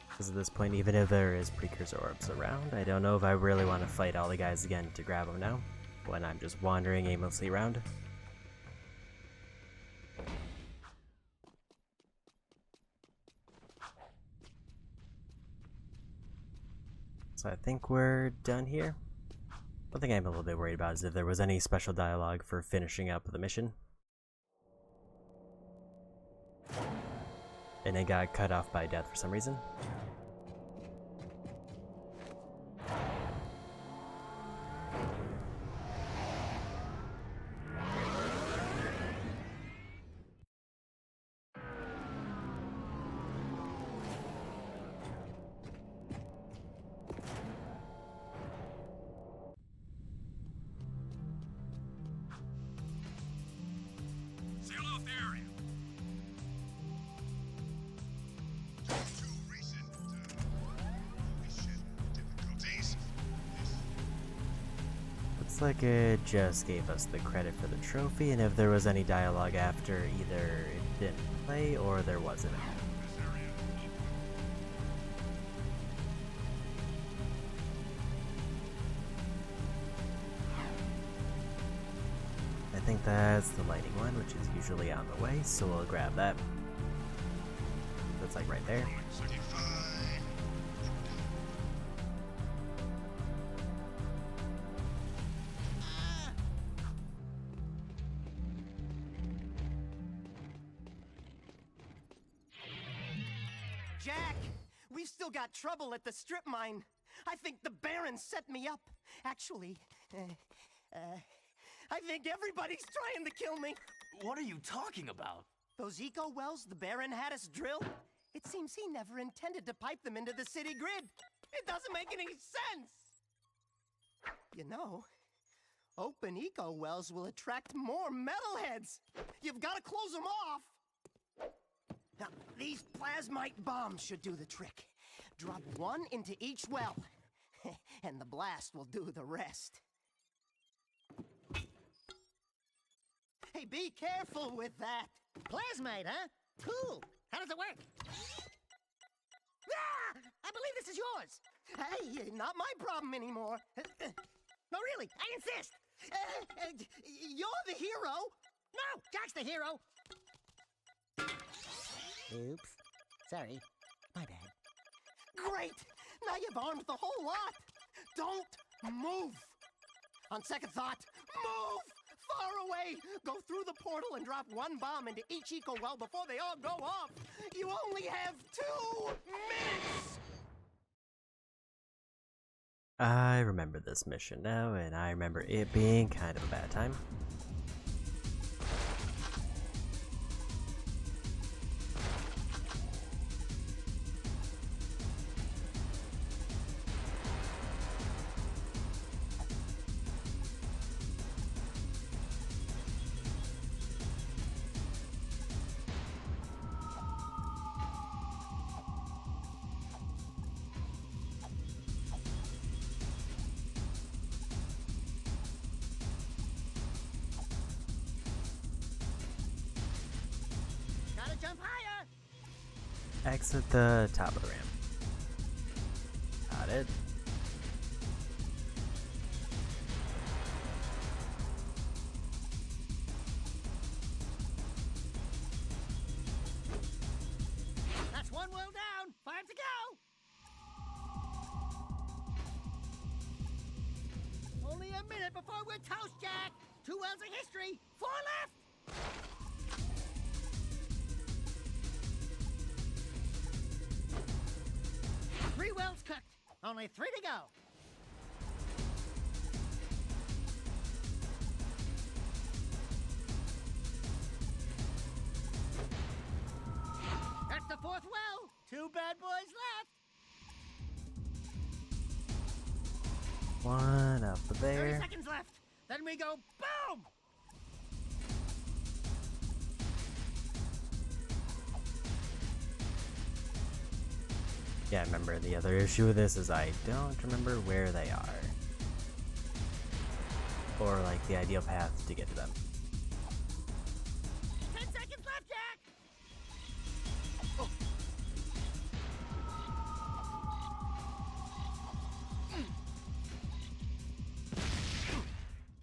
Because at this point, even if there is precursor orbs around, I don't know if I really want to fight all the guys again to grab them now, when I'm just wandering aimlessly around. So I think we're done here. One thing I'm a little bit worried about is if there was any special dialogue for finishing up the mission. And it got cut off by death for some reason. Seal off the area. Too recent difficulties. looks like it just gave us the credit for the trophy, and if there was any dialogue after, either it didn't play or there wasn't. I think that's the lighting one, which is usually on the way, so we'll grab that. That's like right there. Jack, we've still got trouble at the strip mine. I think the Baron set me up. Actually, I think everybody's trying to kill me. What are you talking about? Those eco wells the Baron had us drill? It seems he never intended to pipe them into the city grid. It doesn't make any sense. You know, open eco wells will attract more metalheads. You've got to close them off. Now, these plasmite bombs should do the trick. Drop one into each well, and the blast will do the rest. Hey, be careful with that. Plasmite, huh? Cool. How does it work? Ah! I believe this is yours. Hey, not my problem anymore. No, really, I insist. You're the hero. No, Jack's the hero. Oops. Sorry. My bad. Great! Now you've armed the whole lot. Don't move. On second thought, move! Far away! Go through the portal and drop one bomb into each eco well before they all go off! You only have 2 minutes! I remember this mission now, and I remember it being kind of a bad time. Jump higher! Exit the top of the ramp. Got it. That's one well down. 5 to go. Only a minute before we're toast, Jack. 2 wells of history. 4 left. 3 wells cooked. Only 3 to go. That's the 4th well. 2 bad boys left. One up 30 there. seconds left. Then we go boom! Yeah, I remember the other issue with this is I don't remember where they are. Or like the ideal path to get to them. 10 seconds left, Jack! Oh.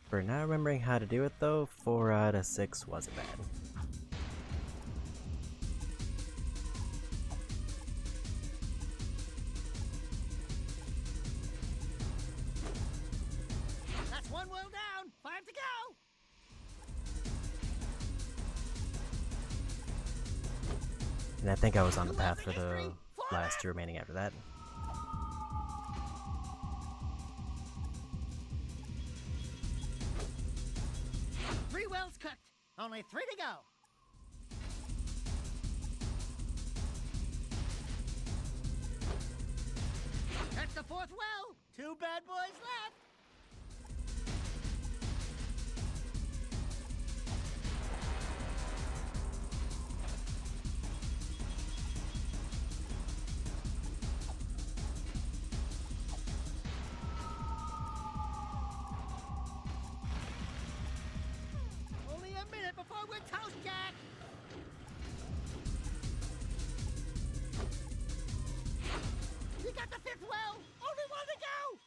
For not remembering how to do it though, 4 out of 6 wasn't bad. That's 1 well down. 5 to go. And I think I was on the path for the last 2 remaining after that. Three wells cooked. Only 3 to go. That's the 4th well. 2 bad boys left. before we're toast, Jack! You got the fifth well! Only one to go!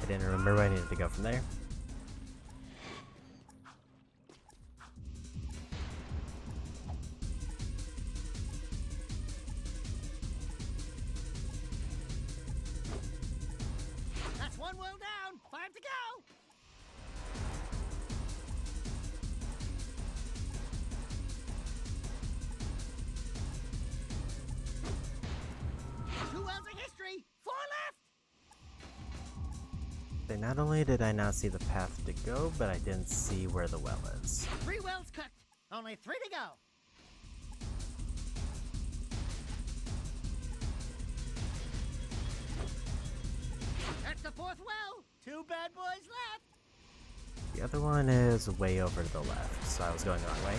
I didn't remember where I needed to go from there. That's one well down! 5 to go! Two wells of history! 4 left! So not only did I not see the path to go, but I didn't see where the well is. 3 wells cooked! Only 3 to go! That's the 4th well! 2 bad boys left! The other one is way over to the left, so I was going the wrong way.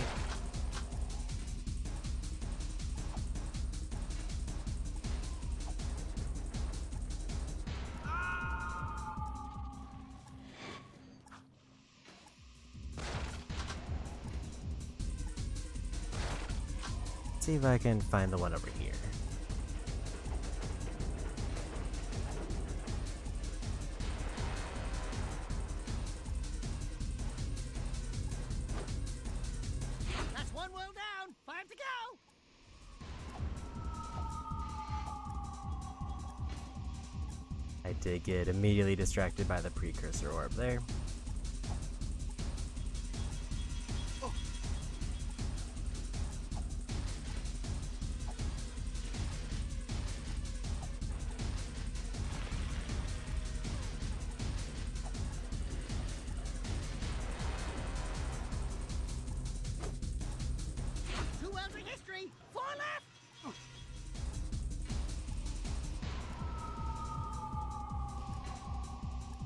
See if I can find the one over here. That's 1 well down! 5 to go! I did get immediately distracted by the precursor orb there. Two wells of history! 4 left!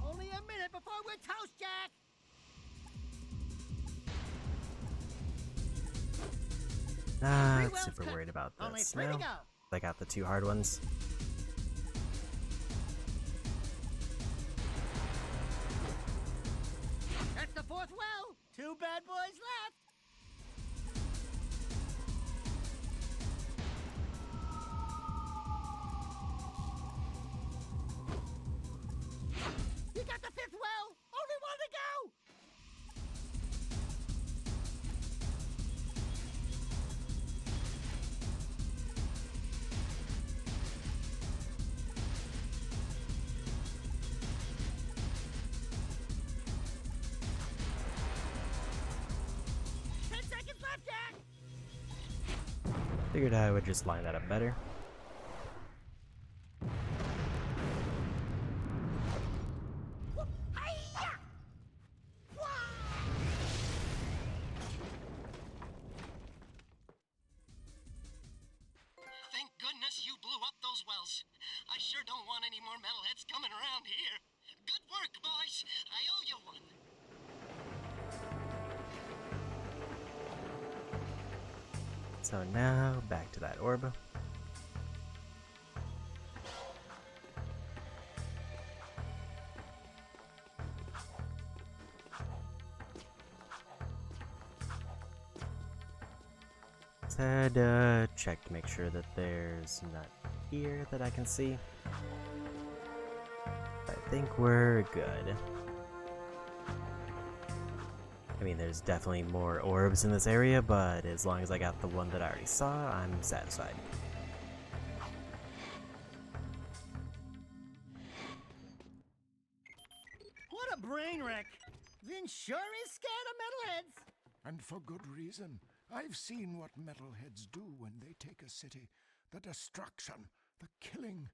Only a minute before we're toast, Jack! Not wells super cooked. worried about Only this 3 to now. go. I got the 2 hard ones. That's the 4th well! 2 bad boys left! You got the 5th well! Only 1 to go! Figured I would just line that up better. Thank goodness you blew up those wells. I sure don't want any more metalheads coming around here. Good work, boys. I owe you one. So now, back to that orb. Said, check to make sure that there's none here that I can see. I think we're good. I mean, there's definitely more orbs in this area, but as long as I got the one that I already saw, I'm satisfied. What a brain wreck! Vin sure is scared of metalheads! And for good reason. I've seen what metalheads do when they take a city. The destruction, the killing,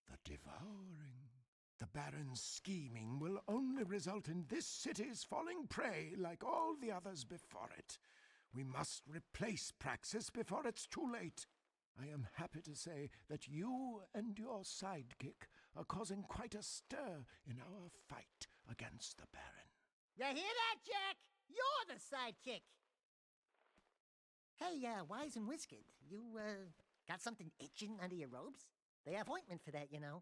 the devouring. The Baron's scheming will only result in this city's falling prey like all the others before it. We must replace Praxis before it's too late. I am happy to say that you and your sidekick are causing quite a stir in our fight against the Baron. You hear that, Jack? You're the sidekick! Hey, Wise and Whiskered, you, got something itching under your robes? They have ointment for that, you know.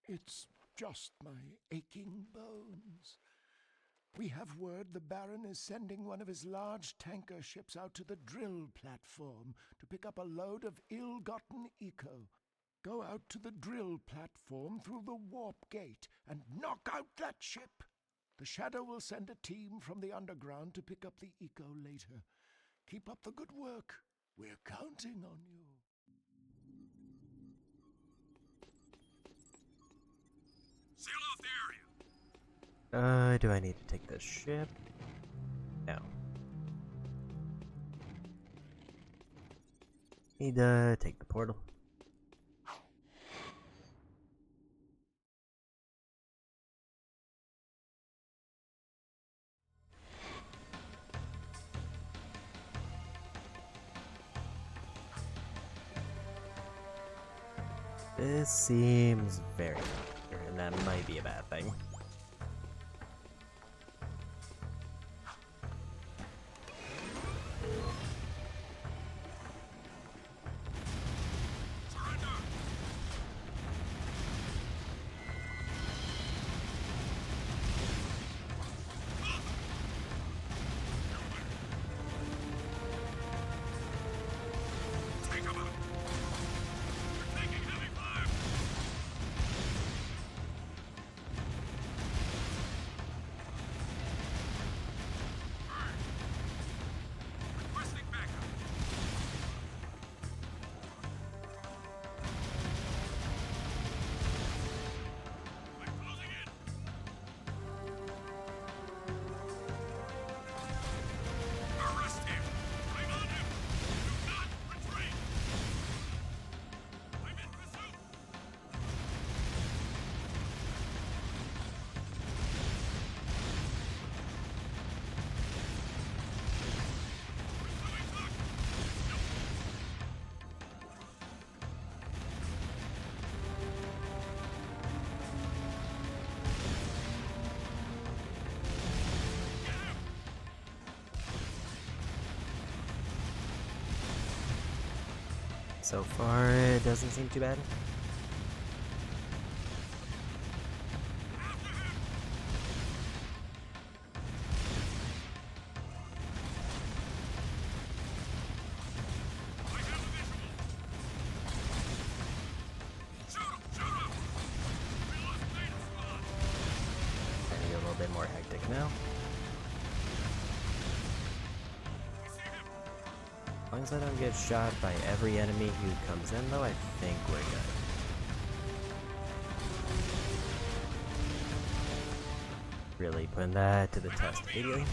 It's just my aching bones. We have word the Baron is sending one of his large tanker ships out to the drill platform to pick up a load of ill-gotten eco. Go out to the drill platform through the warp gate and knock out that ship. The Shadow will send a team from the underground to pick up the eco later. Keep up the good work. We're counting on you. Seal off the area. Do I need to take this ship? No. Need to take the portal. This seems very familiar, and that might be a bad thing. So far, it doesn't seem too bad. Getting a little bit more hectic now. As long as I don't get shot by every enemy who comes in, though, I think we're good. Really putting that to the test immediately.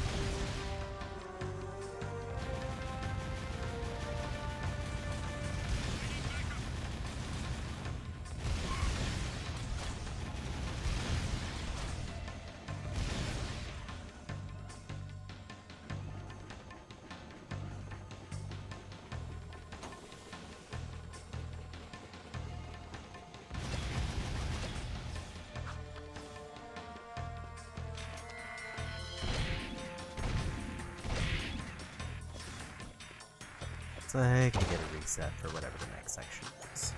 So I can get a reset for whatever the next section is.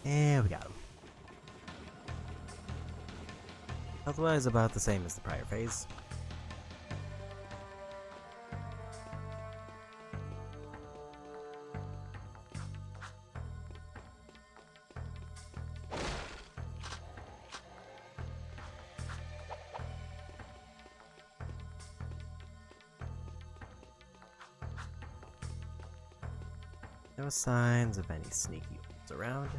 And we got him. Otherwise, about the same as the prior phase. No signs of any sneaky ones around.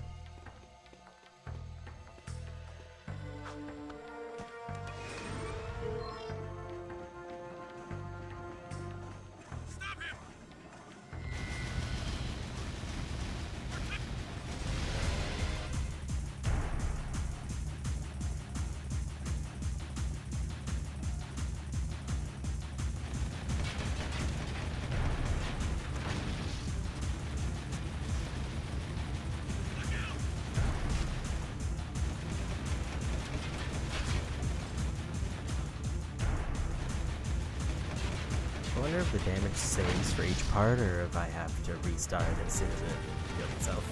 I wonder if the damage saves for each part, or if I have to restart as soon as it heals itself.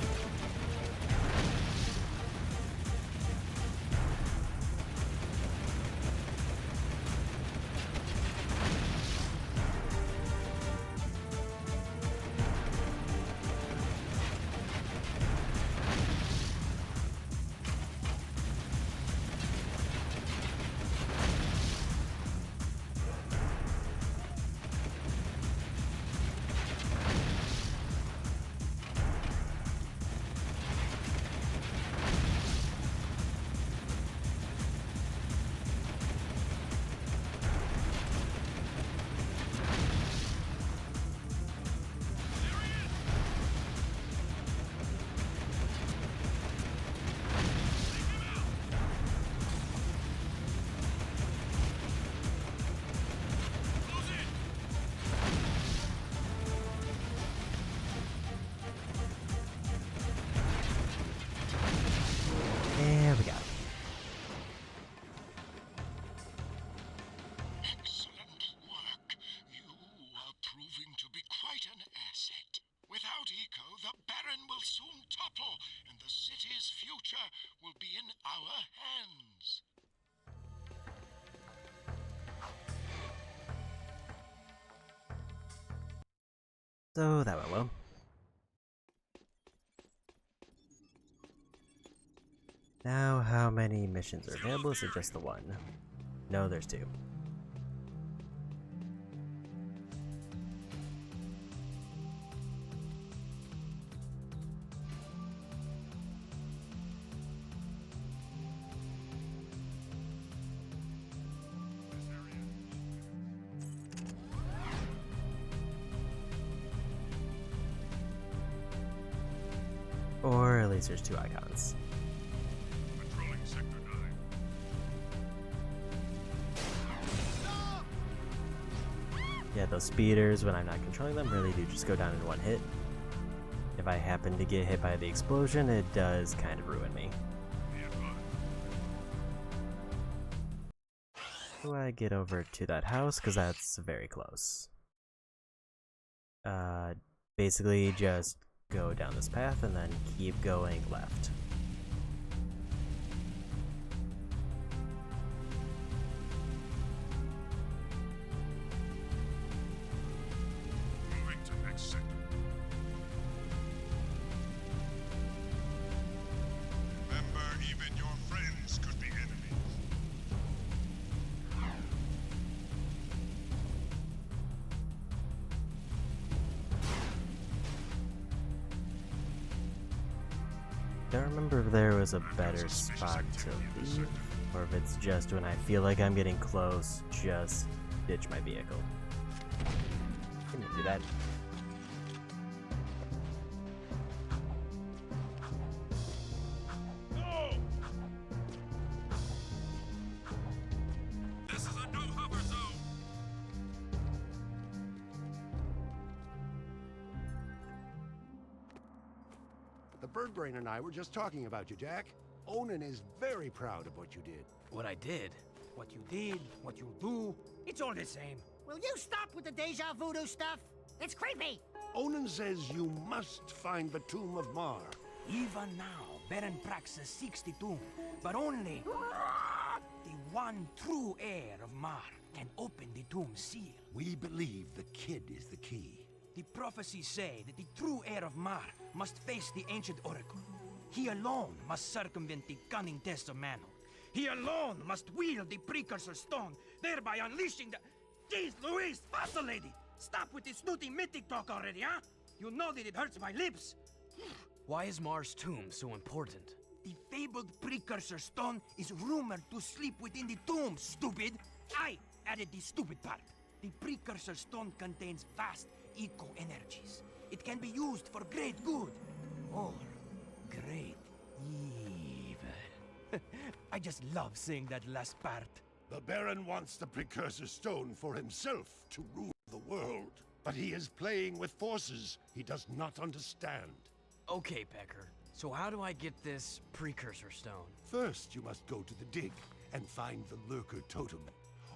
There we go. Excellent work. You are proving to be quite an asset. Without Eco, the Baron will soon topple, and the city's future will be in our hands. So that went well. Now, how many missions are available? Is it just the one? No, there's two. Or at least there's two icons. Patrolling Sector 9. Yeah, those speeders, when I'm not controlling them, really do just go down in one hit. If I happen to get hit by the explosion, it does kind of ruin me. How do I get over to that house? Because that's very close. Basically just go down this path and then keep going left. Moving to next sector. Remember, even your friends could be enemies. Don't remember if there was a better spot to leave, or if it's just when I feel like I'm getting close, just ditch my vehicle. Can you do that? This is a no-hover zone. The Birdbrain and I were just talking about you, Jack. Onan is very proud of what you did. What I did, what you did, what you do, it's all the same. Will you stop with the deja voodoo stuff? It's creepy. Onan says you must find the Tomb of Mar. Even now, Baron Praxis seeks the tomb, but only the one true heir of Mar can open the tomb seal. We believe the kid is the key. The prophecies say that the true heir of Mar must face the ancient oracle. He alone must circumvent the cunning tests of manhood. He alone must wield the precursor stone, thereby unleashing the... Jeez Louise, fossil lady! Stop with this snooty mythic talk already, huh? You know that it hurts my lips. Why is Mar's tomb so important? The fabled precursor stone is rumored to sleep within the tomb, stupid! I added the stupid part. The precursor stone contains vast eco-energies. It can be used for great good, or great evil. I just love saying that last part. The Baron wants the precursor stone for himself to rule the world. But he is playing with forces he does not understand. Okay, Pecker. So how do I get this precursor stone? First, you must go to the dig and find the Lurker Totem.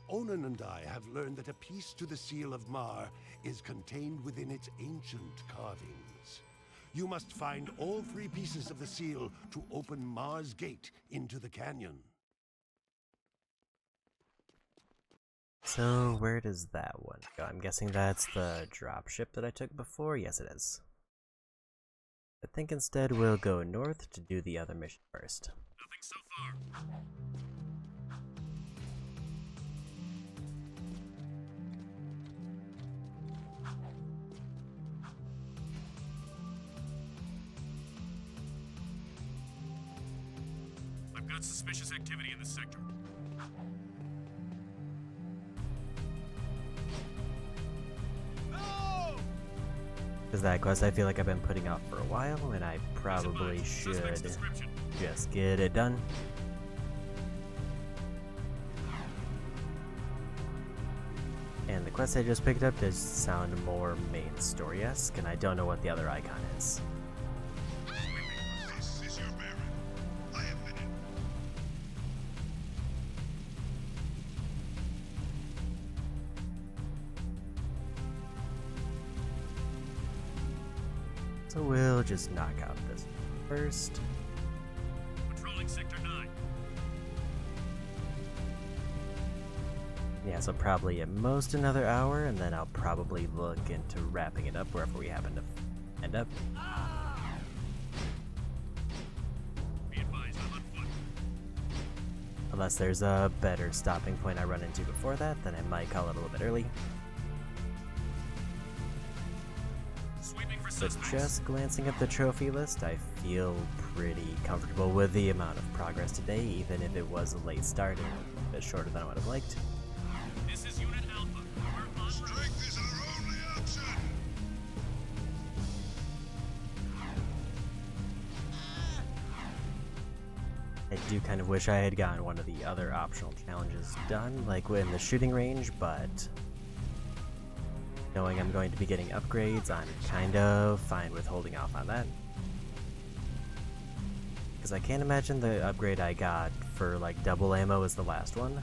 Onan and I have learned that a piece to the Seal of Mar is contained within its ancient carvings. You must find all 3 pieces of the seal to open Mar's gate into the canyon. So where does that one go? I'm guessing that's the dropship that I took before? Yes, it is. I think instead we'll go north to do the other mission first. Nothing so far. I've got suspicious activity in this sector. Because that quest I feel like I've been putting off for a while, and I probably should just get it done. And the quest I just picked up does sound more main story-esque, and I don't know what the other icon is. This is your Baron. I have been in. So we'll just knock out this first. Patrolling Sector 9. Yeah, so probably at most another hour, and then I'll probably look into wrapping it up wherever we happen to end up. Be advised, I'm on foot. Unless there's a better stopping point I run into before that, then I might call it a little bit early. Sweeping for But suspects. just glancing at the trophy list, I feel pretty comfortable with the amount of progress today, even if it was a late start and a bit shorter than I would have liked. This is Unit Alpha. We're on Strength is our only option. I do kind of wish I had gotten one of the other optional challenges done, like in the shooting range, but knowing I'm going to be getting upgrades, I'm kind of fine with holding off on that. Because I can't imagine the upgrade I got for like double ammo is the last one.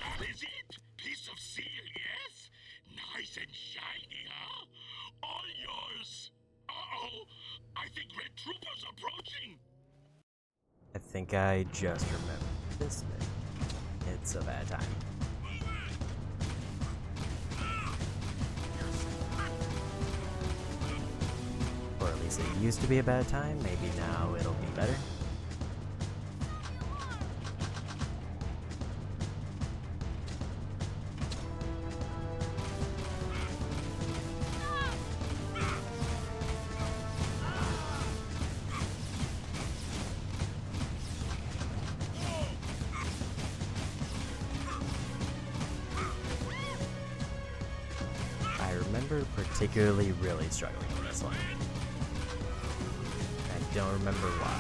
That is it? Piece of seal, yes? Nice and shiny, huh? All yours. Uh-oh. I think Red Trooper's approaching. I think I just remembered this bit. It's a bad time. Or at least it used to be a bad time, maybe now it'll be better. I remember particularly really struggling with this one. I don't remember why.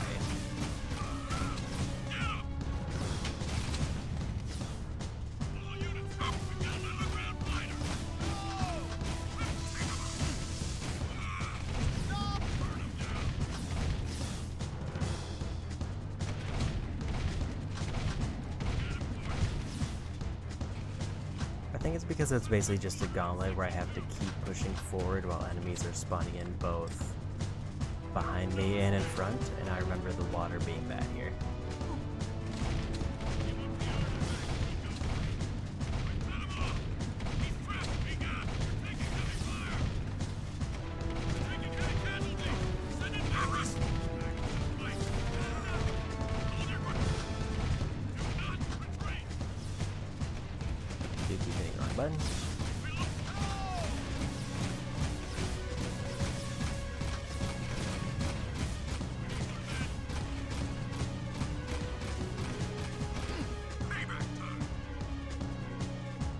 think it's because it's basically just a gauntlet where I have to keep pushing forward while enemies are spawning in both behind me and in front, and I remember the water being bad here. Keep hitting the wrong button.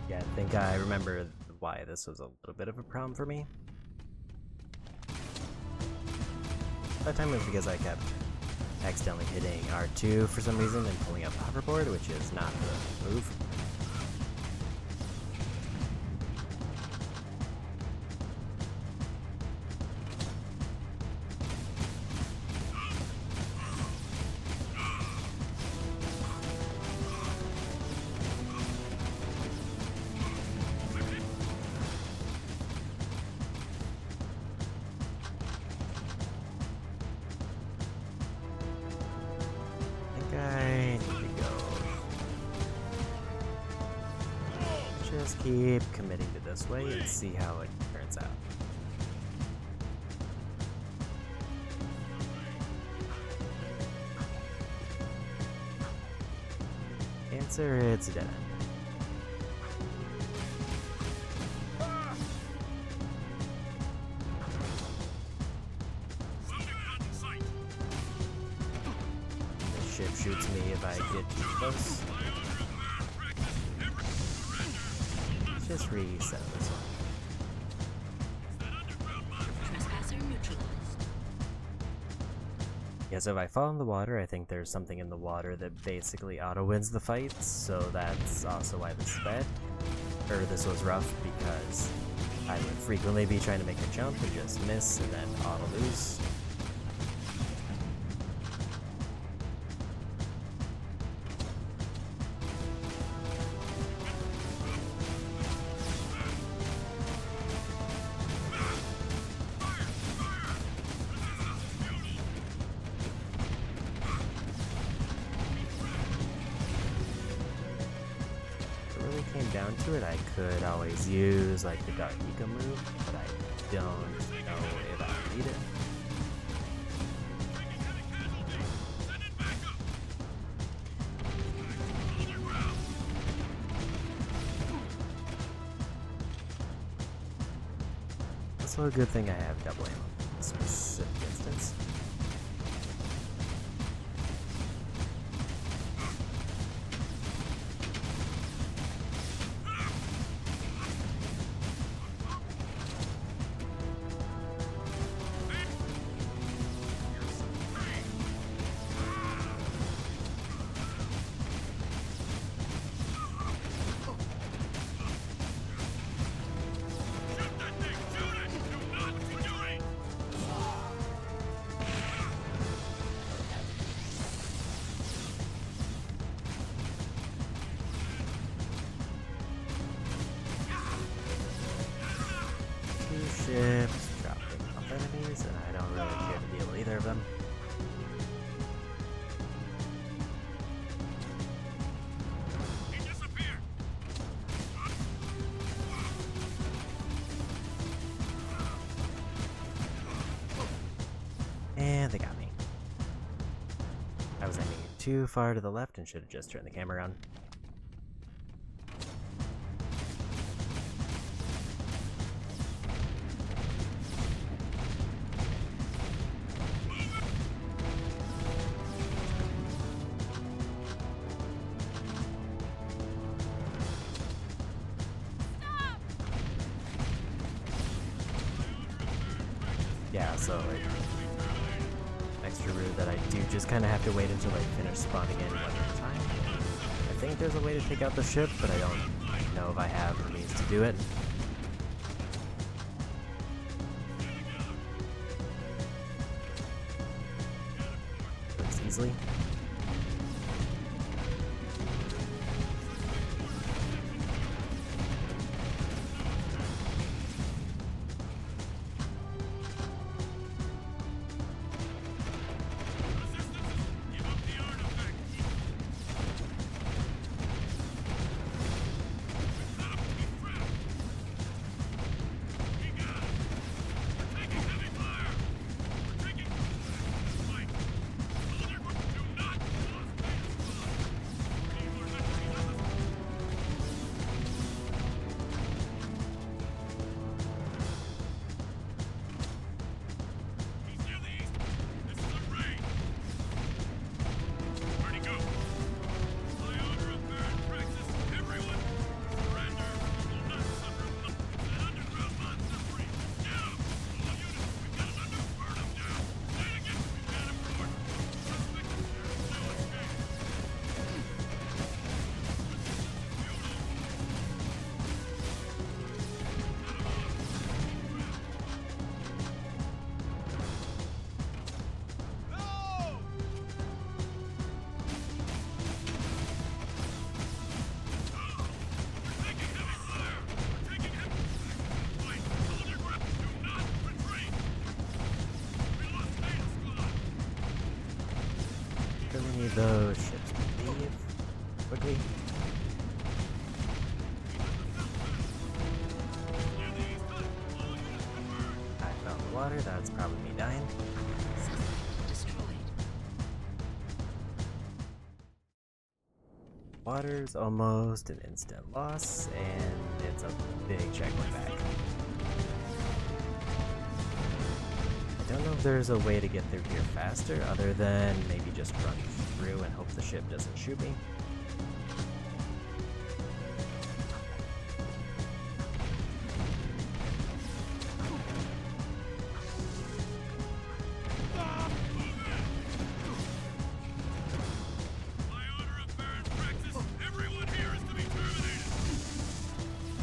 Yeah, I think I remember why this was a little bit of a problem for me. That time it was because I kept accidentally hitting R2 for some reason and pulling up the hoverboard, which is not the move. I need to go. Just keep committing to this way and see how it turns out. Answer, it's a dead end. Ship shoots me if I get too close. Let's just reset this one. Trespasser neutralized. Yeah, so if I fall in the water, I think there's something in the water that basically auto-wins the fight, so that's also why this is bad. Or this was rough, because I would frequently be trying to make a jump and just miss and then auto-lose. Came down to it, I could always use like the Dark Eco move, but I don't know if I need it. Also a good thing I have double ammo in this specific instance. Ships dropping off enemies, and I don't really care to deal with either of them. And they got me. I was aiming too far to the left and should have just turned the camera around. Yeah, so like, extra rude that I do just kind of have to wait until I finish spawning in one at a time. I think there's a way to take out the ship, but I don't know if I have the means to do it. Works easily. really need those ships to leave quickly. I found the water, that's probably me dying. Water's almost an instant loss, and it's a big checkpoint back. I don't know if there's a way to get through here faster, other than maybe just run through and hope the ship doesn't shoot me.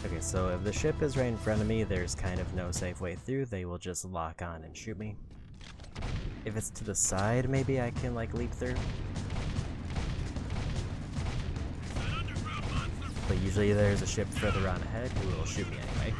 Okay, so if the ship is right in front of me, there's kind of no safe way through. They will just lock on and shoot me. If it's to the side, maybe I can like leap through. But usually there's a ship further on ahead who will shoot me anyway.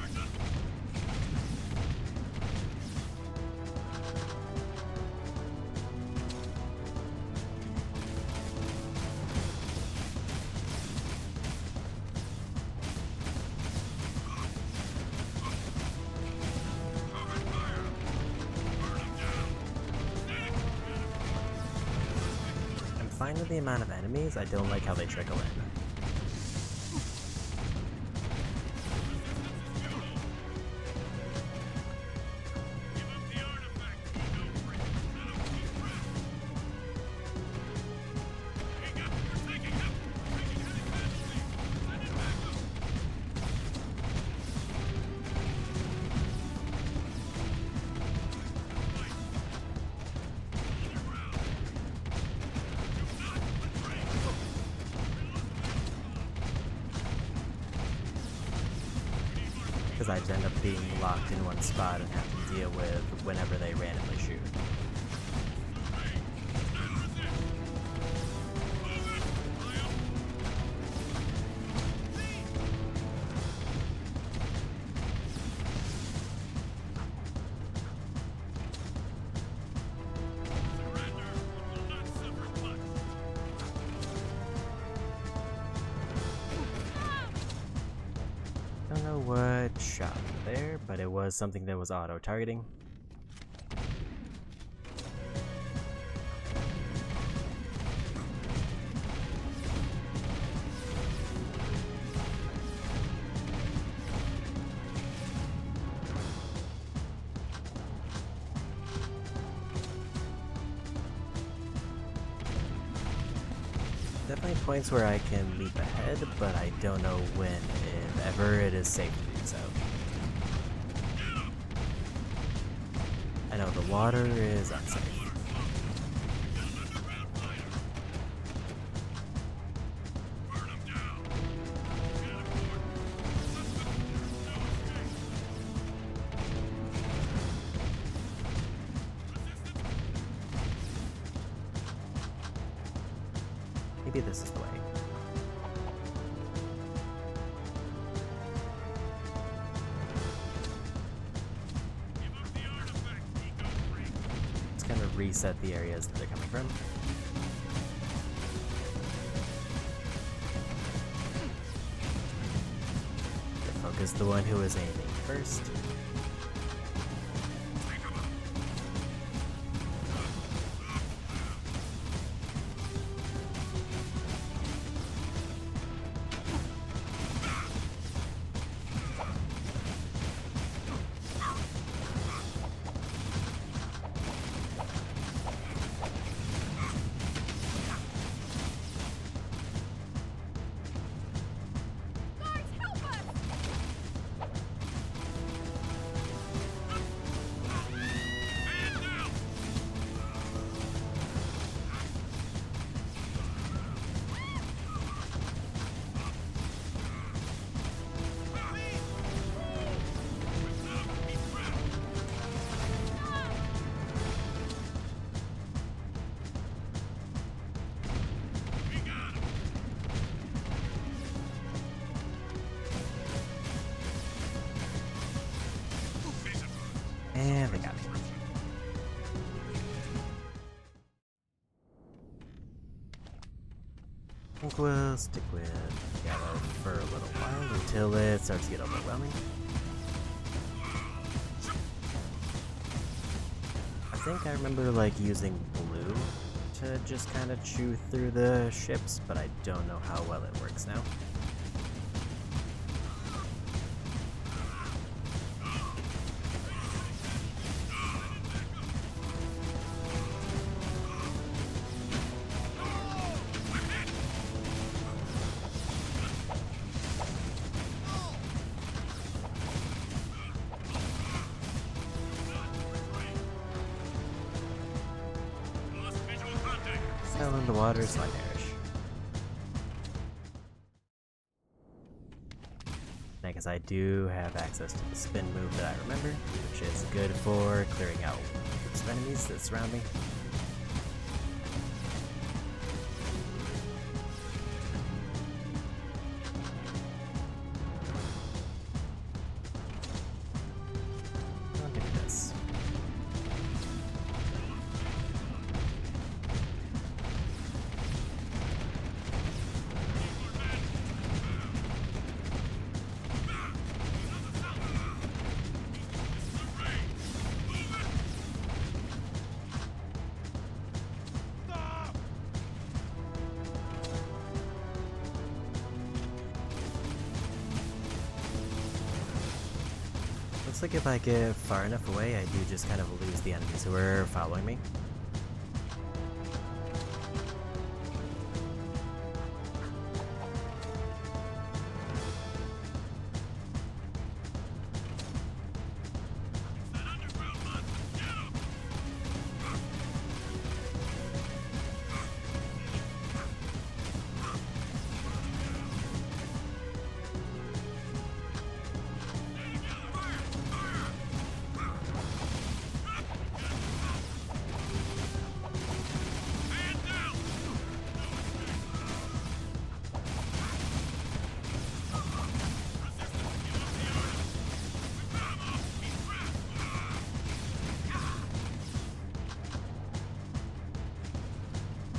Fine with the amount of enemies, I don't like how they trickle in. Because I just end up being locked in one spot and have to deal with whenever they randomly shoot. Don't know what shot me there, but it was something that was auto-targeting. Definitely points where I can leap ahead, but I don't know when, if ever, it is safe to do so. I know the water is unsafe. Maybe this is the way. It's gonna reset the areas that they're coming from. Focus the one who is aiming first. I think we'll stick with yellow for a little while until it starts to get overwhelming. I think I remember like using blue to just kind of chew through the ships, but I don't know how well it works now. Sail in the waters like Irish. I guess I do have access to the spin move that I remember, which is good for clearing out groups of enemies that surround me. I'll give you this. Looks like if I get far enough away, I do just kind of lose the enemies who are following me.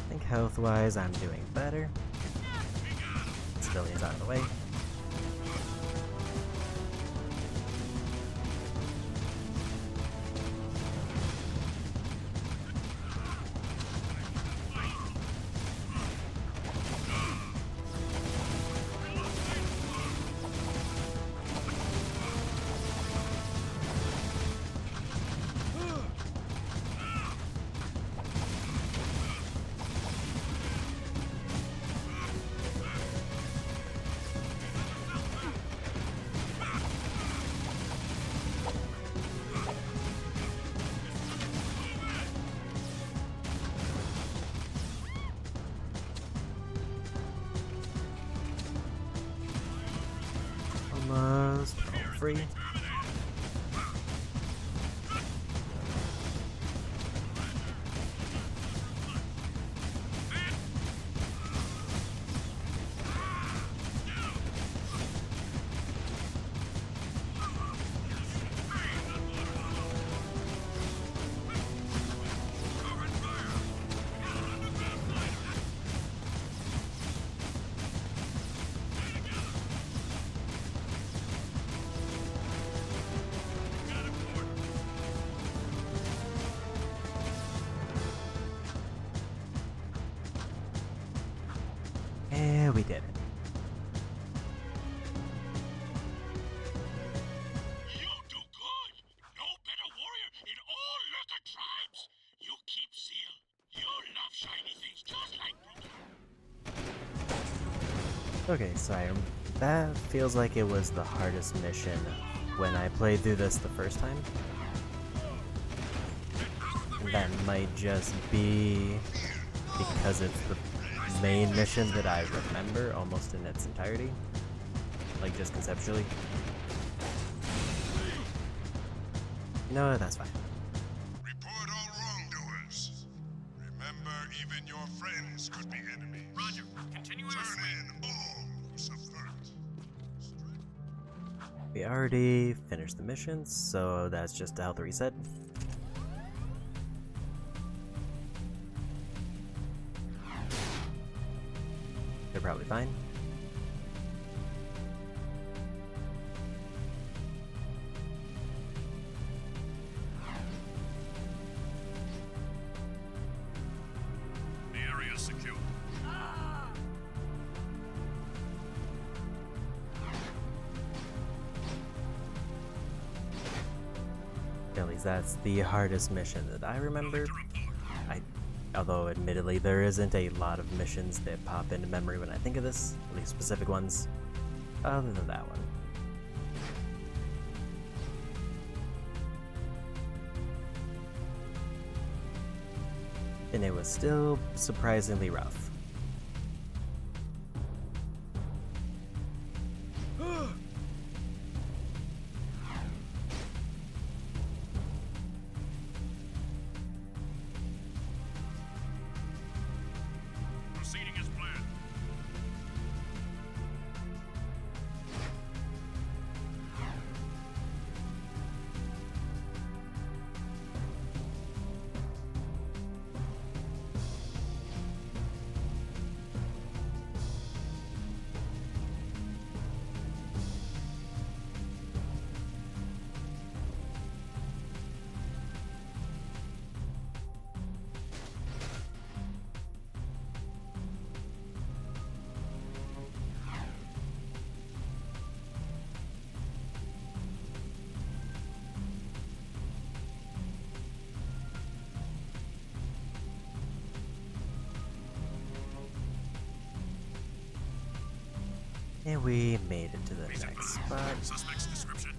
I think health-wise I'm doing better. Civilians out of the way. Almost home free. And we did it. You do good. No better warrior in all Lurker tribes. You keep seal. You love shiny things just like Brooklyn. Okay, so that feels like it was the hardest mission when I played through this the first time. And that might just be because it's the main mission that I remember almost in its entirety. Like, just conceptually. No, that's fine. Report all wrongdoers. Remember, even your friends could be enemies. Roger. Continue our Turn in all who subvert. We already finished the mission, so that's just a health reset. They're probably fine. The area is secure. At least that's the hardest mission that I remember. Although admittedly there isn't a lot of missions that pop into memory when I think of this, at least specific ones, other than that one. And it was still surprisingly rough. Proceeding as planned. And we made it to the next spot. Suspect's description.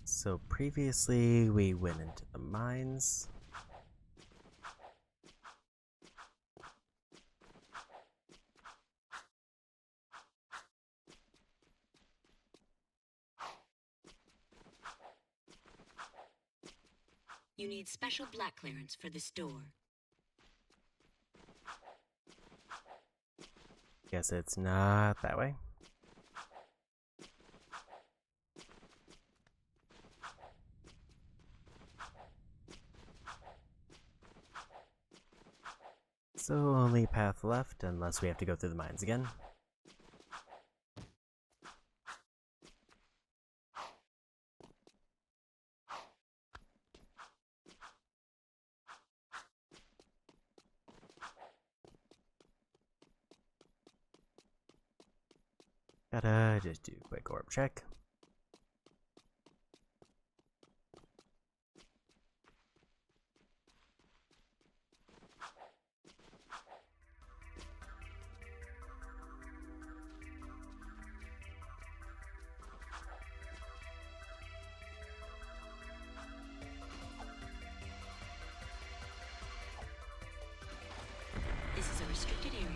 So previously we went into the mines. You need special black clearance for this door. Guess it's not that way. So only path left unless we have to go through the mines again. Gotta just do a quick orb check. This is a restricted area.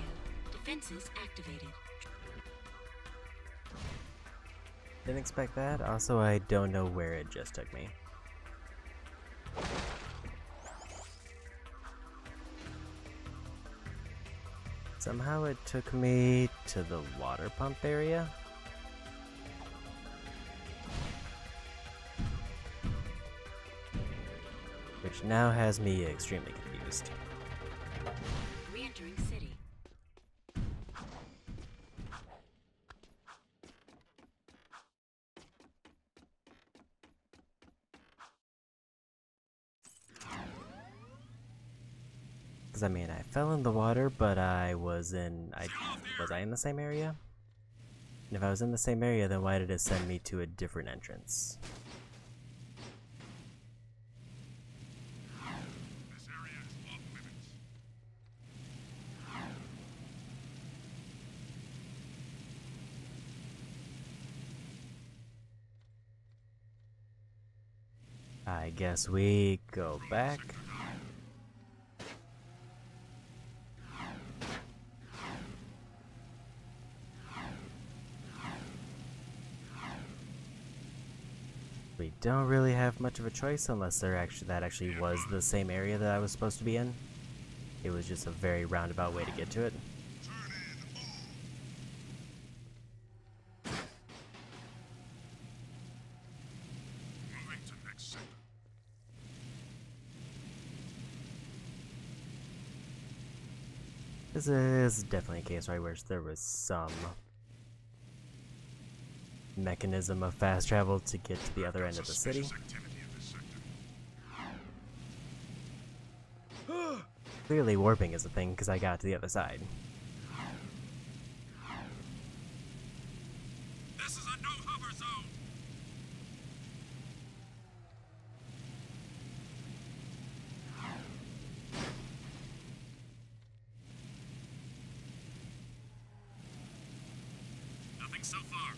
Defenses activated. Didn't expect that. Also, I don't know where it just took me. Somehow it took me to the water pump area. Which now has me extremely confused. Re-entering city. Because I mean, I fell in the water, but was I in the same area? And if I was in the same area, then why did it send me to a different entrance? This area is off limits. I guess we go back. I don't really have much of a choice unless that actually was the same area that I was supposed to be in. It was just a very roundabout way to get to it. Moving to next sector. This is definitely a case where I wish there was some mechanism of fast travel to get to the other end of the city. Clearly warping is a thing because I got to the other side. This is a no hover zone. Nothing so far.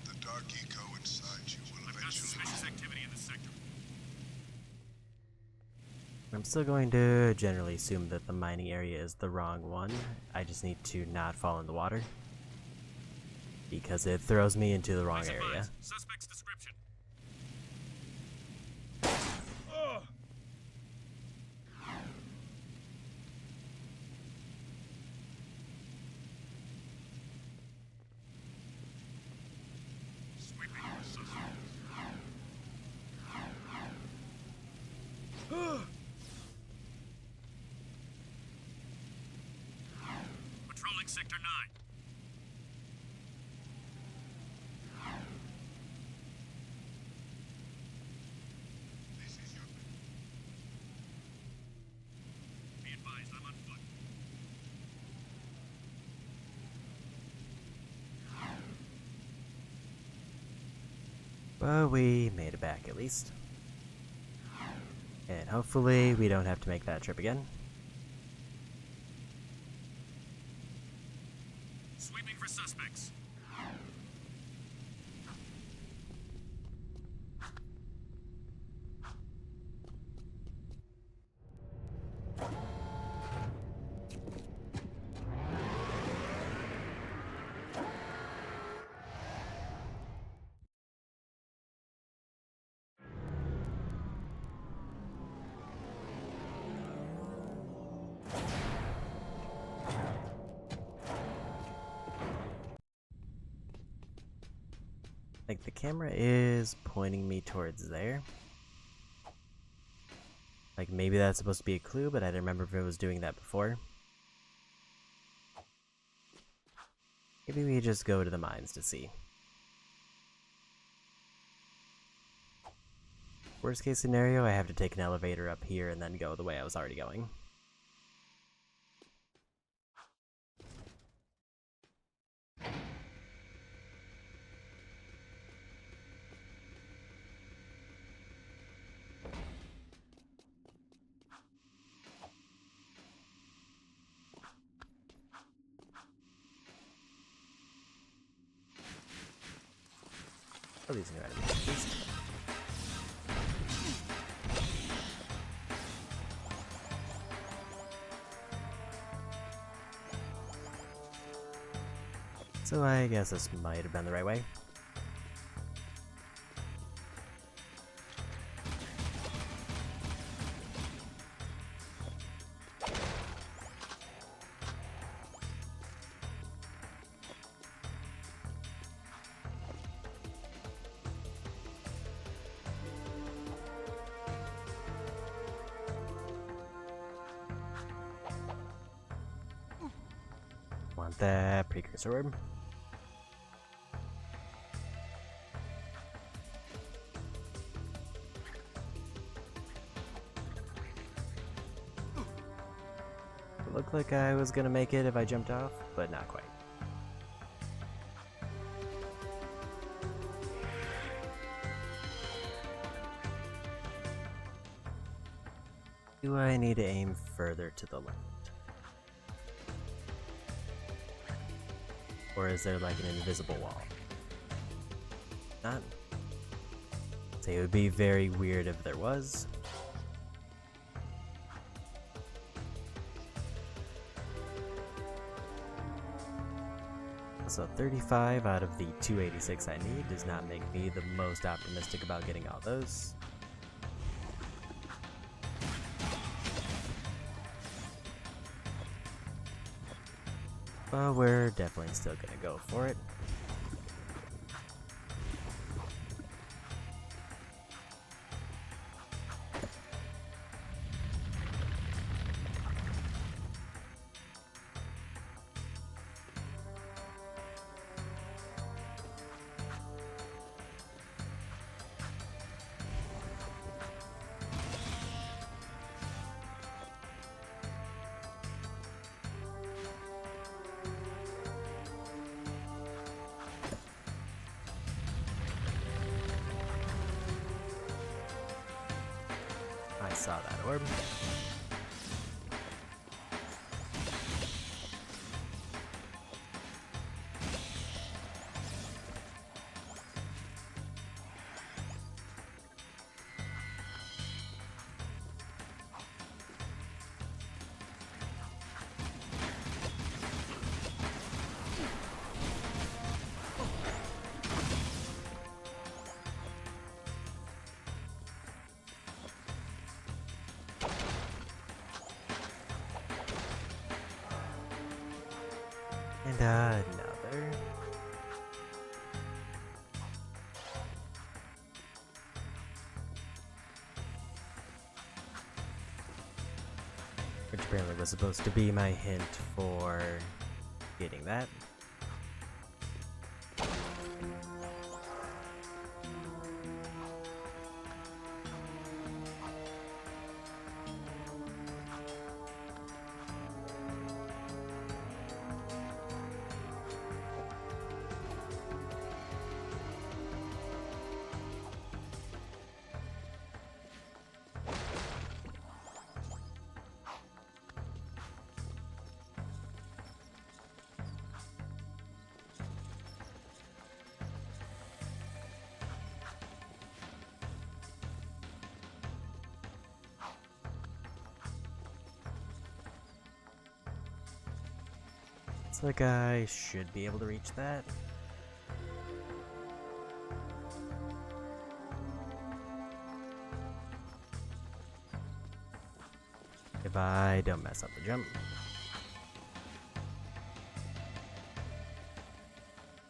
The dark eco inside you will I've got eventually... suspicious activity in this sector. I'm still going to generally assume that the mining area is the wrong one. I just need to not fall in the water, because it throws me into the wrong area. Suspect's description. Sweeping for suspects. Patrolling Sector 9. Be advised, I'm on foot. But we made it back at least. And hopefully we don't have to make that trip again. Sweeping for suspects. Like, the camera is pointing me towards there. Like, maybe that's supposed to be a clue, but I didn't remember if it was doing that before. Maybe we just go to the mines to see. Worst case scenario, I have to take an elevator up here and then go the way I was already going. Oh, these new enemies at least. So I guess this might have been the right way. Want that precursor orb? It looked like I was gonna make it if I jumped off, but not quite. Do I need to aim further to the left? Or is there like an invisible wall? Not. Say it would be very weird if there was. So 35 out of the 286 I need does not make me the most optimistic about getting all those. But we're definitely still gonna go for it. I saw that orb. And another. Which apparently was supposed to be my hint for getting that. Looks like I should be able to reach that. If I don't mess up the jump.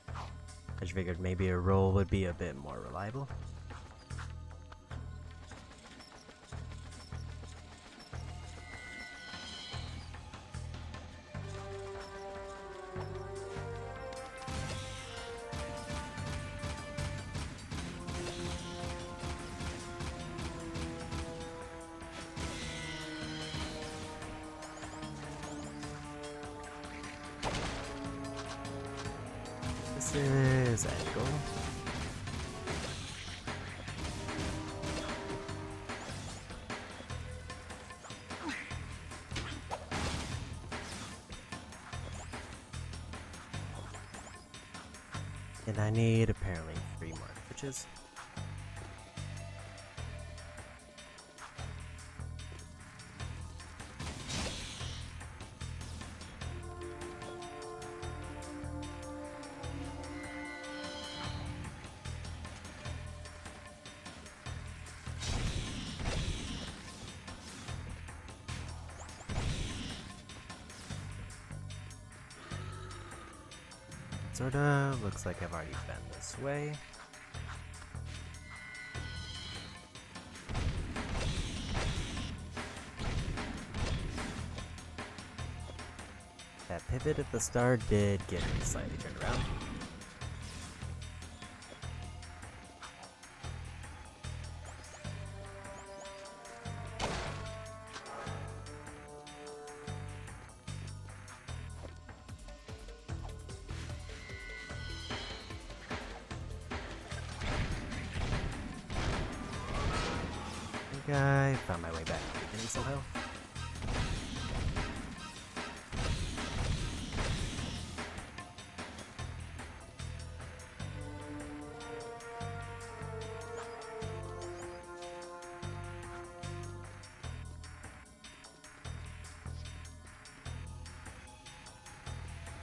I just figured maybe a roll would be a bit more reliable. This is angle. And I need apparently 3 more switches. Sorta looks like I've already been this way. That pivot at the start did get me slightly turned around. I think I found my way back to the beginning somehow.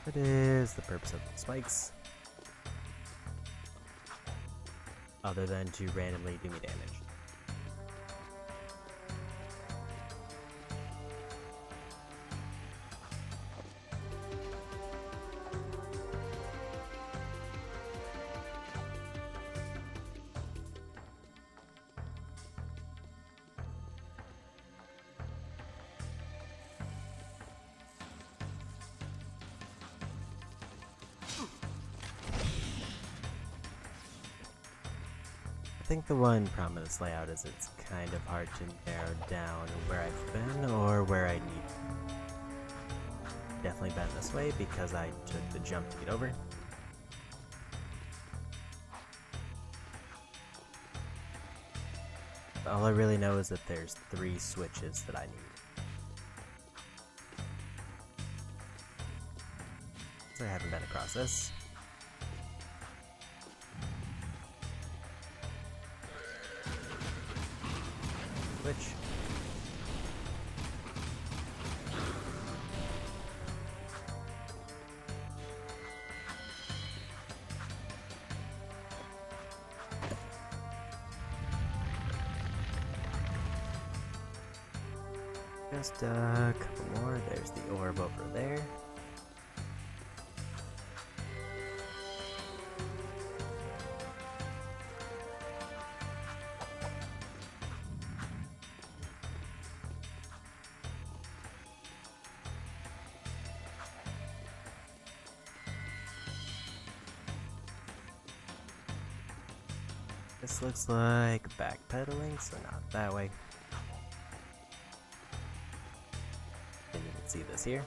What is the purpose of the spikes? Other than to randomly do me damage. I think the one problem with this layout is it's kind of hard to narrow down where I've been or where I need. Definitely been this way because I took the jump to get over. But all I really know is that there's 3 switches that I need. So I haven't been across this. Switch. Just a couple more. There's the orb over there. This looks like backpedaling, so not that way. Didn't even see this here.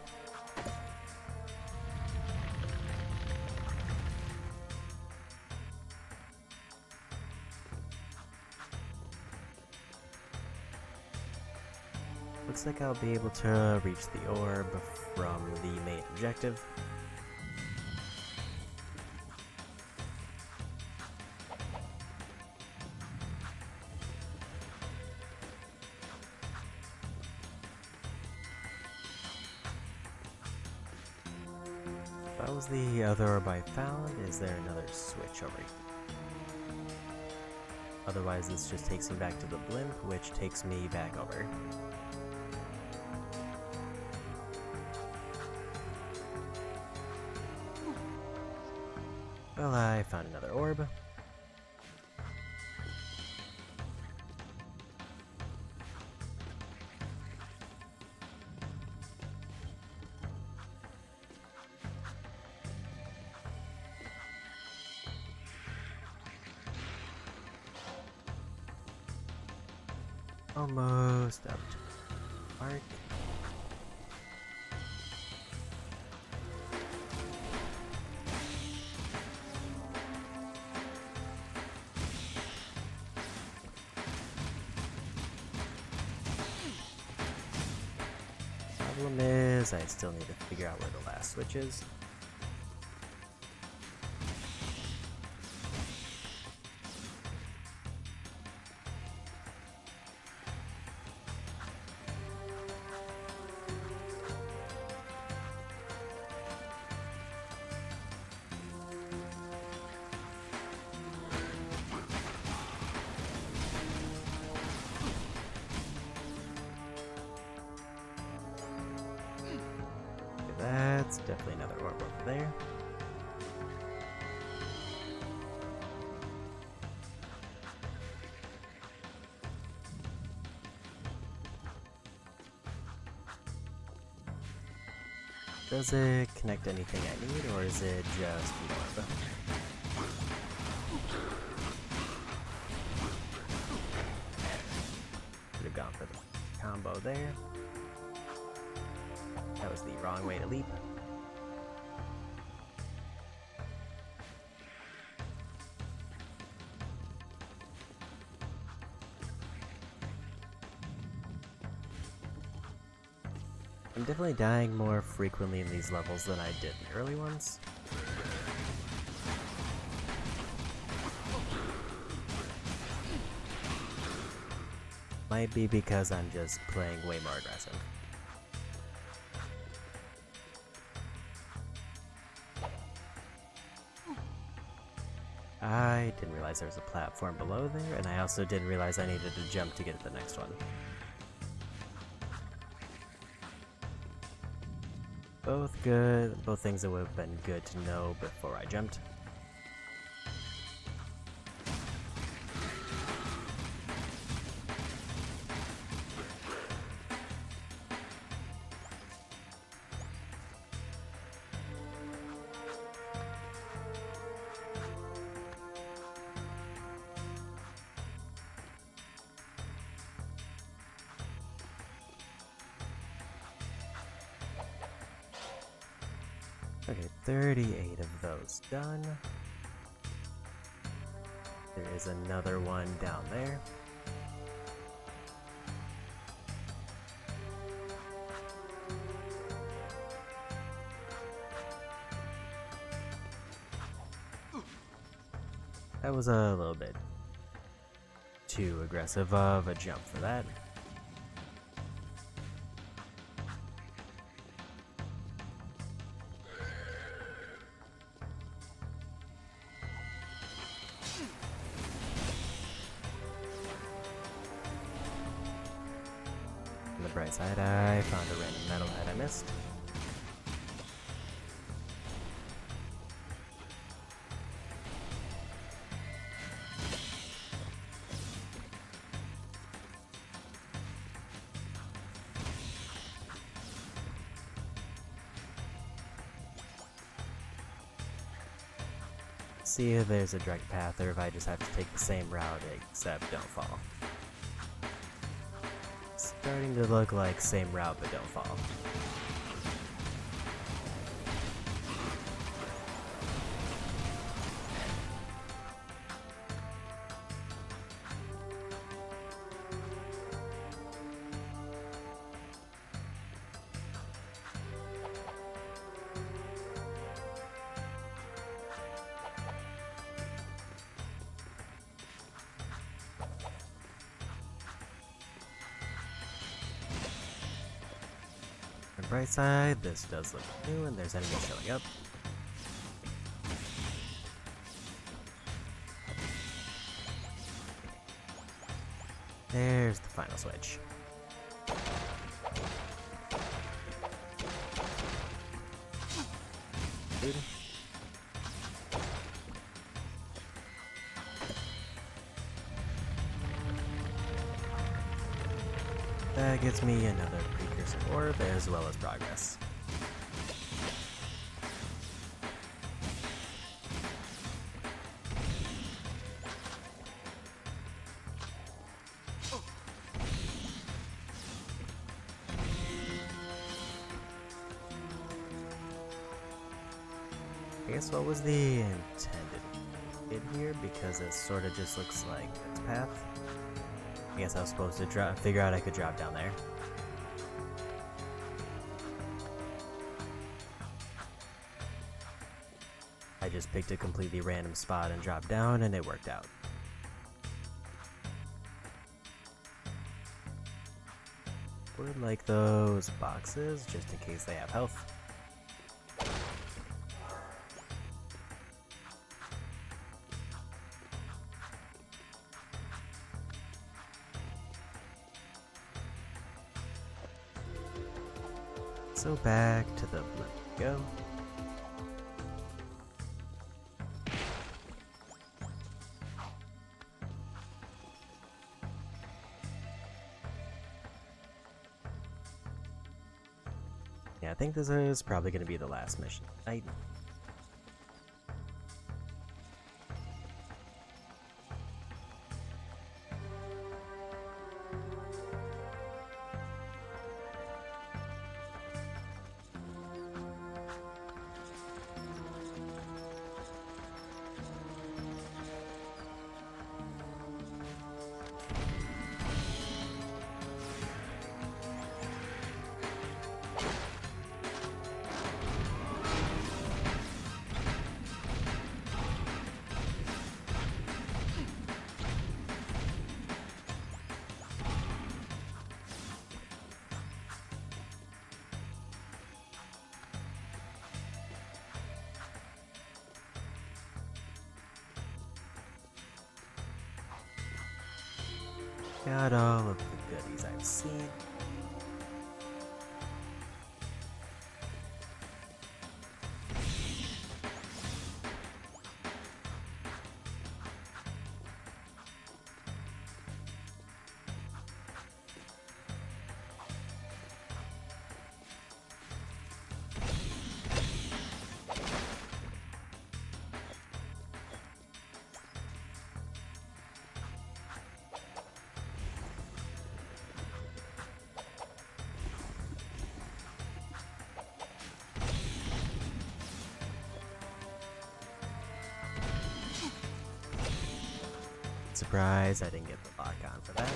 Looks like I'll be able to reach the orb from the main objective. That was the other orb I found. Is there another switch over here? Otherwise, this just takes me back to the blimp, which takes me back over. Well, I found another orb. Almost up to the mark. Problem is, I still need to figure out where the last switch is. That's definitely another orb over there. Does it connect anything I need, or is it just an orb? Could have gone for the combo there. That was the wrong way to leap. I'm definitely dying more frequently in these levels than I did in the early ones. Might be because I'm just playing way more aggressive. I didn't realize there was a platform below there, and I also didn't realize I needed to jump to get to the next one. Both good, both things that would have been good to know before I jumped. Okay, 38 of those done. There is another one down there. That was a little bit too aggressive of a jump for that. On the bright side, I found a random metalhead I missed. See if there's a direct path or if I just have to take the same route except don't fall. Starting to look like same route but don't fall. On the bright side, this does look new and there's enemies showing up. There's the final switch. Dude. That gets me another precursor orb as well as progress. I guess what was the intended in here, because it sort of just looks like its path. I guess I was supposed to figure out I could drop down there. I just picked a completely random spot and dropped down and it worked out. Would like those boxes just in case they have health. So back to the blip we go. Yeah, I think this is probably going to be the last mission. Got all of the goodies I've seen. Surprise, I didn't get the lock on for that.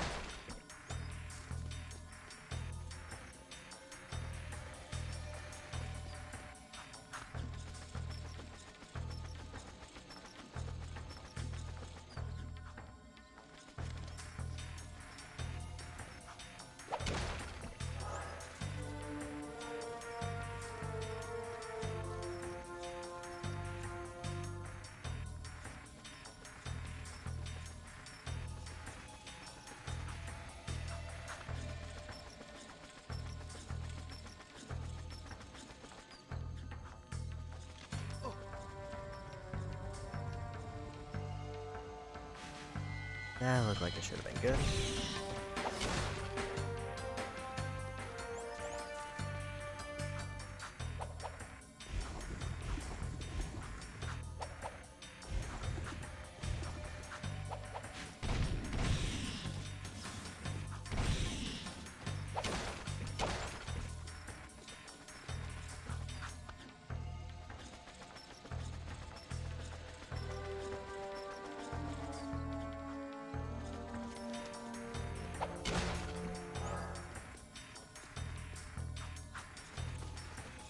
That looked like it should have been good.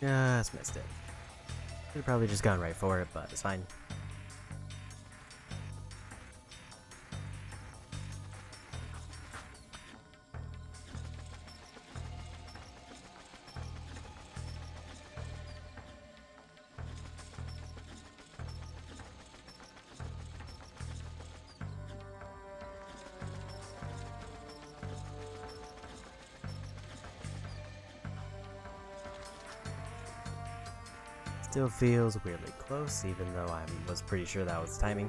Just missed it. Should have probably just gone right for it, but it's fine. Still feels weirdly close, even though I was pretty sure that was timing.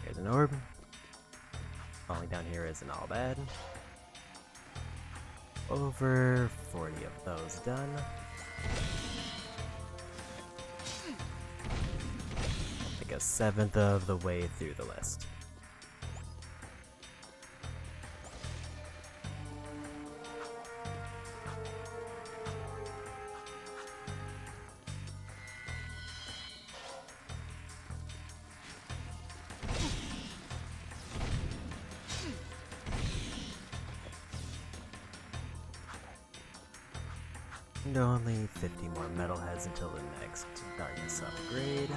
Here's an orb. Falling down here isn't all bad. Over 40 of those done. Like a 1/7 of the way through the list. And only 50 more metalheads until the next darkness upgrade.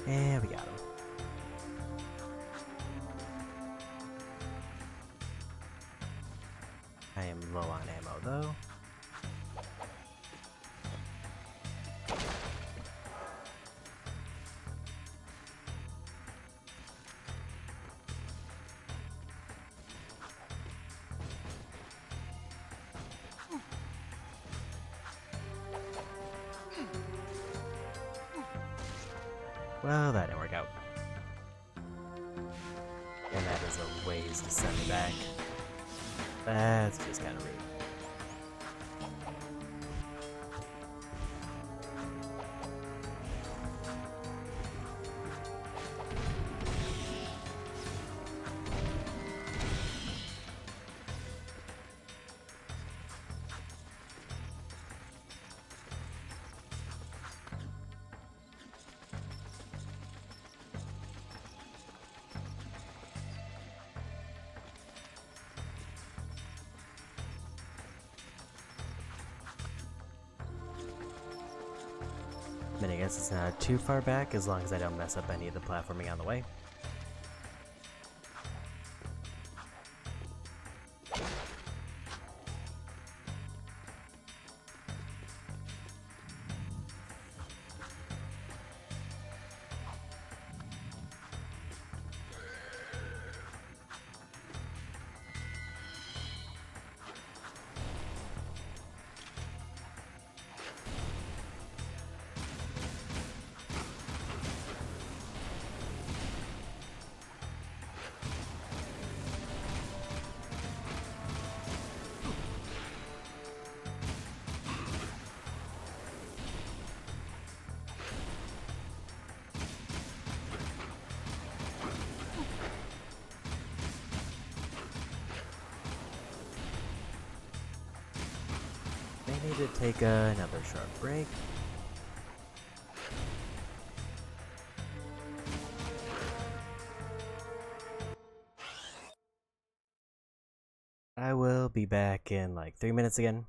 And we got him. I am low on ammo though. Well, that didn't work out. And that is a ways to send me back. That's just kind of rude. I mean, I guess it's not too far back as long as I don't mess up any of the platforming on the way. May need to take another short break. I will be back in like 3 minutes again.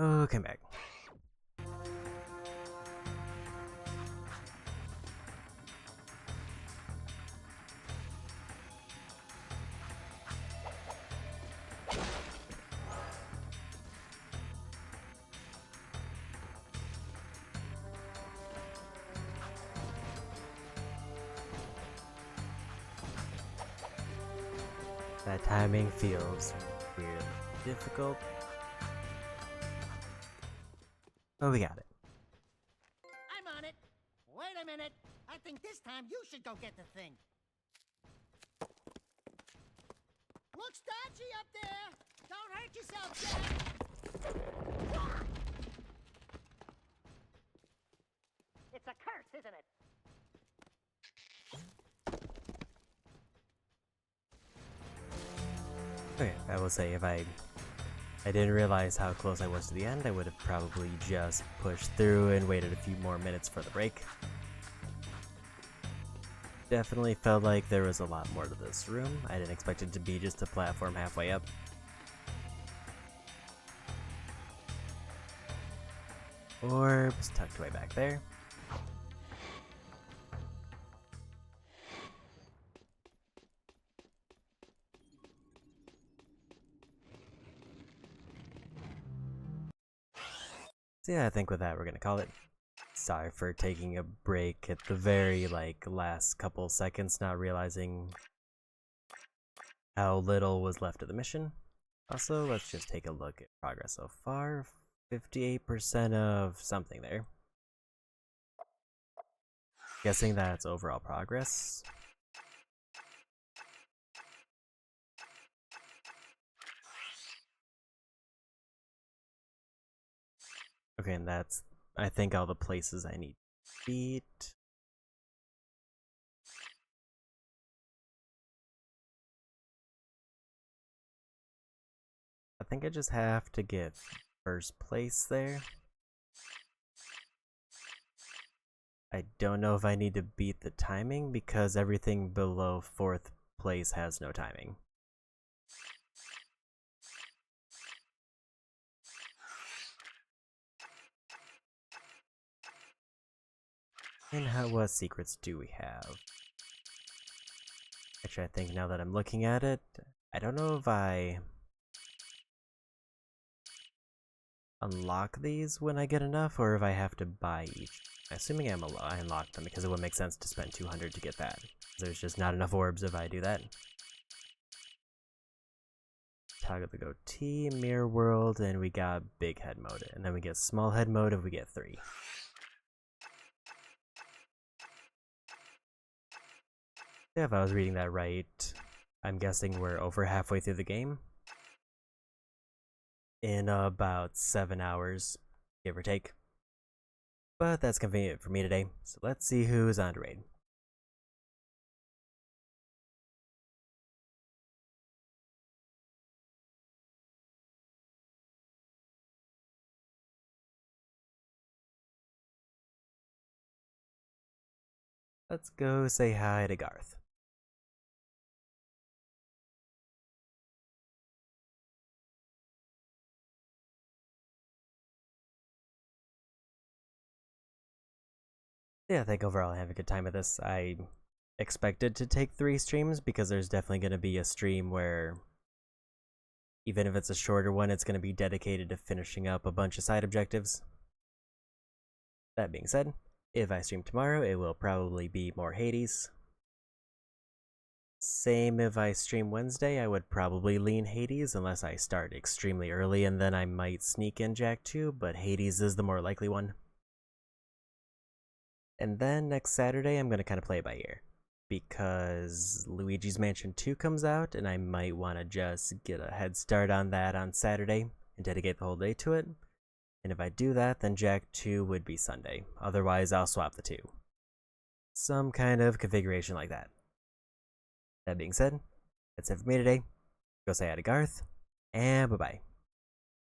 Oh, come back. That timing feels weird, difficult. Oh, we got it. I'm on it. Wait a minute. I think this time you should go get the thing. Looks dodgy up there. Don't hurt yourself, Jack. It's a curse, isn't it? Okay, I will say if I didn't realize how close I was to the end, I would have probably just pushed through and waited a few more minutes for the break. Definitely felt like there was a lot more to this room. I didn't expect it to be just a platform halfway up. Orbs tucked away back there. So yeah, I think with that we're gonna call it. Sorry for taking a break at the very last couple seconds, not realizing how little was left of the mission. Also, let's just take a look at progress so far. 58% of something there. Guessing that's overall progress. Okay, and that's, I think, all the places I need to beat. I think I just have to get first place there. I don't know if I need to beat the timing because everything below 4th place has no timing. And what secrets do we have? Actually, I think now that I'm looking at it, I don't know if I unlock these when I get enough, or if I have to buy each. Assuming I unlock them, because it would make sense to spend 200 to get that. There's just not enough orbs if I do that. Toggle the goatee, mirror world, and we got big head mode. And then we get small head mode if we get 3. Yeah, if I was reading that right, I'm guessing we're over halfway through the game. In about 7 hours, give or take. But that's convenient for me today, so let's see who's on to raid. Let's go say hi to Garth. Yeah, I think overall I have a good time with this. I expected to take 3 streams because there's definitely going to be a stream where, even if it's a shorter one, it's going to be dedicated to finishing up a bunch of side objectives. That being said, if I stream tomorrow, it will probably be more Hades. Same if I stream Wednesday, I would probably lean Hades unless I start extremely early and then I might sneak in Jack 2, but Hades is the more likely one. And then next Saturday, I'm going to kind of play it by ear. Because Luigi's Mansion 2 comes out, and I might want to just get a head start on that on Saturday and dedicate the whole day to it. And if I do that, then Jack 2 would be Sunday. Otherwise, I'll swap the 2. Some kind of configuration like that. That being said, that's it for me today. Go say hi to Garth, and bye-bye.